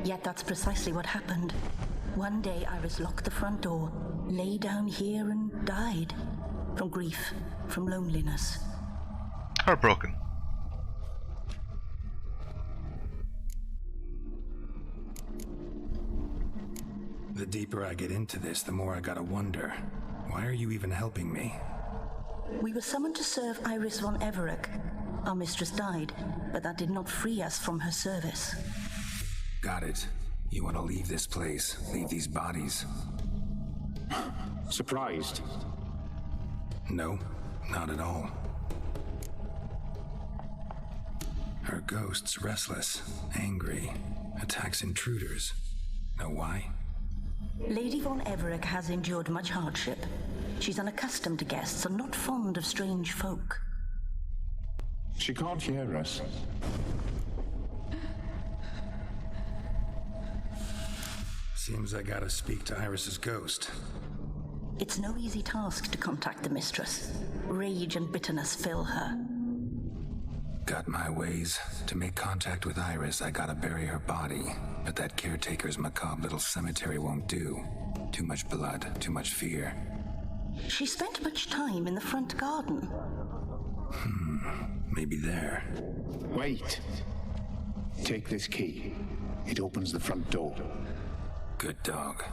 [SPEAKER 4] Yet that's precisely what happened. One day Iris locked the front door, lay down here and died. From grief, from loneliness.
[SPEAKER 1] Heartbroken.
[SPEAKER 3] The deeper I get into this, the more I gotta wonder. Why are you even helping me?
[SPEAKER 4] We were summoned to serve Iris von Everec. Our mistress died, but that did not free us from her service.
[SPEAKER 3] Got it. You want to leave this place, leave these bodies.
[SPEAKER 8] Surprised?
[SPEAKER 3] No, not at all. Her ghost's restless, angry, attacks intruders. Know why?
[SPEAKER 4] Lady von Everec has endured much hardship. She's unaccustomed to guests and not fond of strange folk.
[SPEAKER 8] She can't hear us.
[SPEAKER 3] Seems I gotta speak to Iris's ghost.
[SPEAKER 4] It's no easy task to contact the mistress. Rage and bitterness fill her.
[SPEAKER 3] Got my ways. To make contact with Iris, I gotta bury her body. But that caretaker's macabre little cemetery won't do. Too much blood, too much fear.
[SPEAKER 4] She spent much time in the front garden.
[SPEAKER 3] Maybe there.
[SPEAKER 8] Wait. Take this key. It opens the front door.
[SPEAKER 3] Good dog.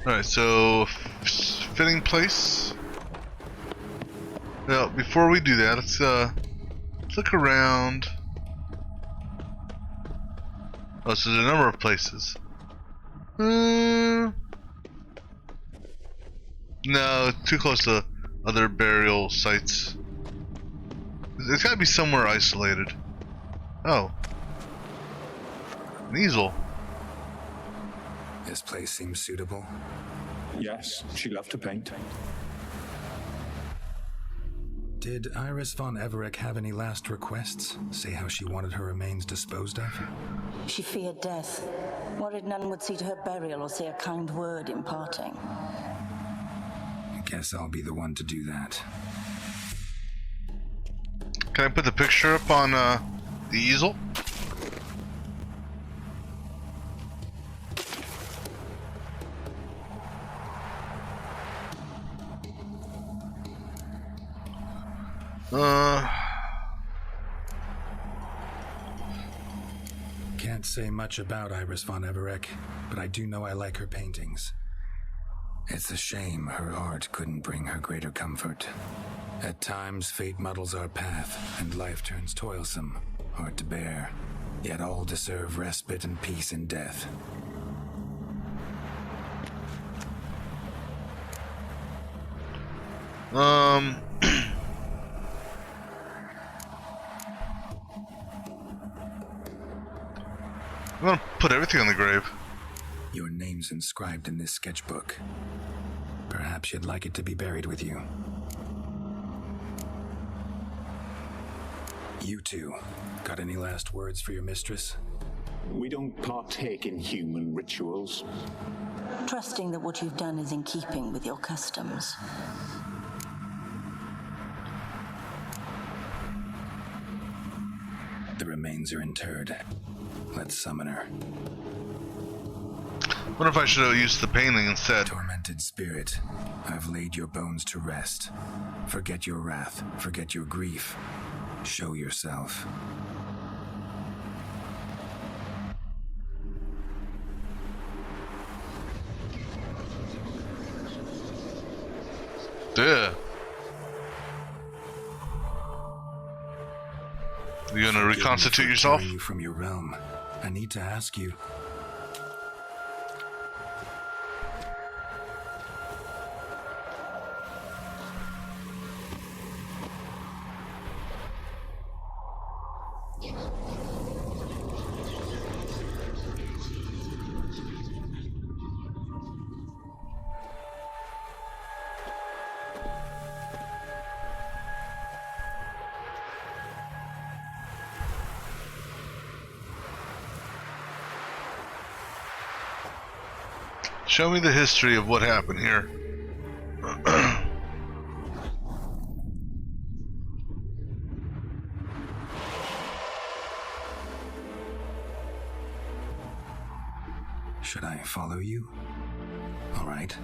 [SPEAKER 1] Alright, so fitting place. Now, before we do that, let's look around. Oh, so there's a number of places. No, too close to other burial sites. It's gotta be somewhere isolated. Oh. An easel.
[SPEAKER 3] This place seems suitable.
[SPEAKER 8] Yes, she loved to paint.
[SPEAKER 3] Did Iris von Everec have any last requests? Say how she wanted her remains disposed of?
[SPEAKER 4] She feared death. Worried none would see to her burial or say a kind word in parting.
[SPEAKER 3] I guess I'll be the one to do that.
[SPEAKER 1] Can I put the picture up on the easel?
[SPEAKER 3] Can't say much about Iris von Everec, but I do know I like her paintings. It's a shame her art couldn't bring her greater comfort. At times, fate muddles our path, and life turns toilsome. hard to bear, yet all deserve respite and peace in death.
[SPEAKER 1] I'm gonna put everything on the grave.
[SPEAKER 3] Your name's inscribed in this sketchbook. Perhaps you'd like it to be buried with you. You two, got any last words for your mistress?
[SPEAKER 8] We don't partake in human rituals.
[SPEAKER 4] Trusting that what you've done is in keeping with your customs.
[SPEAKER 3] The remains are interred. Let's summon her.
[SPEAKER 1] What if I should have used the painting instead?
[SPEAKER 3] Tormented spirit, I've laid your bones to rest. Forget your wrath, forget your grief. Show yourself.
[SPEAKER 1] Yeah. You gonna reconstitute yourself?
[SPEAKER 3] You from your realm. I need to ask you.
[SPEAKER 1] Show me the history of what happened here.
[SPEAKER 3] Should I follow you? All right.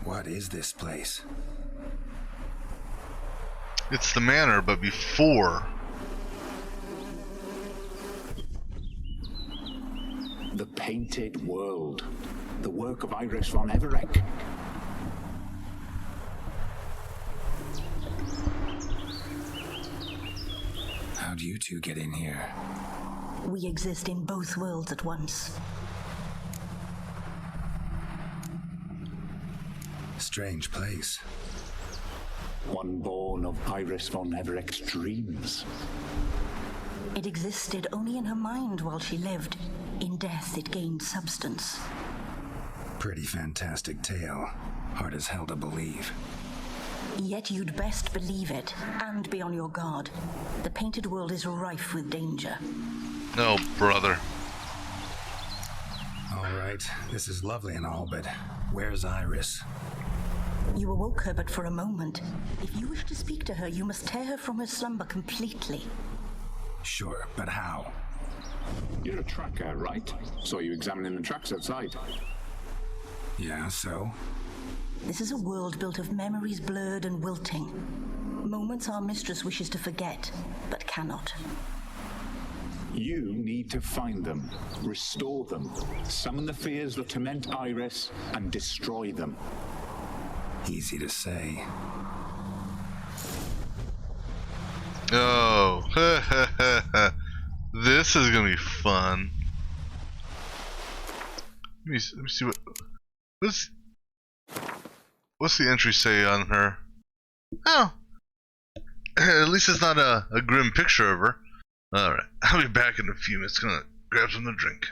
[SPEAKER 3] What is this place?
[SPEAKER 1] It's the manor, but before.
[SPEAKER 8] The Painted World. The work of Iris von Everec.
[SPEAKER 3] How do you two get in here?
[SPEAKER 4] We exist in both worlds at once.
[SPEAKER 3] Strange place.
[SPEAKER 8] One born of Iris von Everec's dreams.
[SPEAKER 4] It existed only in her mind while she lived. In death, it gained substance.
[SPEAKER 3] Pretty fantastic tale. Hard as hell to believe.
[SPEAKER 4] Yet you'd best believe it, and be on your guard. The Painted World is rife with danger.
[SPEAKER 1] Oh, brother.
[SPEAKER 3] All right, this is lovely and all, but where's Iris?
[SPEAKER 4] You awoke her but for a moment. If you wish to speak to her, you must tear her from her slumber completely.
[SPEAKER 3] Sure, but how?
[SPEAKER 8] You're a tracker, right? Saw you examining the tracks outside.
[SPEAKER 3] Yeah, so?
[SPEAKER 4] This is a world built of memories blurred and wilting. Moments our mistress wishes to forget, but cannot.
[SPEAKER 8] You need to find them, restore them, summon the fears that torment Iris, and destroy them.
[SPEAKER 3] Easy to say.
[SPEAKER 1] Oh, this is gonna be fun. Let me see what's the entry say on her? Oh, at least it's not a grim picture of her. All right, I'll be back in a few minutes. Gonna grab something to drink.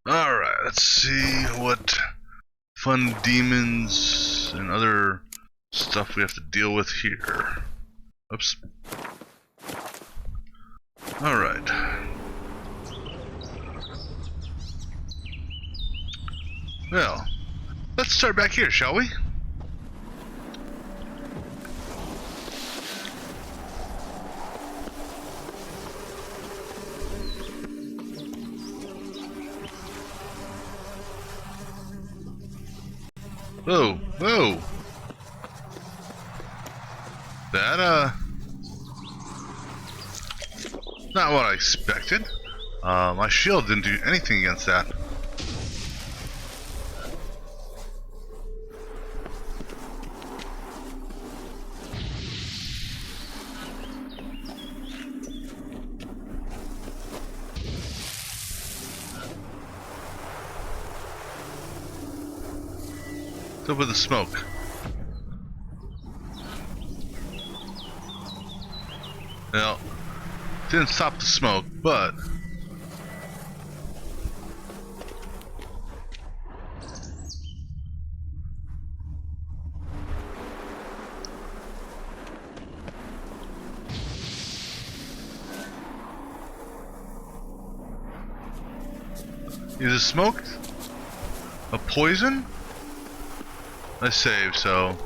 [SPEAKER 1] Alright, let's see what fun demons and other stuff we have to deal with here. Oops. Alright. Well, let's start back here, shall we? Whoa, whoa! That, not what I expected. My shield didn't do anything against that. What's up with the smoke? Well, didn't stop the smoke, but is the smoke a poison? I saved, so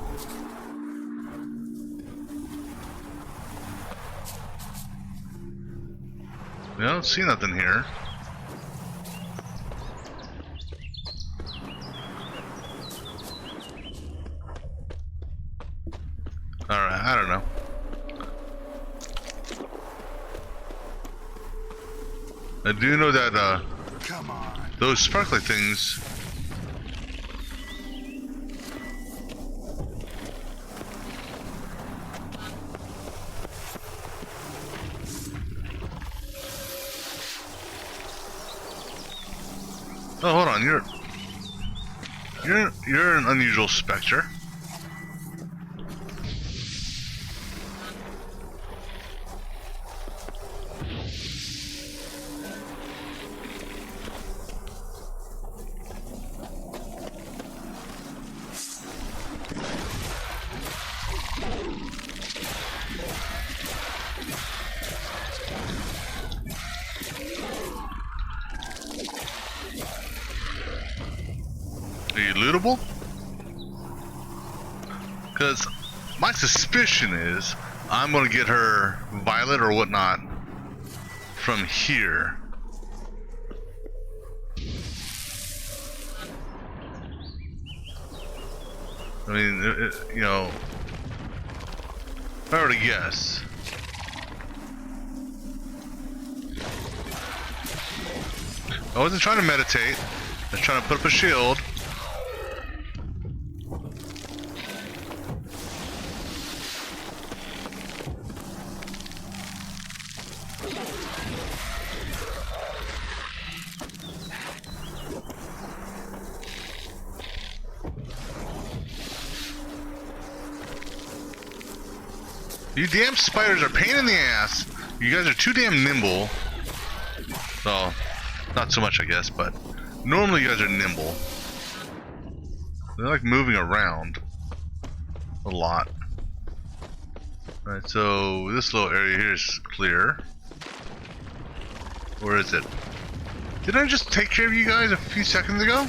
[SPEAKER 1] I don't see nothing here. Alright, I don't know. I do know that
[SPEAKER 6] Come on.
[SPEAKER 1] Those sparkly things Oh, hold on, you're an unusual specter. Are you lootable? Because my suspicion is I'm gonna get her violet or whatnot from here. I mean, you know, if I were to guess. I wasn't trying to meditate. I was trying to put up a shield. You damn spiders are a pain in the ass. You guys are too damn nimble. Well, not so much I guess, but normally you guys are nimble. They're like moving around a lot. Alright, so this little area here is clear. Where is it? Didn't I just take care of you guys a few seconds ago?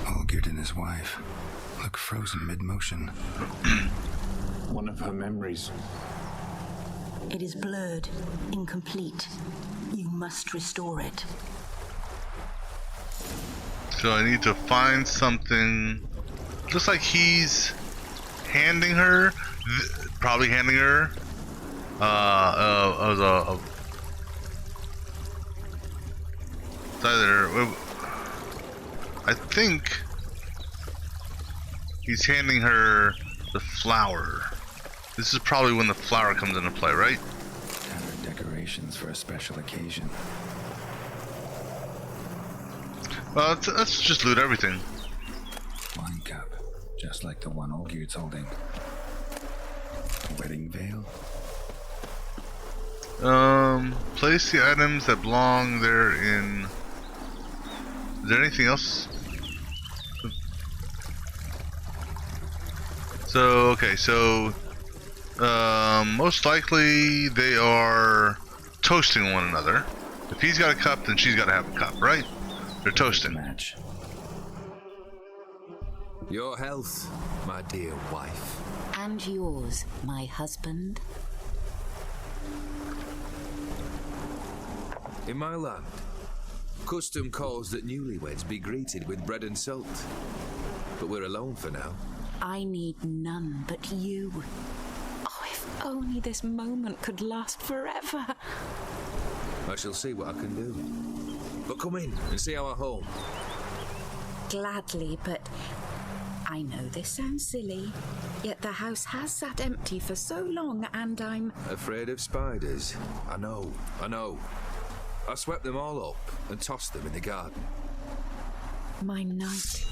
[SPEAKER 3] Olgierd and his wife look frozen mid-motion.
[SPEAKER 8] One of her memories.
[SPEAKER 4] It is blurred, incomplete. You must restore it.
[SPEAKER 1] So I need to find something. Looks like he's handing her, probably handing her, it's either, I think He's handing her the flower. This is probably when the flower comes into play, right?
[SPEAKER 3] Standard decorations for a special occasion.
[SPEAKER 1] Well, let's just loot everything.
[SPEAKER 3] Wine cup, just like the one Olgierd's holding. A wedding veil.
[SPEAKER 1] Place the items that belong there in... Is there anything else? So, okay, so... most likely they are toasting one another. If he's got a cup, then she's got to have a cup, right? They're toasting.
[SPEAKER 3] Match.
[SPEAKER 22] Your health, my dear wife.
[SPEAKER 4] And yours, my husband.
[SPEAKER 22] In my land, custom calls that newlyweds be greeted with bread and salt. But we're alone for now.
[SPEAKER 4] I need none but you.
[SPEAKER 5] Oh, if only this moment could last forever.
[SPEAKER 22] I shall see what I can do. But come in and see our home.
[SPEAKER 5] Gladly, but I know this sounds silly, yet the house has sat empty for so long and I'm...
[SPEAKER 22] Afraid of spiders? I know. I swept them all up and tossed them in the garden.
[SPEAKER 5] My knight,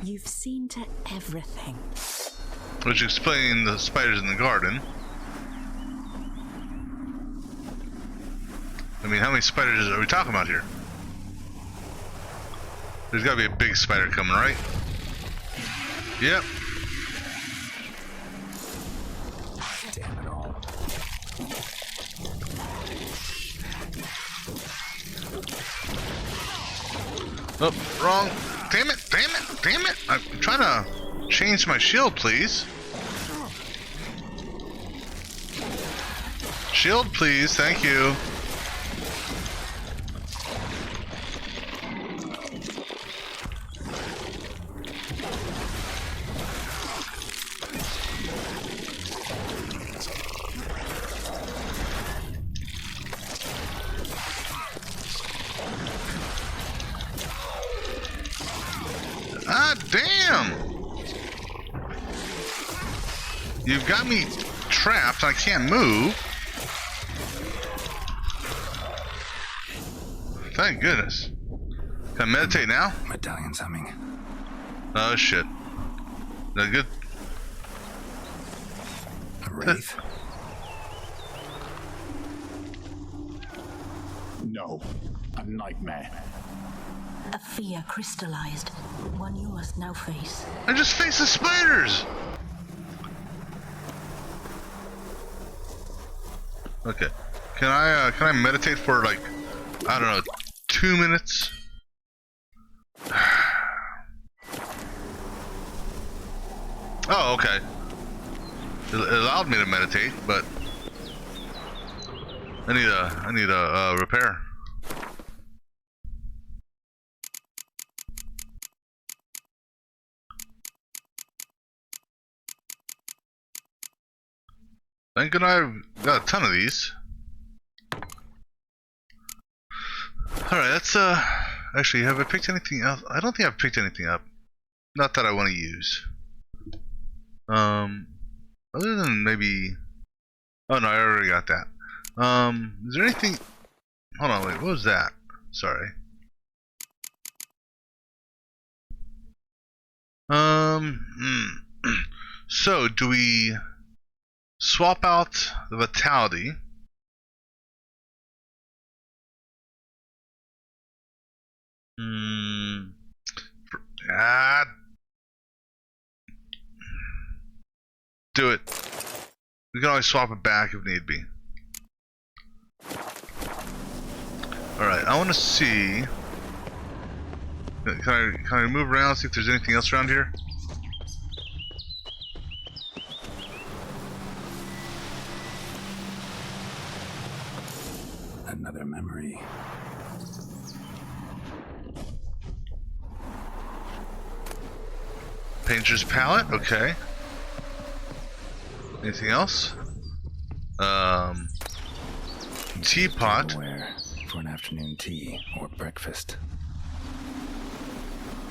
[SPEAKER 5] you've seen to everything.
[SPEAKER 1] Which explains the spiders in the garden. I mean, how many spiders are we talking about here? There's gotta be a big spider coming, right? Yep.
[SPEAKER 3] Damn it all.
[SPEAKER 1] Oh, wrong. Damn it. I'm trying to change my shield, please. Shield, please. Thank you. Ah, damn! You've got me trapped. I can't move. Thank goodness. Can I meditate now?
[SPEAKER 3] Medallion's humming.
[SPEAKER 1] Oh shit. That good?
[SPEAKER 3] A wraith?
[SPEAKER 8] No. A nightmare.
[SPEAKER 4] A fear crystallized, one you must now face.
[SPEAKER 1] I just faced the spiders! Okay. Can I meditate for like, I don't know, 2 minutes? Oh, okay. It allowed me to meditate, but I need a repair. Thank God I've got a ton of these. Alright, let's actually, have I picked anything else? I don't think I've picked anything up. Not that I want to use. Other than maybe... Oh no, I already got that. Is there anything... Hold on, wait, what was that? Sorry. So, do we swap out the vitality? Do it. We can always swap it back if need be. Alright, I want to see... Can I move around, see if there's anything else around here?
[SPEAKER 3] Another memory.
[SPEAKER 1] Painter's palette, okay. Anything else? Teapot.
[SPEAKER 3] For an afternoon tea or breakfast.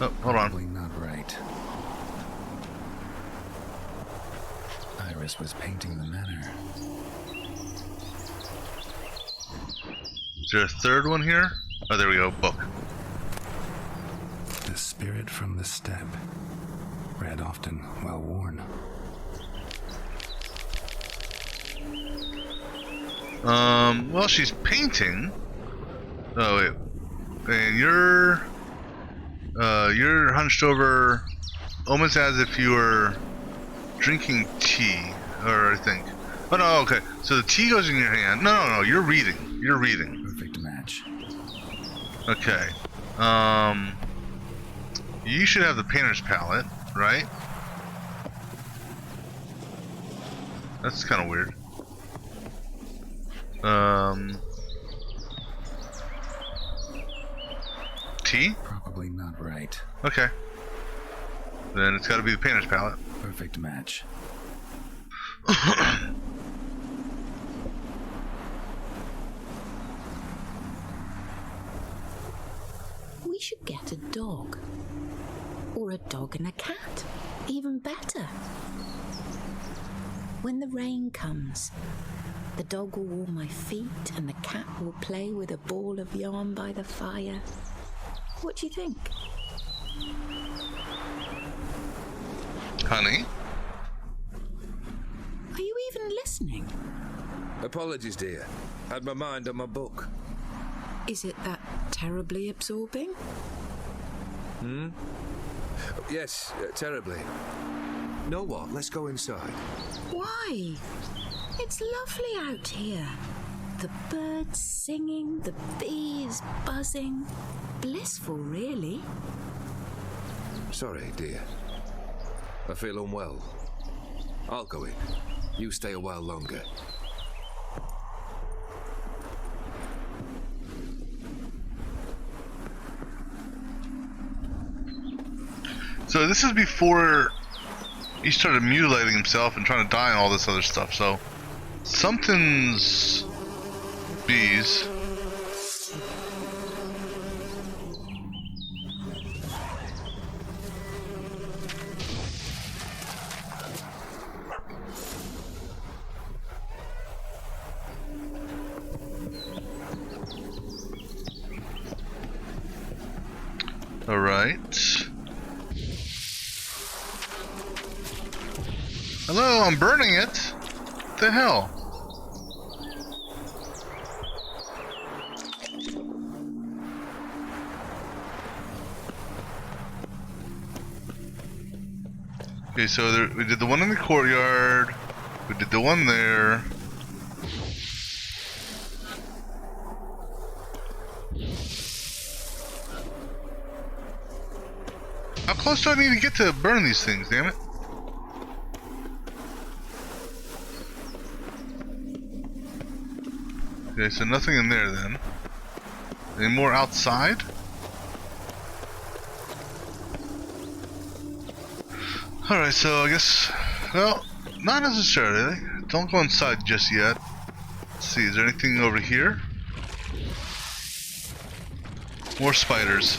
[SPEAKER 1] Oh, hold on.
[SPEAKER 3] Probably not right. Dolores was painting the manor.
[SPEAKER 1] Is there a third one here? Oh, there we go. Book.
[SPEAKER 3] The spirit from the steppe. Read often, well worn.
[SPEAKER 1] Well, she's painting. Oh, wait. And you're hunched over almost as if you were drinking tea, or I think. Oh, no, okay. So the tea goes in your hand. No, you're reading. You're reading.
[SPEAKER 3] Perfect match.
[SPEAKER 1] Okay. You should have the painter's palette, right? That's kind of weird. Tea?
[SPEAKER 3] Probably not right.
[SPEAKER 1] Okay. Then it's got to be the painter's palette.
[SPEAKER 3] Perfect match.
[SPEAKER 5] We should get a dog. Or a dog and a cat. Even better. When the rain comes, the dog will warm my feet and the cat will play with a ball of yarn by the fire. What do you think?
[SPEAKER 1] Honey?
[SPEAKER 5] Are you even listening?
[SPEAKER 22] Apologies, dear. Had my mind on my book.
[SPEAKER 5] Is it that terribly absorbing?
[SPEAKER 22] Yes, terribly. Know what? Let's go inside.
[SPEAKER 5] Why? It's lovely out here. The birds singing, the bees buzzing. Blissful, really.
[SPEAKER 22] Sorry, dear. I feel unwell. I'll go in. You stay a while longer.
[SPEAKER 1] So this is before he started mutilating himself and trying to die and all this other stuff, so something's bees. All right. Hello, I'm burning it. What the hell? Okay, so we did the one in the courtyard. We did the one there. How close do I need to get to burn these things, damn it? Okay, so nothing in there then. Any more outside? Alright, so I guess, well, not necessarily. Don't go inside just yet. Let's see, is there anything over here? More spiders.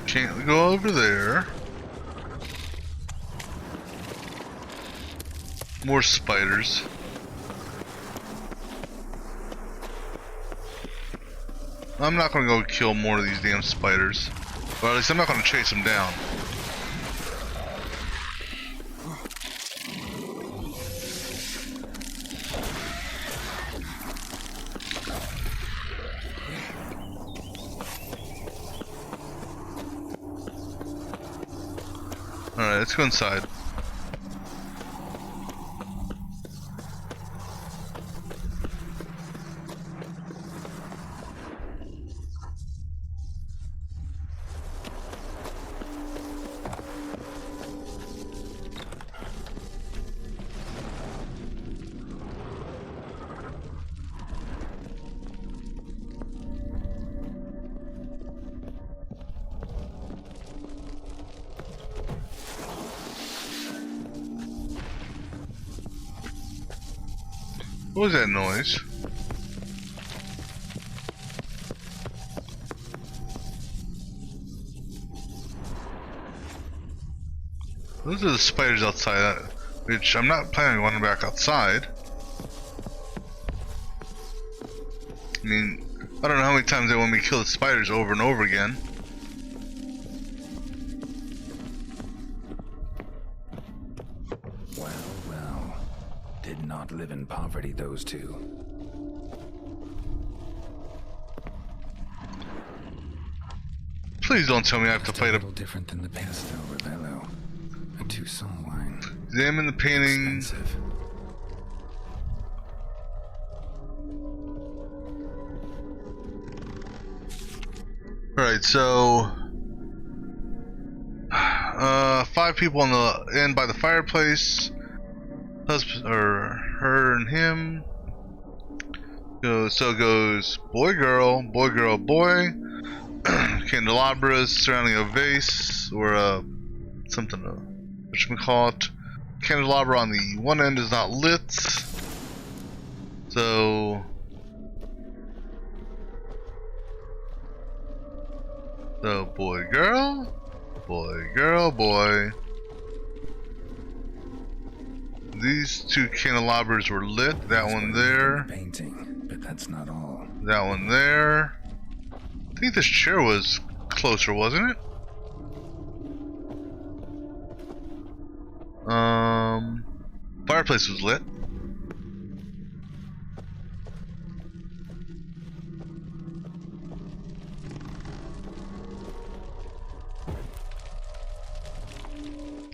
[SPEAKER 1] Can't we go over there? More spiders. I'm not gonna go kill more of these damn spiders. Or at least I'm not gonna chase them down. Alright, let's go inside. What was that noise? Those are the spiders outside, which I'm not planning on going back outside. I mean, I don't know how many times they want me to kill the spiders over and over again.
[SPEAKER 3] Well, did not live in poverty, those two.
[SPEAKER 1] Please don't tell me I have to fight a
[SPEAKER 3] little different than the pesto Ravello. A Toussaint wine.
[SPEAKER 1] Examine the painting.
[SPEAKER 3] Expensive.
[SPEAKER 1] Alright, so 5 people on the end by the fireplace. Husband, or her and him. So it goes boy, girl, boy, girl, boy. Candelabras surrounding a vase or something. Whatchamacallit. Candelabra on the one end is not lit. So boy, girl, boy, girl, boy. These 2 candelabras were lit. That one there.
[SPEAKER 3] Painting, but that's not all.
[SPEAKER 1] That one there. I think this chair was closer, wasn't it? Fireplace was lit.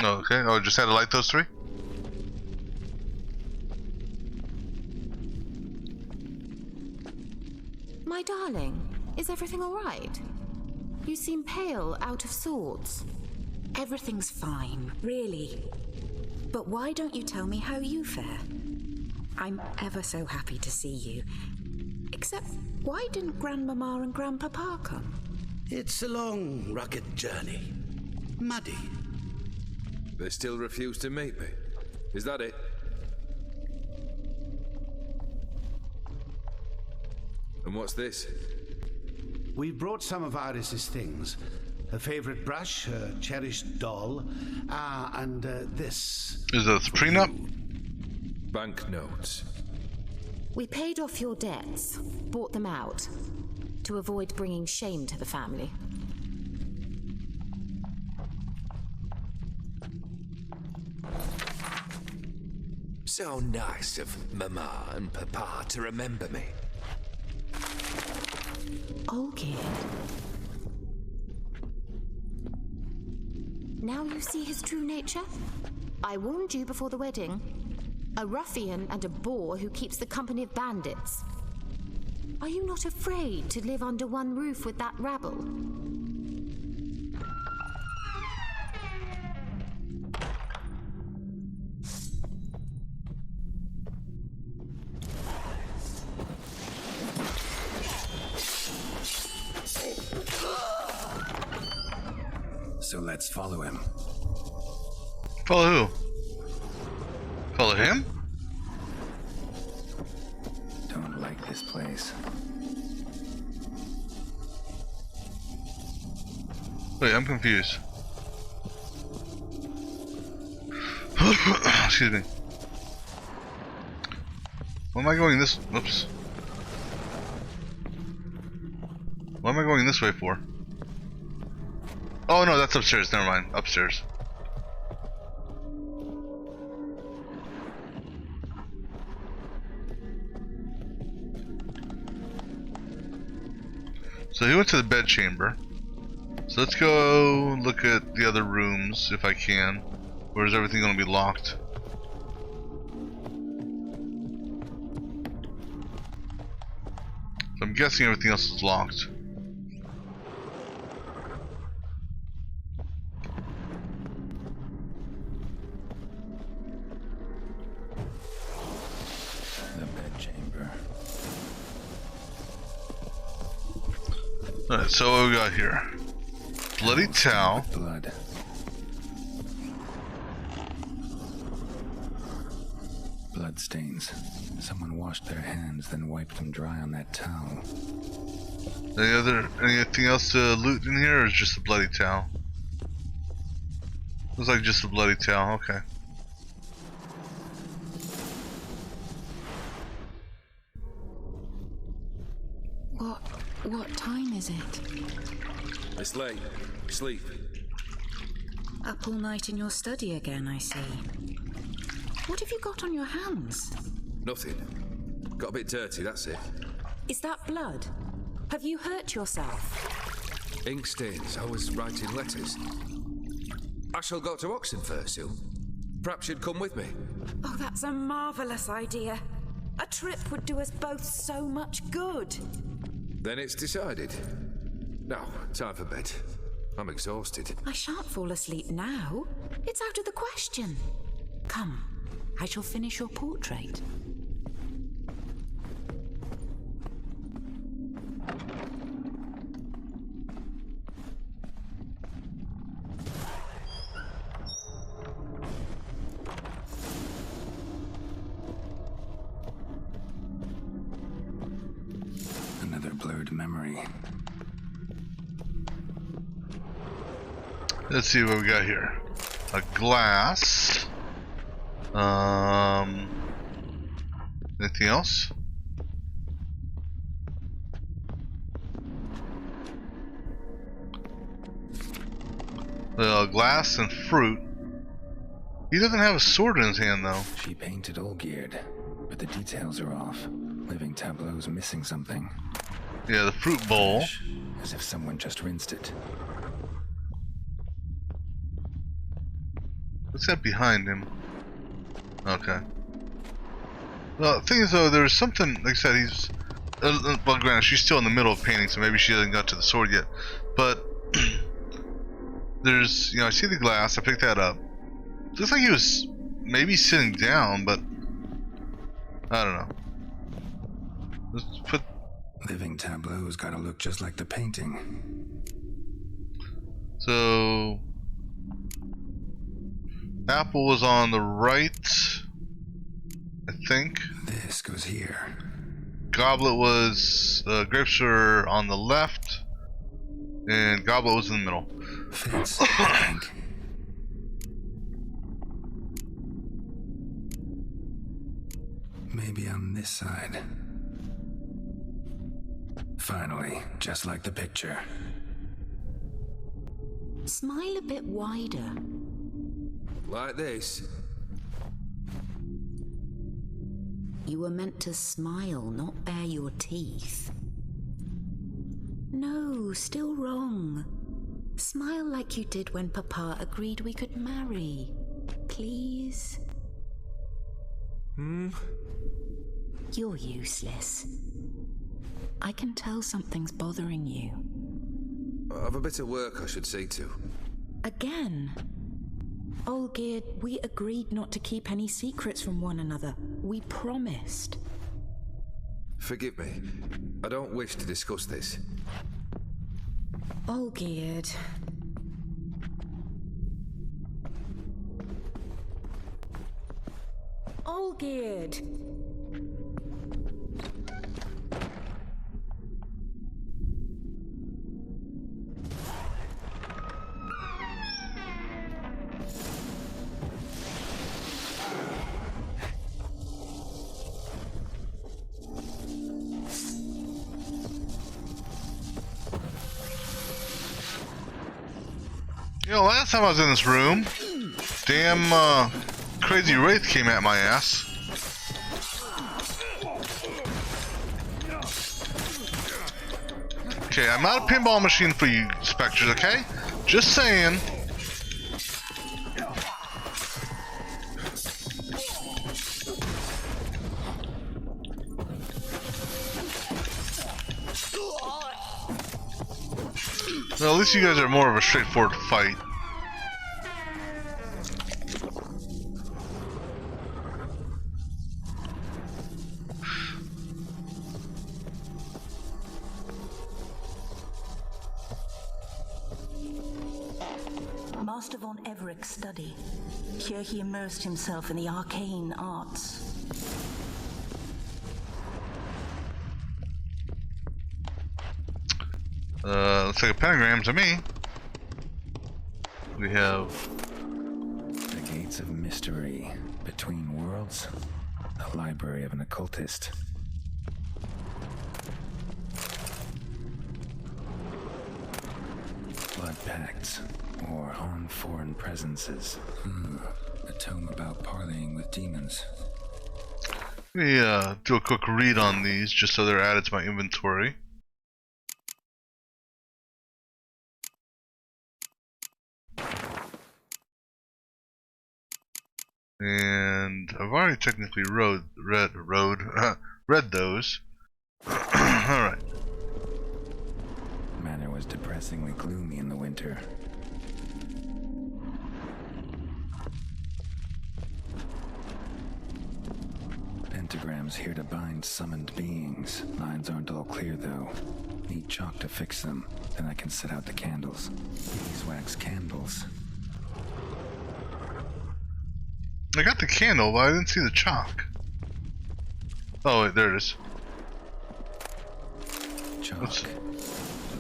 [SPEAKER 1] Okay, oh, just had to light those 3?
[SPEAKER 5] My darling, is everything all right? You seem pale, out of sorts. Everything's fine, really. But why don't you tell me how you fare? I'm ever so happy to see you. Except, why didn't Grandmama and Grandpapa come?
[SPEAKER 19] It's a long, rugged journey. Muddy.
[SPEAKER 22] They still refuse to meet me. Is that it? And what's this?
[SPEAKER 19] We brought some of Iris's things. Her favorite brush, her cherished doll, and this.
[SPEAKER 1] Is that the prenup?
[SPEAKER 22] Banknotes.
[SPEAKER 5] We paid off your debts, bought them out, to avoid bringing shame to the family.
[SPEAKER 10] So nice of Mama and Papa to remember me.
[SPEAKER 5] Olgierd. Now you see his true nature? I warned you before the wedding. A ruffian and a boor who keeps the company of bandits. Are you not afraid to live under one roof with that rabble?
[SPEAKER 3] So let's follow him.
[SPEAKER 1] Follow who? Follow him?
[SPEAKER 3] Don't like this place.
[SPEAKER 1] Wait, I'm confused. Excuse me. Why am I going this? Oops. Why am I going this way for? Oh no, that's upstairs. Never mind. Upstairs. So he went to the bedchamber. So let's go look at the other rooms if I can. Or is everything going to be locked? So I'm guessing everything else is locked. Alright, so what we got here? Bloody towel.
[SPEAKER 3] Blood bloodstains. Someone washed their hands, then wiped them dry on that towel.
[SPEAKER 1] Anything else to loot in here, or is just a bloody towel? Looks like just a bloody towel, okay.
[SPEAKER 5] What time is it?
[SPEAKER 22] It's late. Sleep.
[SPEAKER 5] Up all night in your study again, I see. What have you got on your hands?
[SPEAKER 22] Nothing. Got a bit dirty, that's it.
[SPEAKER 5] Is that blood? Have you hurt yourself?
[SPEAKER 22] Ink stains. I was writing letters. I shall go to Oxenfurt soon. Perhaps you'd come with me.
[SPEAKER 5] Oh, that's a marvellous idea. A trip would do us both so much good.
[SPEAKER 22] Then it's decided. Now, time for bed. I'm exhausted.
[SPEAKER 5] I shan't fall asleep now. It's out of the question. Come, I shall finish your portrait.
[SPEAKER 3] Another blurred memory.
[SPEAKER 1] Let's see what we got here. A glass. Anything else? Glass and fruit. He doesn't have a sword in his hand, though.
[SPEAKER 3] She painted Olgierd, but the details are off. Living tableau's missing something.
[SPEAKER 1] Yeah, the fruit bowl.
[SPEAKER 3] As if someone just rinsed it.
[SPEAKER 1] What's that behind him? Okay. Well, the thing is, though, there's something, like I said, he's... well, granted, she's still in the middle of painting, so maybe she hasn't got to the sword yet. But, there's, I see the glass, I picked that up. Looks like he was maybe sitting down, but... I don't know. Let's put...
[SPEAKER 3] Living tableau's gotta look just like the painting.
[SPEAKER 1] So... Apple was on the right, I think.
[SPEAKER 3] This goes here.
[SPEAKER 1] Goblet was, grapes are on the left, and Goblet was in the middle.
[SPEAKER 3] Fits, I think. Maybe on this side. Finally, just like the picture.
[SPEAKER 5] Smile a bit wider.
[SPEAKER 22] Like this?
[SPEAKER 5] You were meant to smile, not bare your teeth. No, still wrong. Smile like you did when Papa agreed we could marry. Please? You're useless. I can tell something's bothering you.
[SPEAKER 22] I've a bit of work I should see to.
[SPEAKER 5] Again? Olgierd, we agreed not to keep any secrets from one another. We promised.
[SPEAKER 22] Forgive me. I don't wish to discuss this.
[SPEAKER 5] Olgierd. Olgierd!
[SPEAKER 1] Last time I was in this room, damn crazy wraith came at my ass. Okay, I'm not a pinball machine for you, Spectres, okay? Just saying. Well, at least you guys are more of a straightforward fight.
[SPEAKER 4] Master von Evereck's study. Here he immersed himself in the arcane arts.
[SPEAKER 1] Looks like a pentagram to me. We have
[SPEAKER 3] the Gates of Mystery, Between Worlds, a library of an occultist. Blood pacts, or on foreign presences. A tome about parleying with demons.
[SPEAKER 1] Let me do a quick read on these just so they're added to my inventory. And I've already technically read those. Alright.
[SPEAKER 3] Manor was depressingly gloomy in the winter. Pentagrams here to bind summoned beings. Lines aren't all clear though. Need chalk to fix them, then I can set out the candles. Beeswax candles.
[SPEAKER 1] I got the candle, but I didn't see the chalk. Oh wait, there it is.
[SPEAKER 3] Chalk.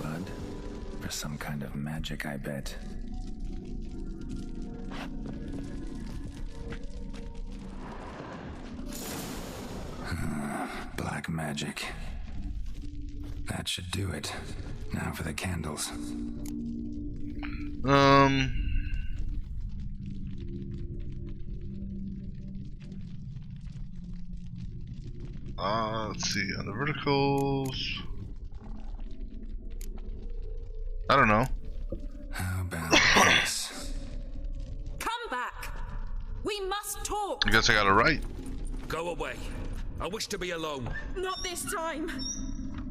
[SPEAKER 3] Blood. For some kind of magic, I bet. Black magic. That should do it. Now for the candles.
[SPEAKER 1] Let's see, on the verticals. I don't know.
[SPEAKER 3] How about this?
[SPEAKER 5] Come back! We must talk!
[SPEAKER 1] I guess I got it right.
[SPEAKER 22] Go away. I wish to be alone.
[SPEAKER 5] Not this time!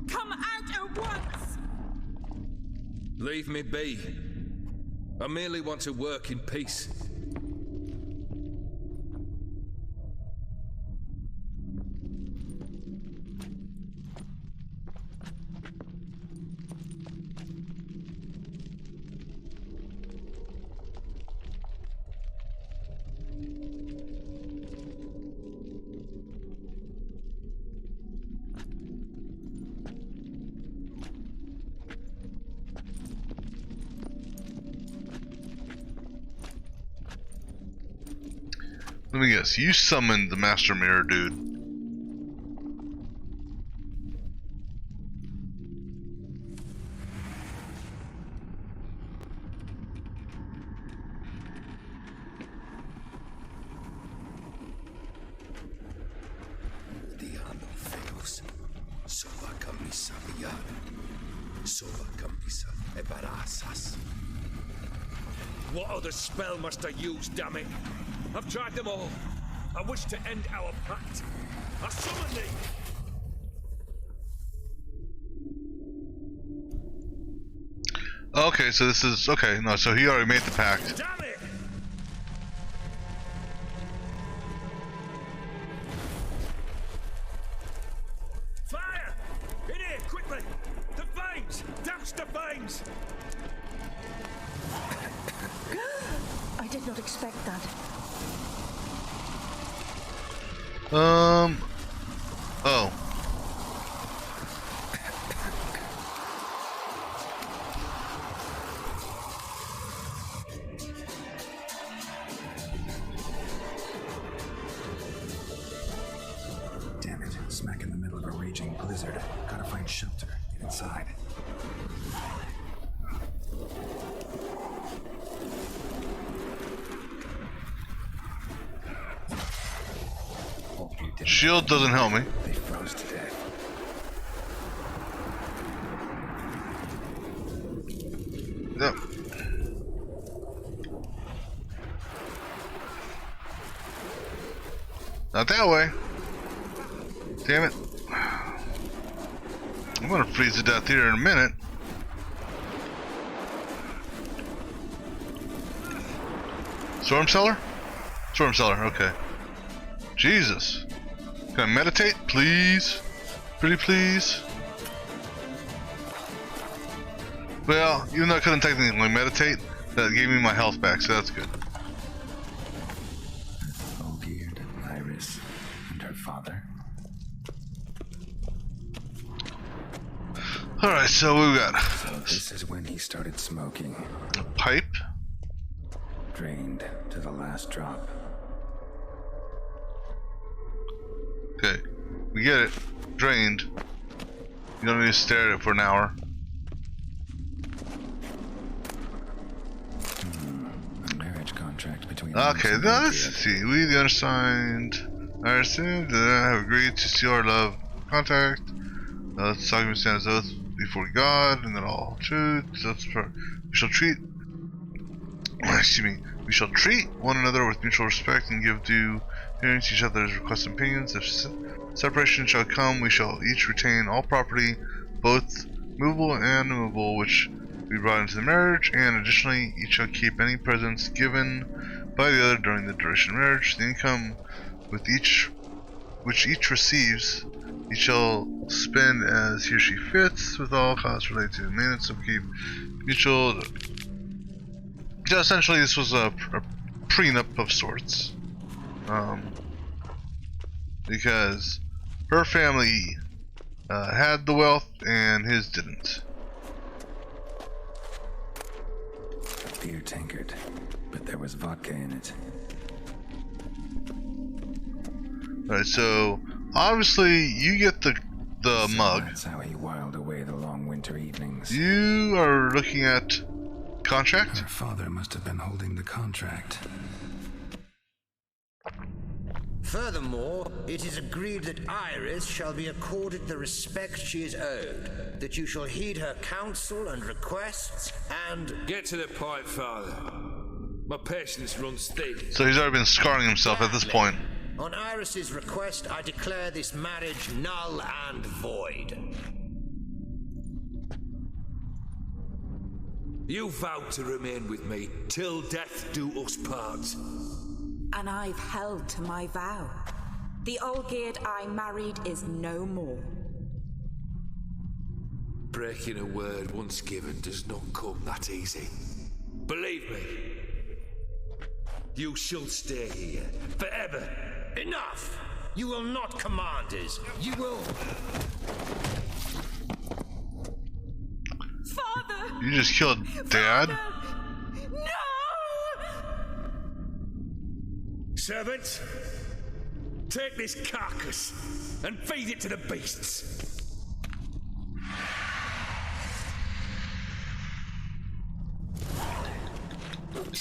[SPEAKER 5] Come out at once!
[SPEAKER 22] Leave me be. I merely want to work in peace.
[SPEAKER 1] Let me guess, you summoned the Master Mirror dude.
[SPEAKER 10] Diano Theos, Sova Camisa Via, Sova Camisa Ebarasas.
[SPEAKER 22] What other spell must I use, damn it? I've tried them all. I wish to end our pact. I summon thee!
[SPEAKER 1] Okay, so this is okay. No, so he already made the pact.
[SPEAKER 22] Damn it! Fire! In here, quickly! The flames! Douse the flames!
[SPEAKER 4] I did not expect that.
[SPEAKER 1] Oh.
[SPEAKER 3] Damn it, smack in the middle of a raging blizzard. Gotta find shelter. Get inside.
[SPEAKER 1] Shield doesn't help me.
[SPEAKER 3] They froze to death.
[SPEAKER 1] Yep. Not that way. Damn it. I'm gonna freeze to death here in a minute. Storm Cellar? Storm Cellar, okay. Jesus. Can I meditate, please? Pretty please? Well, even though I couldn't technically meditate, that gave me my health back, so that's good.
[SPEAKER 3] Olgierd, Iris, and her father.
[SPEAKER 1] Alright, so we've got
[SPEAKER 3] So
[SPEAKER 1] this?
[SPEAKER 3] This is when he started smoking.
[SPEAKER 1] A pipe?
[SPEAKER 3] Drained to the last drop.
[SPEAKER 1] Okay, we get it. Drained. You don't need to stare at it for an hour.
[SPEAKER 3] A marriage contract between.
[SPEAKER 1] Okay, let's see. We, the undersigned, have agreed to seal our love contract. This document stands oath before God and that all truth. We shall treat. Excuse me. We shall treat one another with mutual respect and give due hearing to each other's requests and opinions. If separation shall come, we shall each retain all property, both movable and immovable, which we brought into the marriage, and additionally, each shall keep any presents given by the other during the duration of marriage. The income which each receives, each shall spend as he or she fits, with all costs related to maintenance, upkeep, mutual. So essentially, this was a prenup of sorts, because her family had the wealth and his didn't.
[SPEAKER 3] Beer tankard, but there was vodka in it.
[SPEAKER 1] Alright, so obviously you get the mug.
[SPEAKER 3] That's how he whiled away the long winter evenings.
[SPEAKER 1] You are looking at contract?
[SPEAKER 3] Her father must have been holding the contract.
[SPEAKER 12] Furthermore, it is agreed that Iris shall be accorded the respect she is owed, that you shall heed her counsel and requests, and...
[SPEAKER 22] Get to the point, Father. My patience runs thin.
[SPEAKER 1] So he's already been scarring himself at this point.
[SPEAKER 12] On Iris's request, I declare this marriage null and void.
[SPEAKER 22] You vowed to remain with me till death do us part.
[SPEAKER 5] And I've held to my vow. The Olgierd I married is no more.
[SPEAKER 22] Breaking a word once given does not come that easy. Believe me. You shall stay here forever.
[SPEAKER 12] Enough! You will not command us. You will...
[SPEAKER 5] Father!
[SPEAKER 1] You just killed Dad?
[SPEAKER 5] No!
[SPEAKER 22] Servants, take this carcass and feed it to the beasts.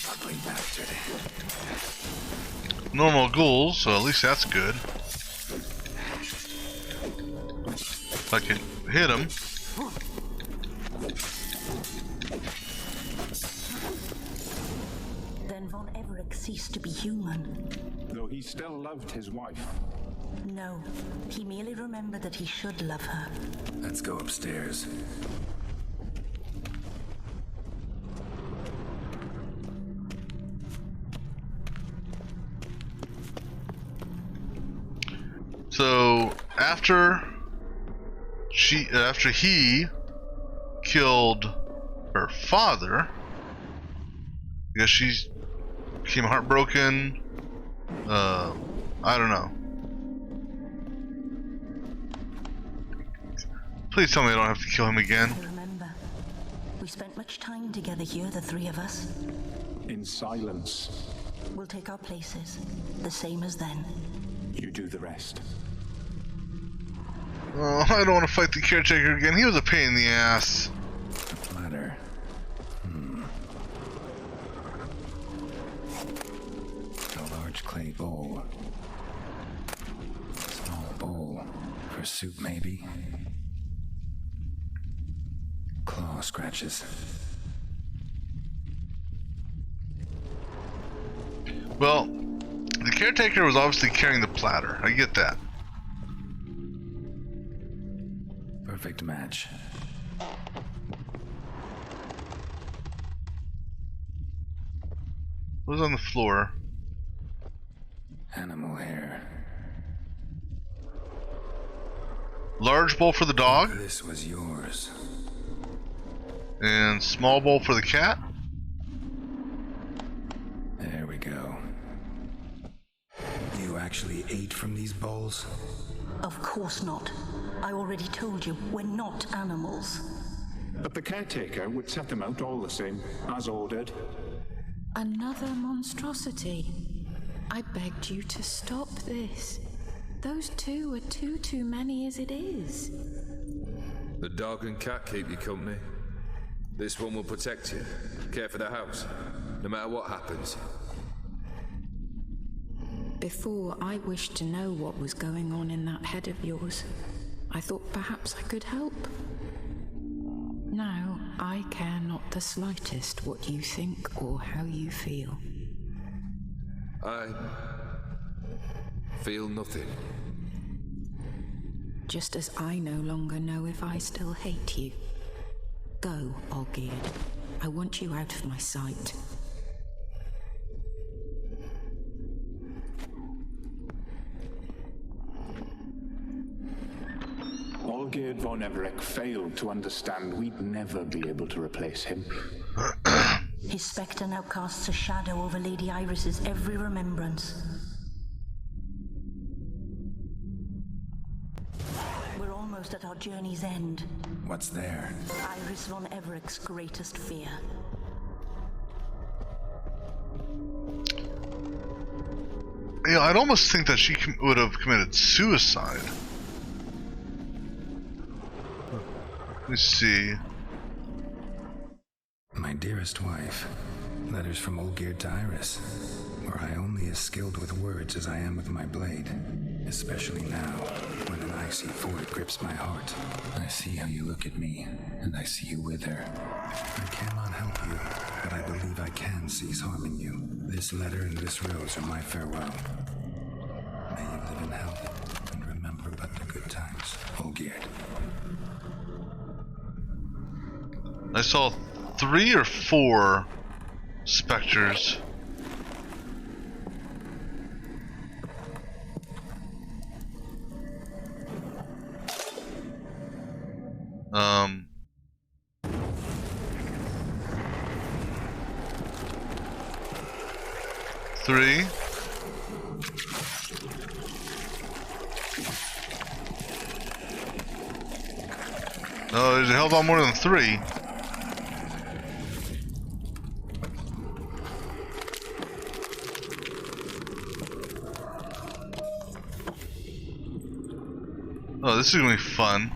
[SPEAKER 3] Ugly bastard.
[SPEAKER 1] Normal ghouls, so at least that's good. If I can hit him.
[SPEAKER 4] Then Von Everett ceased to be human.
[SPEAKER 8] Though he still loved his wife.
[SPEAKER 4] No, he merely remembered that he should love her.
[SPEAKER 3] Let's go upstairs.
[SPEAKER 1] So after he killed her father, I guess she became heartbroken. I don't know. Please tell me I don't have to kill him again.
[SPEAKER 4] I remember. We spent much time together here, the three of us.
[SPEAKER 8] In silence.
[SPEAKER 4] We'll take our places, the same as then.
[SPEAKER 8] You do the rest.
[SPEAKER 1] Oh, I don't want to fight the caretaker again. He was a pain in the ass.
[SPEAKER 3] A platter. A large clay bowl. Small bowl. For soup, maybe. Claw scratches.
[SPEAKER 1] Well, the caretaker was obviously carrying the platter. I get that.
[SPEAKER 3] Perfect match.
[SPEAKER 1] What was on the floor?
[SPEAKER 3] Animal hair.
[SPEAKER 1] Large bowl for the dog?
[SPEAKER 3] This was yours.
[SPEAKER 1] And small bowl for the cat?
[SPEAKER 3] There we go. You actually ate from these bowls?
[SPEAKER 4] Of course not. I already told you, we're not animals.
[SPEAKER 8] but the caretaker would set them out all the same, as ordered.
[SPEAKER 5] Another monstrosity. I begged you to stop this. Those two are too many as it is.
[SPEAKER 22] The dog and cat keep you company. This one will protect you, care for the house, no matter what happens.
[SPEAKER 5] Before, I wished to know what was going on in that head of yours. I thought perhaps I could help. Now, I care not the slightest what you think or how you feel.
[SPEAKER 22] I feel nothing.
[SPEAKER 5] Just as I no longer know if I still hate you. Go, Olgierd. I want you out of my sight.
[SPEAKER 8] Olgierd von Everec failed to understand we'd never be able to replace him.
[SPEAKER 4] His spectre now casts a shadow over Lady Iris's every remembrance. We're almost at our journey's end.
[SPEAKER 3] What's there?
[SPEAKER 4] Iris von Everec's greatest fear.
[SPEAKER 1] Yeah, I'd almost think that she would have committed suicide. Let me see.
[SPEAKER 3] My dearest wife, letters from Olgierd to Iris, were I only as skilled with words as I am with my blade, especially now, when an icy void grips my heart. I see how you look at me, and I see you wither. I cannot help you, but I believe I can cease harming you. This letter and this rose are my farewell. May you live in health, and remember but the good times, Olgierd.
[SPEAKER 1] I saw 3 or 4 specters. Three. Oh, there's a hell of a lot more than 3. Oh, this is gonna be fun.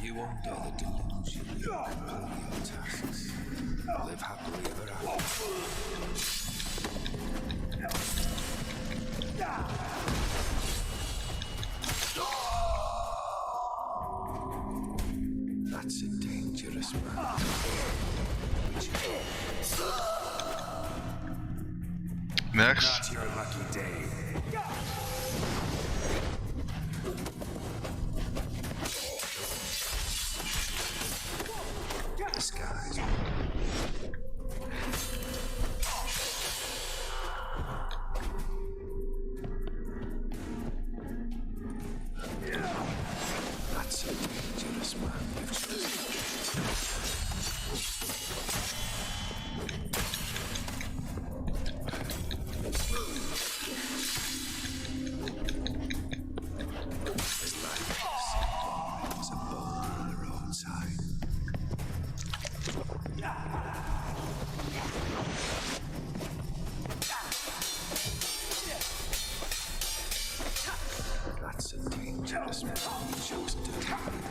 [SPEAKER 10] You won't dare the delusion you complete your tasks. Live happily ever after. That's a dangerous man.
[SPEAKER 1] Next.
[SPEAKER 11] Not your lucky day.
[SPEAKER 10] Disguise. That's a dangerous man you've chosen. His life is a boulder on the roadside. That's a dangerous man you chose to deal with,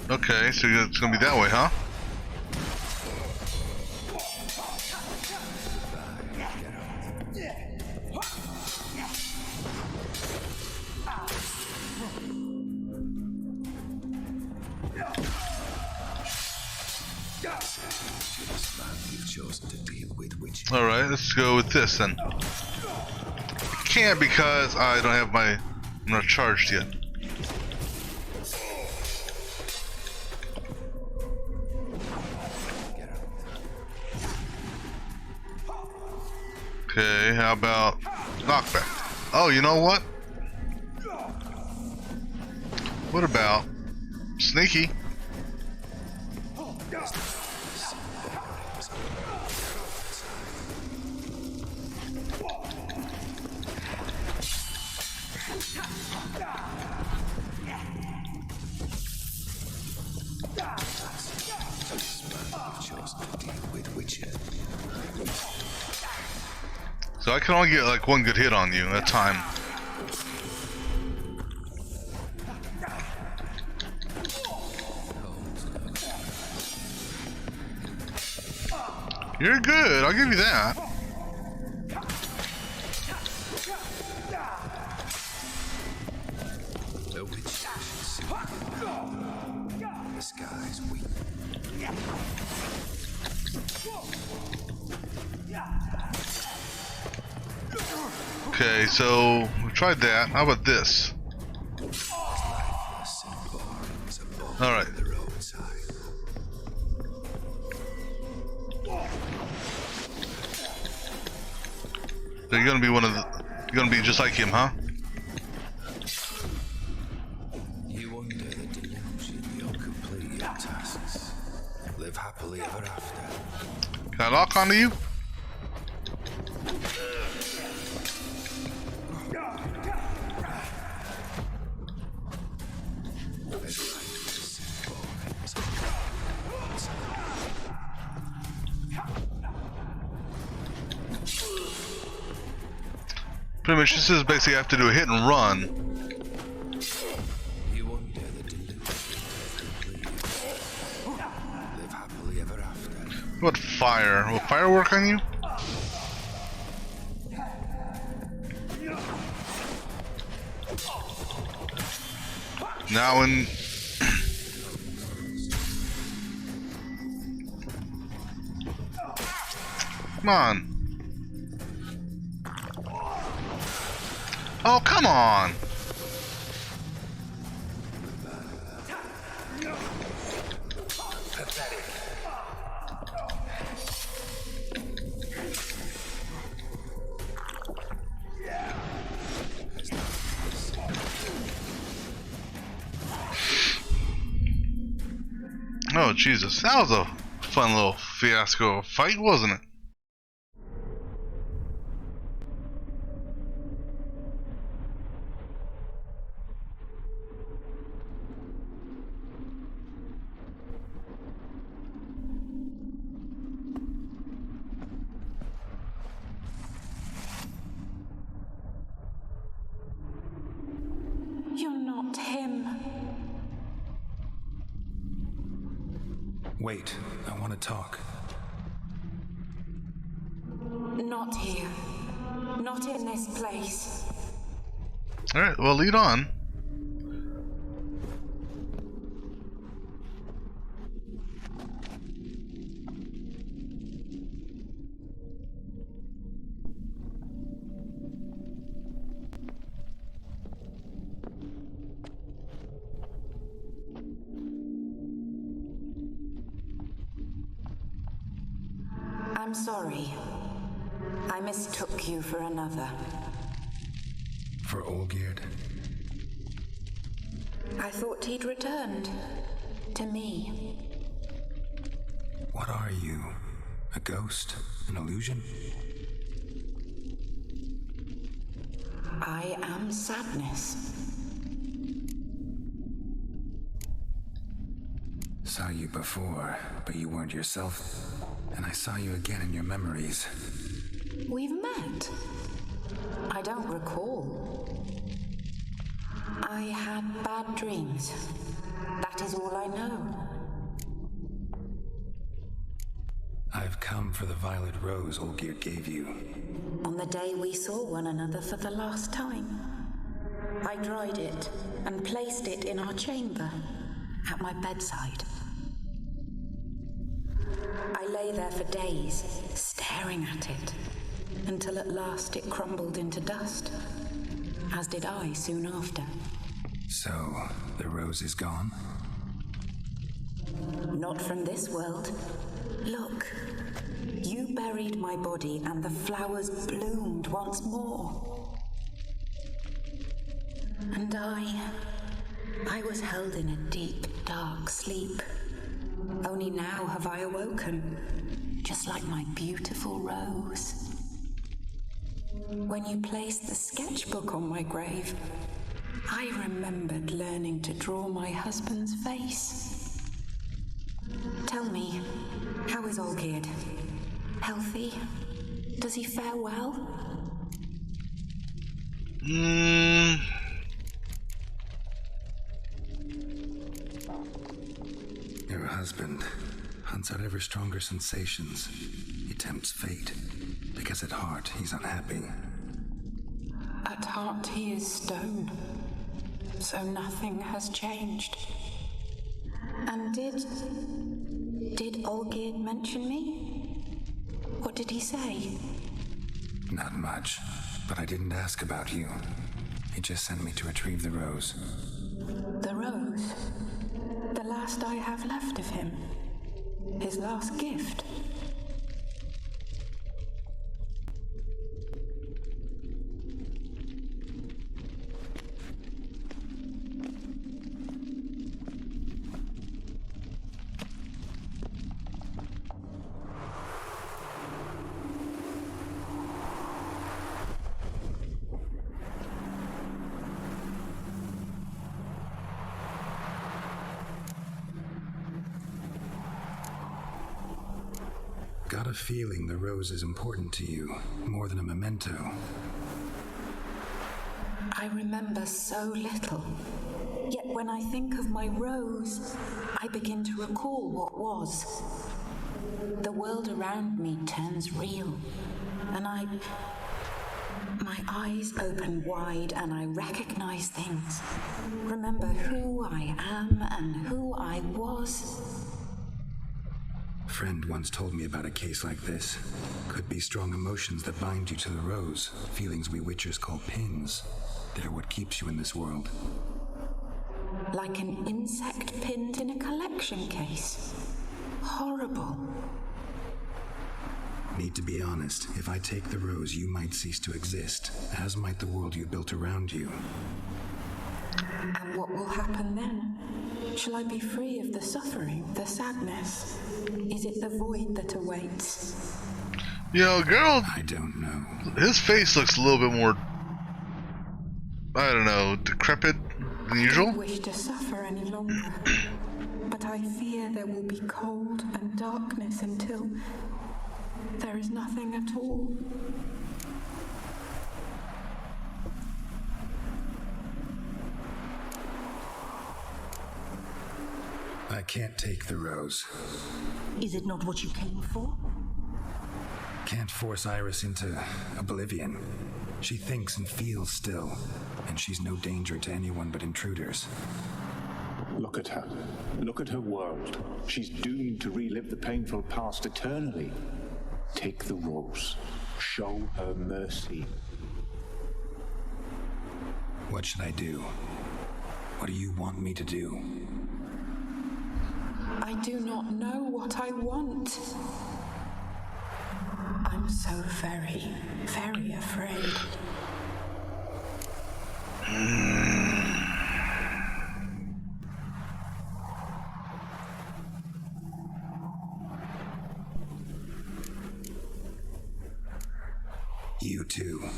[SPEAKER 1] Okay, so it's gonna be that way, huh? Alright, let's go with this then. I can't because I don't have my... I'm not charged yet. Okay, how about knockback? Oh, you know what? What about sneaky? So I can only get like one good hit on you at a time. You're good, I'll give you that.
[SPEAKER 10] The witch should see the skies weep.
[SPEAKER 1] Okay, so we tried that. How about this? Alright. So you're gonna be one of the. You're gonna be just like him, huh?
[SPEAKER 10] You under the delusion you'll complete your tasks. Live happily ever after.
[SPEAKER 1] Can I lock onto you? Pretty much, this is basically I have to do a hit and run.
[SPEAKER 10] You under the delusion live happily ever after.
[SPEAKER 1] What fire? Will fire work on you? Now when come on. Oh, come on! Oh, Jesus. That was a fun little fiasco fight, wasn't it?
[SPEAKER 4] You're not him.
[SPEAKER 3] Wait, I want to talk.
[SPEAKER 4] Not here. Not in this place.
[SPEAKER 1] Alright, well, lead on.
[SPEAKER 4] I'm sorry. I mistook you for another.
[SPEAKER 3] For Olgierd?
[SPEAKER 4] I thought he'd returned. To me.
[SPEAKER 3] What are you? A ghost? An illusion?
[SPEAKER 4] I am sadness.
[SPEAKER 3] Saw you before, but you weren't yourself. And I saw you again in your memories.
[SPEAKER 4] We've met. I don't recall. I had bad dreams. That is all I know.
[SPEAKER 3] I've come for the violet rose Olgierd gave you.
[SPEAKER 4] On the day we saw one another for the last time, I dried it and placed it in our chamber, at my bedside. I lay there for days, staring at it, until at last it crumbled into dust, as did I soon after.
[SPEAKER 3] So, the rose is gone?
[SPEAKER 4] Not from this world. Look, You buried my body and the flowers bloomed once more. And I was held in a deep, dark sleep. Only now have I awoken, just like my beautiful rose. When you placed the sketchbook on my grave, I remembered learning to draw my husband's face. Tell me, how is Olgierd? Healthy? Does he fare well?
[SPEAKER 3] Your husband hunts out ever stronger sensations. He tempts fate, because at heart he's unhappy.
[SPEAKER 4] At heart he is stone, so nothing has changed. And did Olgierd mention me? What did he say?
[SPEAKER 3] Not much, but I didn't ask about you. He just sent me to retrieve the rose.
[SPEAKER 4] The rose? The last I have left of him? His last gift?
[SPEAKER 3] Got a feeling the rose is important to you, more than a memento.
[SPEAKER 4] I remember so little. Yet when I think of my rose, I begin to recall what was. The world around me turns real, and my eyes open wide and I recognize things. Remember who I am and who I was.
[SPEAKER 3] A friend once told me about a case like this. Could be strong emotions that bind you to the rose, feelings we witchers call pins. They're what keeps you in this world.
[SPEAKER 4] Like an insect pinned in a collection case. Horrible.
[SPEAKER 3] Need to be honest, if I take the rose, you might cease to exist, as might the world you built around you.
[SPEAKER 4] And what will happen then? Shall I be free of the suffering, the sadness? Is it the void that awaits?
[SPEAKER 1] You know, Geralt,
[SPEAKER 3] I don't know.
[SPEAKER 1] His face looks a little bit more, I don't know, decrepit than usual.
[SPEAKER 4] I don't wish to suffer any longer, but I fear there will be cold and darkness until there is nothing at all.
[SPEAKER 3] I can't take the rose.
[SPEAKER 4] Is it not what you came for?
[SPEAKER 3] Can't force Iris into oblivion. She thinks and feels still, and she's no danger to anyone but intruders.
[SPEAKER 8] Look at her. Look at her world. She's doomed to relive the painful past eternally. Take the rose. Show her mercy.
[SPEAKER 3] What should I do? What do you want me to do?
[SPEAKER 4] I do not know what I want. I'm so very, very afraid.
[SPEAKER 3] You too.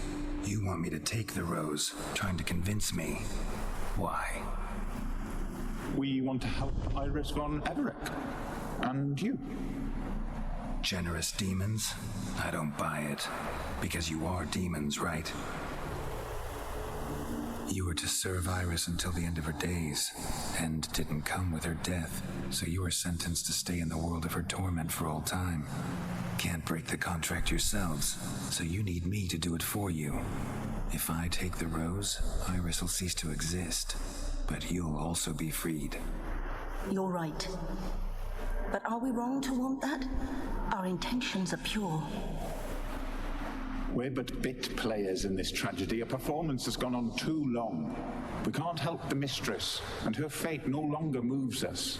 [SPEAKER 3] You want me to take the rose, trying to convince me. Why?
[SPEAKER 8] We want to help Iris von Everec. And you.
[SPEAKER 3] Generous demons? I don't buy it. Because you are demons, right? You were to serve Iris until the end of her days. End didn't come with her death, so you were sentenced to stay in the world of her torment for all time. Can't break the contract yourselves, so you need me to do it for you. If I take the rose, Iris will cease to exist, but you'll also be freed.
[SPEAKER 4] You're right. But are we wrong to want that? Our intentions are pure.
[SPEAKER 8] We're but bit players in this tragedy. A performance has gone on too long. We can't help the mistress, and her fate no longer moves us.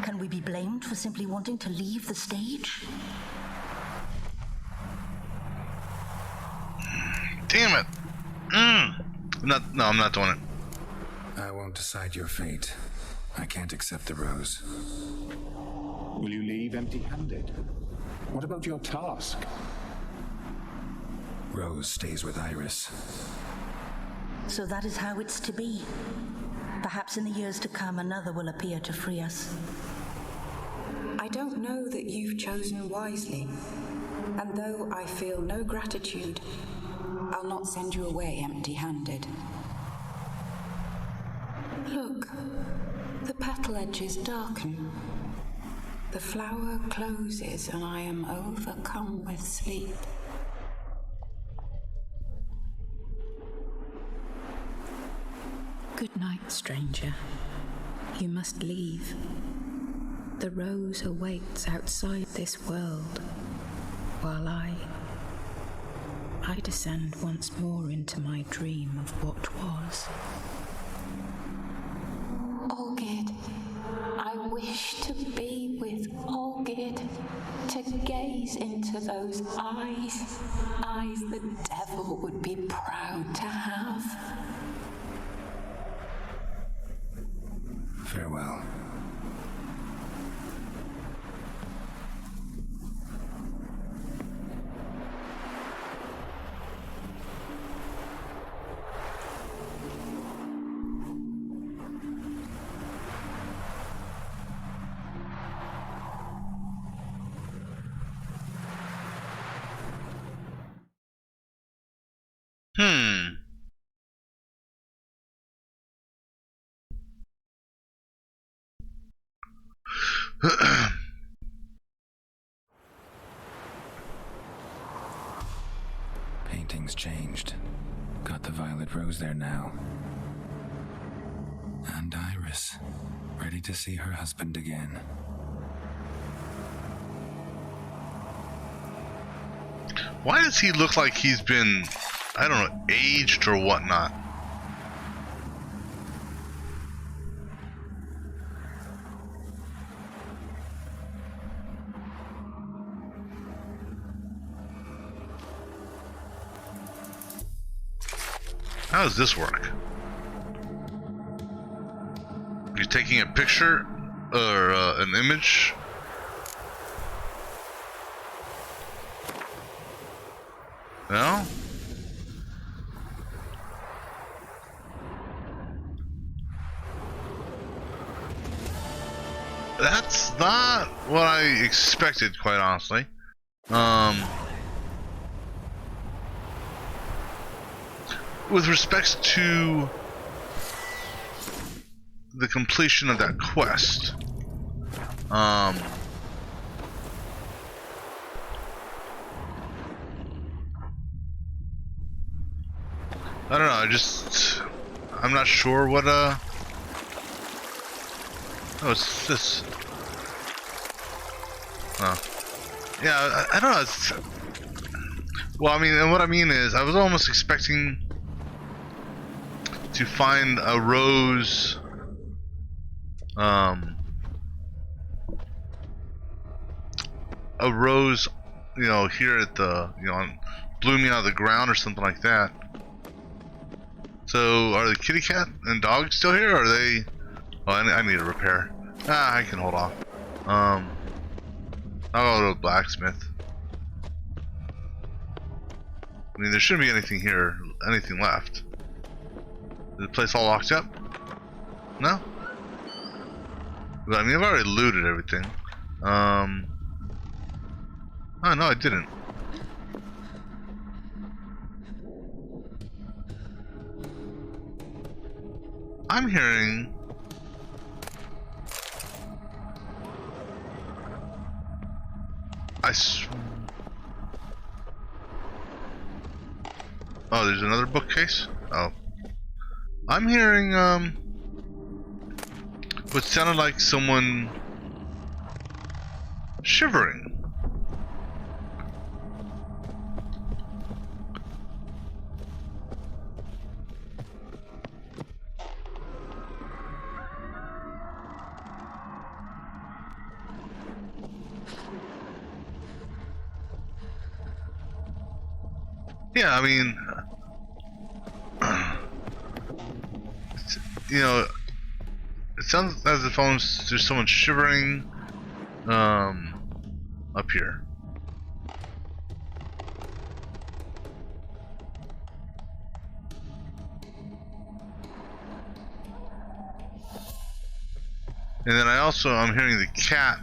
[SPEAKER 4] Can we be blamed for simply wanting to leave the stage?
[SPEAKER 1] Damn it! No, I'm not doing it.
[SPEAKER 3] I won't decide your fate. I can't accept the rose.
[SPEAKER 8] Will you leave empty-handed? What about your task?
[SPEAKER 3] Rose stays with Iris.
[SPEAKER 2] So that is how it's to be. Perhaps in the years to come, another will appear to free us.
[SPEAKER 4] I don't know that you've chosen wisely, and though I feel no gratitude, I'll not send you away empty-handed. Look, the petal edges darken. The flower closes, and I am overcome with sleep. Good night, stranger. You must leave. The rose awaits outside this world, while I descend once more into my dream of what was. Olgid, I wish to be with Olgid, to gaze into those eyes the devil would be proud to have.
[SPEAKER 3] Farewell. Painting's changed. Got the violet rose there now. And Iris, ready to see her husband again.
[SPEAKER 1] Why does he look like he's been, I don't know, aged or whatnot? How does this work? You're taking a picture or an image? No? That's not what I expected, quite honestly. With respects to the completion of that quest, I don't know, I'm not sure what, oh, it's this. Oh. Yeah, I don't know, well, I mean, and what I mean is, I was almost expecting to find a rose, you know, here at the, you know, blooming out of the ground or something like that. So, are the kitty cat and dog still here, or are they? Oh, I need a repair. I can hold off. I'll go to a blacksmith. I mean, there shouldn't be anything here, anything left. Is the place all locked up? No? But I mean, I've already looted everything. Oh, no, I didn't. I'm hearing... Oh, there's another bookcase? Oh. I'm hearing, what sounded like someone shivering. Yeah, I mean, you know, it sounds as if there's someone shivering up here. And then I'm hearing the cat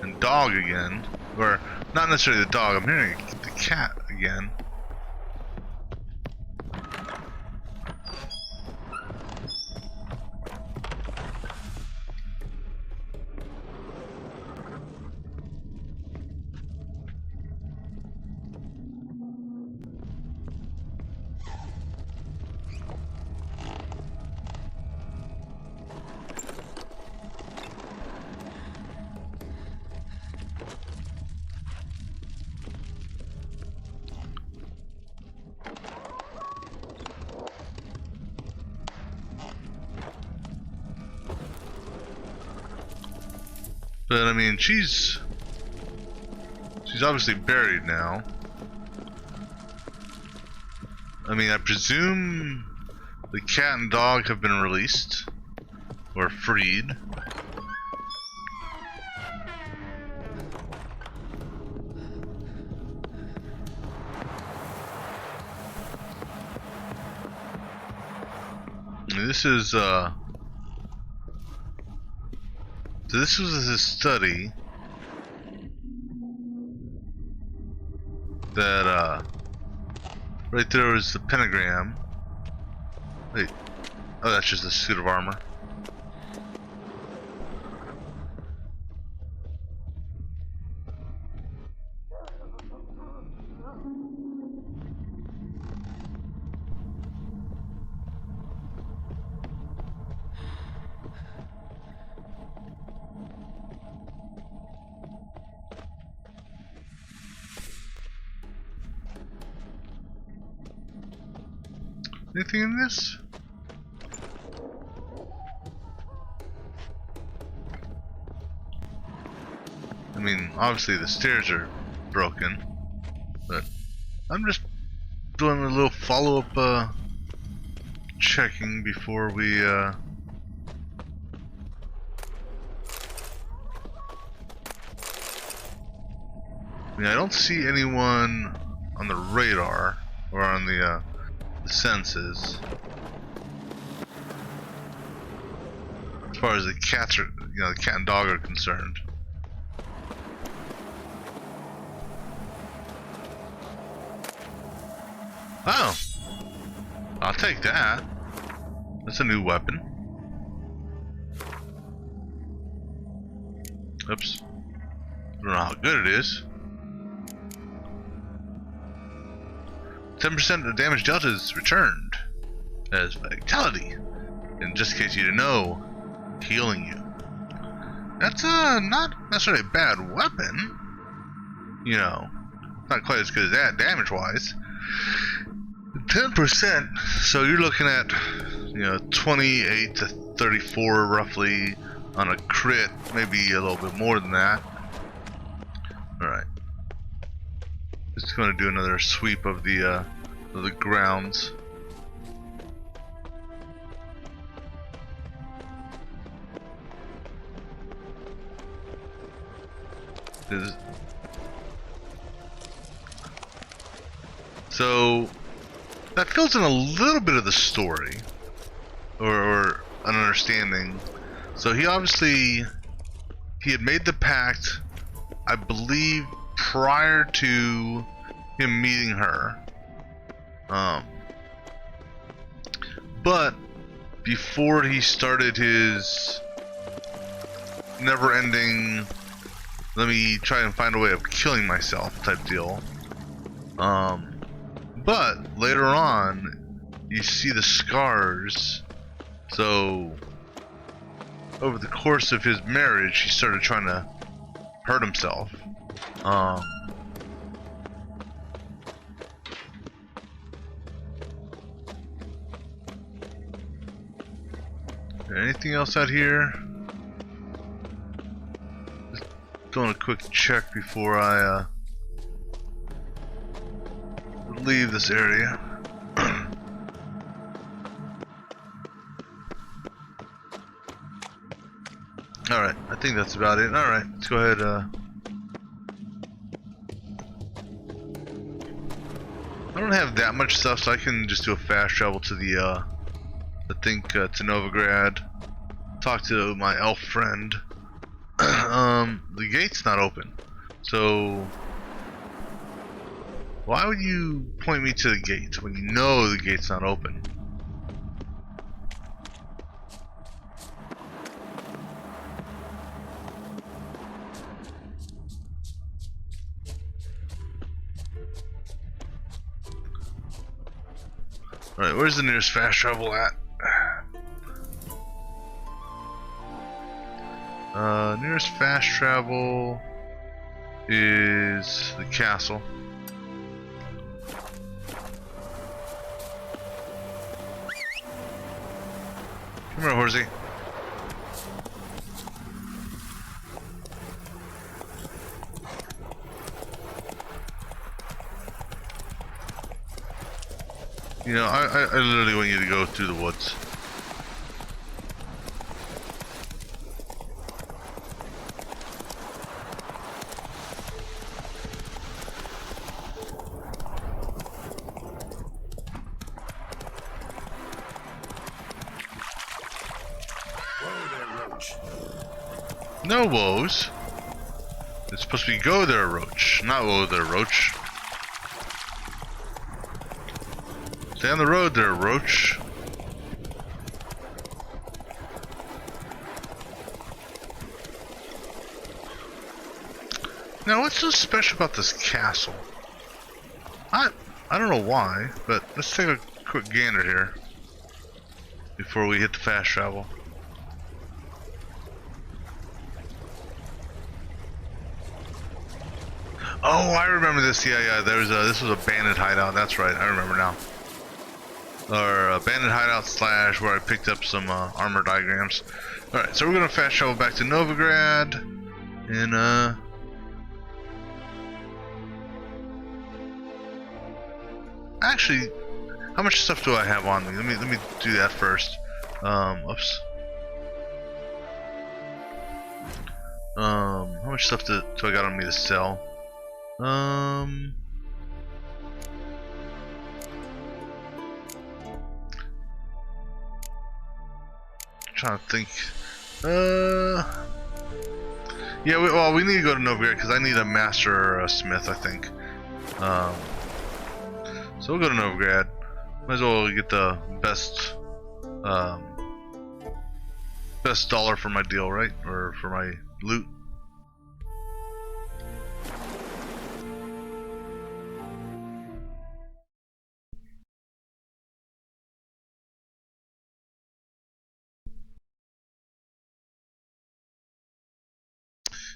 [SPEAKER 1] and dog again, or not necessarily the dog, I'm hearing the cat again. But I mean, she's obviously buried now. I mean, I presume the cat and dog have been released or freed. And this is so this was his study that right there was the pentagram. Wait, oh, that's just a suit of armor. Anything in this? I mean, obviously the stairs are broken, but I'm just doing a little follow-up checking before we I mean, I don't see anyone on the radar or on the senses as far as the cats are, you know, the cat and dog are concerned. Oh, I'll take that. That's a new weapon. Oops, I don't know how good it is. 10% of the damage dealt is returned as vitality. And just in case you didn't know, healing you. That's not necessarily a bad weapon. You know, not quite as good as that damage-wise. 10%, so you're looking at, you know, 28 to 34 roughly on a crit, maybe a little bit more than that. Alright. Just going to do another sweep of the grounds. So that fills in a little bit of the story, or an understanding. So he had made the pact, I believe, prior to him meeting her. But before he started his never-ending, let me try and find a way of killing myself type deal. But later on, you see the scars. So over the course of his marriage, he started trying to hurt himself. Anything else out here? Just doing a quick check before I leave this area. think that's about it. Alright, let's go ahead. I don't have that much stuff, so I can just do a fast travel to the, I think, to Novigrad. Talk to my elf friend. The gate's not open. So, why would you point me to the gate when you know the gate's not open? Alright, where's the nearest fast travel at? Nearest fast travel is the castle. Come here, horsey. You know, I literally want you to go through the woods. No woes. It's supposed to be go there, Roach, not whoa there, Roach. Stay on the road there, Roach. Now, what's so special about this castle? I don't know why, but let's take a quick gander here before we hit the fast travel. Oh, I remember this. Yeah. This was a bandit hideout. That's right. I remember now. Or a bandit hideout / where I picked up some armor diagrams. All right, so we're gonna fast travel back to Novigrad, and actually, how much stuff do I have on me? Let me do that first. Oops. How much stuff do I got on me to sell? Trying to think. Yeah. We need to go to Novigrad because I need a master or a smith, I think. So we'll go to Novigrad. Might as well get the best, best dollar for my deal, right? Or for my loot.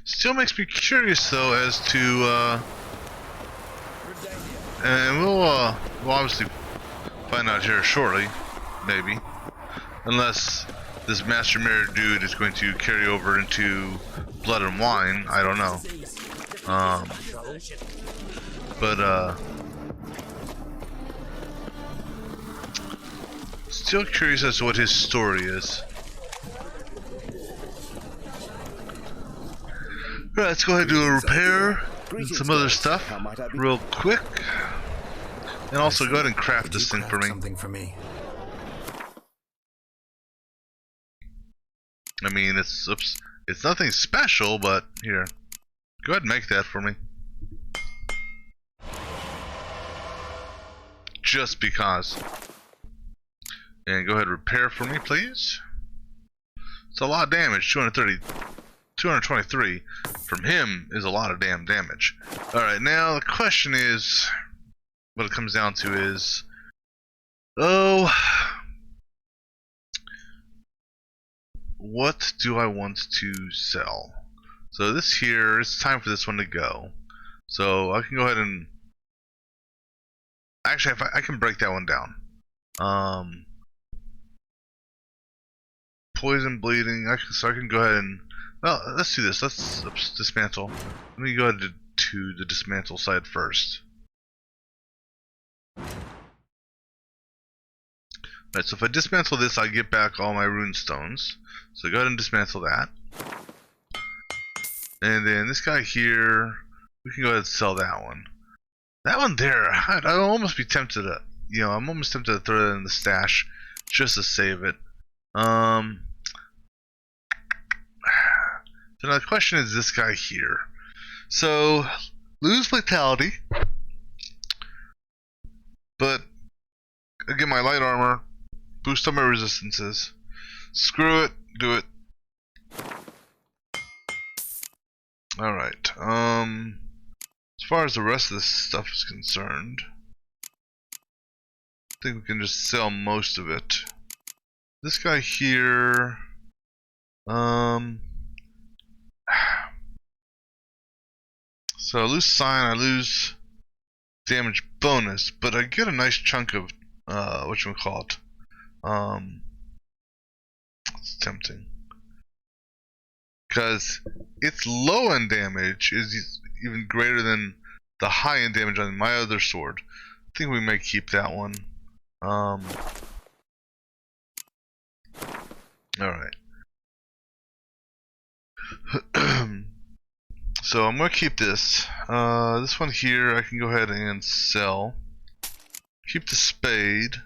[SPEAKER 1] Still makes me curious though as to and we'll obviously find out here shortly, maybe, unless this Master Mirror dude is going to carry over into Blood and Wine. I don't know. But still curious as to what his story is. Alright, let's go ahead and do a repair and some other stuff real quick. And also go ahead and craft this thing for me.
[SPEAKER 3] Something for me.
[SPEAKER 1] I mean, it's nothing special, but here. Go ahead and make that for me. Just because. And go ahead and repair for me, please. It's a lot of damage, 223 from him is a lot of damn damage. Alright, now the question is, what it comes down to is, what do I want to sell? So this here, it's time for this one to go. So I can go ahead and, actually I can break that one down. Poison, bleeding, so I can go ahead and, well, let's do this. Let's dismantle. Let me go ahead to the dismantle side first. Alright, so if I dismantle this, I get back all my rune stones. So go ahead and dismantle that. And then this guy here, we can go ahead and sell that one. That one there, I'd almost be tempted to, I'm almost tempted to throw it in the stash just to save it. So now the question is this guy here. So, lose vitality, but I get my light armor, boost up my resistances. Screw it, do it. Alright, as far as the rest of this stuff is concerned, I think we can just sell most of it. This guy here, so I lose sign, I lose damage bonus, but I get a nice chunk of, whatchamacallit. It's tempting. Because its low end damage is even greater than the high end damage on my other sword. I think we may keep that one. Alright. So I'm going to keep this. This one here I can go ahead and sell. Keep the spade.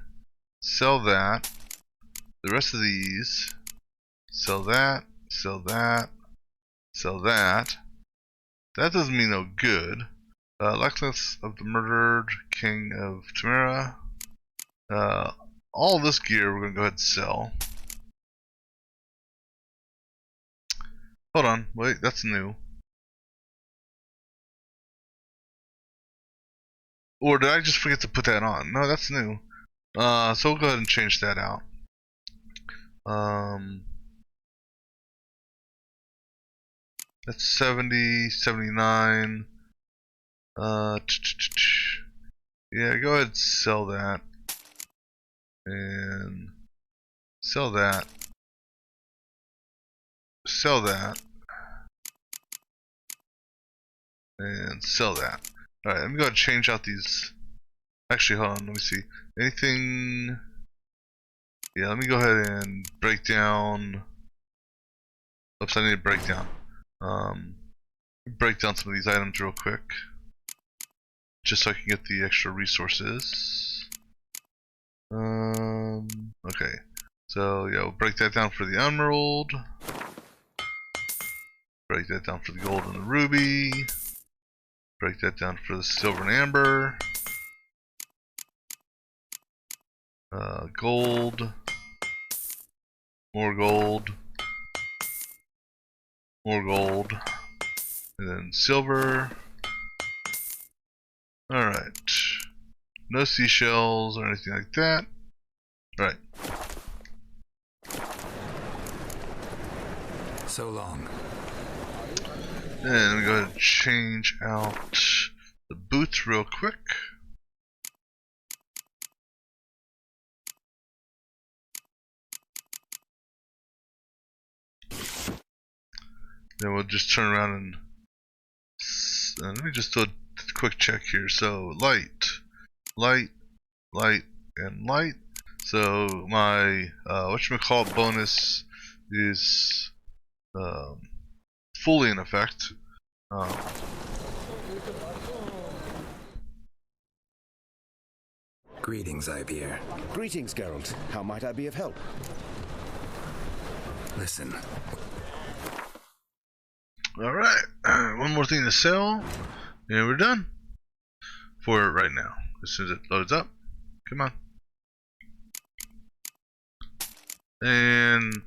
[SPEAKER 1] Sell that. The rest of these. Sell that. Sell that. Sell that. That does me no good. Likeness of the murdered king of Tamara. All this gear we're going to go ahead and sell. Hold on, wait, that's new. Or did I just forget to put that on? No, that's new. So we'll go ahead and change that out. That's 70, 79. Yeah, go ahead and sell that. And sell that. Sell that. And sell that. Alright, let me go ahead and change out these. Actually, hold on, let me see. Anything. Yeah, let me go ahead and break down. Oops, I need to break down. Break down some of these items real quick. Just so I can get the extra resources. Okay. So, yeah, we'll break that down for the emerald. Break that down for the gold and the ruby. Break that down for the silver and amber. Gold. More gold. More gold. And then silver. Alright. No seashells or anything like that. Alright.
[SPEAKER 3] So long.
[SPEAKER 1] And we go ahead and change out the boots real quick. Then we'll just turn around and let me just do a quick check here. So light, light, light, and light. So my whatchamacallit bonus is fully in effect.
[SPEAKER 3] Greetings, Ipier.
[SPEAKER 6] Greetings, Geralt. How might I be of help?
[SPEAKER 3] Listen.
[SPEAKER 1] Alright, one more thing to sell, and we're done for right now. As soon as it loads up, come on. And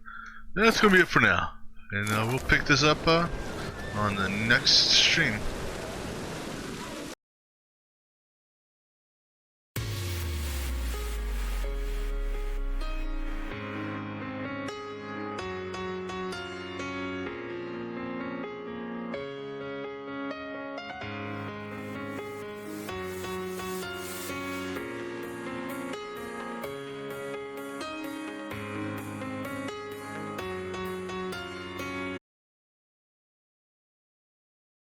[SPEAKER 1] that's going to be it for now. And we'll pick this up on the next stream.